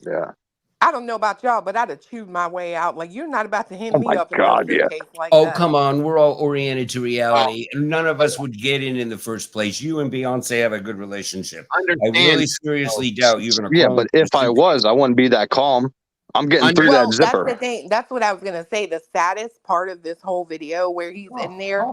Yeah. I don't know about y'all, but I'd have chewed my way out. Like, you're not about to hand me up in God, no suitcase like Oh, that. come on. We're all oriented to reality. None of us would get in the first place. You and Beyonce have a good relationship. I really seriously doubt you're going to. Yeah, but if I was, I wouldn't be that calm. I'm getting through that zipper. That's the thing. That's what I was going to say. The saddest part of this whole video where he's in there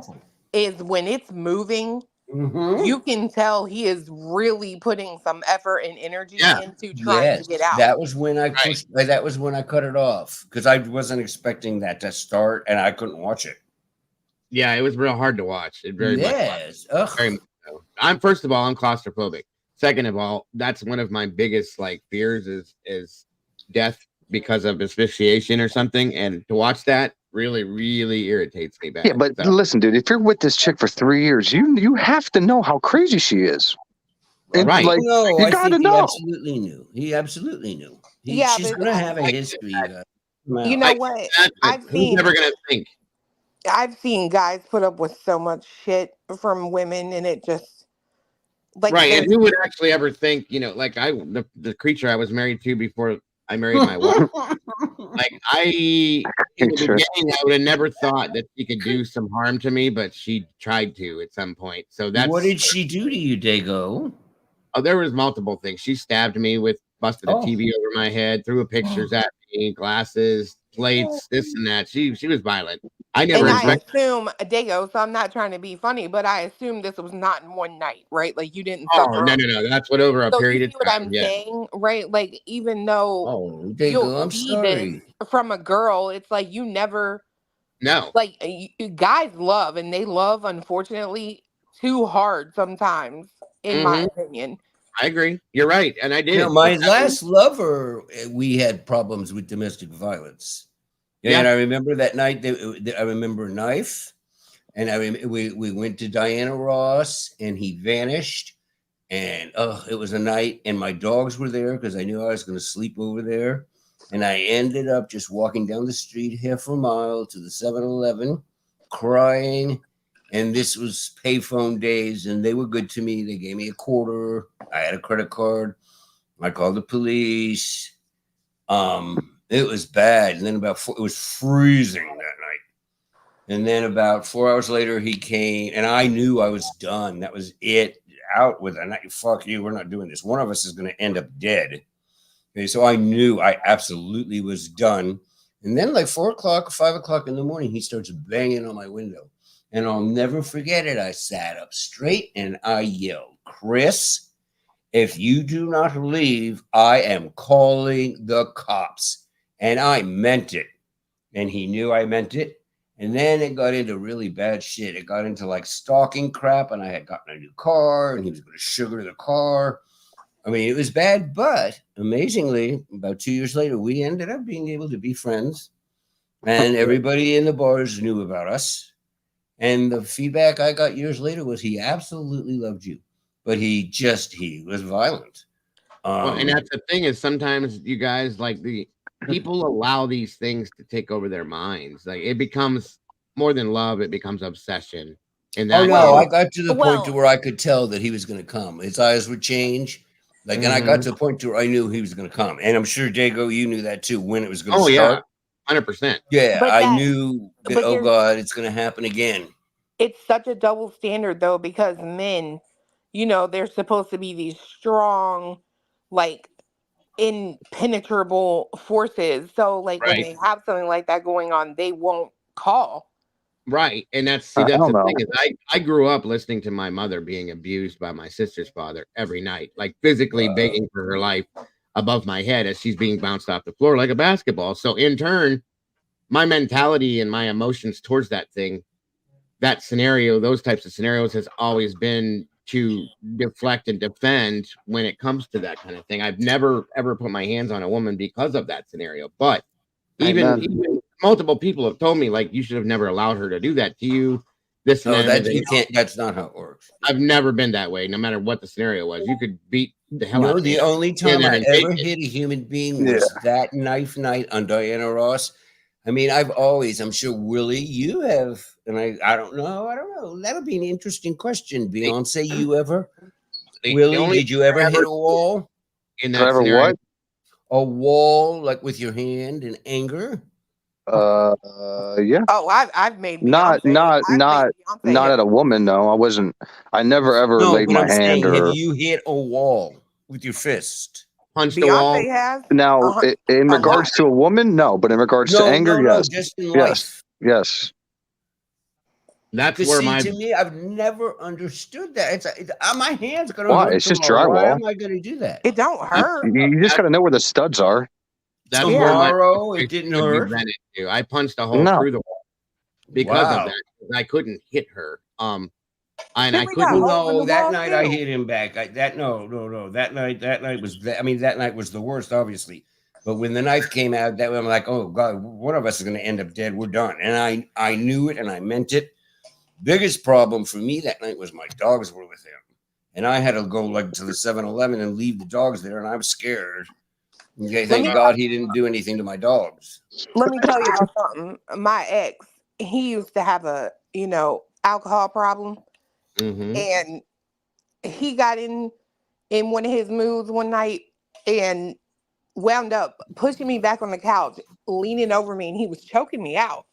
is when it's moving. You can tell he is really putting some effort and energy into trying to get out. That was when I pushed. That was when I cut it off because I wasn't expecting that to start, and I couldn't watch it. Yeah, it was real hard to watch. It very much. Very much so. I'm first of all, I'm claustrophobic. Second of all, that's one of my biggest like fears is death because of asphyxiation or something, and to watch that really irritates me bad. Yeah, but listen, dude, if you're with this chick for 3 years, you have to know how crazy she is. Right. Like, No, you I gotta think know. he absolutely knew. He absolutely knew. She's going to have a history. You know what? Who's never going to think? I've seen guys put up with so much shit from women, and it just like right. And who would actually ever think? You know, like the creature I was married to before I married my wife. Like in the beginning, I would have never thought that she could do some harm to me, but she tried to at some point. So that's what did she do to you, Dago? Oh, there was multiple things. She stabbed me with busted a TV over my head, threw pictures at me, glasses, plates, this and that. She was violent. I never. And I assume Dago. So I'm not trying to be funny, but I assume this was not in one night, right? Like you didn't. Oh no. That's what over a period of time. What I'm saying, right? Like even though Dago, I'm sorry. From a girl, it's like you never. No. Like guys love, and they love, unfortunately, too hard sometimes. In my opinion. I agree. You're right, and I did. You know, my last lover, we had problems with domestic violence. Yeah. And I remember that night. I remember a knife, and we went to Diana Ross, and he vanished. And it was a night, and my dogs were there because I knew I was going to sleep over there. And I ended up just walking down the street half a mile to the 7-Eleven, crying. And this was payphone days, and they were good to me. They gave me a quarter. I had a credit card. I called the police. It was bad. And then it was freezing that night. And then about 4 hours later, he came, and I knew I was done. That was it. Out with a night. Fuck you. We're not doing this. One of us is going to end up dead. Okay, so I knew I absolutely was done. And then like 4 o'clock, 5 o'clock in the morning, he starts banging on my window. And I'll never forget it. I sat up straight and I yelled, Chris, if you do not leave, I am calling the cops. And I meant it. And he knew I meant it. And then it got into really bad shit. It got into like stalking crap, and I had gotten a new car, and he was going to sugar the car. I mean, it was bad, but amazingly, about 2 years later, we ended up being able to be friends, and everybody in the bars knew about us. And the feedback I got years later was he absolutely loved you, but he was violent. Well, and that's the thing is sometimes you guys like people allow these things to take over their minds. Like it becomes more than love; it becomes obsession. And I got to the point to where I could tell that he was going to come. His eyes would change, and I got to the point to where I knew he was going to come. And I'm sure Dago, you knew that too when it was going to start. 100%. Yeah, I knew that. Oh God, it's going to happen again. It's such a double standard though, because men, they're supposed to be these strong, like impenetrable forces. So like when they have something like that going on, they won't call. Right. And that's the thing is I grew up listening to my mother being abused by my sister's father every night, like physically begging for her life above my head as she's being bounced off the floor like a basketball. So in turn, my mentality and my emotions towards that scenario, those types of scenarios has always been to deflect and defend when it comes to that kind of thing. I've never ever put my hands on a woman because of that scenario. But even multiple people have told me like you should have never allowed her to do that to you. You can't. That's not how it works. I've never been that way. No matter what the scenario was, you could beat the hell out of me. The only time I ever hit a human being was that knife night on Diana Ross. I mean, I'm sure, Willie, you have, and I don't know. That'll be an interesting question. Beyonce, you ever? Willie, did you ever hit a wall? In that scenario? What? A wall, like with your hand in anger? Yeah. Oh, I've made not at a woman. No, I wasn't. I never ever laid my hand. Have you hit a wall with your fist? Punched a wall? Has. Now, in regards to a woman, no, but in regards to anger, yes. Just in life. Yes. That's where to me, I've never understood that. It's my hands going to hurt. It's just drywall. Why am I going to do that? It don't hurt. You just got to know where the studs are. That's Tomorrow, it didn't hurt. I punched a hole through the wall because of that. I couldn't hit her. And I couldn't. No, that night I hit him back. That night was. That night was the worst, obviously. But when the knife came out, I'm like, oh God, one of us is going to end up dead. We're done. And I knew it, and I meant it. Biggest problem for me that night was my dogs were with him, and I had to go like to the 7-Eleven and leave the dogs there, and I was scared. Okay, thank God he didn't do anything to my dogs. Let me tell you about something. My ex, he used to have a alcohol problem. And he got in one of his moods one night and wound up pushing me back on the couch, leaning over me, and he was choking me out.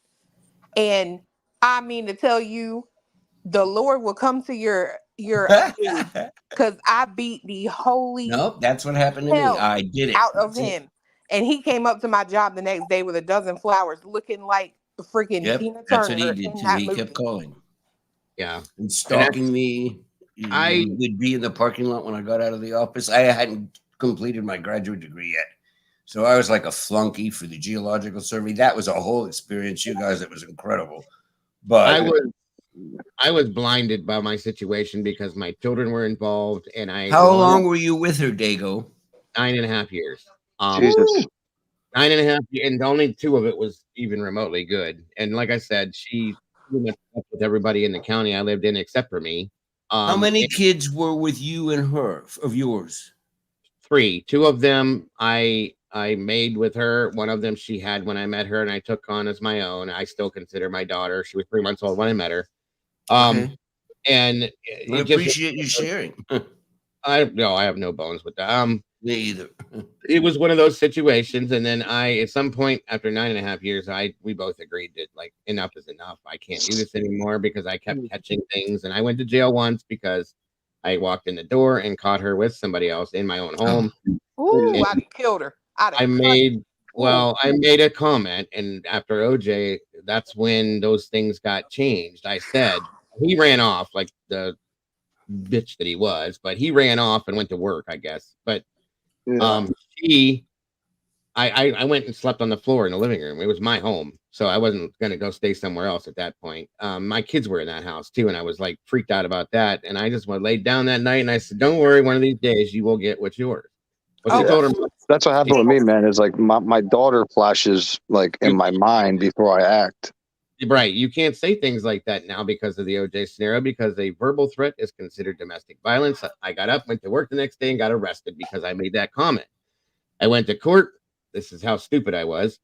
And I mean to tell you, the Lord will come to your aid, because I beat the holy that's what happened to me. I did it out of him. And he came up to my job the next day with a dozen flowers, looking like freaking Tina Turner. That's what he did too. He kept calling. Yeah. And stalking me. I would be in the parking lot when I got out of the office. I hadn't completed my graduate degree yet. So I was like a flunky for the geological survey. That was a whole experience, you guys. It was incredible. But I was blinded by my situation because my children were involved, and How long were you with her, Dago? 9.5 years. Jesus. 9.5 years, and only 2 of it was even remotely good. And like I said, she pretty much slept with everybody in the county I lived in except for me. How many kids were with you and her of yours? 3. 2 of them I made with her. One of them she had when I met her, and I took on as my own. I still consider my daughter. She was 3 months old when I met her. Okay. And I appreciate you sharing. I have no bones with that. Me either. It was one of those situations, and then at some point after 9.5 years, we both agreed that like enough is enough. I can't do this anymore because I kept catching things, and I went to jail once because I walked in the door and caught her with somebody else in my own home. Ooh, I'd have killed her. I made a comment, and after OJ, that's when those things got changed. I said he ran off like the bitch that he was, but he ran off and went to work, I guess. But I went and slept on the floor in the living room. It was my home, so I wasn't gonna go stay somewhere else at that point. My kids were in that house too, and I was like freaked out about that. And I just laid down that night and I said, "Don't worry, one of these days you will get what's yours." Well, she told her. That's what happened with me, man. Is like my daughter flashes like in my mind before I act. Right. You can't say things like that now because of the OJ scenario, because a verbal threat is considered domestic violence. I got up, went to work the next day, and got arrested because I made that comment. I went to court. This is how stupid I was.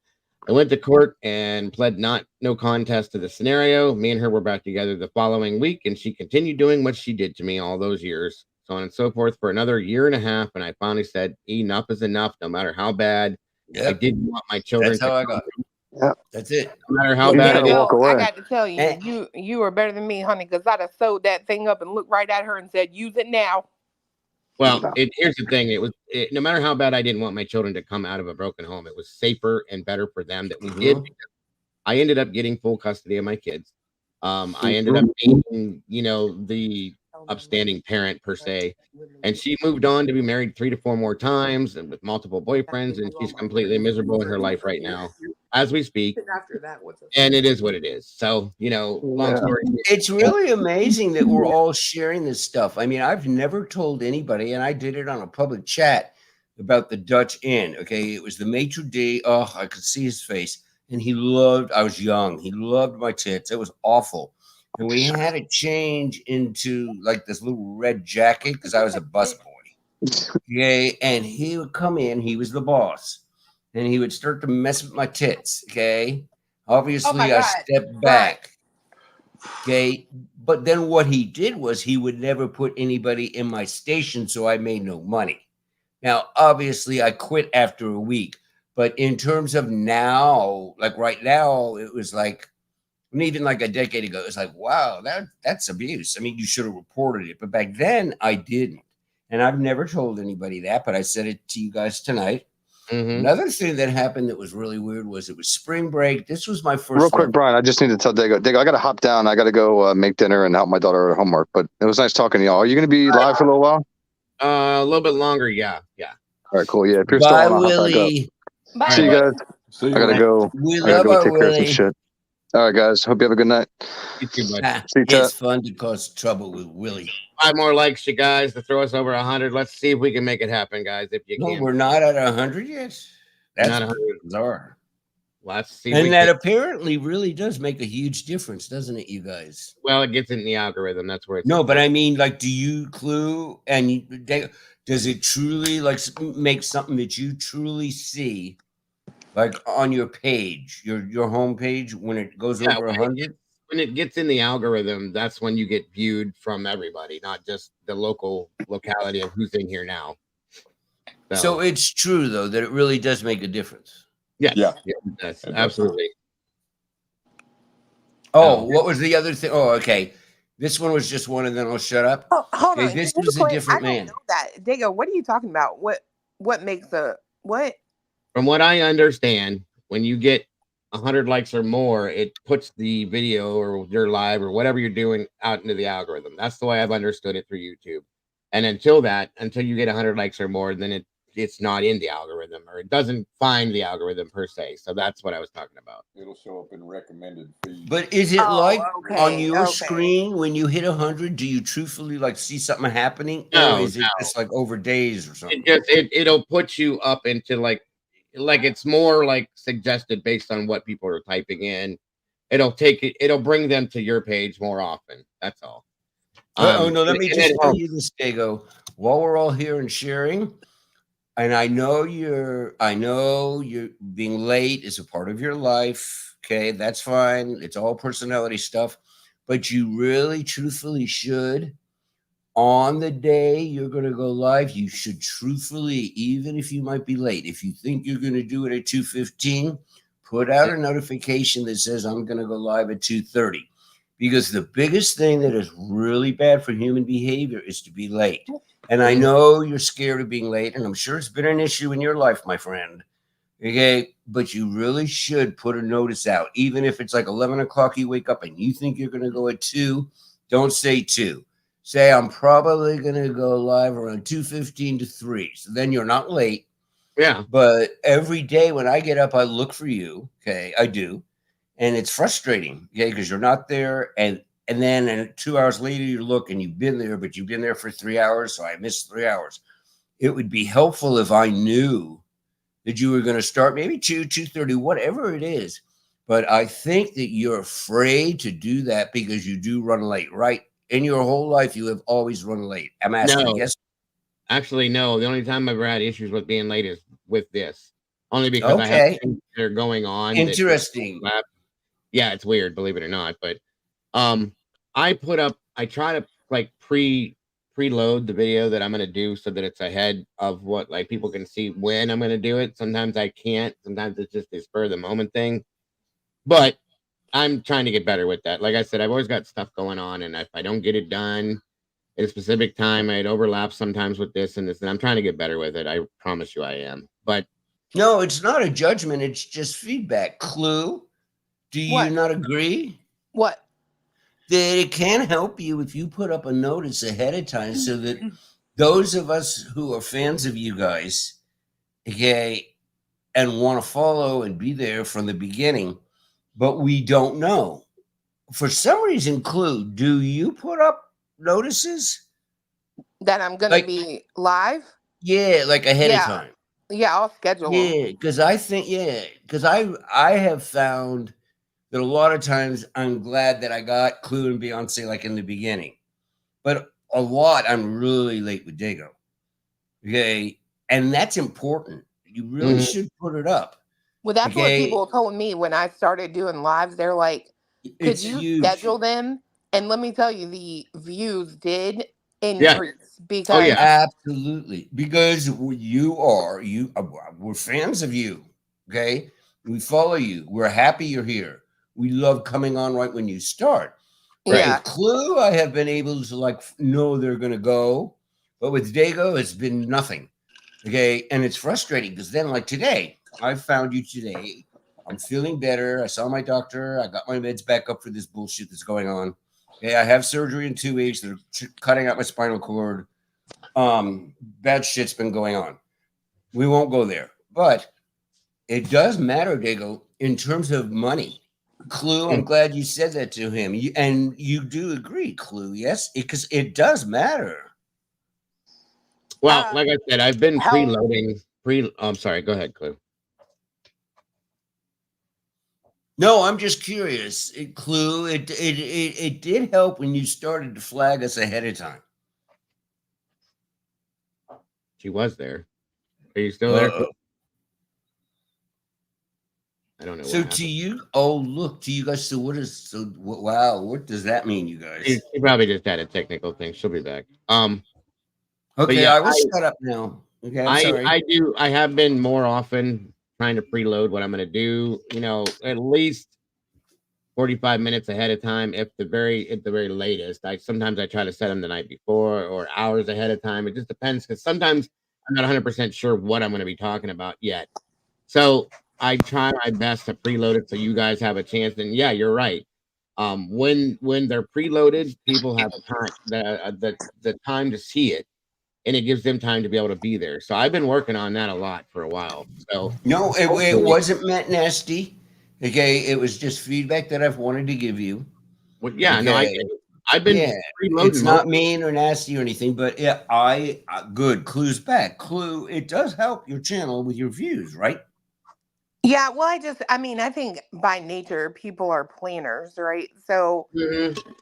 I went to court and pled no contest to the scenario. Me and her were back together the following week, and she continued doing what she did to me all those years, so on and so forth, for another 1.5 years. And I finally said, enough is enough, no matter how bad. I didn't want my children. That's how I got it. Yeah, that's it. No matter how bad I got to tell you, you are better than me, honey, because I'd have sewed that thing up and looked right at her and said, "Use it now." Well, here's the thing. No matter how bad I didn't want my children to come out of a broken home, it was safer and better for them that we did. I ended up getting full custody of my kids. I ended up being, the upstanding parent per se. And she moved on to be married 3 to 4 more times and with multiple boyfriends, and she's completely miserable in her life right now as we speak. And it is what it is. So, long story. It's really amazing that we're all sharing this stuff. I mean, I've never told anybody, and I did it on a public chat about the Dutch Inn. Okay. It was the maitre d'. Oh, I could see his face. And I was young. He loved my tits. It was awful. And we had to change into like this little red jacket because I was a busboy. Okay. And he would come in, he was the boss, and he would start to mess with my tits. Okay. Obviously, I stepped back. Okay. But then what he did was he would never put anybody in my station, so I made no money. Now, obviously, I quit after a week. But in terms of now, like right now, it was like, and even like a decade ago, it's like, wow, that's abuse. I mean, you should have reported it. But back then, I didn't. And I've never told anybody that, but I said it to you guys tonight. Another thing that happened that was really weird was it was spring break. This was my first. Real quick, Brian, I just need to tell Dago, I got to hop down. I got to go make dinner and help my daughter with her homework. But it was nice talking to y'all. Are you going to be live for a little while? A little bit longer. Yeah. All right, cool. Yeah, if you're still on, I'll hop back up. Bye. See you guys. I gotta go. We I gotta love go our take care of some Willie. shit. All right, guys. Hope you have a good night. You too, bud. See you, It's fun to cause trouble with Willie. 5 more likes, you guys, to throw us over 100. Let's see if we can make it happen, guys. If you No, can. we're not at 100 yet. That's not 100. bizarre. Let's see. And that apparently really does make a huge difference, doesn't it, you guys? Well, it gets in the algorithm. That's where it's. No, but I mean, like, do you clue and does it truly like make something that you truly see, like on your page, your home page, when it goes over 100? When it gets in the algorithm, that's when you get viewed from everybody, not just the locality of who's in here now. So it's true though that it really does make a difference. Yes, yeah, it does. Absolutely. Oh, what was the other thing? Oh, okay. This one was just one, and then I'll shut up. Oh, hold on. This was a different man. I don't know that. Dago, what are you talking about? What makes what? From what I understand, when you get 100 likes or more, it puts the video or your live or whatever you're doing out into the algorithm. That's the way I've understood it through YouTube. And until you get 100 likes or more, then it's not in the algorithm, or it doesn't find the algorithm per se. So that's what I was talking about. It'll show up in recommended feed. But is it on your screen when you hit 100? Do you truthfully like see something happening, or is it just like over days or something? It'll put you up into like it's more like suggested based on what people are typing in. It'll bring them to your page more often. That's all. No, let me just tell you this, Dago. While we're all here and sharing, and I know you're being late is a part of your life. Okay, that's fine. It's all personality stuff. But you really, truthfully should, on the day you're going to go live, you should truthfully, even if you might be late, if you think you're going to do it at 2:15, put out a notification that says, I'm going to go live at 2:30. Because the biggest thing that is really bad for human behavior is to be late. And I know you're scared of being late, and I'm sure it's been an issue in your life, my friend. Okay, but you really should put a notice out, even if it's like 11 o'clock, you wake up and you think you're going to go at 2, don't say 2. Say, I'm probably going to go live around 2:15 to 3. So then you're not late. Yeah. But every day when I get up, I look for you. Okay, I do. And it's frustrating, okay, because you're not there. And then 2 hours later, you look and you've been there, but you've been there for 3 hours. So I missed 3 hours. It would be helpful if I knew that you were going to start maybe 2:30, whatever it is. But I think that you're afraid to do that because you do run late, right? In your whole life, you have always run late. I'm asking, yes? Actually, no. The only time I've ever had issues with being late is with this. Only because I have things that are going on. Interesting. Yeah, it's weird, believe it or not. But I try to like preload the video that I'm going to do so that it's ahead of what like people can see when I'm going to do it. Sometimes I can't. Sometimes it's just a spur of the moment thing. But I'm trying to get better with that. Like I said, I've always got stuff going on, and if I don't get it done at a specific time, it overlaps sometimes with this and this, and I'm trying to get better with it. I promise you I am. But no, it's not a judgment. It's just feedback. Clue, do you not agree? What? That it can help you if you put up a notice ahead of time so that those of us who are fans of you guys, okay, and want to follow and be there from the beginning, but we don't know. For some reason, Clue, do you put up notices? That I'm going to be live? Yeah, like ahead of time. Yeah, I'll schedule them. Yeah, because I think, because I have found that a lot of times I'm glad that I got Clue and Beyonce like in the beginning. But a lot, I'm really late with Dago. Okay. And that's important. You really should put it up. Well, that's what people told me when I started doing lives. They're like, could you schedule them? And let me tell you, the views did increase because absolutely. Because we're fans of you. Okay. We follow you. We're happy you're here. We love coming on right when you start. Right. Yeah. With Clue, I have been able to like know they're going to go, but with Dago, it's been nothing. Okay, and it's frustrating because then, like today, I found you today. I'm feeling better. I saw my doctor. I got my meds back up for this bullshit that's going on. Okay, I have surgery in 2 weeks. They're cutting out my spinal cord. Bad shit's been going on. We won't go there, but it does matter, Dago, in terms of money. Clue, I'm glad you said that to him. And you do agree, Clue, yes? Because it does matter. Well, like I said, I've been preloading. I'm sorry. Go ahead, Clue. No, I'm just curious. Clue, it did help when you started to flag us ahead of time. She was there. Are you still there? I don't know. So to you, look, to you guys. So wow, what does that mean, you guys? She probably just had a technical thing. She'll be back. Okay, I will shut up now. Okay, I'm sorry. I have been more often trying to preload what I'm going to do. You know, at least 45 minutes ahead of time, at the very latest. Sometimes I try to set them the night before or hours ahead of time. It just depends because sometimes I'm not 100% sure what I'm going to be talking about yet. So I try my best to preload it so you guys have a chance. And yeah, you're right. When they're preloaded, people have the time to see it, and it gives them time to be able to be there. So I've been working on that a lot for a while. So no, it wasn't meant nasty. Okay, it was just feedback that I've wanted to give you. Well, yeah, no, I've been preloading. It's not mean or nasty or anything, but yeah, good. Clue's back. Clue, it does help your channel with your views, right? Yeah, well, I think by nature, people are planners, right? So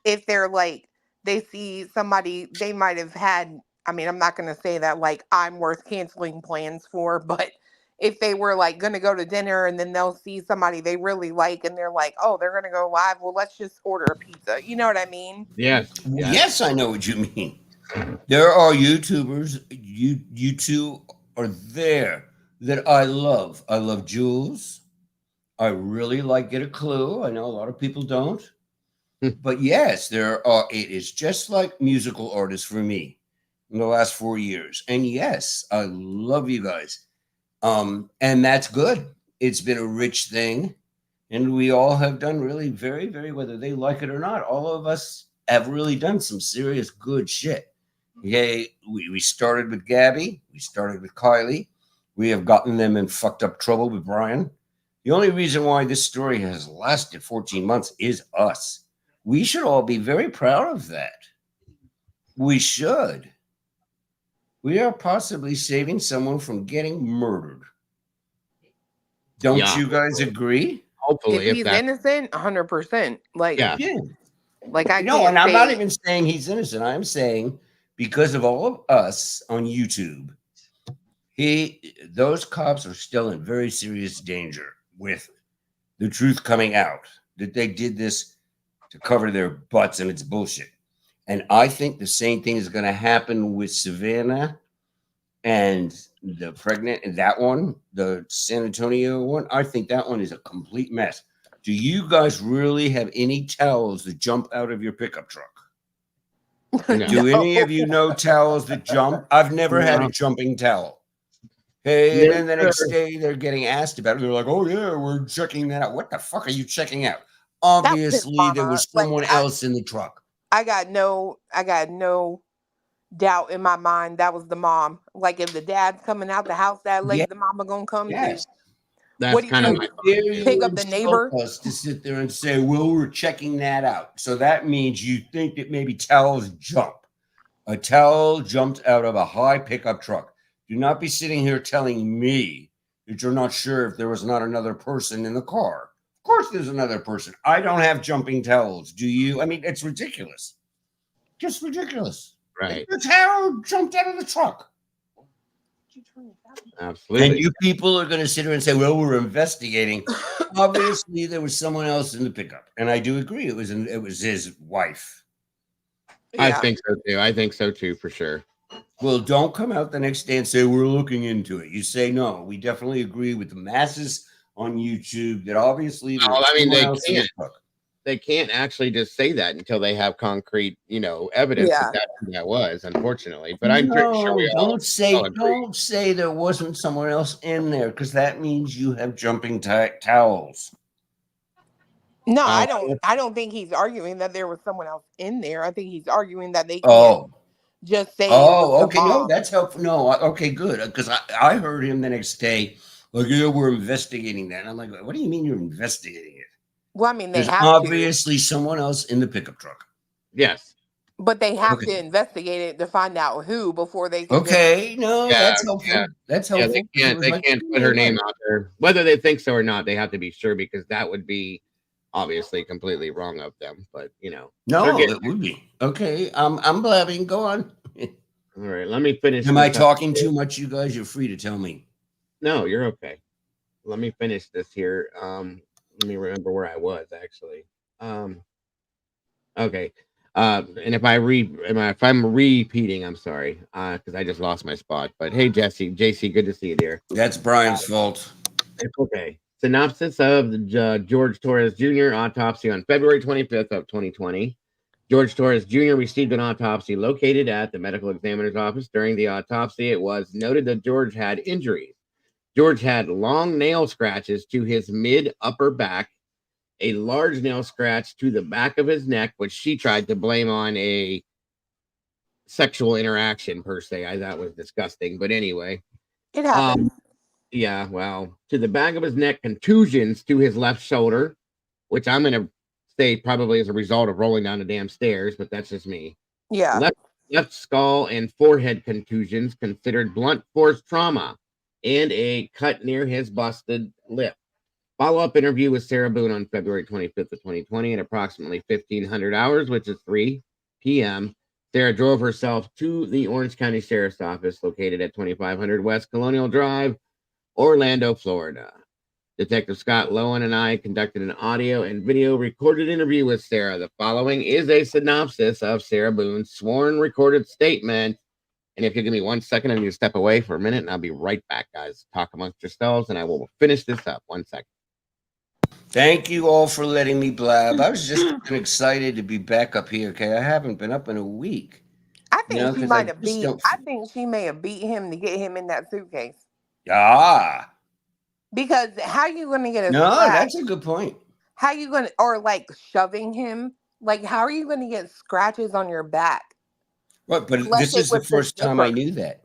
if they're like, they see somebody they might have had, I mean, I'm not going to say that like I'm worth canceling plans for, but if they were like going to go to dinner and then they'll see somebody they really like and they're like, oh, they're going to go live. Well, let's just order a pizza. You know what I mean? Yes. Yes, I know what you mean. There are YouTubers, you two are there that I love. I love Jules. I really like Get a Clue. I know a lot of people don't. But yes, there are, it is just like musical artists for me in the last 4 years. And yes, I love you guys. And that's good. It's been a rich thing. And we all have done really very, very, whether they like it or not, all of us have really done some serious good shit. Okay, we started with Gabby. We started with Kylie. We have gotten them in fucked up trouble with Brian. The only reason why this story has lasted 14 months is us. We should all be very proud of that. We should. We are possibly saving someone from getting murdered. Don't you guys agree? Hopefully, if he's innocent, 100%. Like, yeah. Like I No, can't and I'm say, not even saying he's innocent. I'm saying because of all of us on YouTube, those cops are still in very serious danger with the truth coming out that they did this to cover their butts and it's bullshit. And I think the same thing is going to happen with Savannah and the pregnant and that one, the San Antonio one. I think that one is a complete mess. Do you guys really have any towels that jump out of your pickup truck? No. Do any of you know towels that jump? I've never had a jumping towel. Hey, and then the next day they're getting asked about it. They're like, oh, yeah, we're checking that out. What the fuck are you checking out? Obviously, there was someone else in the truck. I got no doubt in my mind that was the mom. Like if the dad's coming out the house that late, the mama gonna come too. That's kind of my pick up the neighbor us to sit there and say, well, we're checking that out. So that means you think that maybe towels jump. A towel jumped out of a high pickup truck. Do not be sitting here telling me that you're not sure if there was not another person in the car. Of course there's another person. I don't have jumping towels. Do you? I mean, it's ridiculous. Just ridiculous. Right. The towel jumped out of the truck. Absolutely. And you people are going to sit here and say, well, we're investigating. Obviously, there was someone else in the pickup. And I do agree. It was his wife. I think so too. I think so too, for sure. Well, don't come out the next day and say, we're looking into it. You say, no, we definitely agree with the masses on YouTube that obviously. Well, I mean, they can't actually just say that until they have concrete, evidence that that's who that was, unfortunately. But I'm pretty sure we don't say there wasn't someone else in there, because that means you have jumping towels. No, I don't think he's arguing that there was someone else in there. I think he's arguing that they can't just say. Oh, okay. No, that's helpful. No, okay, good. Because I heard him the next day, like, yeah, we're investigating that. And I'm like, what do you mean you're investigating it? Well, I mean, they There's have obviously someone else in the pickup truck. Yes. But they have to investigate it to find out who before they can. That's helpful. Yeah. That's Yeah, helpful. they can't put her name out there. Whether they think so or not, they have to be sure, because that would be obviously completely wrong of them. But no, it would be. Okay, I'm blabbing. Go on. All right, let me finish. Am I talking too much, you guys? You're free to tell me. No, you're okay. Let me finish this here. Let me remember where I was actually. Okay. And if I'm repeating, I'm sorry, because I just lost my spot. But hey, JC, good to see you, dear. That's Brian's fault. It's okay. Synopsis of the George Torres Jr. autopsy on February 25th of 2020. George Torres Jr. received an autopsy located at the medical examiner's office. During the autopsy, it was noted that George had injuries. George had long nail scratches to his mid-upper back, a large nail scratch to the back of his neck, which she tried to blame on a sexual interaction per se. I thought was disgusting, but anyway. It happens. Yeah, well, to the back of his neck, contusions to his left shoulder, which I'm going to say probably as a result of rolling down the damn stairs, but that's just me. Yeah. Left skull and forehead contusions considered blunt force trauma, and a cut near his busted lip. Follow-up interview with Sarah Boone on February 25th of 2020 at approximately 1500 hours, which is 3 p.m., Sarah drove herself to the Orange County Sheriff's Office located at 2500 West Colonial Drive, Orlando, Florida. Detective Scott Lowen and I conducted an audio and video recorded interview with Sarah. The following is a synopsis of Sarah Boone's sworn recorded statement. And if you give me 1 second, I'm going to step away for a minute, and I'll be right back, guys. Talk amongst yourselves, and I will finish this up. 1 second. Thank you all for letting me blab. I was just excited to be back up here. Okay, I haven't been up in a week. I think she might have beat. I think she may have beat him to get him in that suitcase. Ah. Because how you going to get a No, scratch? that's a good point. How you going to, or like shoving him? Like, how are you going to get scratches on your back? Right, but this is the first time I knew that.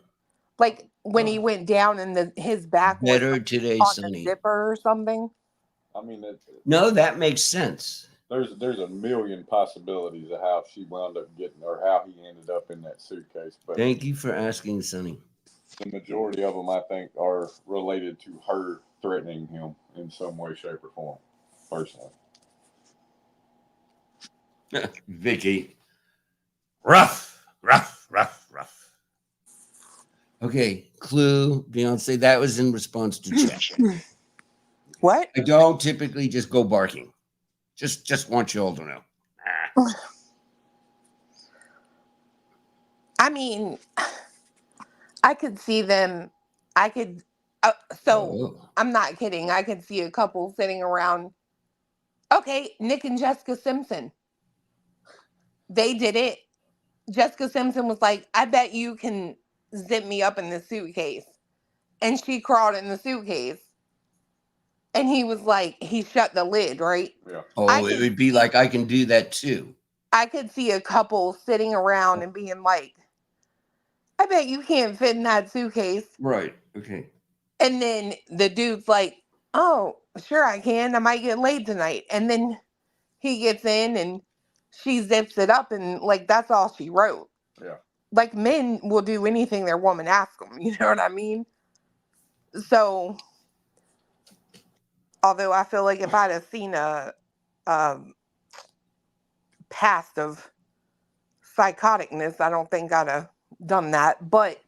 Like when he went down and his back was Better today, on Sonny. the zipper or something. I mean, No, that makes sense. there's a million possibilities of how she wound up getting, or how he ended up in that suitcase. But Thank you for asking, Sonny. the majority of them, I think, are related to her threatening him in some way, shape, or form. Personally, Vicky. Rough. Okay, Clue, Beyonce, that was in response to chat. What? I don't typically just go barking. Just want you all to know. I mean, I could see them. I could. I'm not kidding. I could see a couple sitting around. Okay, Nick and Jessica Simpson. They did it. Jessica Simpson was like, I bet you can zip me up in the suitcase. And she crawled in the suitcase. And he was like, he shut the lid, right? Yeah. Oh, it would be like, I can do that too. I could see a couple sitting around and being like, I bet you can't fit in that suitcase. Right. Okay. And then the dude's like, oh, sure I can. I might get laid tonight. And then he gets in and she zips it up and like, that's all she wrote. Yeah. Like men will do anything their woman asks them. You know what I mean? So, although I feel like if I'd have seen a past of psychoticness, I don't think I'd have done that. But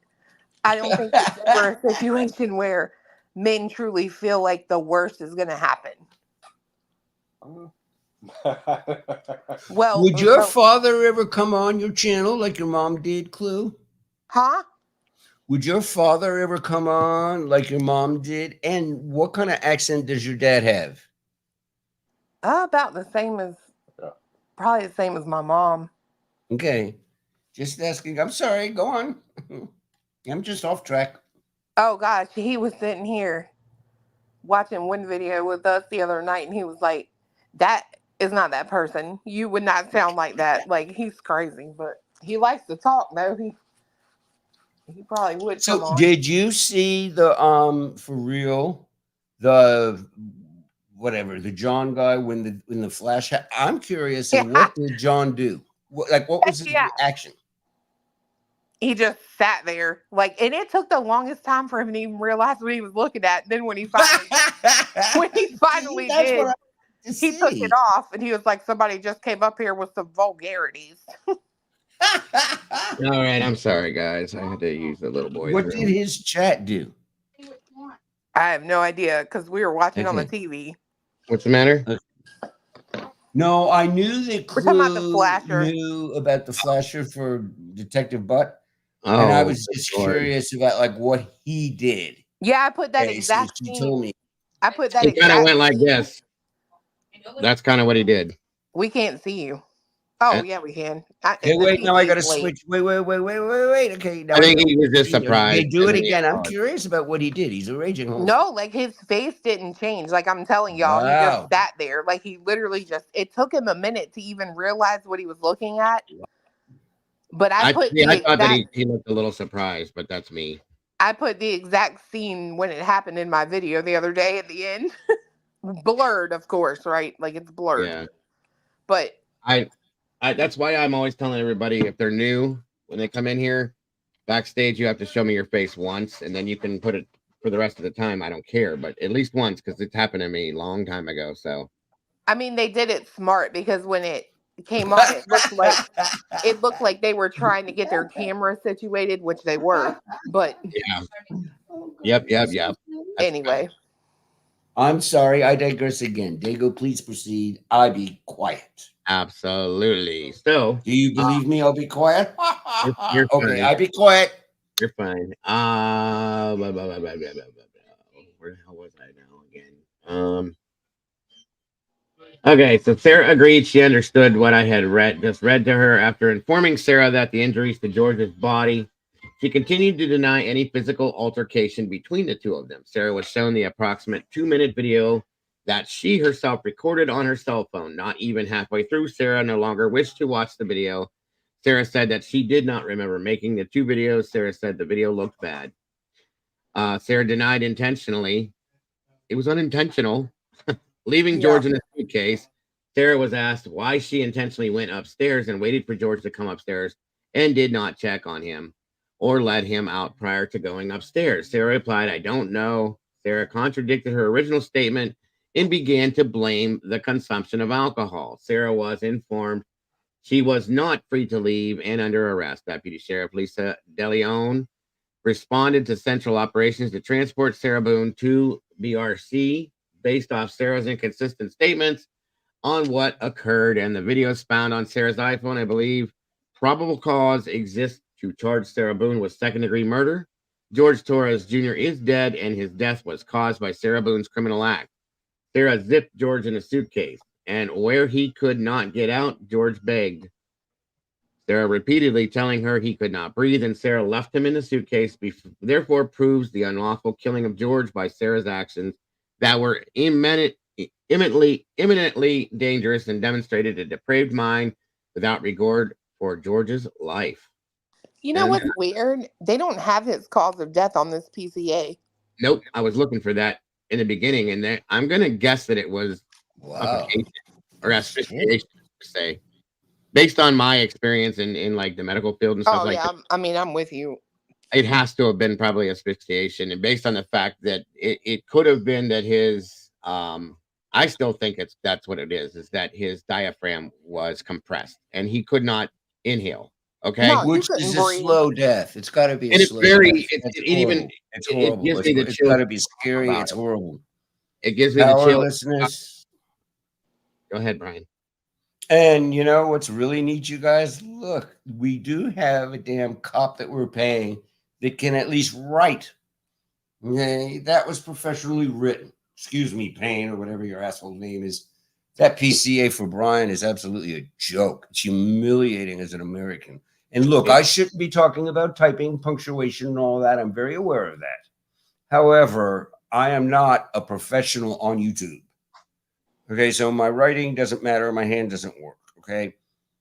I don't think it's ever a situation where men truly feel like the worst is going to happen. Well, would your father ever come on your channel like your mom did, Clue? Huh? Would your father ever come on like your mom did? And what kind of accent does your dad have? About the same as, probably the same as my mom. Okay. Just asking. I'm sorry. Go on. I'm just off track. Oh, gosh. He was sitting here watching one video with us the other night, and he was like, that is not that person. You would not sound like that. Like, he's crazy, but he likes to talk, though. He probably would come So on. did you see the for real the whatever the John guy when the flash I'm curious what did John do? What was his reaction? He just sat there and it took the longest time for him to even realize what he was looking at. Then when he finally did, he took it off and he was like, somebody just came up here with some vulgarities. All right, I'm sorry, guys. I had to use the little boy. What did his chat do? I have no idea because we were watching on the TV. What's the matter? No, I knew that We're talking about the flasher. Knew about the flasher for Detective Butt. Oh, and I was just curious about what he did. Yeah, I put that exact scene. She told me. I put that He kind of went like this. That's kind of what he did. We can't see you. Oh, yeah, we can. Okay, wait, now I got to switch. Wait. Okay, now I think he was just surprised. They do it again. I'm curious about what he did. He's a raging host. No, his face didn't change. I'm telling y'all, He just sat there. He literally it took him a minute to even realize what he was looking at. But I thought that he looked a little surprised, but that's me. I put the exact scene when it happened in my video the other day at the end. Blurred, of course, right? It's blurred. Yeah. But that's why I'm always telling everybody, if they're new, when they come in here, backstage, you have to show me your face once, and then you can put it for the rest of the time. I don't care, but at least once, because it's happened to me a long time ago. So, I mean, they did it smart because when it came on, it looked like they were trying to get their camera situated, which they were. But yeah, yep. Anyway, I'm sorry, I digress again. Dago, please proceed. I be quiet. Absolutely. So, do you believe me? I'll be quiet. You're okay, fine. I be quiet. You're fine. Where the hell was I now again? Okay, so Sarah agreed she understood what I had read to her. After informing Sarah that the injuries to George's body, she continued to deny any physical altercation between the two of them. Sarah was shown the approximate 2-minute video that she herself recorded on her cell phone. Not even halfway through, Sarah no longer wished to watch the video. Sarah said that she did not remember making the 2 videos. Sarah said the video looked bad. Sarah denied intentionally. It was unintentional. Leaving George in a suitcase. Sarah was asked why she intentionally went upstairs and waited for George to come upstairs and did not check on him or let him out prior to going upstairs. Sarah replied, I don't know. Sarah contradicted her original statement and began to blame the consumption of alcohol. Sarah was informed she was not free to leave and under arrest. Deputy Sheriff Lisa DeLeon responded to Central Operations to transport Sarah Boone to BRC based off Sarah's inconsistent statements on what occurred, and the videos found on Sarah's iPhone, I believe, probable cause exists to charge Sarah Boone with second-degree murder. George Torres Jr. is dead, and his death was caused by Sarah Boone's criminal act. Sarah zipped George in a suitcase, and where he could not get out, George begged. Sarah repeatedly telling her he could not breathe, and Sarah left him in the suitcase, therefore proves the unlawful killing of George by Sarah's actions that were imminently dangerous and demonstrated a depraved mind without regard for George's life. You know what's weird? They don't have his cause of death on this PCA. Nope. I was looking for that in the beginning, and I'm going to guess that it was suffocation or asphyxiation, per se. Based on my experience in like the medical field and stuff that. I mean, I'm with you. It has to have been probably asphyxiation, and based on the fact that it could have been that his I still think that's what it is that his diaphragm was compressed and he could not inhale. Okay, no, which is a slow death. It's got to be. And it's very. It's horrible. It's got to be scary. It's horrible. It gives me the chills. Go ahead, Brian. And you know what's really neat, you guys? Look, we do have a damn cop that we're paying that can at least write. Okay, that was professionally written. Excuse me, Payne, or whatever your asshole name is. That PCA for Brian is absolutely a joke. It's humiliating as an American. And look, I shouldn't be talking about typing, punctuation, and all that. I'm very aware of that. However, I am not a professional on YouTube. Okay, so my writing doesn't matter. My hand doesn't work. Okay,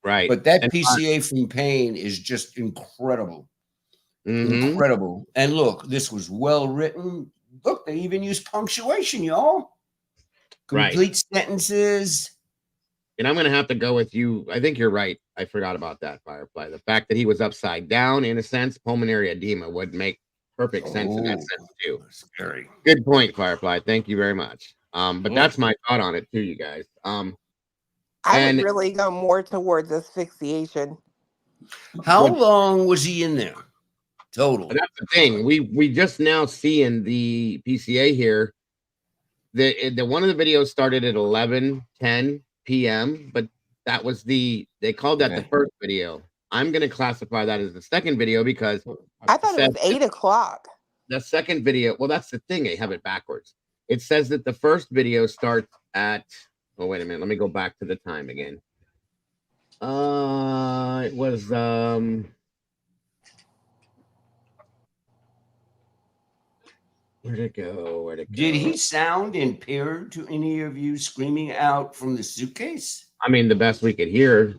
right. But that PCA from Payne is just incredible. Incredible. And look, this was well written. Look, they even use punctuation, y'all. Complete sentences. And I'm going to have to go with you. I think you're right. I forgot about that, Firefly. The fact that he was upside down, in a sense, pulmonary edema would make perfect sense in that sense, too. Scary. Good point, Firefly. Thank you very much. But that's my thought on it, too, you guys. I would really go more towards asphyxiation. How long was he in there? Total. But that's the thing. We just now see in the PCA here the one of the videos started at 11:10 p.m. But that was they called that the first video. I'm gonna classify that as the second video because I thought it was 8 o'clock. The second video, well, that's the thing. They have it backwards. It says that the first video starts at. Oh, wait a minute. Let me go back to the time again. It was Where'd it go? Did he sound impaired to any of you screaming out from the suitcase? I mean, the best we could hear.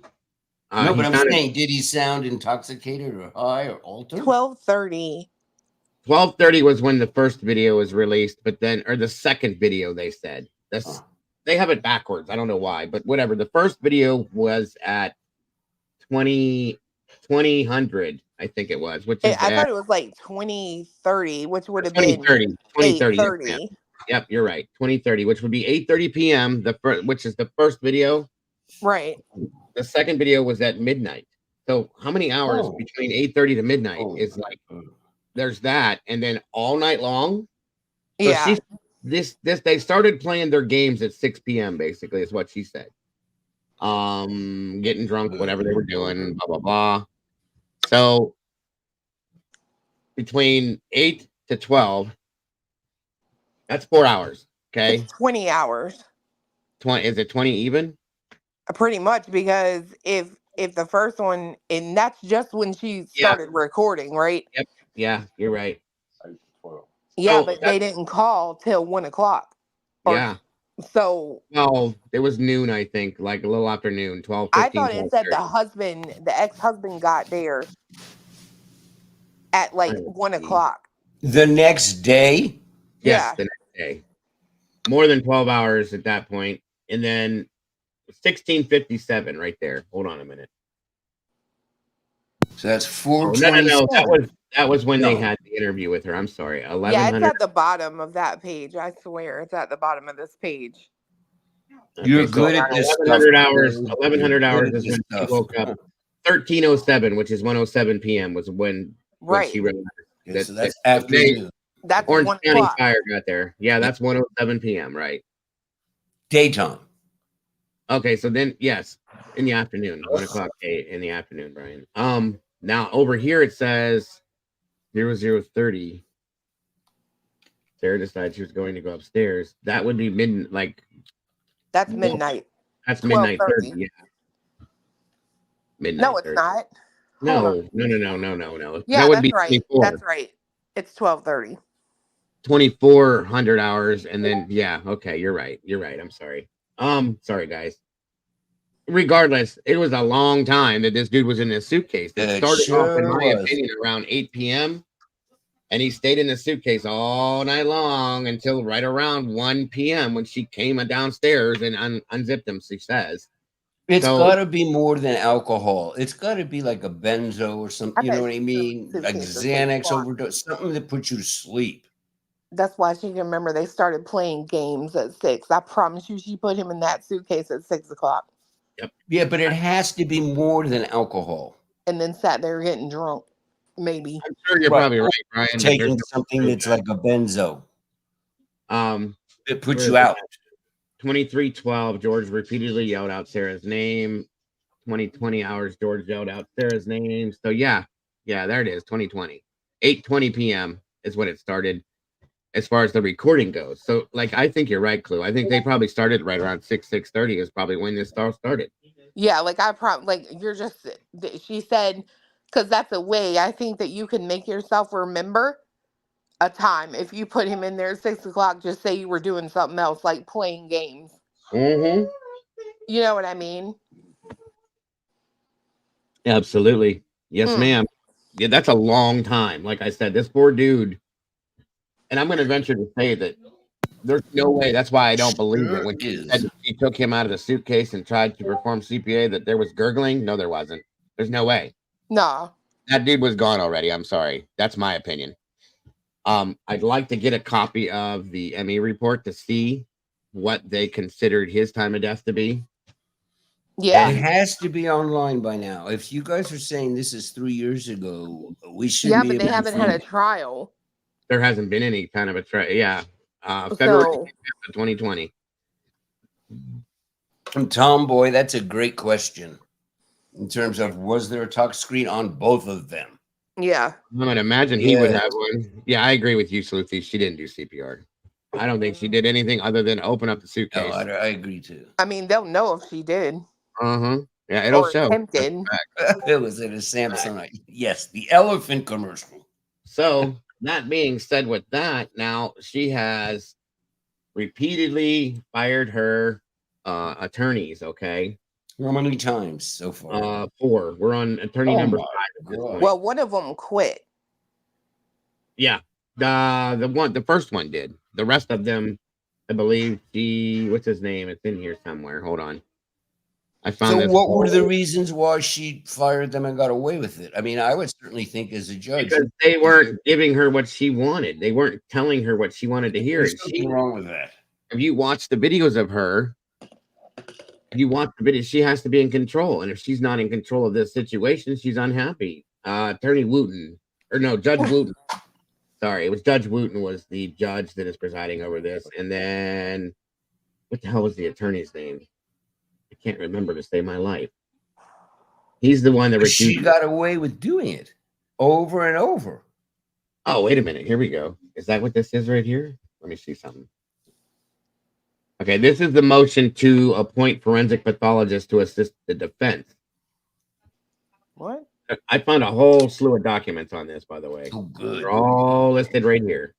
No, but I'm saying, did he sound intoxicated or high or altered? 12:30. 12:30 was when the first video was released, but then, or the second video, they said. They have it backwards. I don't know why, but whatever. The first video was at 2000, I think it was. Which is I thought it was like 2030, which would have been 2030. Yep, you're right. 2030, which would be 8:30 p.m. Which is the first video. Right. The second video was at midnight. So how many hours between 8:30 to midnight is like? There's that, and then all night long. So Yeah. They started playing their games at 6 p.m. Basically, is what she said. Getting drunk, whatever they were doing, blah blah blah. So between 8 to 12, that's 4 hours. Okay, It's 20 hours. 20 is it 20 even? Pretty much, because if the first one, and that's just when she started recording, right? Yep. Yeah, you're right. Yeah, So but they didn't call till 1 o'clock. Yeah. So well, it was noon, I think, like a little after noon, 12:15. I thought it said the ex-husband got there at like 1 o'clock. The next day? Yes, the next day. More than 12 hours at that point. And then 16:57 right there. Hold on a minute. So that's 4:27. No. That was when they had the interview with her. I'm sorry. 1100. Yeah, it's at the bottom of that page. I swear, it's at the bottom of this page. You're good at this 1100 stuff, hours. Boone. 1100 hours You're is good when at she this woke stuff. up. 13:07, which is 1:07 p.m. was when she realized that so that's afternoon. That's Orange 1 County o'clock. Fire got there. Yeah, that's 1:07 p.m. Right. Daytime. Okay, so then yes, in the afternoon, 1 o'clock in the afternoon, Brian. Now over here it says 00:30. Sarah decided she was going to go upstairs. That would be That's midnight. That's midnight 30. 12:30. Yeah. Midnight. No, it's 30. not. No. Yeah, that would that's be right. 24. That's right. It's 12:30. 2,400 hours, and then okay, you're right. I'm sorry. Sorry guys. Regardless, it was a long time that this dude was in this suitcase. It started off, in my opinion, around 8 p.m. and he stayed in the suitcase all night long until right around 1 p.m. when she came downstairs and unzipped him. She says It's got to be more than alcohol. It's got to be like a benzo or something. You know what I mean? Like Xanax overdose, something that puts you to sleep. That's why she can remember they started playing games at 6. I promise you, she put him in that suitcase at 6 o'clock. Yep. Yeah, but it has to be more than alcohol. And then sat there getting drunk. Maybe. I'm sure you're probably right, Brian. Taking something that's like a benzo. It puts you out. 23:12. George repeatedly yelled out Sarah's name. 20 hours. George yelled out Sarah's name. So yeah, there it is. 2020. 8:20 p.m. is when it started. As far as the recording goes. So I think you're right, Clue. I think they probably started right around 6:30 is probably when this started. Yeah, you're just, she said, because that's a way I think that you can make yourself remember a time. If you put him in there at 6 o'clock, just say you were doing something else, like playing games. Mm-hmm. You know what I mean? Absolutely. Yes, ma'am. Yeah, that's a long time. Like I said, this poor dude. And I'm going to venture to say that there's no way. That's why I don't believe it. When she said she took him out of the suitcase and tried to perform CPA, that there was gurgling. No, there wasn't. There's no way. No. That dude was gone already. I'm sorry. That's my opinion. I'd like to get a copy of the ME report to see what they considered his time of death to be. Yeah. It has to be online by now. If you guys are saying this is 3 years ago, we should be. Yeah, but they haven't had a trial. There hasn't been any kind of a trial. Yeah. February 2020. Tom Boy, that's a great question. In terms of, was there a touch screen on both of them? Yeah. I'm going to imagine he would have one. Yeah, I agree with you, Sleuthy. She didn't do CPR. I don't think she did anything other than open up the suitcase. No, I agree too. I mean, they'll know if she did. Yeah, it'll show. Attempted. It was in a Samsung. Yes, the elephant commercial. So, that being said, with that, now she has repeatedly fired her attorneys. Okay. How many times so far? 4. We're on attorney number 5 at this point. Well, one of them quit. Yeah. The first one did. The rest of them, I believe what's his name? It's in here somewhere. Hold on. I found So what were the reasons why she fired them and got away with it? I mean, I would certainly think as a judge. Because they weren't giving her what she wanted. They weren't telling her what she wanted to hear. There's something wrong with that. If you watch the videos of her You want the video. She has to be in control. And if she's not in control of this situation, she's unhappy. Attorney Wooten, or no, Judge Wooten. Sorry, it was Judge Wooten was the judge that is presiding over this. And then, what the hell was the attorney's name? I can't remember to save my life. He's the one that she got away with doing it over and over. Oh, wait a minute. Here we go. Is that what this is right here? Let me see something. Okay, this is the motion to appoint forensic pathologists to assist the defense. What? I found a whole slew of documents on this, by the way. Oh, good. They're all listed right here.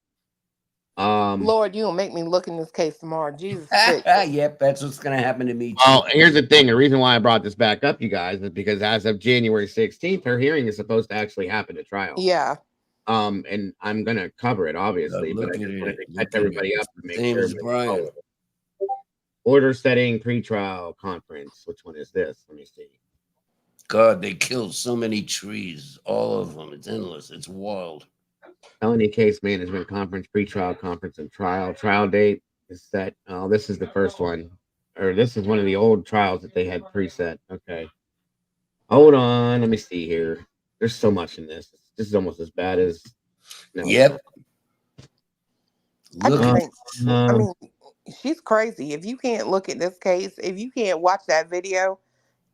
Lord, you don't make me look in this case tomorrow. Jesus. Yep, that's what's going to happen to me too. Well, here's the thing. The reason why I brought this back up, you guys, is because as of January 16th, her hearing is supposed to actually happen at trial. Yeah. And I'm gonna cover it, obviously, but I just wanted to catch everybody up and make sure. Brian. Order setting pretrial conference. Which one is this? Let me see. God, they killed so many trees. All of them. It's endless. It's wild. Felony case management conference, pretrial conference, and trial. Trial date is set. Oh, this is the first one, or this is one of the old trials that they had preset. Okay, hold on. Let me see here. There's so much in this. This is almost as bad as. No. Yep. I mean, she's crazy. If you can't look at this case, if you can't watch that video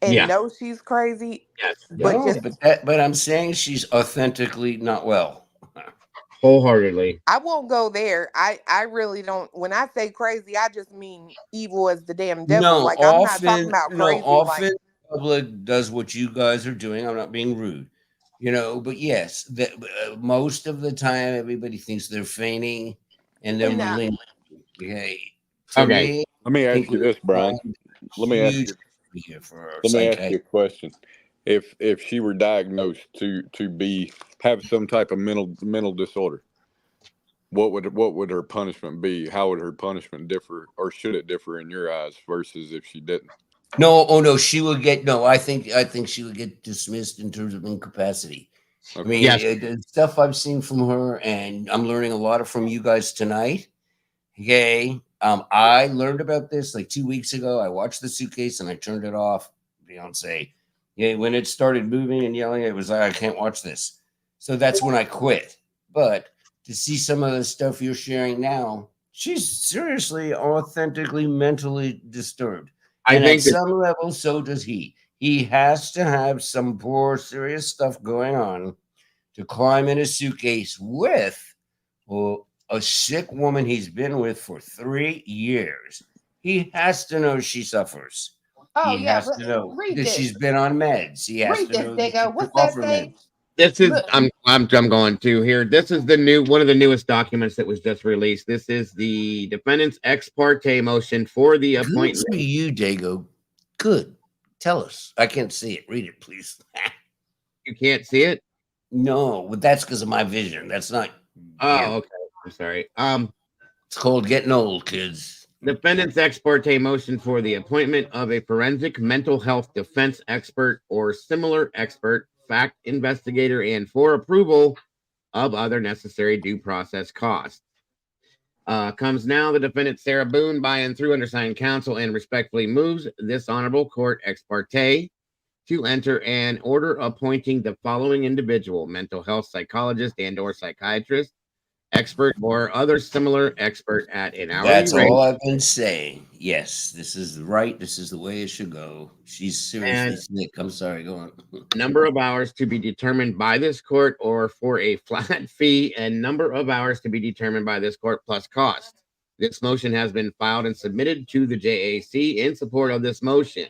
and know she's crazy, but I'm saying she's authentically not well. Wholeheartedly. I won't go there. I really don't. When I say crazy, I just mean evil as the damn devil. No, like I'm not talking about crazy. Often the public does what you guys are doing. I'm not being rude, but yes, most of the time everybody thinks they're feigning and they're really okay. Okay. Let me ask you this, Brian. Let me ask you a question. If she were diagnosed to have some type of mental disorder, what would her punishment be? How would her punishment differ, or should it differ in your eyes versus if she didn't? No, she would get I think she would get dismissed in terms of incapacity. Okay. I mean, the stuff I've seen from her, and I'm learning a lot from you guys tonight. Okay. I learned about this like 2 weeks ago. I watched the suitcase and I turned it off. Beyonce. Yeah, when it started moving and yelling, it was like, I can't watch this. So that's when I quit. But to see some of the stuff you're sharing now, she's seriously, authentically, mentally disturbed. And at some level, so does he. He has to have some poor, serious stuff going on to climb in a suitcase with a sick woman he's been with for 3 years. He has to know she suffers. Oh, he has to know that she's been on meds. He has to know that she What's that say? This is I'm going to here. This is one of the newest documents that was just released. This is the defendant's ex parte motion for the appointment. Good for you, Dago. Good. Tell us. I can't see it. Read it, please. You can't see it? No, but that's because of my vision. That's not. Oh, okay. I'm sorry. It's called getting old, kids. Defendant's ex parte motion for the appointment of a forensic mental health defense expert or similar expert, fact investigator, and for approval of other necessary due process costs. Comes now the defendant Sarah Boone by and through undersigned counsel and respectfully moves this honorable court ex parte to enter an order appointing the following individual: mental health psychologist and or psychiatrist, expert, or other similar expert at an hourly rate. That's all I've been saying. Yes, this is right. This is the way it should go. She's seriously sick. I'm sorry. Go on. Number of hours to be determined by this court or for a flat fee, and number of hours to be determined by this court plus cost. This motion has been filed and submitted to the JAC in support of this motion.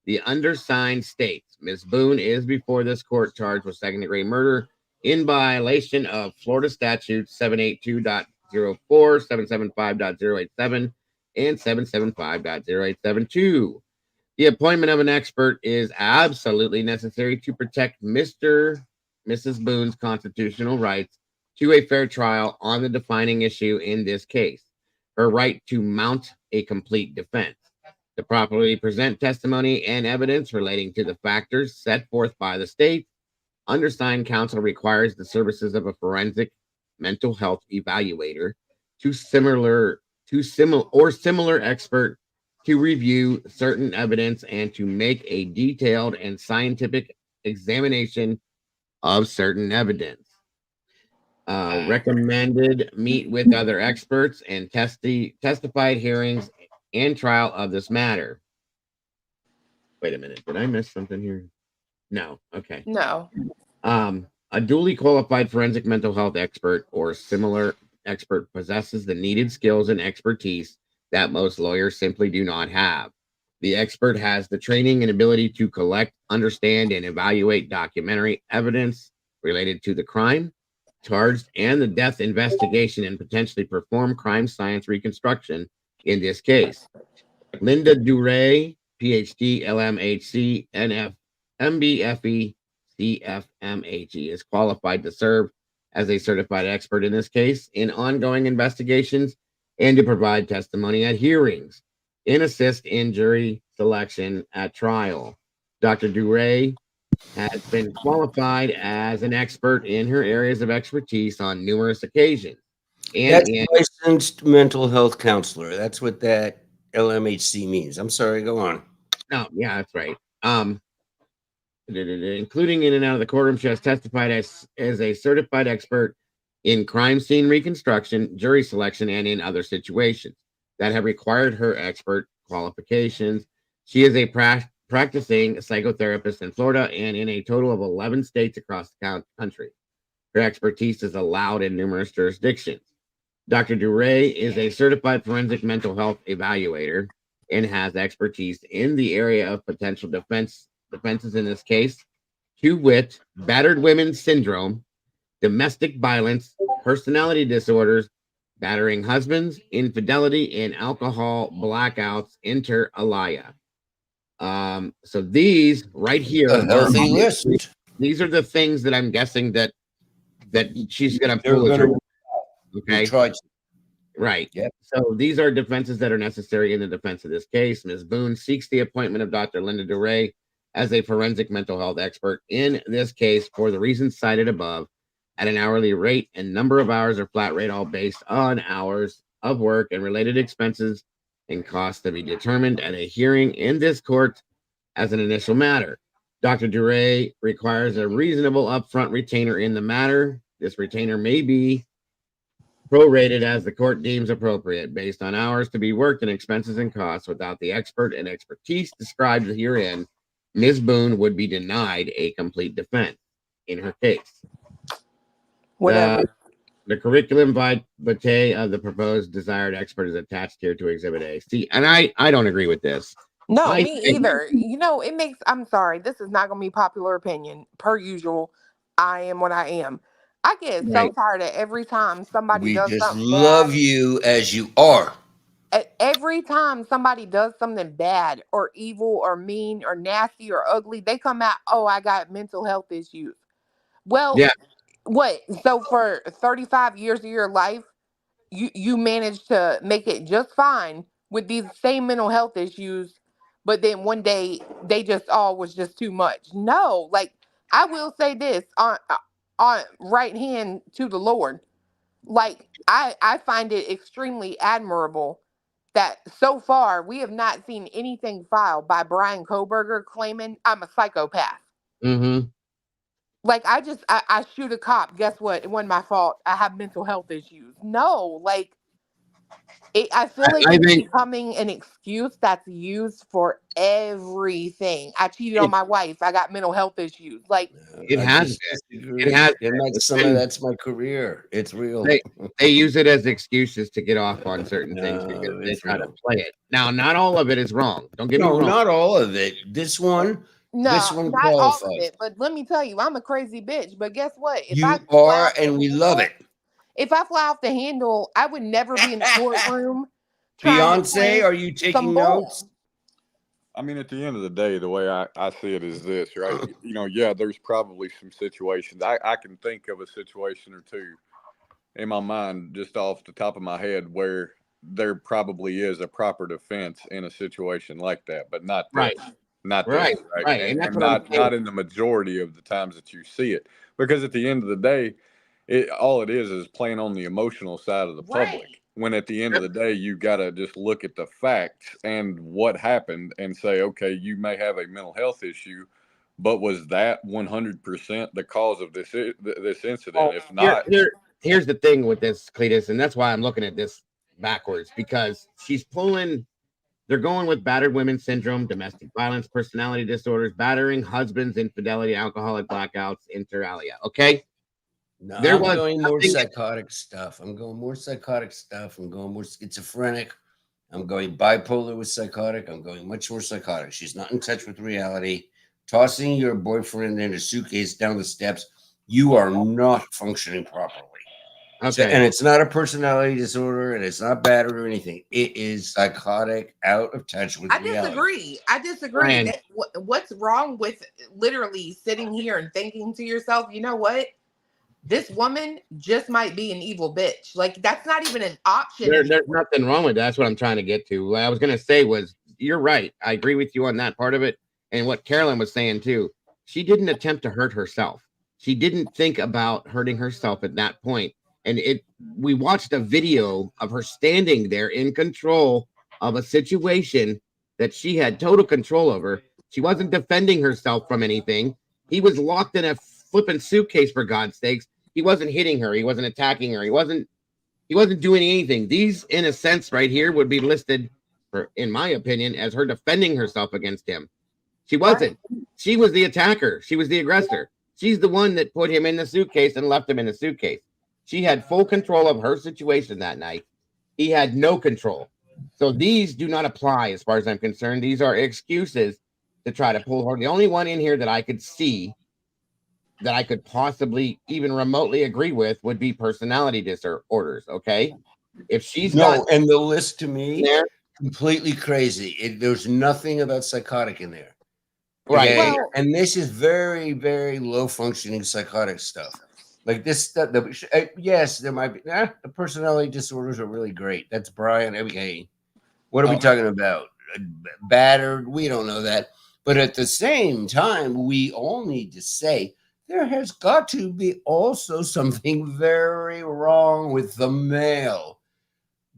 The undersigned states Ms. Boone is before this court charged with second-degree murder in violation of Florida statutes 782.04, 775.087, and 775.0872. The appointment of an expert is absolutely necessary to protect Mrs. Boone's constitutional rights to a fair trial on the defining issue in this case, her right to mount a complete defense, to properly present testimony and evidence relating to the factors set forth by the state. Undersigned counsel requires the services of a forensic mental health evaluator similar expert to review certain evidence and to make a detailed and scientific examination of certain evidence. Recommended meet with other experts and testified hearings and trial of this matter. Wait a minute. Did I miss something here? No. Okay. No. A duly qualified forensic mental health expert or similar expert possesses the needed skills and expertise that most lawyers simply do not have. The expert has the training and ability to collect, understand, and evaluate documentary evidence related to the crime charged and the death investigation and potentially perform crime science reconstruction in this case. Linda Duray, PhD, LMHC, NF, MBFE, CFMHE, is qualified to serve as a certified expert in this case in ongoing investigations and to provide testimony at hearings and assist in jury selection at trial. Dr. Duray has been qualified as an expert in her areas of expertise on numerous occasions. And That's licensed mental health counselor. That's what that LMHC means. I'm sorry, go on. No, yeah, that's right. Including in and out of the courtroom, she has testified as a certified expert in crime scene reconstruction, jury selection, and in other situations that have required her expert qualifications. She is a practicing psychotherapist in Florida and in a total of 11 states across the country. Her expertise is allowed in numerous jurisdictions. Dr. Duray is a certified forensic mental health evaluator and has expertise in the area of potential defenses in this case, to wit, battered women syndrome, domestic violence, personality disorders, battering husbands, infidelity, and alcohol blackouts, inter alia. So these right here, a healthy list. These are the things that I'm guessing that she's going to pull the trigger. Okay. Right. Yep. So these are defenses that are necessary in the defense of this case. Ms. Boone seeks the appointment of Dr. Linda Duray as a forensic mental health expert in this case for the reasons cited above at an hourly rate and number of hours or flat rate, all based on hours of work and related expenses and costs to be determined at a hearing in this court as an initial matter. Dr. Duray requires a reasonable upfront retainer in the matter. This retainer may be prorated as the court deems appropriate based on hours to be worked and expenses and costs. Without the expert and expertise described herein, Ms. Boone would be denied a complete defense in her case. Whatever. The curriculum vitae of the proposed desired expert is attached here to Exhibit A. See, and I don't agree with this. No, me either. You know, it makes, I'm sorry, this is not going to be popular opinion. Per usual, I am what I am. I get so tired of every time somebody does something We just love you as you are. Every time somebody does something bad or evil or mean or nasty or ugly, they come out, oh, I got mental health issues. Well, what? So for 35 years of your life, you managed to make it just fine with these same mental health issues, but then one day they just all was just too much. No, like I will say this on right hand to the Lord, like I find it extremely admirable that so far we have not seen anything filed by Brian Koberger claiming I'm a psychopath. Mm-hmm. Like I shoot a cop. Guess what? It wasn't my fault. I have mental health issues. No, like I feel like it's becoming an excuse that's used for everything. I cheated on my wife. I got mental health issues. Like it has Some of that's my career. It's real. They use it as excuses to get off on certain things because they try to play it. Now, not all of it is wrong. Don't get me wrong. No, not all of it. This one not qualifies. All of it. But let me tell you, I'm a crazy bitch. But guess what? If you are, and we love it. If I fly off the handle, I would never be in the courtroom. Beyonce, are you taking notes? I mean, at the end of the day, the way I see it is this, right? You know, yeah, there's probably some situations. I can think of a situation or two in my mind, just off the top of my head, where there probably is a proper defense in a situation like that, but not this. Not this, right? And not in the majority of the times that you see it. Because at the end of the day, all it is playing on the emotional side of the public. when at the end of the day, you got to just look at the facts and what happened and say, okay, you may have a mental health issue, but was that 100% the cause of this incident? Well, if not, here's the thing with this, Cletus, and that's why I'm looking at this backwards, because they're going with battered women syndrome, domestic violence, personality disorders, battering husbands, infidelity, alcoholic blackouts, inter alia. Okay. No, I'm going more psychotic stuff. I'm going more schizophrenic. I'm going bipolar with psychotic. I'm going much more psychotic. She's not in touch with reality. Tossing your boyfriend in a suitcase down the steps. You are not functioning properly. Okay. So, and it's not a personality disorder, and it's not battered or anything. It is psychotic, out of touch with reality. I disagree. That, what's wrong with literally sitting here and thinking to yourself, you know what? This woman just might be an evil bitch. Like, that's not even an option. There's nothing wrong with that. That's what I'm trying to get to. What I was going to say was, you're right. I agree with you on that part of it. And what Carolyn was saying too, she didn't attempt to hurt herself. She didn't think about hurting herself at that point. And we watched a video of her standing there in control of a situation that she had total control over. She wasn't defending herself from anything. He was locked in a flipping suitcase, for God's sakes. He wasn't hitting her. He wasn't attacking her. He wasn't doing anything. These, in a sense, right here would be listed, in my opinion, as her defending herself against him. She wasn't. She was the attacker. She was the aggressor. She's the one that put him in the suitcase and left him in the suitcase. She had full control of her situation that night. He had no control. So these do not apply as far as I'm concerned. These are excuses to try to pull her. The only one in here that I could see that I could possibly even remotely agree with would be personality disorders. Okay. If she's and the list to me, completely crazy. There's nothing about psychotic in there. Right. Okay? Well, and this is very, very low functioning psychotic stuff. Like this stuff, yes, there might be. The personality disorders are really great. That's Brian. Okay, what are we talking about? Battered? We don't know that. But at the same time, we all need to say there has got to be also something very wrong with the male.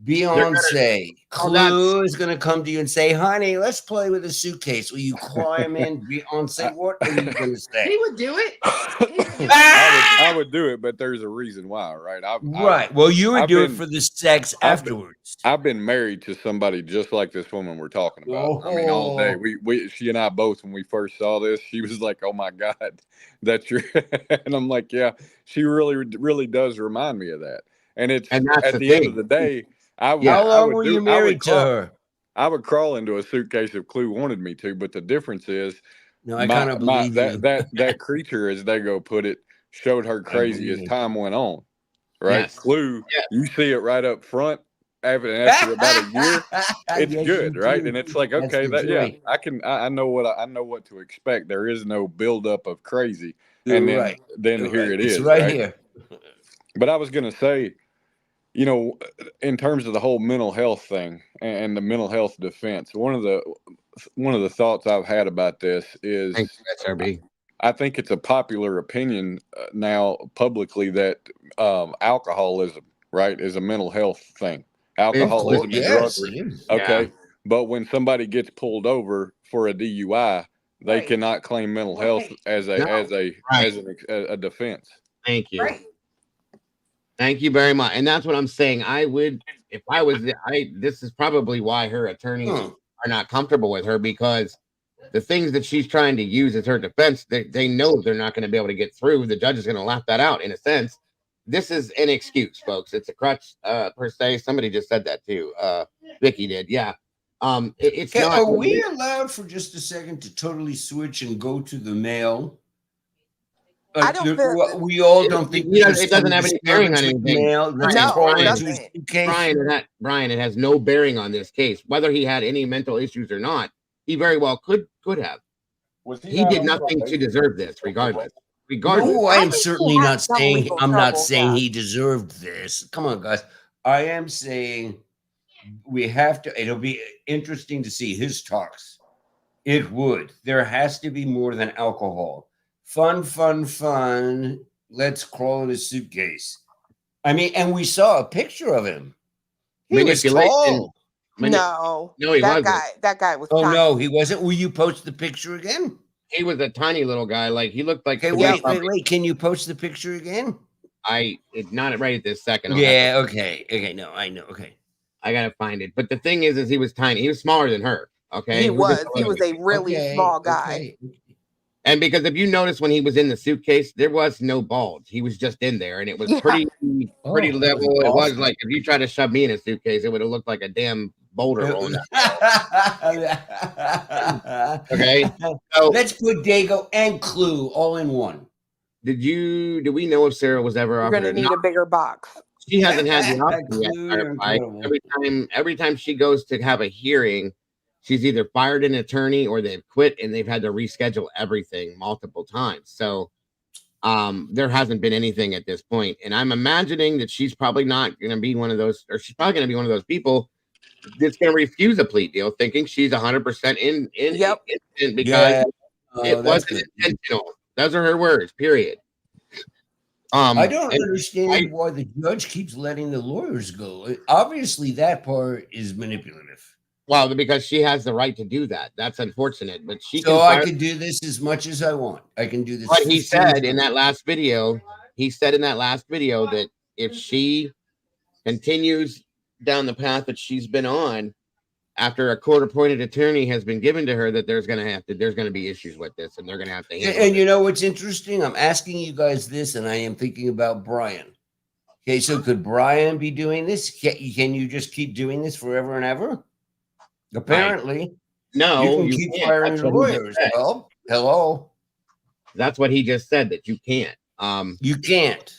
Beyonce, Clue is going to come to you and say, honey, let's play with a suitcase. Will you climb in? Beyonce, what are you going to say? He would do it. I would do it, but there's a reason why, right? Well, you would do it for the sex afterwards. I've been married to somebody just like this woman we're talking about. I mean, all day. She and I both, when we first saw this, she was like, oh my God, that's your, and I'm like, yeah, she really does remind me of that. And that's at the end of the day, how long were you married to her? I would crawl into a suitcase if Clue wanted me to, but the difference is, I kind of believe that creature, as Dago put it, showed her crazy as time went on. Right, yes. Clue, you see it right up front. After about a year, it's good, right? And it's like, okay, I know what to expect. There is no buildup of crazy, and then here it is, right here. But I was gonna say, you know, in terms of the whole mental health thing and the mental health defense, one of the thoughts I've had about this is, I think it's a popular opinion now publicly that alcoholism, right, is a mental health thing. Alcoholism and drugs. Okay, but when somebody gets pulled over for a DUI, they cannot claim mental health as a defense. Thank you. Thank you very much. And that's what I'm saying. I would, if I was, this is probably why her attorneys are not comfortable with her, because the things that she's trying to use as her defense, they know they're not going to be able to get through. The judge is going to laugh that out in a sense. This is an excuse, folks. It's a crutch, per se. Somebody just said that too. Vicky did. Yeah. It's not. Are we allowed for just a second to totally switch and go to the male? I don't feel, we all don't think it doesn't have any bearing on anything. Brian, it has no bearing on this case. Whether he had any mental issues or not, he very well could have. He did nothing to deserve this, regardless. No, I'm certainly not saying he deserved this. Come on, guys. I am saying we have to. It'll be interesting to see his talks. It would. There has to be more than alcohol. Fun. Let's crawl in a suitcase. I mean, and we saw a picture of him. He was tall. No, he that wasn't. That guy was. Oh tiny. no, he wasn't. Will you post the picture again? He was a tiny little guy. Like he looked like. Okay, wait. Can you post the picture again? It's not right at this second. Yeah. Okay. No, I know. Okay. I gotta find it. But the thing is he was tiny. He was smaller than her. Okay. He was a really small guy. And because if you notice when he was in the suitcase, there was no bulge. He was just in there, and it was pretty level. It was like if you try to shove me in a suitcase, it would have looked like a damn boulder rolling. Okay. So let's put Dago and Clue all in one. Do we know if Sarah was ever You're offered gonna need a bigger box? She hasn't had the option yet. Every time she goes to have a hearing, she's either fired an attorney or they've quit and they've had to reschedule everything multiple times. So there hasn't been anything at this point. And I'm imagining that she's probably not going to be one of those, or she's probably going to be one of those people that's going to refuse a plea deal, thinking she's 100% innocent because it wasn't intentional. Those are her words, period. I don't understand why the judge keeps letting the lawyers go. Obviously, that part is manipulative. Well, because she has the right to do that. That's unfortunate, but she. So I can do this as much as I want. I can do this. But he said in that last video, that if she continues down the path that she's been on, after a court-appointed attorney has been given to her, that there's going to be issues with this, and they're going to have to handle it. And you know what's interesting? I'm asking you guys this, and I am thinking about Brian. Okay, so could Brian be doing this? Can you just keep doing this forever and ever? Apparently, no. You can keep firing the lawyers. Well, hello. That's what he just said, that you can't. You can't.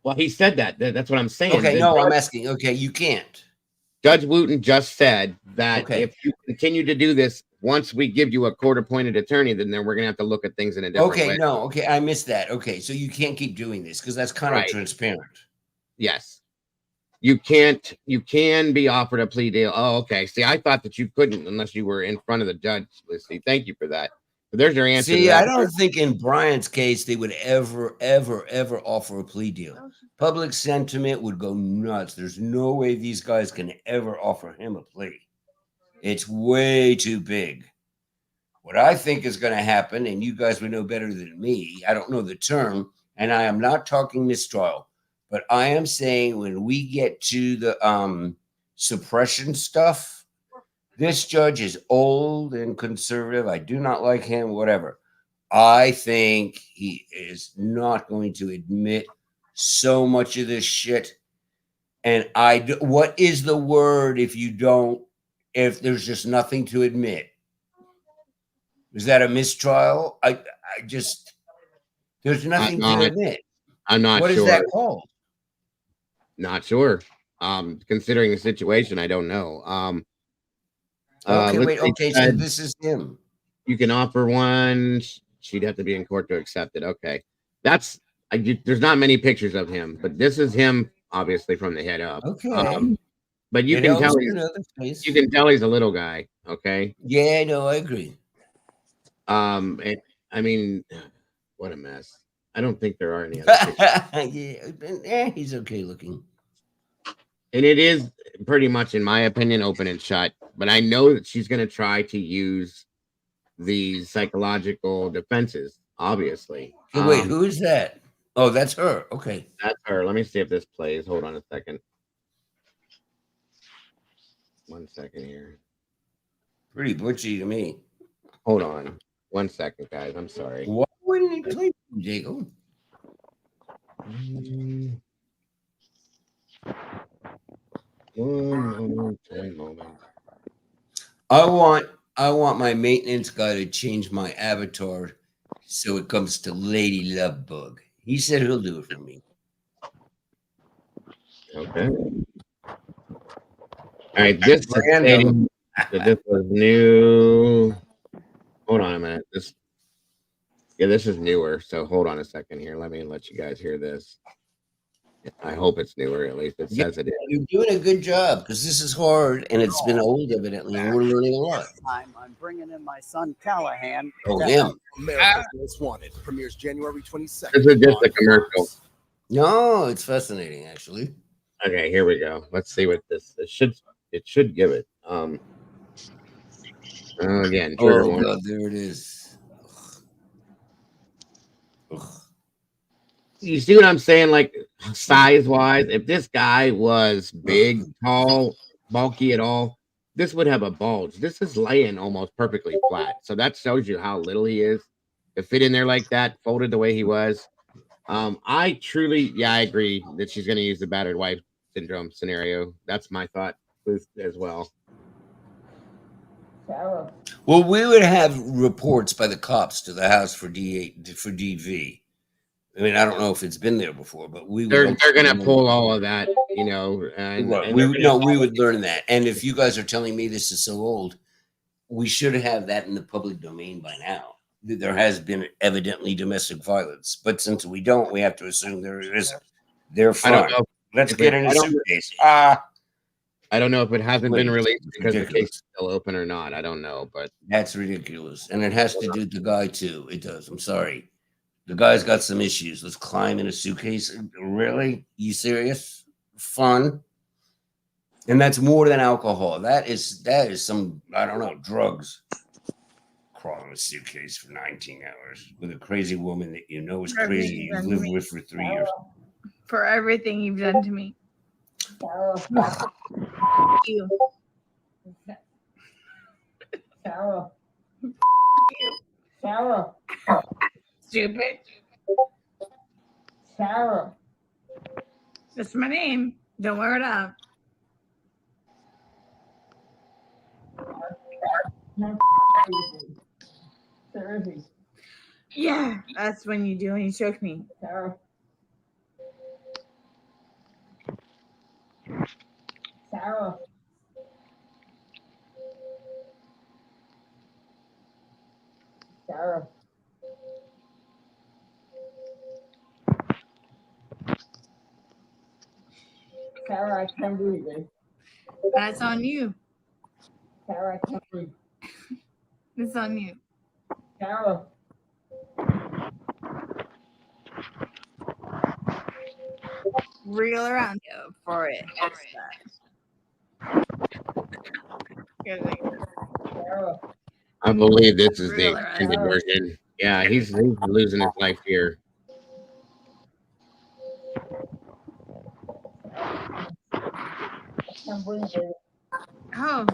Well, he said that. That's what I'm saying. Okay, no, I'm asking. Okay, you can't. Judge Wooten just said that if you continue to do this, once we give you a court-appointed attorney, then we're going to have to look at things in a different way. Okay, I missed that. Okay, so you can't keep doing this because that's kind of transparent. Yes. You can't. You can be offered a plea deal. Oh, okay. See, I thought that you couldn't unless you were in front of the judge, Lucy. Thank you for that. But there's your answer. See, I don't think in Brian's case they would ever offer a plea deal. Public sentiment would go nuts. There's no way these guys can ever offer him a plea. It's way too big. What I think is going to happen, and you guys would know better than me, I don't know the term, and I am not talking mistrial, but I am saying when we get to the suppression stuff, this judge is old and conservative. I do not like him, whatever. I think he is not going to admit so much of this shit. And what is the word if there's just nothing to admit? Is that a mistrial? There's nothing to admit. I'm not sure. What is that called? Not sure. Considering the situation, I don't know. Okay, so this is him. You can offer one. She'd have to be in court to accept it. Okay. There's not many pictures of him, but this is him, obviously, from the head up. Okay. But you can tell he's a little guy. Okay. Yeah, no, I agree. I mean, what a mess. I don't think there are any other pictures. Yeah, he's okay looking. And it is pretty much, in my opinion, open and shut. But I know that she's going to try to use these psychological defenses, obviously. Hey, wait, who is that? Oh, that's her. Okay. That's her. Let me see if this plays. Hold on a second. 1 second here. Pretty butchy to me. Hold on. 1 second, guys. I'm sorry. Why wouldn't he play Jacob? One moment. I want my maintenance guy to change my avatar so it comes to Lady Lovebug. He said he'll do it for me. Okay. All right, this was new. Hold on a minute. This is newer. So hold on a second here. Let me let you guys hear this. I hope it's newer. At least it says it is. You're doing a good job because this is hard and it's been old, evidently, and we're learning a lot. I'm bringing in my son Callahan. Oh, him. America's Most Wanted premieres January 22nd. This is just a commercial. No, it's fascinating, actually. Okay, here we go. Let's see what this should give it. Again, trigger warning. God, there it is. Ugh. You see what I'm saying? Like size-wise, if this guy was big, tall, bulky at all, this would have a bulge. This is laying almost perfectly flat. So that shows you how little he is to fit in there like that, folded the way he was. I truly, I agree that she's going to use the battered wife syndrome scenario. That's my thought as well. Well, we would have reports by the cops to the house for DV. I mean, I don't know if it's been there before, but they're going to pull all of that, you know. And we would learn that. And if you guys are telling me this is so old, we should have that in the public domain by now. There has been evidently domestic violence, but since we don't, we have to assume there isn't. They're fine. Let's get in a suitcase. I don't know if it hasn't been released because the case is still open or not. I don't know, but that's ridiculous. And it has to do with the guy too. It does. I'm sorry. The guy's got some issues. Let's climb in a suitcase. Really? You serious? Fun? And that's more than alcohol. That is some, I don't know, drugs. Crawl in a suitcase for 19 hours with a crazy woman that you know is crazy you've lived with for 3 years. For everything you've done to me. You. Sarah. Sarah. Stupid. Sarah. That's my name. Don't wear it up. Yeah, that's when you do and you choke me. Sarah. Sarah. Sarah. Sarah, I can't breathe. That's on you. Sarah, I can't breathe. It's on you. Sarah. Reel around you for it. I believe this is the extended version. Yeah, he's losing his life here. Oh,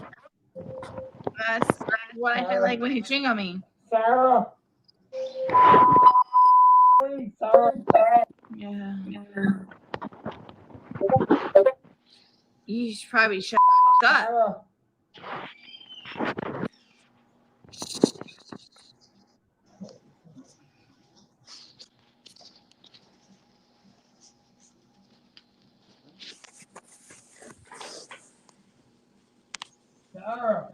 that's what I feel like when you ching on me. Sarah. Yeah. You should probably shut up. Sarah.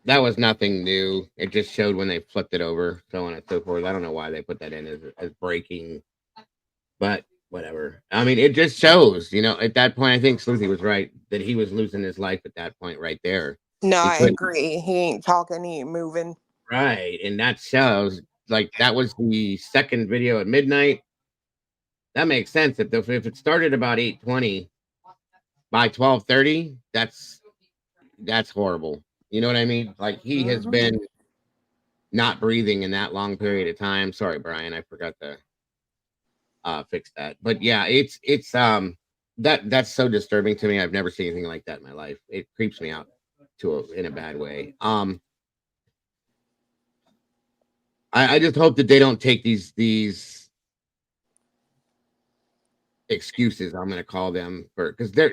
That was nothing new. It just showed when they flipped it over, so on and so forth. I don't know why they put that in as breaking, but whatever. I mean, it just shows, you know, at that point, I think Sleuthy was right that he was losing his life at that point right there. No, I agree. He ain't talking, he ain't moving. Right, and that shows, like, that was the second video at midnight. That makes sense. If it started about 8:20 by 12:30, that's horrible. You know what I mean? Like, he has been not breathing in that long period of time. Sorry, Brian, I forgot to fix that. But yeah, it's that's so disturbing to me. I've never seen anything like that in my life. It creeps me out in a bad way. I just hope that they don't take these excuses, I'm going to call them, because I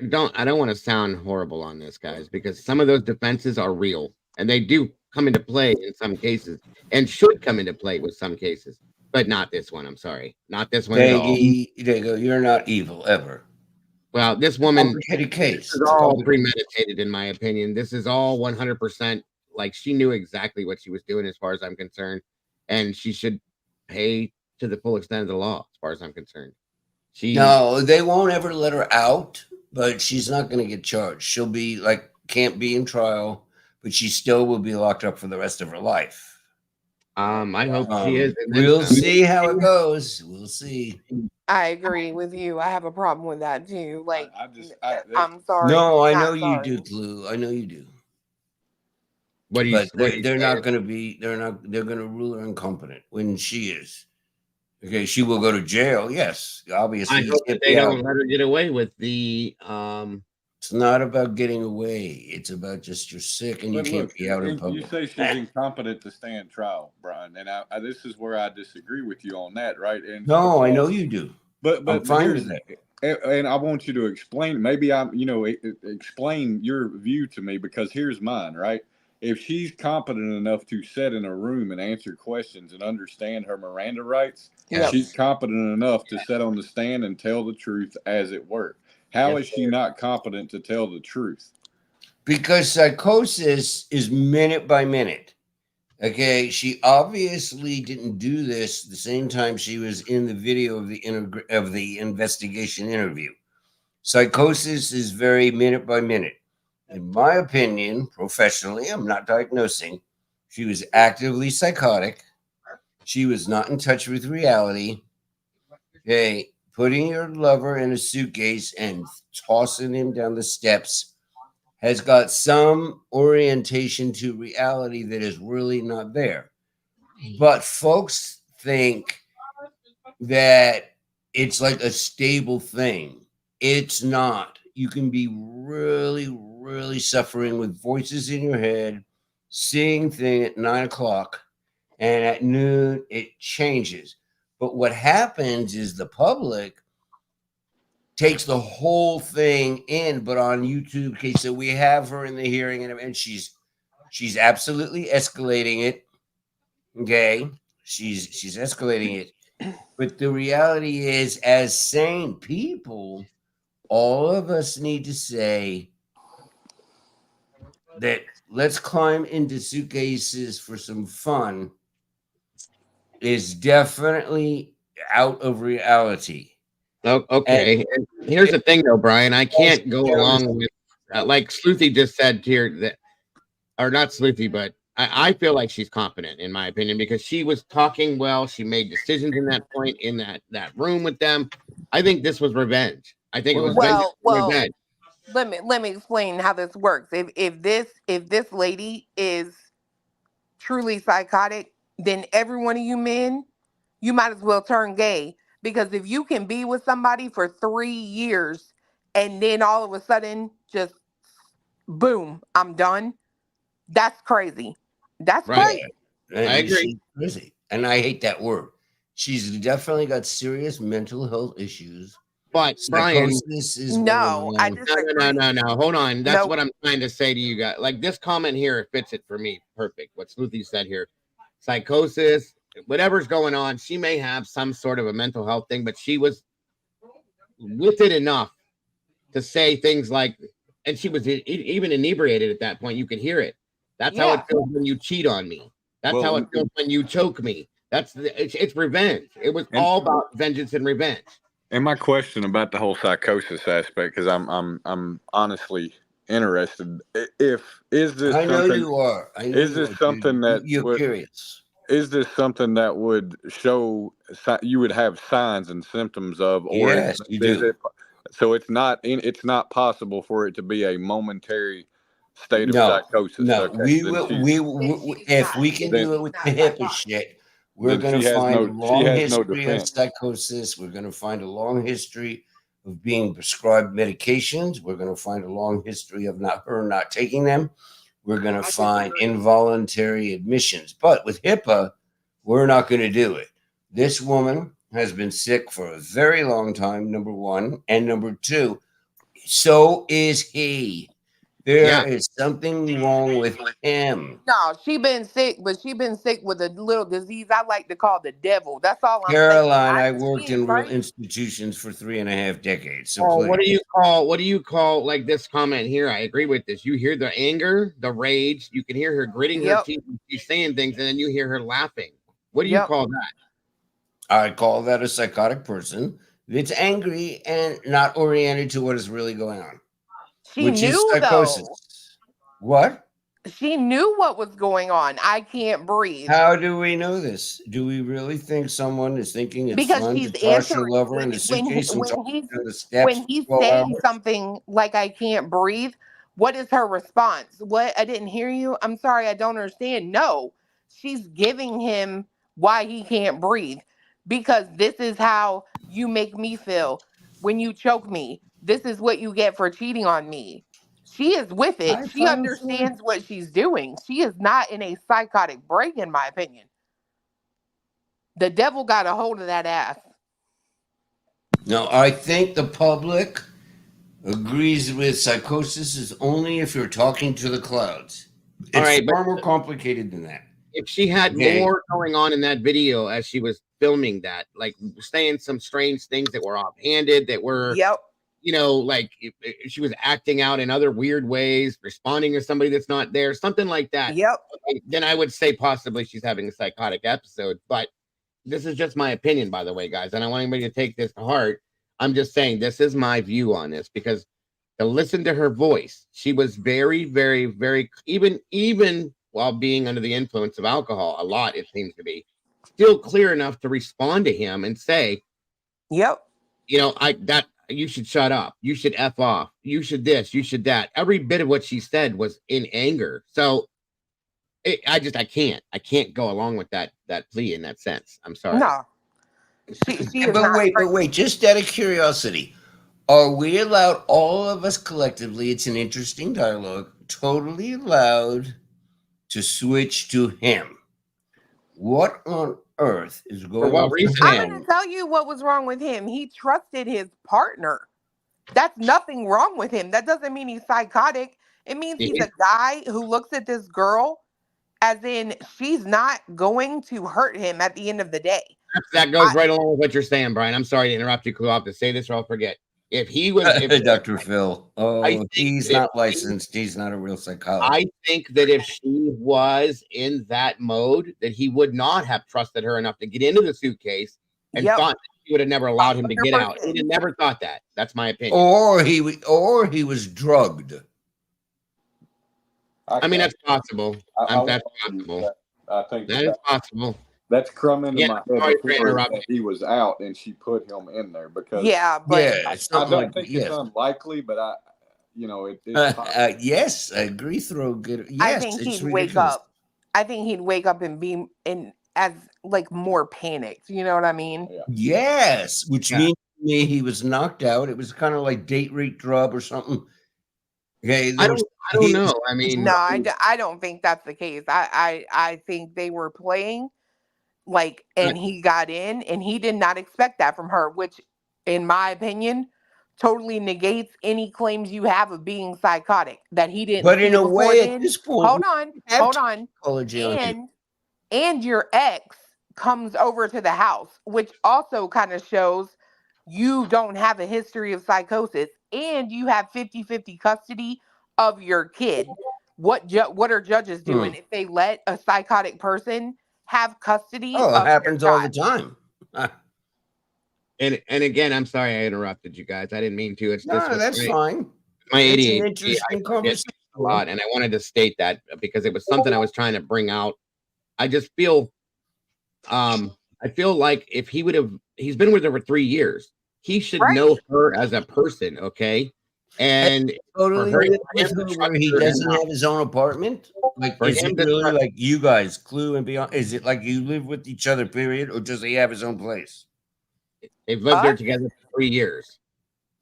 don't want to sound horrible on this, guys, because some of those defenses are real and they do come into play in some cases and should come into play with some cases, but not this one. I'm sorry, not this one at all. You're not evil ever. Well, this woman, case. This is all premeditated, in my opinion. This is all 100%. Like, she knew exactly what she was doing, as far as I'm concerned, and she should pay to the full extent of the law, as far as I'm concerned. No, they won't ever let her out, but she's not going to get charged. She'll be like, can't be in trial, but she still will be locked up for the rest of her life. I hope she is. We'll see how it goes. We'll see. I agree with you. I have a problem with that too. Like, I'm sorry. No, I know not you sorry. do, Clue. I know you do. What do you? But they're not going to be. They're going to rule her incompetent when she is. Okay, she will go to jail. Yes, obviously. I hope that they don't let her get away with the. It's not about getting away. It's about just you're sick and you can't be out in public. You say she's incompetent to stand trial, Brian, and I this is where I disagree with you on that, right? And no, I know you do. But I'm fine with that. And I want you to explain. Maybe explain your view to me, because here's mine, right? If she's competent enough to sit in a room and answer questions and understand her Miranda rights, she's competent enough to sit on the stand and tell the truth as it were. How is she not competent to tell the truth? Because psychosis is minute by minute. Okay, she obviously didn't do this the same time she was in the video of the investigation interview. Psychosis is very minute by minute. In my opinion, professionally, I'm not diagnosing. She was actively psychotic. She was not in touch with reality. Okay, putting your lover in a suitcase and tossing him down the steps has got some orientation to reality that is really not there. But folks think that it's like a stable thing. It's not. You can be really, really suffering with voices in your head, seeing things at 9 o'clock, and at noon it changes. But what happens is the public takes the whole thing in, but on YouTube. Okay, so we have her in the hearing, and she's absolutely escalating it. Okay, she's escalating it. But the reality is, as sane people, all of us need to say that let's climb into suitcases for some fun is definitely out of reality. Oh, okay. And here's the thing, though, Brian. I can't go along with like Sleuthy just said here that, or not Sleuthy, but I feel like she's competent in my opinion because she was talking well. She made decisions in that point in that room with them. I think this was revenge. I think it was revenge. Let me explain how this works. If this lady is truly psychotic, then every one of you men, you might as well turn gay. Because if you can be with somebody for 3 years and then all of a sudden just boom, I'm done. That's crazy. That's crazy. I agree. Crazy. And I hate that word. She's definitely got serious mental health issues. But Brian, no. Hold on. That's what I'm trying to say to you guys. Like this comment here fits it for me. Perfect. What Sleuthy said here. Psychosis, whatever's going on, she may have some sort of a mental health thing, but she was with it enough to say things like, and she was even inebriated at that point. You could hear it. That's how it feels when you cheat on me. That's how it feels when you choke me. It's revenge. It was all about vengeance and revenge. And my question about the whole psychosis aspect, because I'm honestly interested. Is this I know something, you are. Is this something that you're curious? Is this something that would show you would have signs and symptoms of, or yes, you do. So it's not possible for it to be a momentary state of psychosis. No, okay. If we can do it with the HIPAA shit, we're going to find a long history of psychosis. We're going to find a long history of being prescribed medications. We're going to find a long history of her not taking them. We're going to find involuntary admissions. But with HIPAA, we're not going to do it. This woman has been sick for a very long time, number one. And number two, so is he. There is something wrong with him. No, she been sick, but she been sick with a little disease I like to call the devil. That's all I'm Caroline, saying. I worked in real institutions for 3.5 decades. So what do you call like this comment here? I agree with this. You hear the anger, the rage. You can hear her gritting her teeth. She's saying things, and then you hear her laughing. What do you call that? I call that a psychotic person that's angry and not oriented to what is really going on. She knew, psychosis. though. What? She knew what was going on. I can't breathe. How do we know this? Do we really think someone is thinking it's Because fun she's to toss your answering lover in a suitcase and talk he's down the steps when he's for 12 saying hours? something like I can't breathe. What is her response? What? I didn't hear you. I'm sorry, I don't understand. No, she's giving him why he can't breathe because this is how you make me feel when you choke me. This is what you get for cheating on me. She is with it. She understands what she's doing. She is not in a psychotic break, in my opinion. The devil got a hold of that ass. No, I think the public agrees with psychosis is only if you're talking to the clouds. It's far more complicated than that. If she had more going on in that video as she was filming that, like saying some strange things that were offhanded, that were, you know, like if she was acting out in other weird ways, responding to somebody that's not there, something like that. Okay, then I would say possibly she's having a psychotic episode. But this is just my opinion, by the way, guys. And I want anybody to take this to heart. I'm just saying this is my view on this, because to listen to her voice, she was very, very, very, even while being under the influence of alcohol, a lot, it seems to be, still clear enough to respond to him and say, you know, you should shut up. You should F off. You should this, you should that. Every bit of what she said was in anger. So I can't go along with that plea in that sense. I'm sorry. No. She is but wait, just out of curiosity, are we allowed, all of us collectively, it's an interesting dialogue, totally allowed to switch to him? What on earth is going on with him? I'm going to tell you what was wrong with him. He trusted his partner. That's nothing wrong with him. That doesn't mean he's psychotic. It means he's a guy who looks at this girl as in she's not going to hurt him at the end of the day. That goes right along with what you're saying, Brian. I'm sorry to interrupt you. I'll have to say this or I'll forget. If he was, Dr. Phil, he's not licensed. He's not a real psychologist. I think that if she was in that mode, that he would not have trusted her enough to get into the suitcase and thought he would have never allowed him to get out. He'd have never thought that. That's my opinion. Or he was drugged. I mean, that's possible. That's possible. I think that is possible. That's come into my head before that he was out and she put him in there, because I don't think it's unlikely, but yes, I agree. Yes, I think he'd wake up. I think he'd wake up and be as like more panicked. You know what I mean? Yes, which means to me he was knocked out. It was kind of like date rape drug or something. Okay, I don't know. I mean, no, I don't think that's the case. I think they were playing. And he got in and he did not expect that from her, which in my opinion totally negates any claims you have of being psychotic, that he didn't. But in a way at this point, hold on. And your ex comes over to the house, which also kind of shows you don't have a history of psychosis, and you have 50-50 custody of your kid. What are judges doing if they let a psychotic person have custody? It happens all the time. And again, I'm sorry I interrupted you guys. I didn't mean to. That's fine. My It's ADHD, an interesting conversation a lot, and I wanted to state that because it was something I was trying to bring out. I just feel, I feel like if he's been with her for 3 years, he should know her as a person, okay? And totally where he doesn't have his own apartment. Like, is it really like you guys, Clue and Beyond? Is it like you live with each other, period, or does he have his own place? They've lived there together for 3 years.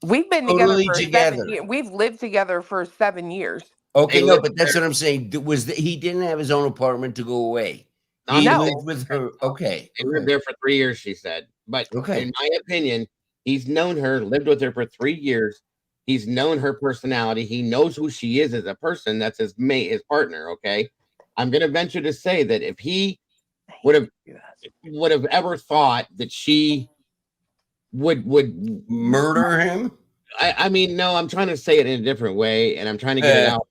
We've been together for 7 years. We've lived together for 7 years. Okay, no, but that's what I'm saying. He didn't have his own apartment to go away? He lived with her. Okay, he lived there for 3 years, she said. But in my opinion, he's known her, lived with her for 3 years. He's known her personality. He knows who she is as a person. That's his mate, his partner. Okay, I'm going to venture to say that if he would have ever thought that she would murder him, I mean, no, I'm trying to say it in a different way, and I'm trying to get it out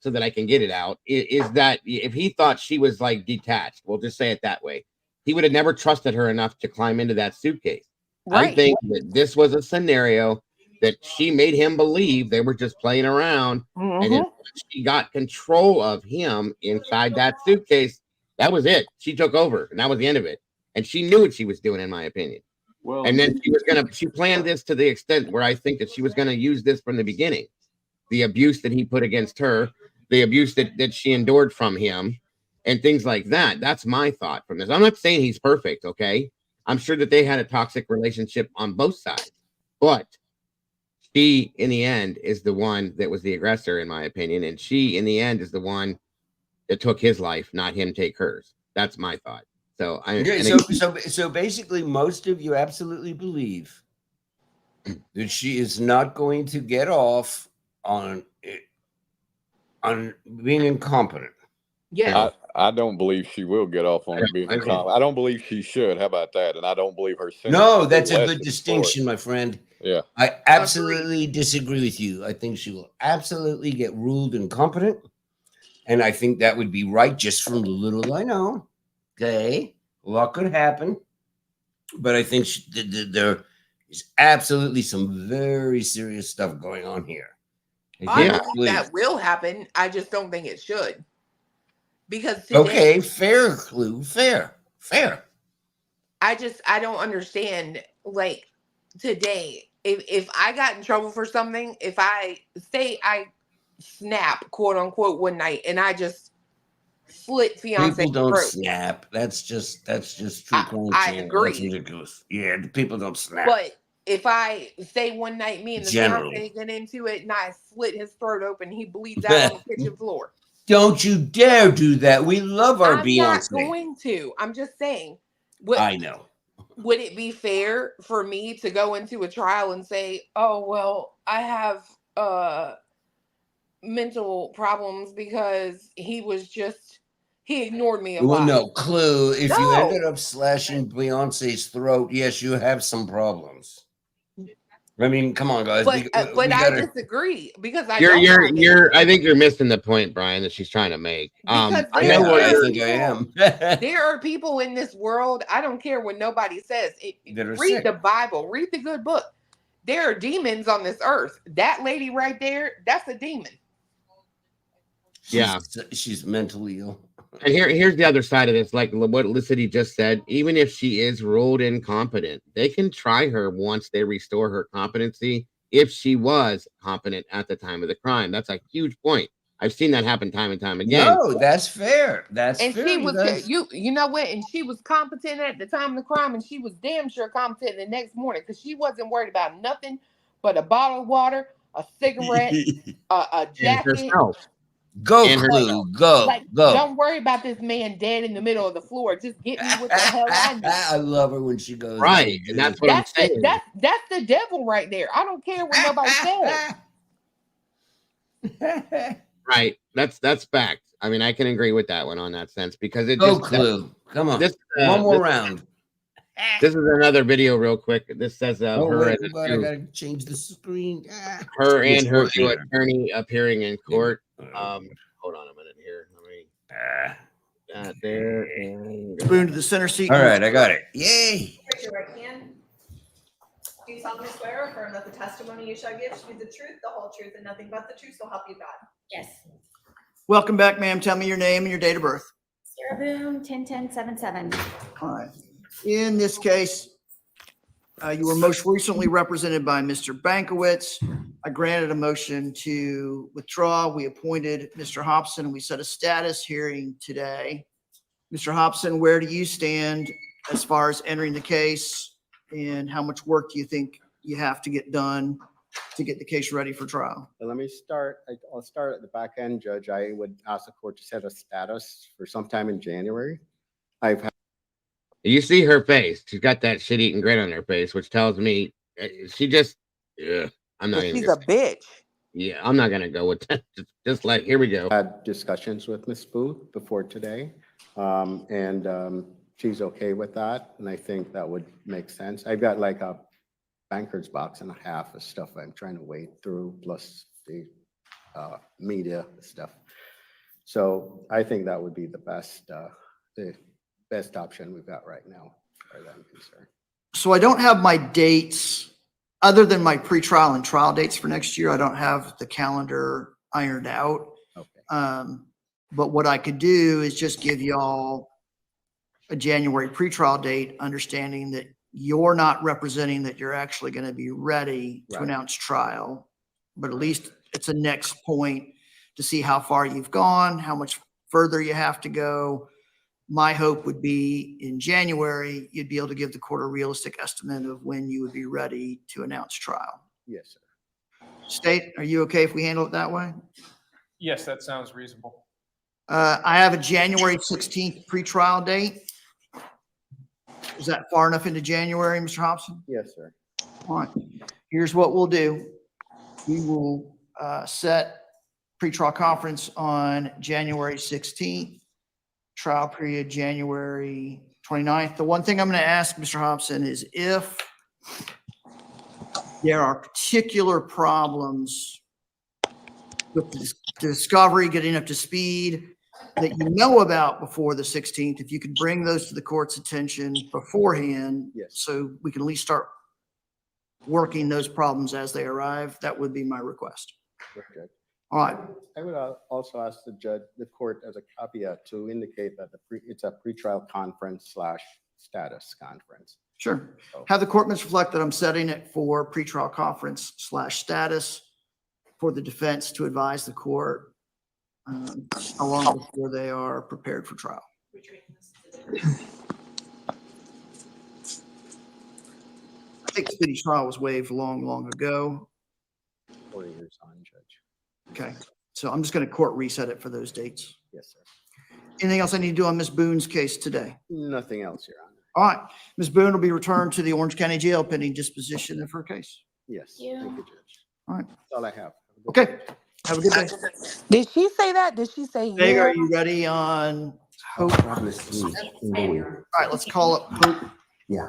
so that I can get it out. Is that if he thought she was like detached? We'll just say it that way. he would have never trusted her enough to climb into that suitcase. Right. I think that this was a scenario that she made him believe they were just playing around, and then she got control of him inside that suitcase. That was it. She took over, and that was the end of it. And she knew what she was doing, in my opinion. Well, and then she planned this to the extent where I think that she was gonna use this from the beginning. The abuse that he put against her, the abuse that she endured from him, and things like that. That's my thought from this. I'm not saying he's perfect, okay? I'm sure that they had a toxic relationship on both sides, but she, in the end, is the one that was the aggressor, in my opinion, and she, in the end, is the one that took his life, not him take hers. That's my thought. So so basically, most of you absolutely believe that she is not going to get off on being incompetent. Yeah, I don't believe she will get off on being incompetent. I don't believe she should. How about that? And I don't believe her sentence. No, that's a good distinction, my friend. Yeah, I absolutely disagree with you. I think she will absolutely get ruled incompetent, and I think that would be right, just from the little I know. Okay, a lot could happen, but I think there is absolutely some very serious stuff going on here. I believe that will happen. I just don't think it should. Because today, okay, fair clue, fair. I don't understand. Like today, if I got in trouble for something, if I say I snap, quote unquote, one night, and I just slit fiance people don't throat. Snap. That's just true crime. I agree. That's ridiculous. Yeah, people don't snap. But if I say one night me and the fiance get into it and I slit his throat open, he bleeds out on the kitchen floor. Don't you dare do that. We love our I'm Beyonce. not going to. I'm just saying. I know. Would it be fair for me to go into a trial and say, oh, well, I have mental problems because he ignored me a lot? Well, no, clue. If you ended up slashing Beyonce's throat, yes, you have some problems. I mean, come on, guys. But I disagree because I think you're missing the point, Brian, that she's trying to make. I think I am. There are people in this world. I don't care what nobody says. Read the Bible. Read the good book. There are demons on this earth. That lady right there, that's a demon. She's mentally ill. And here's the other side of this, like what Felicity just said. Even if she is ruled incompetent, they can try her once they restore her competency if she was competent at the time of the crime. That's a huge point. I've seen that happen time and time again. No, that's fair. Fair. She was you know what? And she was competent at the time of the crime, and she was damn sure competent the next morning because she wasn't worried about nothing but a bottle of water, a cigarette, a jacket. Go, Clue. Go. Don't worry about this man dead in the middle of the floor. Just get me what the hell I need. I love her when she goes. Right. And that's what I'm saying. That's the devil right there. I don't care what nobody says. Right. That's fact. I mean, I can agree with that one on that sense because it just Clue. Come on. One more round. This is another video real quick. This says her I gotta change the screen. Her and her new attorney appearing in court. Hold on a minute here. Let me there and Boone to the center seat. All right, I got it. Yay! Raise your right hand. Do you solemnly swear or affirm that the testimony you shall give shall be the truth, the whole truth, and nothing but the truth, so help you God? Yes. Welcome back, ma'am. Tell me your name and your date of birth. Sarah Boone, 10-10-77. All right. In this case, you were most recently represented by Mr. Bankowitz. I granted a motion to withdraw. We appointed Mr. Hobson, and we set a status hearing today. Mr. Hobson, where do you stand as far as entering the case, and how much work do you think you have to get done to get the case ready for trial? Let me start. I'll start at the back end, Judge. I would ask the court to set a status for sometime in January. You see her face. She's got that shit-eating grin on her face, which tells me she just. I'm not. She's a bitch. Yeah, I'm not gonna go with that. Just like here we go. Had discussions with Ms. Booth before today, and she's okay with that, and I think that would make sense. I've got like a banker's box and a half of stuff I'm trying to wade through, plus the media stuff. So I think that would be the best best option we've got right now, as far as I'm concerned. So I don't have my dates, other than my pretrial and trial dates for next year. I don't have the calendar ironed out. Okay. But what I could do is just give y'all a January pretrial date, understanding that you're not representing that you're actually going to be ready to announce trial, but at least it's a next point to see how far you've gone, how much further you have to go. My hope would be in January, you'd be able to give the court a realistic estimate of when you would be ready to announce trial. Yes, sir. State, are you okay if we handle it that way? Yes, that sounds reasonable. I have a January 16th pretrial date. Is that far enough into January, Mr. Hobson? Yes, sir. All right. Here's what we'll do. We will set pretrial conference on January 16th. Trial period January 29th. The one thing I'm going to ask Mr. Hobson is if there are particular problems with the discovery, getting up to speed that you know about before the 16th, if you could bring those to the court's attention beforehand, so we can at least start working those problems as they arrive, that would be my request. Okay. All right. I would also ask the court as a caveat to indicate that it's a pretrial conference / status conference. Sure. Have the court reflect that I'm setting it for pretrial conference / status for the defense to advise the court how long before they are prepared for trial. I think speedy trial was waived long ago. 4 years on, Judge. Okay. So I'm just going to court reset it for those dates. Yes, sir. Anything else I need to do on Ms. Boone's case today? Nothing else, Your Honor. All right. Ms. Boone will be returned to the Orange County Jail pending disposition of her case. Yes. Thank you, Judge. All right. That's all I have. Okay. Have a good day. Did she say that? Did she say Vega, yeah? are you ready on Hope? All right, let's call up Hope. Yeah.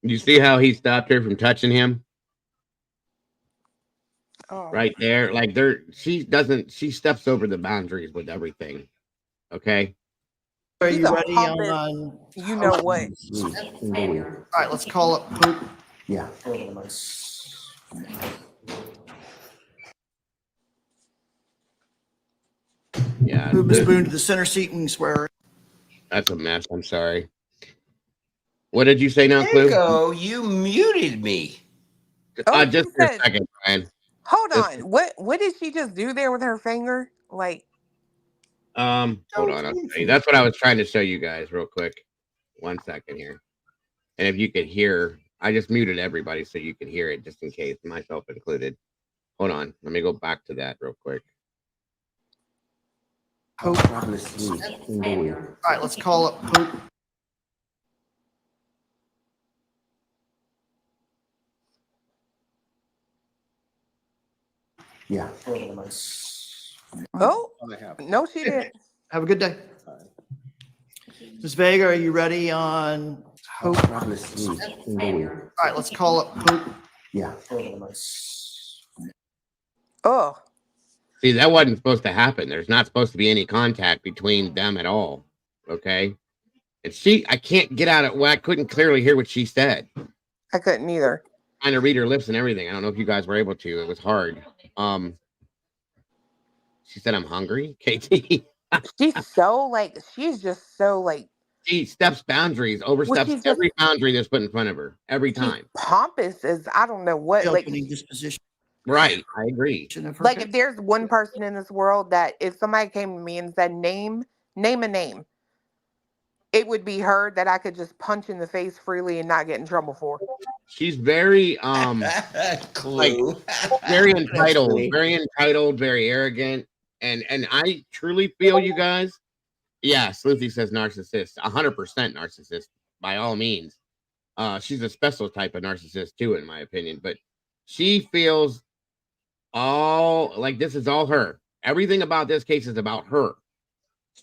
You see how he stopped her from touching him? Oh. Right there. Like she steps over the boundaries with everything. Okay. Are She's you a ready pompous, on you know what? All right, let's call up Hope. Yeah. Yeah. Move Ms. Boone to the center seat and swear her. That's a mess. I'm sorry. What did you say now, Clue? Nico, you muted me. Just for a second, Brian. Hold on. What did she just do there with her finger? Like, hold on. I'll tell you. That's what I was trying to show you guys real quick. 1 second here. And if you could hear, I just muted everybody so you could hear it just in case, myself included. Hold on. Let me go back to that real quick. Hope. All right, let's call up Hope. Yeah. oh, no, she didn't. Have a good day. Ms. Vega, are you ready on Hope? All right, let's call up Hope. Yeah. Oh. See, that wasn't supposed to happen. There's not supposed to be any contact between them at all. Okay. And I can't get out of, well, I couldn't clearly hear what she said. I couldn't either. Trying to read her lips and everything. I don't know if you guys were able to. It was hard. She said, I'm hungry. KT. She's just so like. She steps boundaries, oversteps every boundary that's put in front of her every time. Pompous is, I don't know what. Like, disposition. Right. I agree. Like if there's one person in this world that if somebody came to me and said, name a name, it would be her that I could just punch in the face freely and not get in trouble for. She's very Clue. very entitled, very arrogant. And I truly feel, you guys, yeah, Sleuthy says narcissist, 100% narcissist by all means. She's a special type of narcissist too, in my opinion, but she feels all like this is all her. Everything about this case is about her.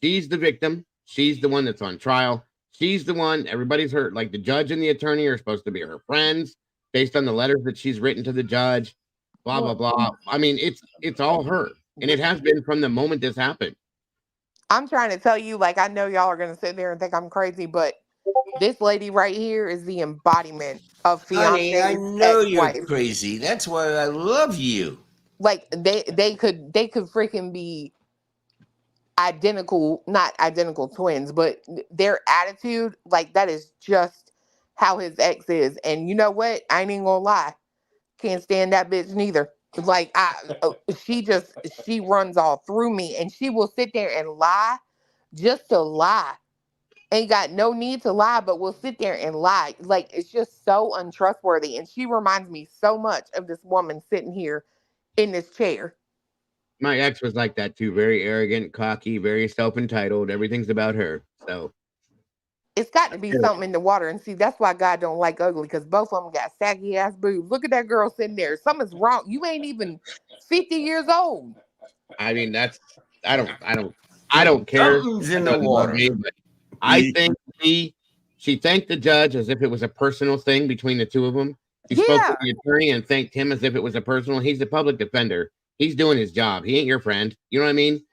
She's the victim. She's the one that's on trial. She's the one everybody's hurt. Like the judge and the attorney are supposed to be her friends based on the letters that she's written to the judge, blah, blah, blah. I mean, it's all her. And it has been from the moment this happened. I'm trying to tell you, like, I know y'all are gonna sit there and think I'm crazy, but this lady right here is the embodiment of Honey, I fiance's know you're ex-wife. crazy. That's why I love you. Like they could freaking be identical, not identical twins, but their attitude, like that is just how his ex is. And you know what? I ain't even gonna lie. Can't stand that bitch neither. Like she runs all through me, and she will sit there and lie just to lie. Ain't got no need to lie, but will sit there and lie. Like it's just so untrustworthy. And she reminds me so much of this woman sitting here in this chair. My ex was like that too. Very arrogant, cocky, very self-entitled. Everything's about her. So It's got to be something in the water. And see, that's why God don't like ugly, because both of them got saggy ass boobs. Look at that girl sitting there. Something's wrong. You ain't even 50 years old. I mean, I don't care. Something's in It the doesn't bug water. me, but I think she thanked the judge as if it was a personal thing between the two of them. She spoke to the attorney and thanked him as if it was a personal. He's the public defender. He's doing his job. He ain't your friend. You know what I mean?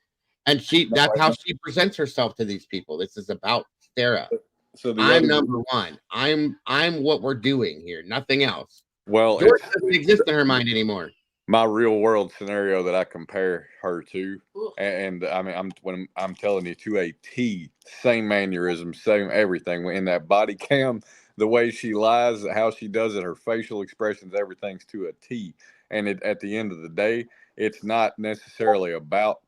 And that's how she presents herself to these people. This is about Sarah. So I'm number one. I'm what we're doing here. Nothing else. Well, George doesn't exist in her mind anymore. My real world scenario that I compare her to, and I mean, I'm telling you to a T, same mannerism, same everything in that body cam, the way she lies, how she does it, her facial expressions, everything's to a T. And at the end of the day, it's not necessarily about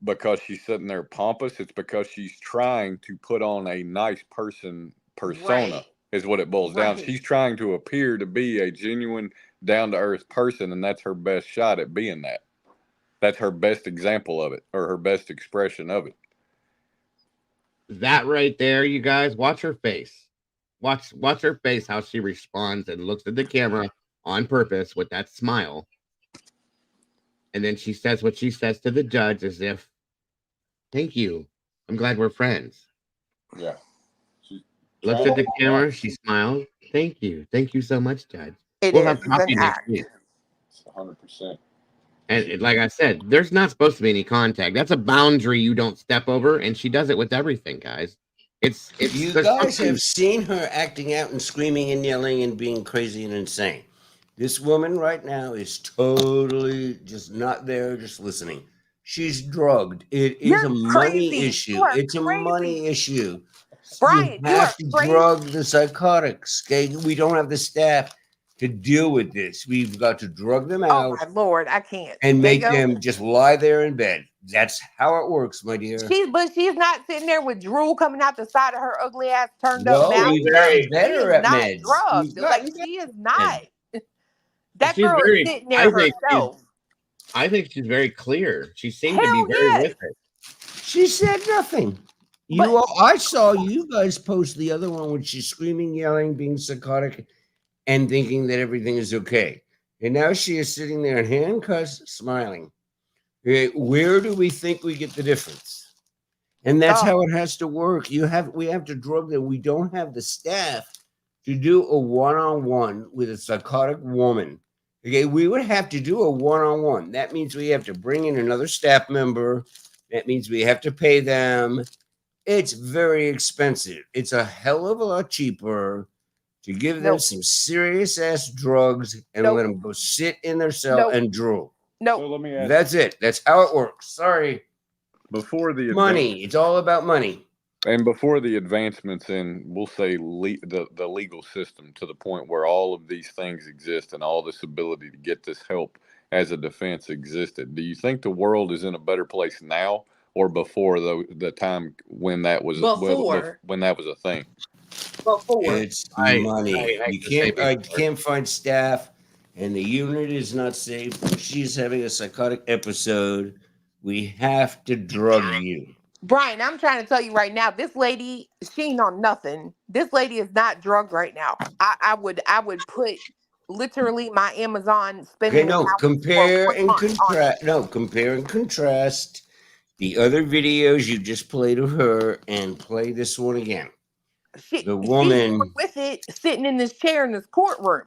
because she's sitting there pompous. It's because she's trying to put on a nice person persona. Right. Is what it boils down. She's trying to appear to be a genuine, down-to-earth person, and that's her best shot at being that. That's her best example of it, or her best expression of it. That right there, you guys, watch her face. Watch her face, how she responds and looks at the camera on purpose with that smile. And then she says what she says to the judge as if, thank you. I'm glad we're friends. Yeah. Looks at the camera, she smiles. Thank you. Thank you so much, Judge. We'll have coffee next week. 100%. And like I said, there's not supposed to be any contact. That's a boundary you don't step over, and she does it with everything, guys. It's you guys have seen her acting out and screaming and yelling and being crazy and insane. This woman right now is totally just not there, just listening. She's drugged. It is a money issue. It's a money issue. Brian, you have to drug the psychotics. Okay, we don't have the staff to deal with this. We've got to drug them out. Oh my Lord, I can't. And make them just lie there in bed. That's how it works, my dear. But she's not sitting there with drool coming out the side of her ugly ass turned up mouth. We've gotten better at not meds. drugged. Like she is not. That girl is sitting there herself. I think she's very clear. She seemed to be very with it. She said nothing. I saw you guys post the other one when she's screaming, yelling, being psychotic, and thinking that everything is okay. And now she is sitting there in handcuffs, smiling. Where do we think we get the difference? And that's how it has to work. We have to drug them. We don't have the staff to do a one-on-one with a psychotic woman. Okay, we would have to do a one-on-one. That means we have to bring in another staff member. That means we have to pay them. It's very expensive. It's a hell of a lot cheaper to give them some serious ass drugs and let them go sit in their cell and drool. No, so let me ask that's it. That's how it works. Sorry. Before the money, it's all about money. And before the advancements in, we'll say, the legal system to the point where all of these things exist and all this ability to get this help as a defense existed, do you think the world is in a better place now or before the time when that was when that was a thing? It's money. I can't find staff, and the unit is not safe. She's having a psychotic episode. We have to drug you. Brian, I'm trying to tell you right now, this lady, she ain't on nothing. This lady is not drugged right now. I would put literally my Amazon spending. Okay, compare and contrast. No, compare and contrast the other videos you just played of her and play this one again. The woman with it sitting in this chair in this courtroom.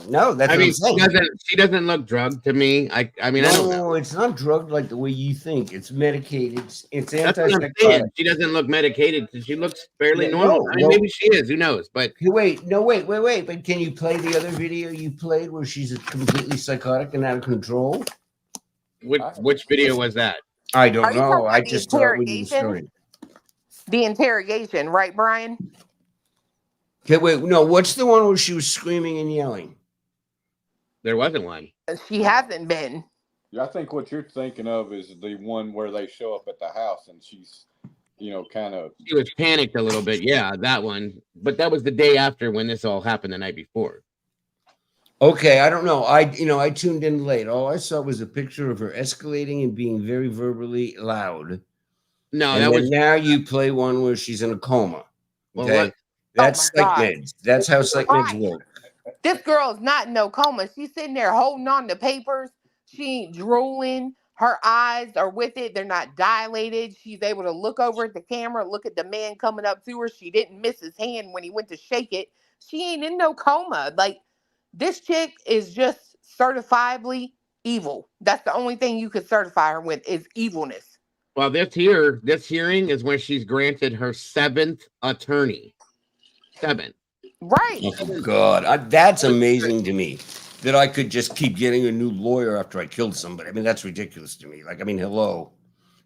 No, that's I what mean, I'm saying. she doesn't look drugged to me. I mean, no, I don't know. It's not drugged like the way you think. It's medicated. It's That's what I'm antipsychotic. saying. She doesn't look medicated because she looks fairly normal. I mean, maybe she is. Who knows? But wait. But can you play the other video you played where she's completely psychotic and out of control? Which video was that? I don't Are you know. talking I about the just thought we were interrogation? The interrogation, right, Brian? Okay, wait. No, what's the one where she was screaming and yelling? There wasn't one. She hasn't been. Yeah, I think what you're thinking of is the one where they show up at the house and she's, kind of. She was panicked a little bit. Yeah, that one. But that was the day after when this all happened the night before. Okay, I don't know. I tuned in late. All I saw was a picture of her escalating and being very verbally loud. No, and that was. Now you play one where she's in a coma. Well, Okay, that's psych meds. That's how psych meds work. This girl is not in no coma. She's sitting there holding on to papers. She ain't drooling. Her eyes are with it. They're not dilated. She's able to look over at the camera, look at the man coming up to her. She didn't miss his hand when he went to shake it. She ain't in no coma. Like, this chick is just certifiably evil. That's the only thing you could certify her with is evilness. Well, this hearing is when she's granted her 7th attorney. 7th. Right. Oh, God. That's amazing to me that I could just keep getting a new lawyer after I killed somebody. I mean, that's ridiculous to me. Hello.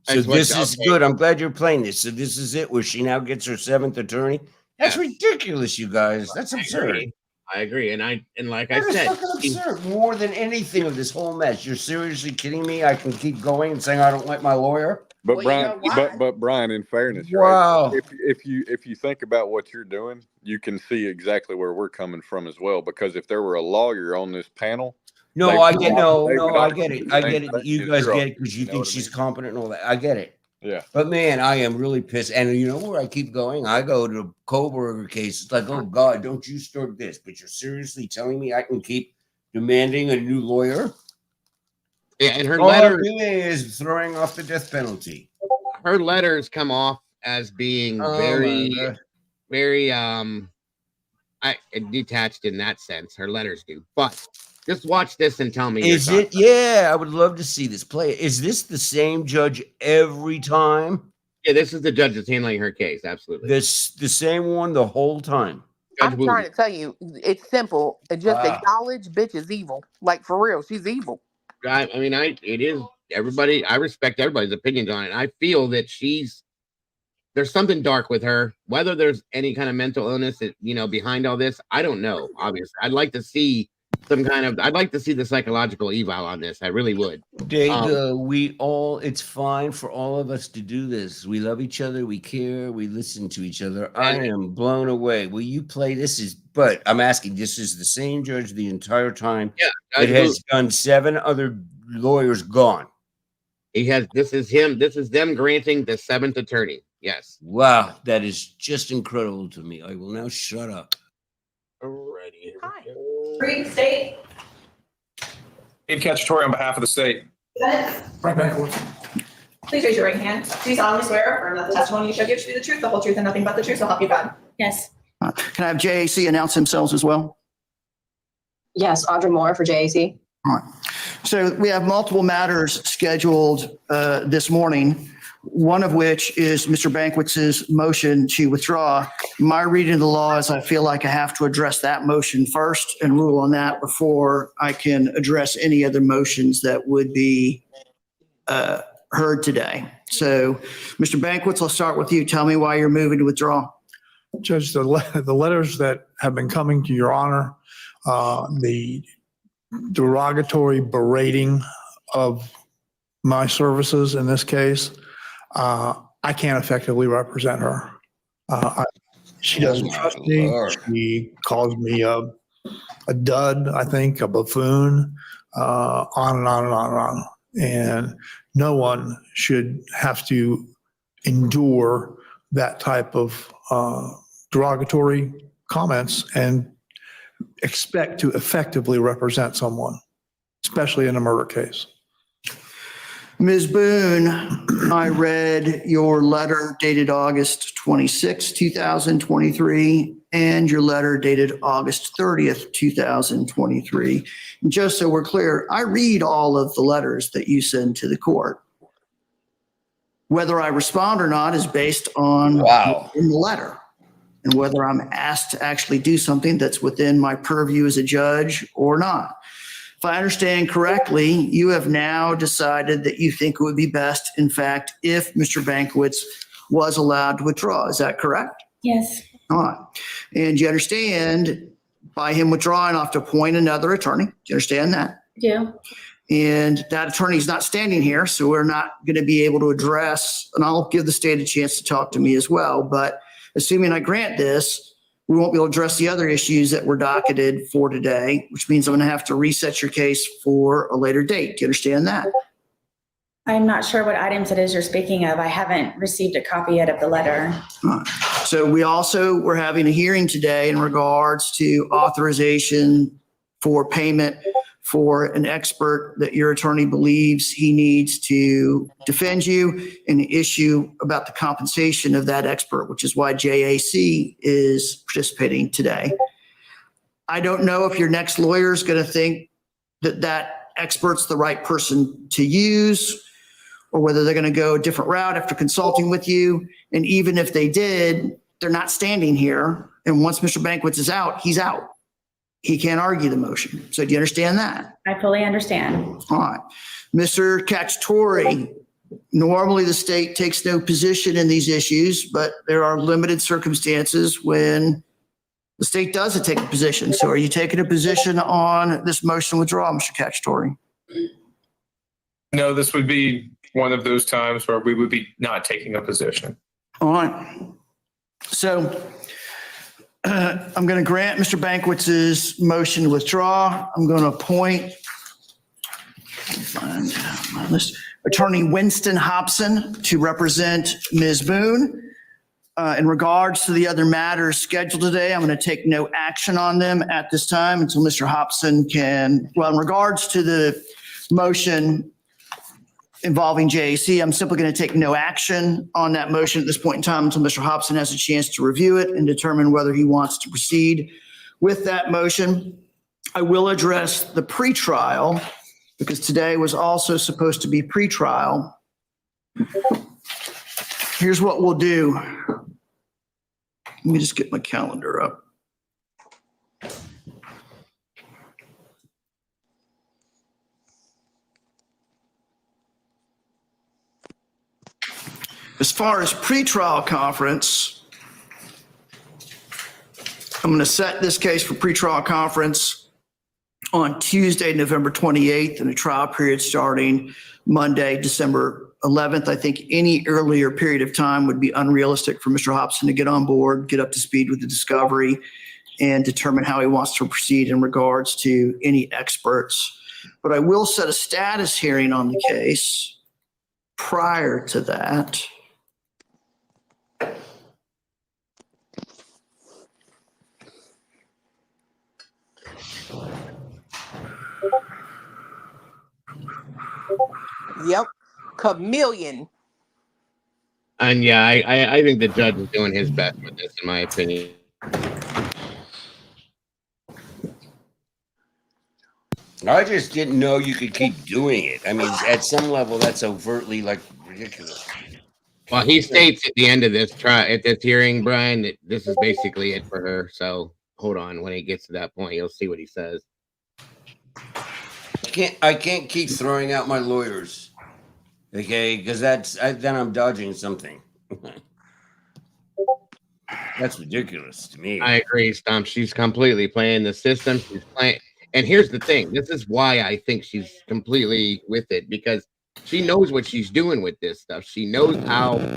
So this is good. I'm glad you're playing this. So this is it where she now gets her 7th attorney. That's ridiculous, you guys. That's absurd. I agree. And like That I is said, fucking absurd. More than anything of this whole mess. You're seriously kidding me? I can keep going and saying I don't like my lawyer. But Brian, but Brian, in fairness, wow. Right? If you think about what you're doing, you can see exactly where we're coming from as well. Because if there were a lawyer on this panel, I get it. I get it. You guys get it because you think she's competent and all that. I get it. Yeah. But man, I am really pissed. And you know where I keep going? I go to the Koberger case. It's like, oh God, don't you start this? But you're seriously telling me I can keep demanding a new lawyer? Yeah, and her all letter I'm doing is throwing off the death penalty. Her letters come off as being very detached in that sense. Her letters do, but just watch this and tell me. Is it? Yeah, I would love to see this play. Is this the same judge every time? Yeah, this is the judge that's handling her case. Absolutely, the same one the whole time. I'm trying to tell you, it's simple. Just acknowledge bitch is evil. Like, for real, she's evil. It is everybody. I respect everybody's opinions on it. I feel that there's something dark with her. Whether there's any kind of mental illness that, behind all this, I don't know. Obviously, I'd like to see the psychological eval on this. I really would. Dega, it's fine for all of us to do this. We love each other. We care. We listen to each other. I am blown away. Will you play this? But I'm asking, this is the same judge the entire time. Yeah. It has done 7 other lawyers gone. This is them granting the 7th attorney. Yes. Wow. That is just incredible to me. I will now shut up. Alrighty. Hi. Free state. Dave Cacciatore on behalf of the state. Please raise your right hand. Do you solemnly swear or affirm that the testimony you shall give should be the truth, the whole truth, and nothing but the truth, so help you God? Yes. Can I have JAC announce themselves as well? Yes, Audra Moore for JAC. All right. So we have multiple matters scheduled this morning, one of which is Mr. Bankwitz's motion to withdraw. My reading of the law is I feel like I have to address that motion first and rule on that before I can address any other motions that would be heard today. So, Mr. Bankwitz, I'll start with you. Tell me why you're moving to withdraw. Judge, the letters that have been coming to your honor, the derogatory berating of my services in this case, I can't effectively represent her. She doesn't trust me. She calls me a dud, I think, a buffoon, on and on and on and on. And no one should have to endure that type of derogatory comments and expect to effectively represent someone, especially in a murder case. Ms. Boone, I read your letter dated August 26, 2023, and your letter dated August 30th, 2023. And just so we're clear, I read all of the letters that you send to the court. Whether I respond or not is based on in the letter, and whether I'm asked to actually do something that's within my purview as a judge or not. If I understand correctly, you have now decided that you think it would be best, in fact, if Mr. Bankwitz was allowed to withdraw. Is that correct? Yes. All right. And you understand by him withdrawing, I'll have to appoint another attorney. Do you understand that? Yeah. And that attorney's not standing here, so we're not going to be able to address, and I'll give the state a chance to talk to me as well. But assuming I grant this, we won't be able to address the other issues that were docketed for today, which means I'm going to have to reset your case for a later date. Do you understand that? I'm not sure what items it is you're speaking of. I haven't received a copy yet of the letter. So we're having a hearing today in regards to authorization for payment for an expert that your attorney believes he needs to defend you and issue about the compensation of that expert, which is why JAC is participating today. I don't know if your next lawyer is going to think that that expert's the right person to use, or whether they're going to go a different route after consulting with you. And even if they did, they're not standing here. And once Mr. Bankwitz is out, he's out. He can't argue the motion. So do you understand that? I fully understand. All right. Mr. Cacciatore, normally the state takes no position in these issues, but there are limited circumstances when the state doesn't take a position. So are you taking a position on this motion withdrawal, Mr. Cacciatore? No, this would be one of those times where we would be not taking a position. All right. So I'm going to grant Mr. Bankwitz's motion to withdraw. I'm going to appoint Attorney Winston Hobson to represent Ms. Boone. In regards to the other matters scheduled today, I'm going to take no action on them at this time until Mr. Hobson can, well, in regards to the motion involving JAC, I'm simply going to take no action on that motion at this point in time until Mr. Hobson has a chance to review it and determine whether he wants to proceed with that motion. I will address the pretrial because today was also supposed to be pretrial. Here's what we'll do. Let me just get my calendar up. As far as pretrial conference, I'm going to set this case for pretrial conference on Tuesday, November 28th, and a trial period starting Monday, December 11th. I think any earlier period of time would be unrealistic for Mr. Hobson to get on board, get up to speed with the discovery, and determine how he wants to proceed in regards to any experts. But I will set a status hearing on the case prior to that. Yep. Chameleon. And yeah, I think the judge is doing his best with this, in my opinion. I just didn't know you could keep doing it. I mean, at some level, that's overtly like ridiculous. Well, he states at the end of this at this hearing, Brian, that this is basically it for her. So hold on, when he gets to that point, you'll see what he says. I can't keep throwing out my lawyers, okay? Because then I'm dodging something. That's ridiculous to me. I agree, Stump. She's completely playing the system. She's playing, and here's the thing. This is why I think she's completely with it, because she knows what she's doing with this stuff. She knows how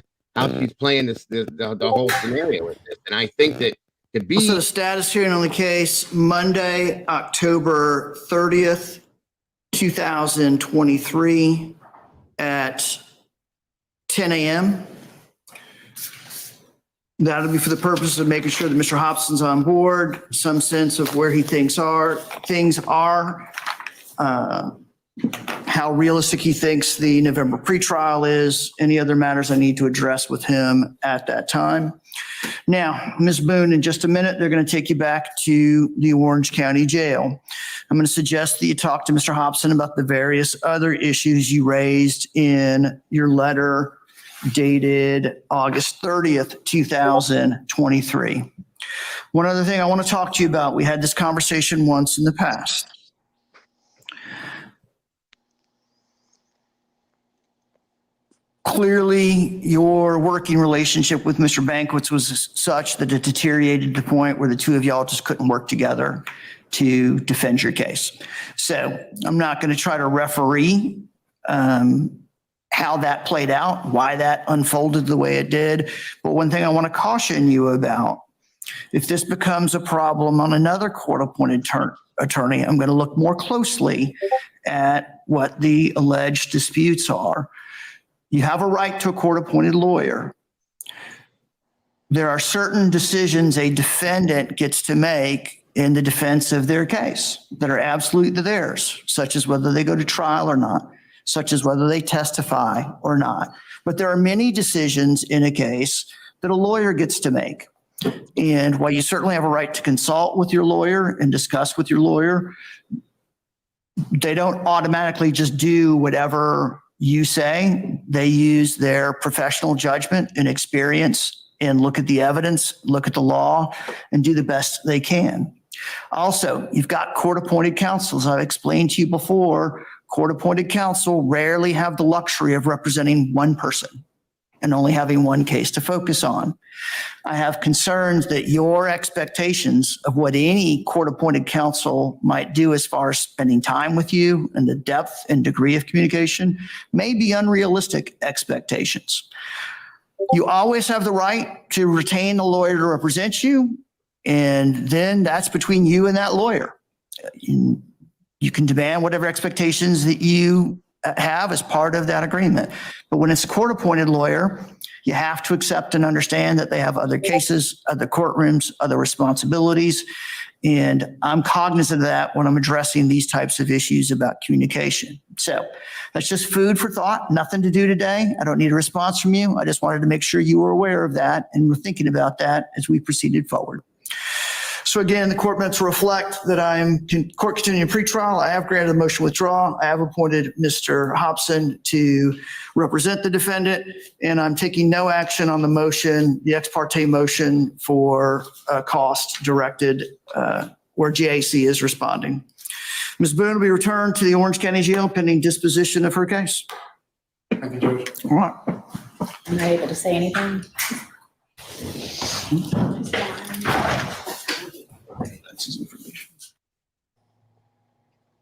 she's playing the whole scenario with this, and I think that to be also the status hearing on the case Monday, October 30th. 2023 at 10 a.m. That'll be for the purpose of making sure that Mr. Hobson's on board, some sense of where he thinks things are, how realistic he thinks the November pretrial is, any other matters I need to address with him at that time. Now, Ms. Boone, in just a minute, they're going to take you back to the Orange County Jail. I'm going to suggest that you talk to Mr. Hobson about the various other issues you raised in your letter dated August 30th, 2023. One other thing I want to talk to you about, we had this conversation once in the past. Clearly, your working relationship with Mr. Banquets was such that it deteriorated to the point where the two of y'all just couldn't work together to defend your case. So I'm not going to try to referee how that played out, why that unfolded the way it did. But one thing I want to caution you about, if this becomes a problem on another court-appointed attorney, I'm going to look more closely at what the alleged disputes are. You have a right to a court-appointed lawyer. There are certain decisions a defendant gets to make in the defense of their case that are absolutely theirs, such as whether they go to trial or not, such as whether they testify or not. But there are many decisions in a case that a lawyer gets to make. And while you certainly have a right to consult with your lawyer and discuss with your lawyer, they don't automatically just do whatever you say. They use their professional judgment and experience and look at the evidence, look at the law, and do the best they can. Also, you've got court-appointed counsel. As I've explained to you before, court-appointed counsel rarely have the luxury of representing one person and only having one case to focus on. I have concerns that your expectations of what any court-appointed counsel might do as far as spending time with you and the depth and degree of communication may be unrealistic expectations. You always have the right to retain a lawyer to represent you, and then that's between you and that lawyer. You can demand whatever expectations that you have as part of that agreement. But when it's a court-appointed lawyer, you have to accept and understand that they have other cases, other courtrooms, other responsibilities. And I'm cognizant of that when I'm addressing these types of issues about communication. So that's just food for thought, nothing to do today. I don't need a response from you. I just wanted to make sure you were aware of that and were thinking about that as we proceeded forward. So again, the court minutes reflect that I am court continuing pretrial. I have granted a motion to withdraw. I have appointed Mr. Hobson to represent the defendant, and I'm taking no action on the motion, the ex parte motion for cost directed where GAC is responding. Ms. Boone will be returned to the Orange County Jail pending disposition of her case. Thank you, Judge. All right. Am I able to say anything? That's his information.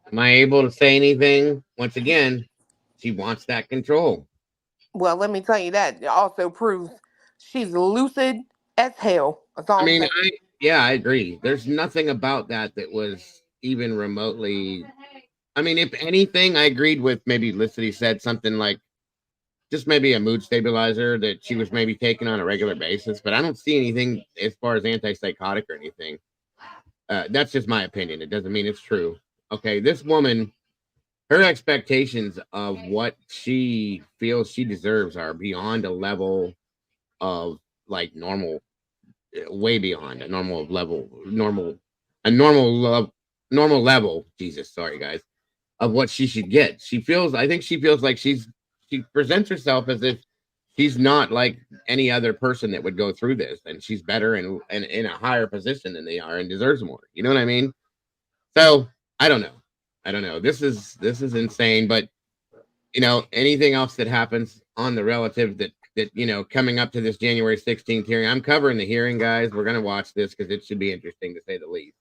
Am I able to say anything? Once again, she wants that control. Well, let me tell you that. It also proves she's lucid as hell. That's all I mean, I'm saying. I agree. There's nothing about that was even remotely. I mean, if anything, I agreed with maybe Felicity said something like just maybe a mood stabilizer that she was maybe taking on a regular basis, but I don't see anything as far as antipsychotic or anything. That's just my opinion. It doesn't mean it's true. Okay, this woman, her expectations of what she feels she deserves are beyond a level of like normal, way beyond a normal level. Jesus, sorry guys, of what she should get. I think she feels like she presents herself as if she's not like any other person that would go through this, and she's better and in a higher position than they are and deserves more. You know what I mean? So I don't know. This is insane. But you know, anything else that happens on the relative that you know coming up to this January 16th hearing, I'm covering the hearing, guys. We're gonna watch this because it should be interesting to say the least.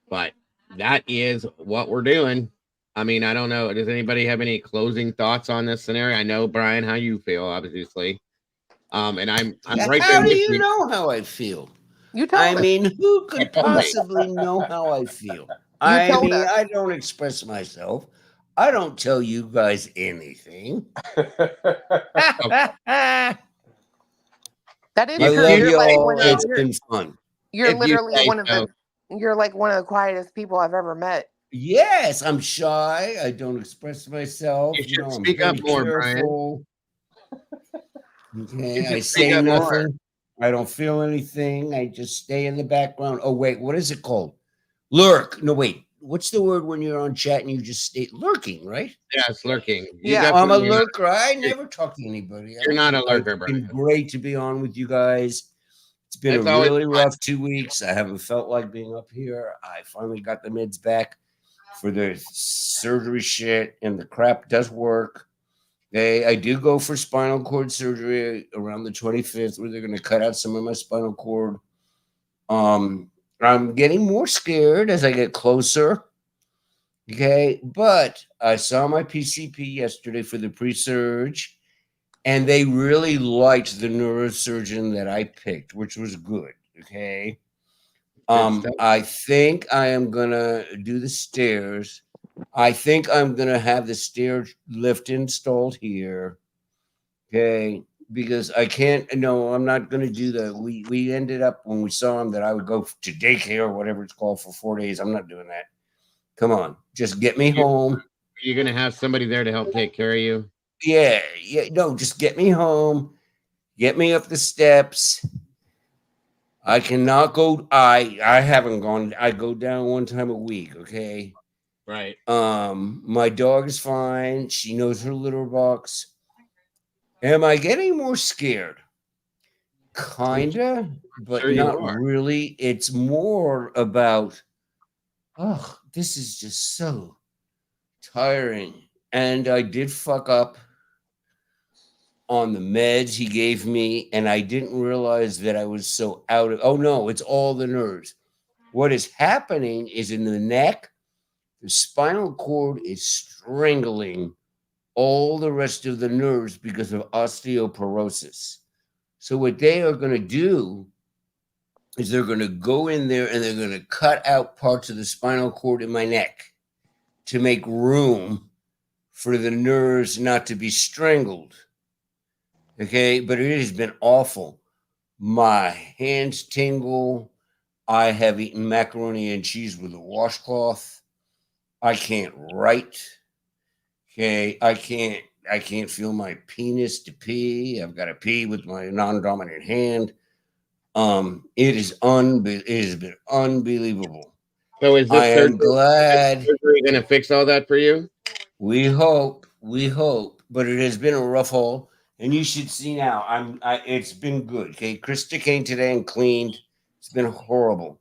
But that is what we're doing. I mean, I don't know. Does anybody have any closing thoughts on this scenario? I know, Brian, how you feel, obviously. And I'm right there. How do you know how I feel? You told us. mean, who could possibly know how I feel? I don't express myself. I don't tell you guys anything. That is I true. love You're like y'all. one of It's the, been fun. you're literally one of the quietest people I've ever met. Yes, I'm shy. I don't express myself. You should I'm speak up very more, Brian. careful. Okay, I should say speak up more. nothing. I don't feel anything. I just stay in the background. Oh, wait, what is it called? Lurk. No, wait. What's the word when you're on chat and you just stay lurking, right? Yes, lurking. Yeah, I'm a lurker. I never talk to anybody. You're not a lurker, It's been Brian. great to be on with you guys. It's been It's a always really fun. rough 2 weeks. I haven't felt like being up here. I finally got the meds back for the surgery shit, and the crap does work. I do go for spinal cord surgery around the 25th, where they're going to cut out some of my spinal cord. I'm getting more scared as I get closer. Okay, but I saw my PCP yesterday for the pre-surge, and they really liked the neurosurgeon that I picked, which was good. Okay. I think I am gonna do the stairs. I think I'm gonna have the stair lift installed here. Okay, because I can't. No, I'm not gonna do the. We ended up when we saw him that I would go to daycare or whatever it's called for 4 days. I'm not doing that. Come on, just get me home. You're gonna have somebody there to help take care of you. Yeah. No, just get me home. Get me up the steps. I cannot go. I haven't gone. I go down one time a week. Okay. Right. My dog is fine. She knows her litter box. Am I getting more scared? Kinda, but Sure you not are. really. It's more about, oh, this is just so tiring. And I did fuck up on the meds he gave me, and I didn't realize that I was so out of. Oh no, it's all the nerves. What is happening is in the neck, the spinal cord is strangling all the rest of the nerves because of osteoporosis. So what they are going to do is they're going to go in there and they're going to cut out parts of the spinal cord in my neck to make room for the nerves not to be strangled. Okay, but it has been awful. My hands tingle. I have eaten macaroni and cheese with a washcloth. I can't write. Okay, I can't feel my penis to pee. I've got to pee with my non-dominant hand. It has been unbelievable. So is this surgery gonna fix all that for you? We hope, but it has been a rough haul, and you should see now. It's been good. Okay, Krista came today and cleaned. It's been horrible.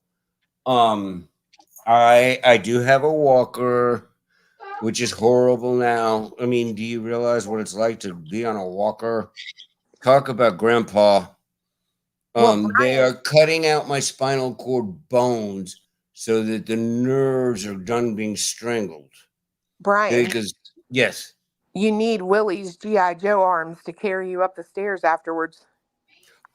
I do have a walker, which is horrible now. I mean, do you realize what it's like to be on a walker? Talk about grandpa. They are cutting out my spinal cord bones so that the nerves are done being strangled. Brian. Because, yes. You need Willie's G.I. Joe arms to carry you up the stairs afterwards.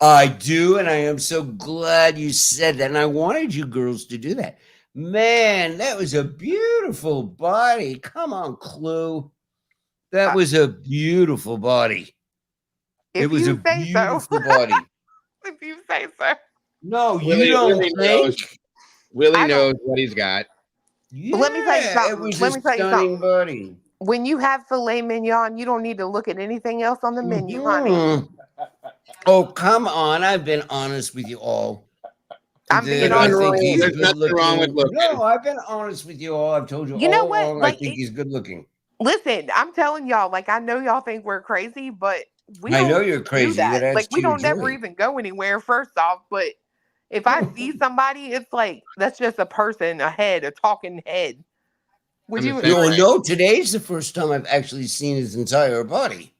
I do, and I am so glad you said that. And I wanted you girls to do that. Man, that was a beautiful body. Come on, Clue. That was a beautiful body. It was a beautiful body. If you say so. No, you don't think. Willie knows what he's got. Yeah, let me tell you something. It was let me tell you something. Body. When you have filet mignon, you don't need to look at anything else on the menu, honey. Oh, come on. I've been honest with you all. I'm being honest with you. There's nothing wrong with looking. No, I've been honest with you all. I've told you, you know all what? along, Like, I think he's good looking. Listen, I'm telling y'all, like, I know y'all think we're crazy, but I know you're crazy. That adds like, to we your don't never joy. even go anywhere, first off. But if I see somebody, it's like, that's just a person, a head, a talking head. Would you? No, today's the first time I've actually seen his entire body.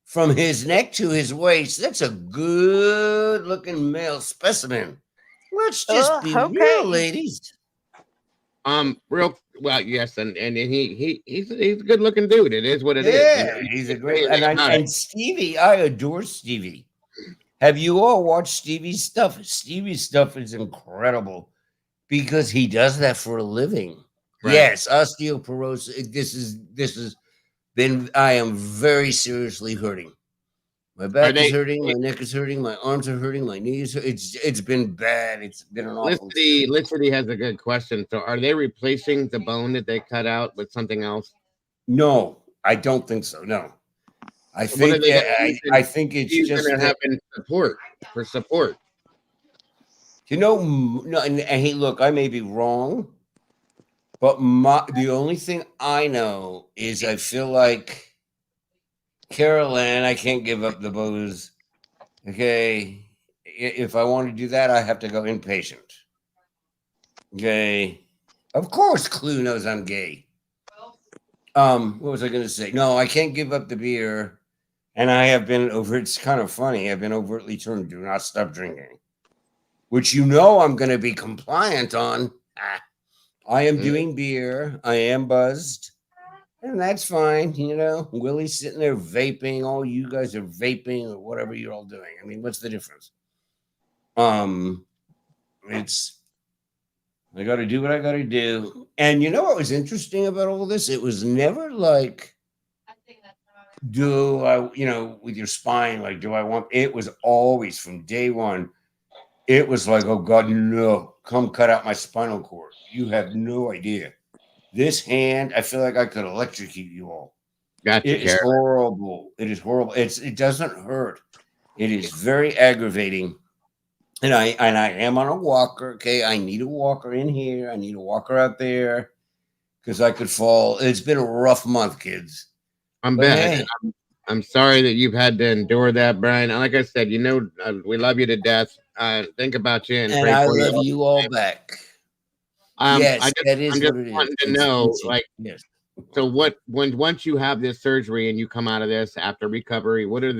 From his neck to his waist. That's a good looking male specimen. Let's just be real, ladies. Real well, yes, and he's a good looking dude. It is what it is. Yeah, he's a great and Stevie, I adore Stevie. Have you all watched Stevie's stuff? Stevie's stuff is incredible because he does that for a living. Right. Yes, osteoporosis. This is been. I am very seriously hurting. My back is hurting, my neck is hurting, my arms are hurting, my knees. It's been bad. It's been an awful. Felicity has a good question. So, are they replacing the bone that they cut out with something else? No, I don't think so. No, I think I think it's just gonna happen for support. You know, no, and hey, look, I may be wrong, but the only thing I know is I feel like Carol Ann, I can't give up the booze. Okay, if I want to do that, I have to go inpatient. Okay, of course, Clue knows I'm gay. What was I going to say? No, I can't give up the beer, and I have been over. It's kind of funny. I've been overtly told do not stop drinking, which I'm going to be compliant on. I am doing beer. I am buzzed. And that's fine. Willie's sitting there vaping. All you guys are vaping or whatever you're all doing. I mean, what's the difference? I got to do what I got to do. And you know what was interesting about all this? It was never like, do I, with your spine, like, do I want, it was always from day one. It was like, oh God, no, come cut out my spinal cord. You have no idea. This hand, I feel like I could electrocute you all. Gotcha, It is horrible. It is horrible. It doesn't hurt. It is very aggravating. And I am on a walker. Okay, I need a walker in here. I need a walker out there because I could fall. It's been a rough month, kids. I'm bad. Hey. I'm sorry that you've had to endure that, Brian. Like I said, we love you to death. Think about you and pray I for you. love you all back. Yes, that is what it is. Wanting to know, yes. So once you have this surgery and you come out of this after recovery, what are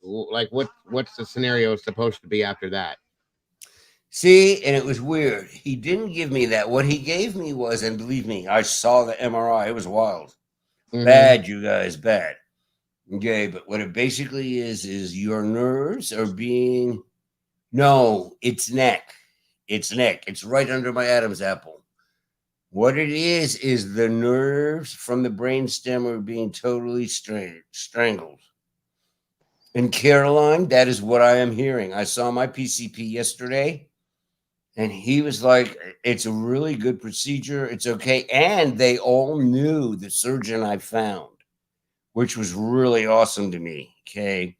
what's the scenario supposed to be after that? See, and it was weird. He didn't give me that. What he gave me was, and believe me, I saw the MRI. It was wild. Bad, you guys, bad. Okay, but what it basically is your nerves are being, no, it's neck. It's neck. It's right under my Adam's apple. What it is the nerves from the brainstem are being totally strangled. And Caroline, that is what I am hearing. I saw my PCP yesterday, and he was like, it's a really good procedure. It's okay. And they all knew the surgeon I found, which was really awesome to me. Okay.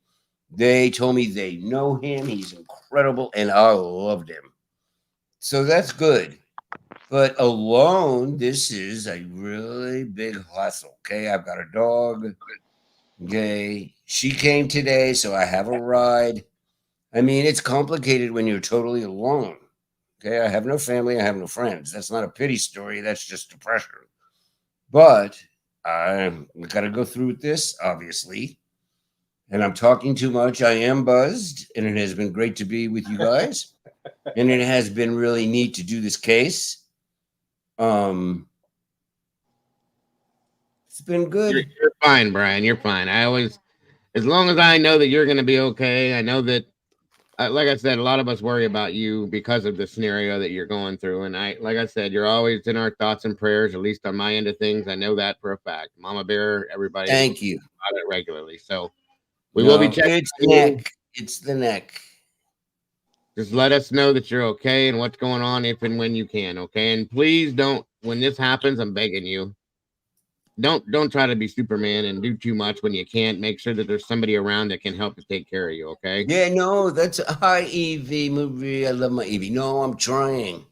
They told me they know him. He's incredible. And I loved him. So that's good. But alone, this is a really big hustle. Okay. I've got a dog. Okay. She came today, so I have a ride. I mean, it's complicated when you're totally alone. Okay. I have no family. I have no friends. That's not a pity story. That's just depression. But I've got to go through with this, obviously. And I'm talking too much. I am buzzed, and it has been great to be with you guys. And it has been really neat to do this case. It's been good. You're fine, Brian. You're fine. As long as I know that you're going to be okay, I know that, like I said, a lot of us worry about you because of the scenario that you're going through. And like I said, you're always in our thoughts and prayers, at least on my end of things. I know that for a fact. Mama Bear, everybody. Thank you. About it regularly. So we will be checking. It's neck. It's the neck. Just let us know that you're okay and what's going on if and when you can. Okay. And please don't, when this happens, I'm begging you, don't try to be Superman and do too much when you can't. Make sure that there's somebody around that can help to take care of you. Okay. Yeah, no, that's hi Evie movie. I love my Evie. No, I'm trying.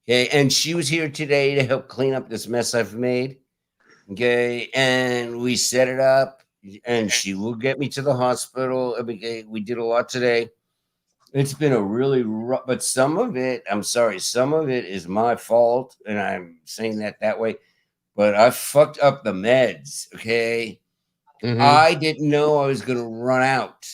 Okay. And she was here today to help clean up this mess I've made. Okay. And we set it up and she will get me to the hospital. Okay, we did a lot today. It's been a really rough, but some of it, I'm sorry, some of it is my fault. And I'm saying that way. But I fucked up the meds, okay? I didn't know I was going to run out.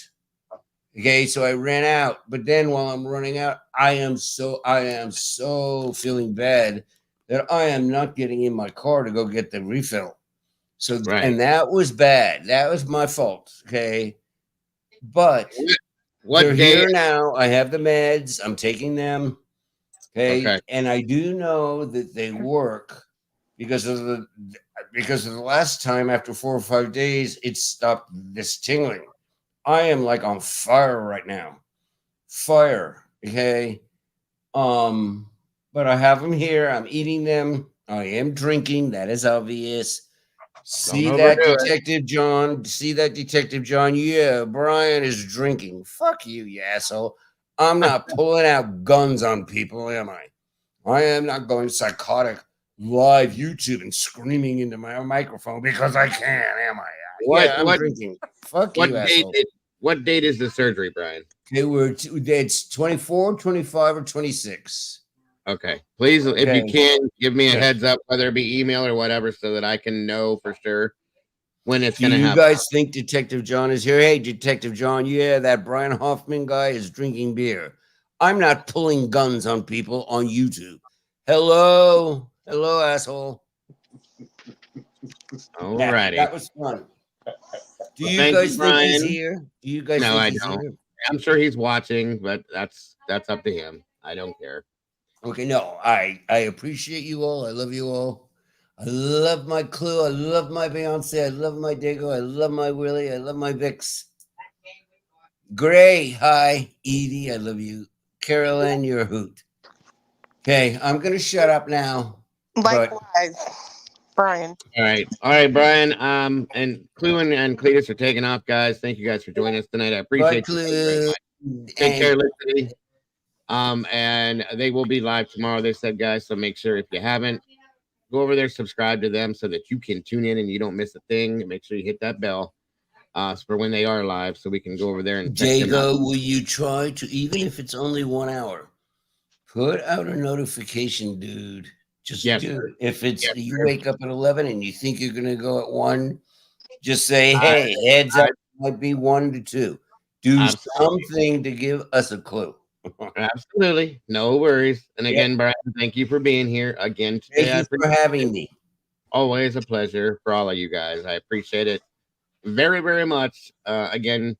Okay, so I ran out. But then while I'm running out, I am so feeling bad that I am not getting in my car to go get the refill. So, and that was bad. That was my fault, okay? But they're here now. I have the meds. I'm taking them, okay? And I do know that they work. Because of the last time after 4 or 5 days, it stopped this tingling. I am like on fire right now. Fire. Okay. But I have them here. I'm eating them. I am drinking. That is obvious. See that, Detective John? See that, Detective John? Yeah, Brian is drinking. Fuck you, you asshole. I'm not pulling out guns on people, am I? I am not going psychotic live YouTube and screaming into my microphone because I can, am I? I'm drinking. Fuck you, asshole. What date is the surgery, Brian? It's 24, 25, or 26. Okay. Please, if you can, give me a heads up, whether it be email or whatever, so that I can know for sure when it's going to happen. You guys think Detective John is here? Hey, Detective John, yeah, that Brian Hoffman guy is drinking beer. I'm not pulling guns on people on YouTube. Hello? Hello, asshole. All righty. That was fun. Do you guys think he's here? Do you guys think he's here? I'm sure he's watching, but that's up to him. I don't care. Okay, no, I appreciate you all. I love you all. I love my Clue. I love my Beyonce. I love my Dago. I love my Willie. I love my Vix. Gray, hi. Edie, I love you. Carolyn, you're a hoot. Okay, I'm going to shut up now. Likewise, Brian. All right, Brian. And Clue and Cletus are taking off, guys. Thank you guys for joining us tonight. I appreciate you very much. Take care, Lindsay. And they will be live tomorrow, they said, guys. So make sure if you haven't, go over there, subscribe to them so that you can tune in and you don't miss a thing. Make sure you hit that bell for when they are live so we can go over there and check them out. Dago, will you try to, even if it's only 1 hour, put out a notification, dude. Just do it. If it's you wake up at 11 and you think you're going to go at 1, just say, hey, heads up, it might be 1 to 2. Do something to give us a clue. Absolutely. No worries. And again, Brian, thank you for being here again today. Thank you for having me. Always a pleasure for all of you guys. I appreciate it very, very much. Again,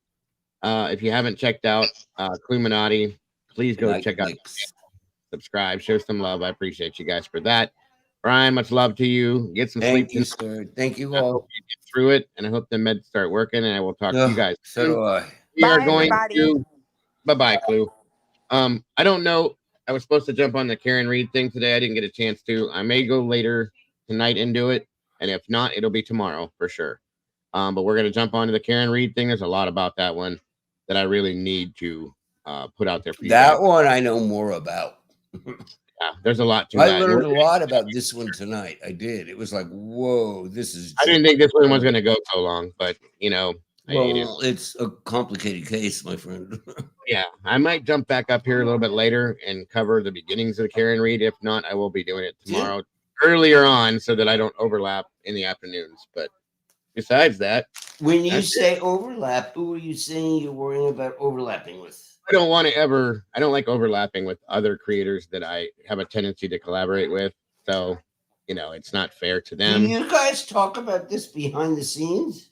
if you haven't checked out Cluminati, please go check out, subscribe, show some love. I appreciate you guys for that. Brian, much love to you. Get some sleep. Thank you, sir. Thank you all. I hope you get through it, and I hope the meds start working, and I will talk to you guys soon. So do I. We are going to bye-bye, Clue. I don't know. I was supposed to jump on the Karen Reed thing today. I didn't get a chance to. I may go later tonight and do it. And if not, it'll be tomorrow for sure. But we're going to jump onto the Karen Reed thing. There's a lot about that one that I really need to put out there for you. That one I know more about. Yeah, there's a lot to I that. learned a lot about this one tonight. I did. It was like, whoa, this is. I didn't think this one was going to go so long, but you know. Well, it's a complicated case, my friend. Yeah, I might jump back up here a little bit later and cover the beginnings of the Karen Reed. If not, I will be doing it tomorrow earlier on so that I don't overlap in the afternoons. But besides that, when you say overlap, who are you saying you're worrying about overlapping with? I don't like overlapping with other creators that I have a tendency to collaborate with. So, you know, it's not fair to them. Do you guys talk about this behind the scenes?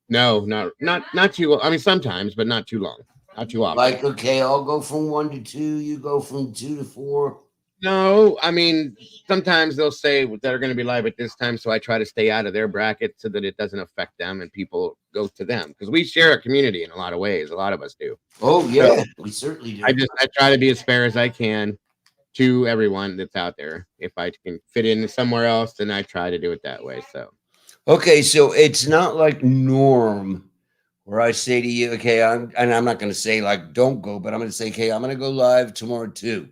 No, not too. I mean, sometimes, but not too long, not too often. Like, okay, I'll go from 1 to 2. You go from 2 to 4. No, I mean, sometimes they'll say they're going to be live at this time, so I try to stay out of their bracket so that it doesn't affect them and people go to them because we share a community in a lot of ways. A lot of us do. Oh yeah, we certainly do. I try to be as fair as I can to everyone that's out there. If I can fit in somewhere else, then I try to do it that way. So. Okay, so it's not like Norm where I say to you, okay, I'm not going to say like don't go, but I'm going to say, okay, I'm going to go live tomorrow too.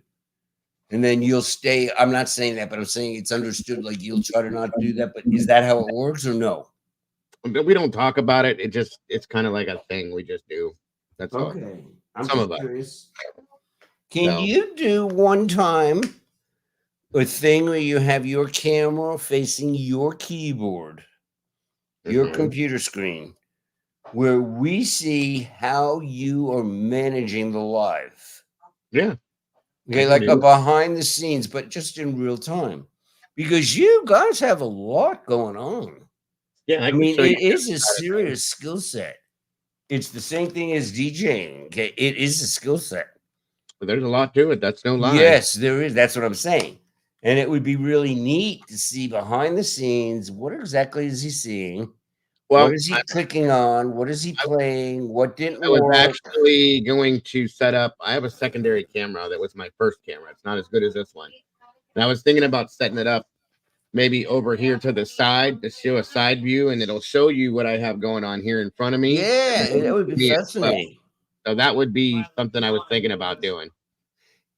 And then you'll stay. I'm not saying that, but I'm saying it's understood. Like you'll try to not do that, but is that how it works or no? We don't talk about it. It's kind of like a thing we just do. That's all. Okay. I'm Some of us. Curious. Can you do one time a thing where you have your camera facing your keyboard? Your computer screen, where we see how you are managing the live. Yeah. Okay, like a behind the scenes, but just in real time. Because you guys have a lot going on. Yeah, I mean, it is a serious skill set. It's the same thing as DJing. Okay, it is a skill set. But there's a lot to it. That's no lie. Yes, there is. That's what I'm saying. And it would be really neat to see behind the scenes, what exactly is he seeing? Well, what is he clicking on? What is he playing? What didn't I was work? actually going to set up. I have a secondary camera that was my first camera. It's not as good as this one. And I was thinking about setting it up maybe over here to the side to show a side view, and it'll show you what I have going on here in front of me. Yeah, that would be fascinating. So that would be something I was thinking about doing.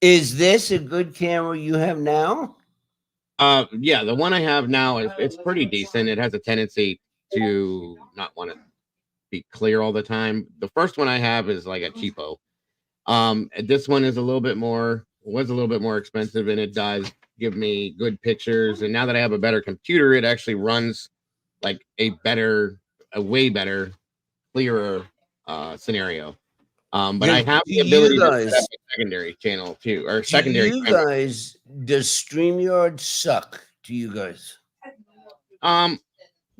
Is this a good camera you have now? Yeah, the one I have now it's pretty decent. It has a tendency to not want to be clear all the time. The first one I have is like a cheapo. This one is was a little bit more expensive, and it does give me good pictures. And now that I have a better computer, it actually runs like a way better, clearer scenario. But I have the ability to set up a secondary channel too, or secondary. Do you guys, does StreamYard suck to you guys?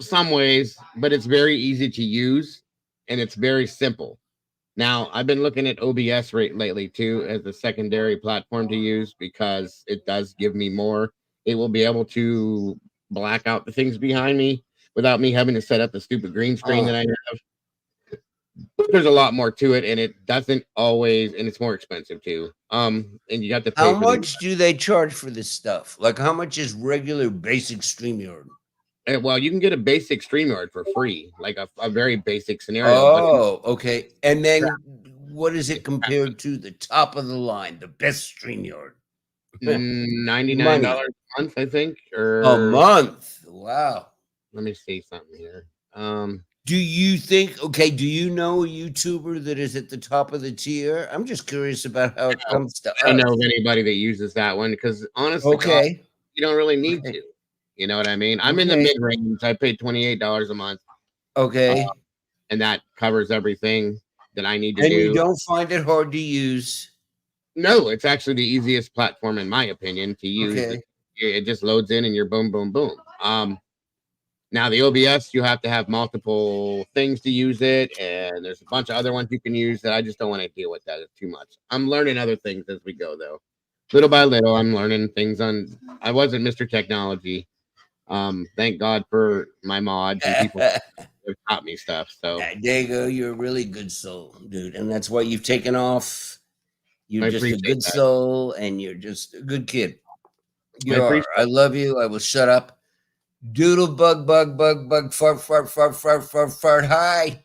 Some ways, but it's very easy to use and it's very simple. Now, I've been looking at OBS lately too as a secondary platform to use because it does give me more. It will be able to black out the things behind me without me having to set up the stupid green screen that I have. There's a lot more to it, and it doesn't always, and it's more expensive too. And you got to pay. How much do they charge for this stuff? Like, how much is regular basic StreamYard? Well, you can get a basic StreamYard for free, like a very basic scenario. Oh, okay. And then what is it compared to the top of the line, the best StreamYard? $99 a month, I think. Or a month. Wow. Let me see something here. Do you think, do you know a YouTuber that is at the top of the tier? I'm just curious about how it comes to us. I know of anybody that uses that one because honestly, God, you don't really need to. You know what I mean? I'm in the mid range. I pay $28 a month. Okay. And that covers everything that I need to do. And you don't find it hard to use? No, it's actually the easiest platform, in my opinion, to use. Okay. It just loads in and you're boom, boom, boom. Now the OBS, you have to have multiple things to use it, and there's a bunch of other ones you can use that I just don't want to deal with that too much. I'm learning other things as we go, though. Little by little, I'm learning things on. I wasn't Mr. Technology. Thank God for my mods and people who taught me stuff. So Diego, you're a really good soul, dude, and that's why you've taken off. You're just a good soul, and you're just a good kid. I love you. I will shut up. Doodle bug, fart, hi.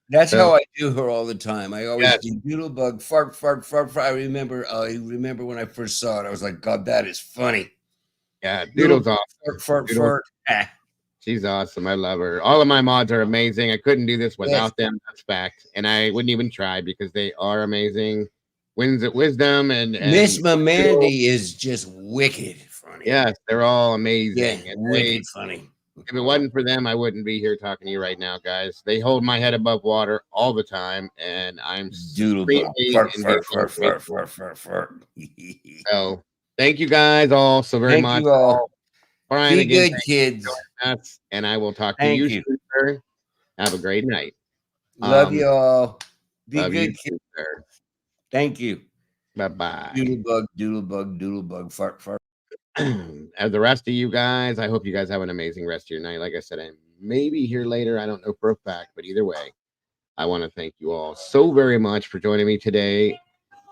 That's how I do her all the time. I always do doodle bug, fart. I remember when I first saw it, I was like, God, that is funny. Yeah, Doodle's awesome. Fart. She's awesome. I love her. All of my mods are amazing. I couldn't do this without them. That's fact. And I wouldn't even try because they are amazing. Wins at Wisdom and Miss Mandy is just wicked funny. Yes, they're all amazing. Yeah, wicked funny. If it wasn't for them, I wouldn't be here talking to you right now, guys. They hold my head above water all the time, and I'm doodle fart. So thank you guys all so very much. Thank you all. Brian, be again, good, kids. And I will talk to you soon, sir. Have a great night. Love you all. Be love good, you kids. Sir. Thank you. Bye-bye. Doodle bug, fart. As the rest of you guys, I hope you guys have an amazing rest of your night. Like I said, I may be here later. I don't know for a fact, but either way, I want to thank you all so very much for joining me today.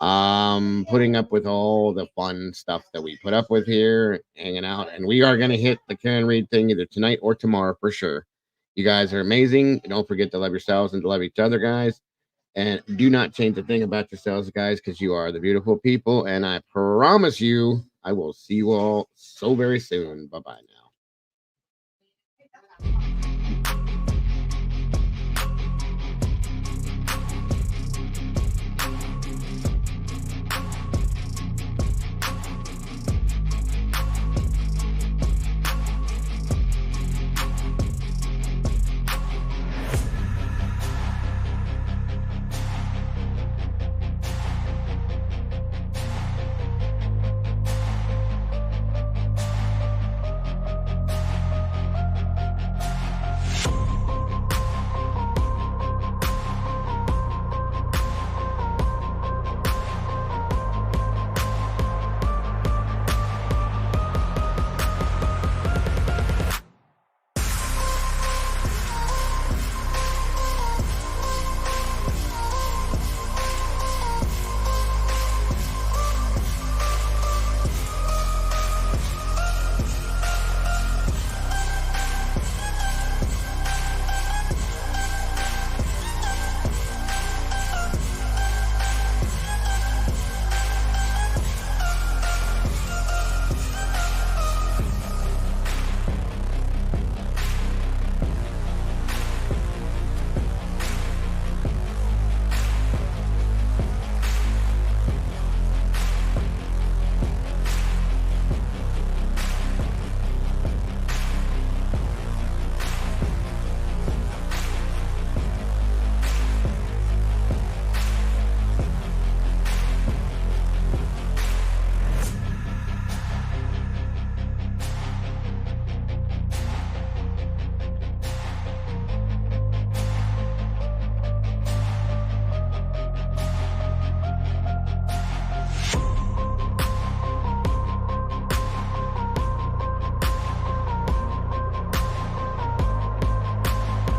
Putting up with all the fun stuff that we put up with here, hanging out, and we are going to hit the Karen Reed thing either tonight or tomorrow for sure. You guys are amazing. Don't forget to love yourselves and to love each other, guys. And do not change a thing about yourselves, guys, because you are the beautiful people. And I promise you, I will see you all so very soon. Bye-bye now.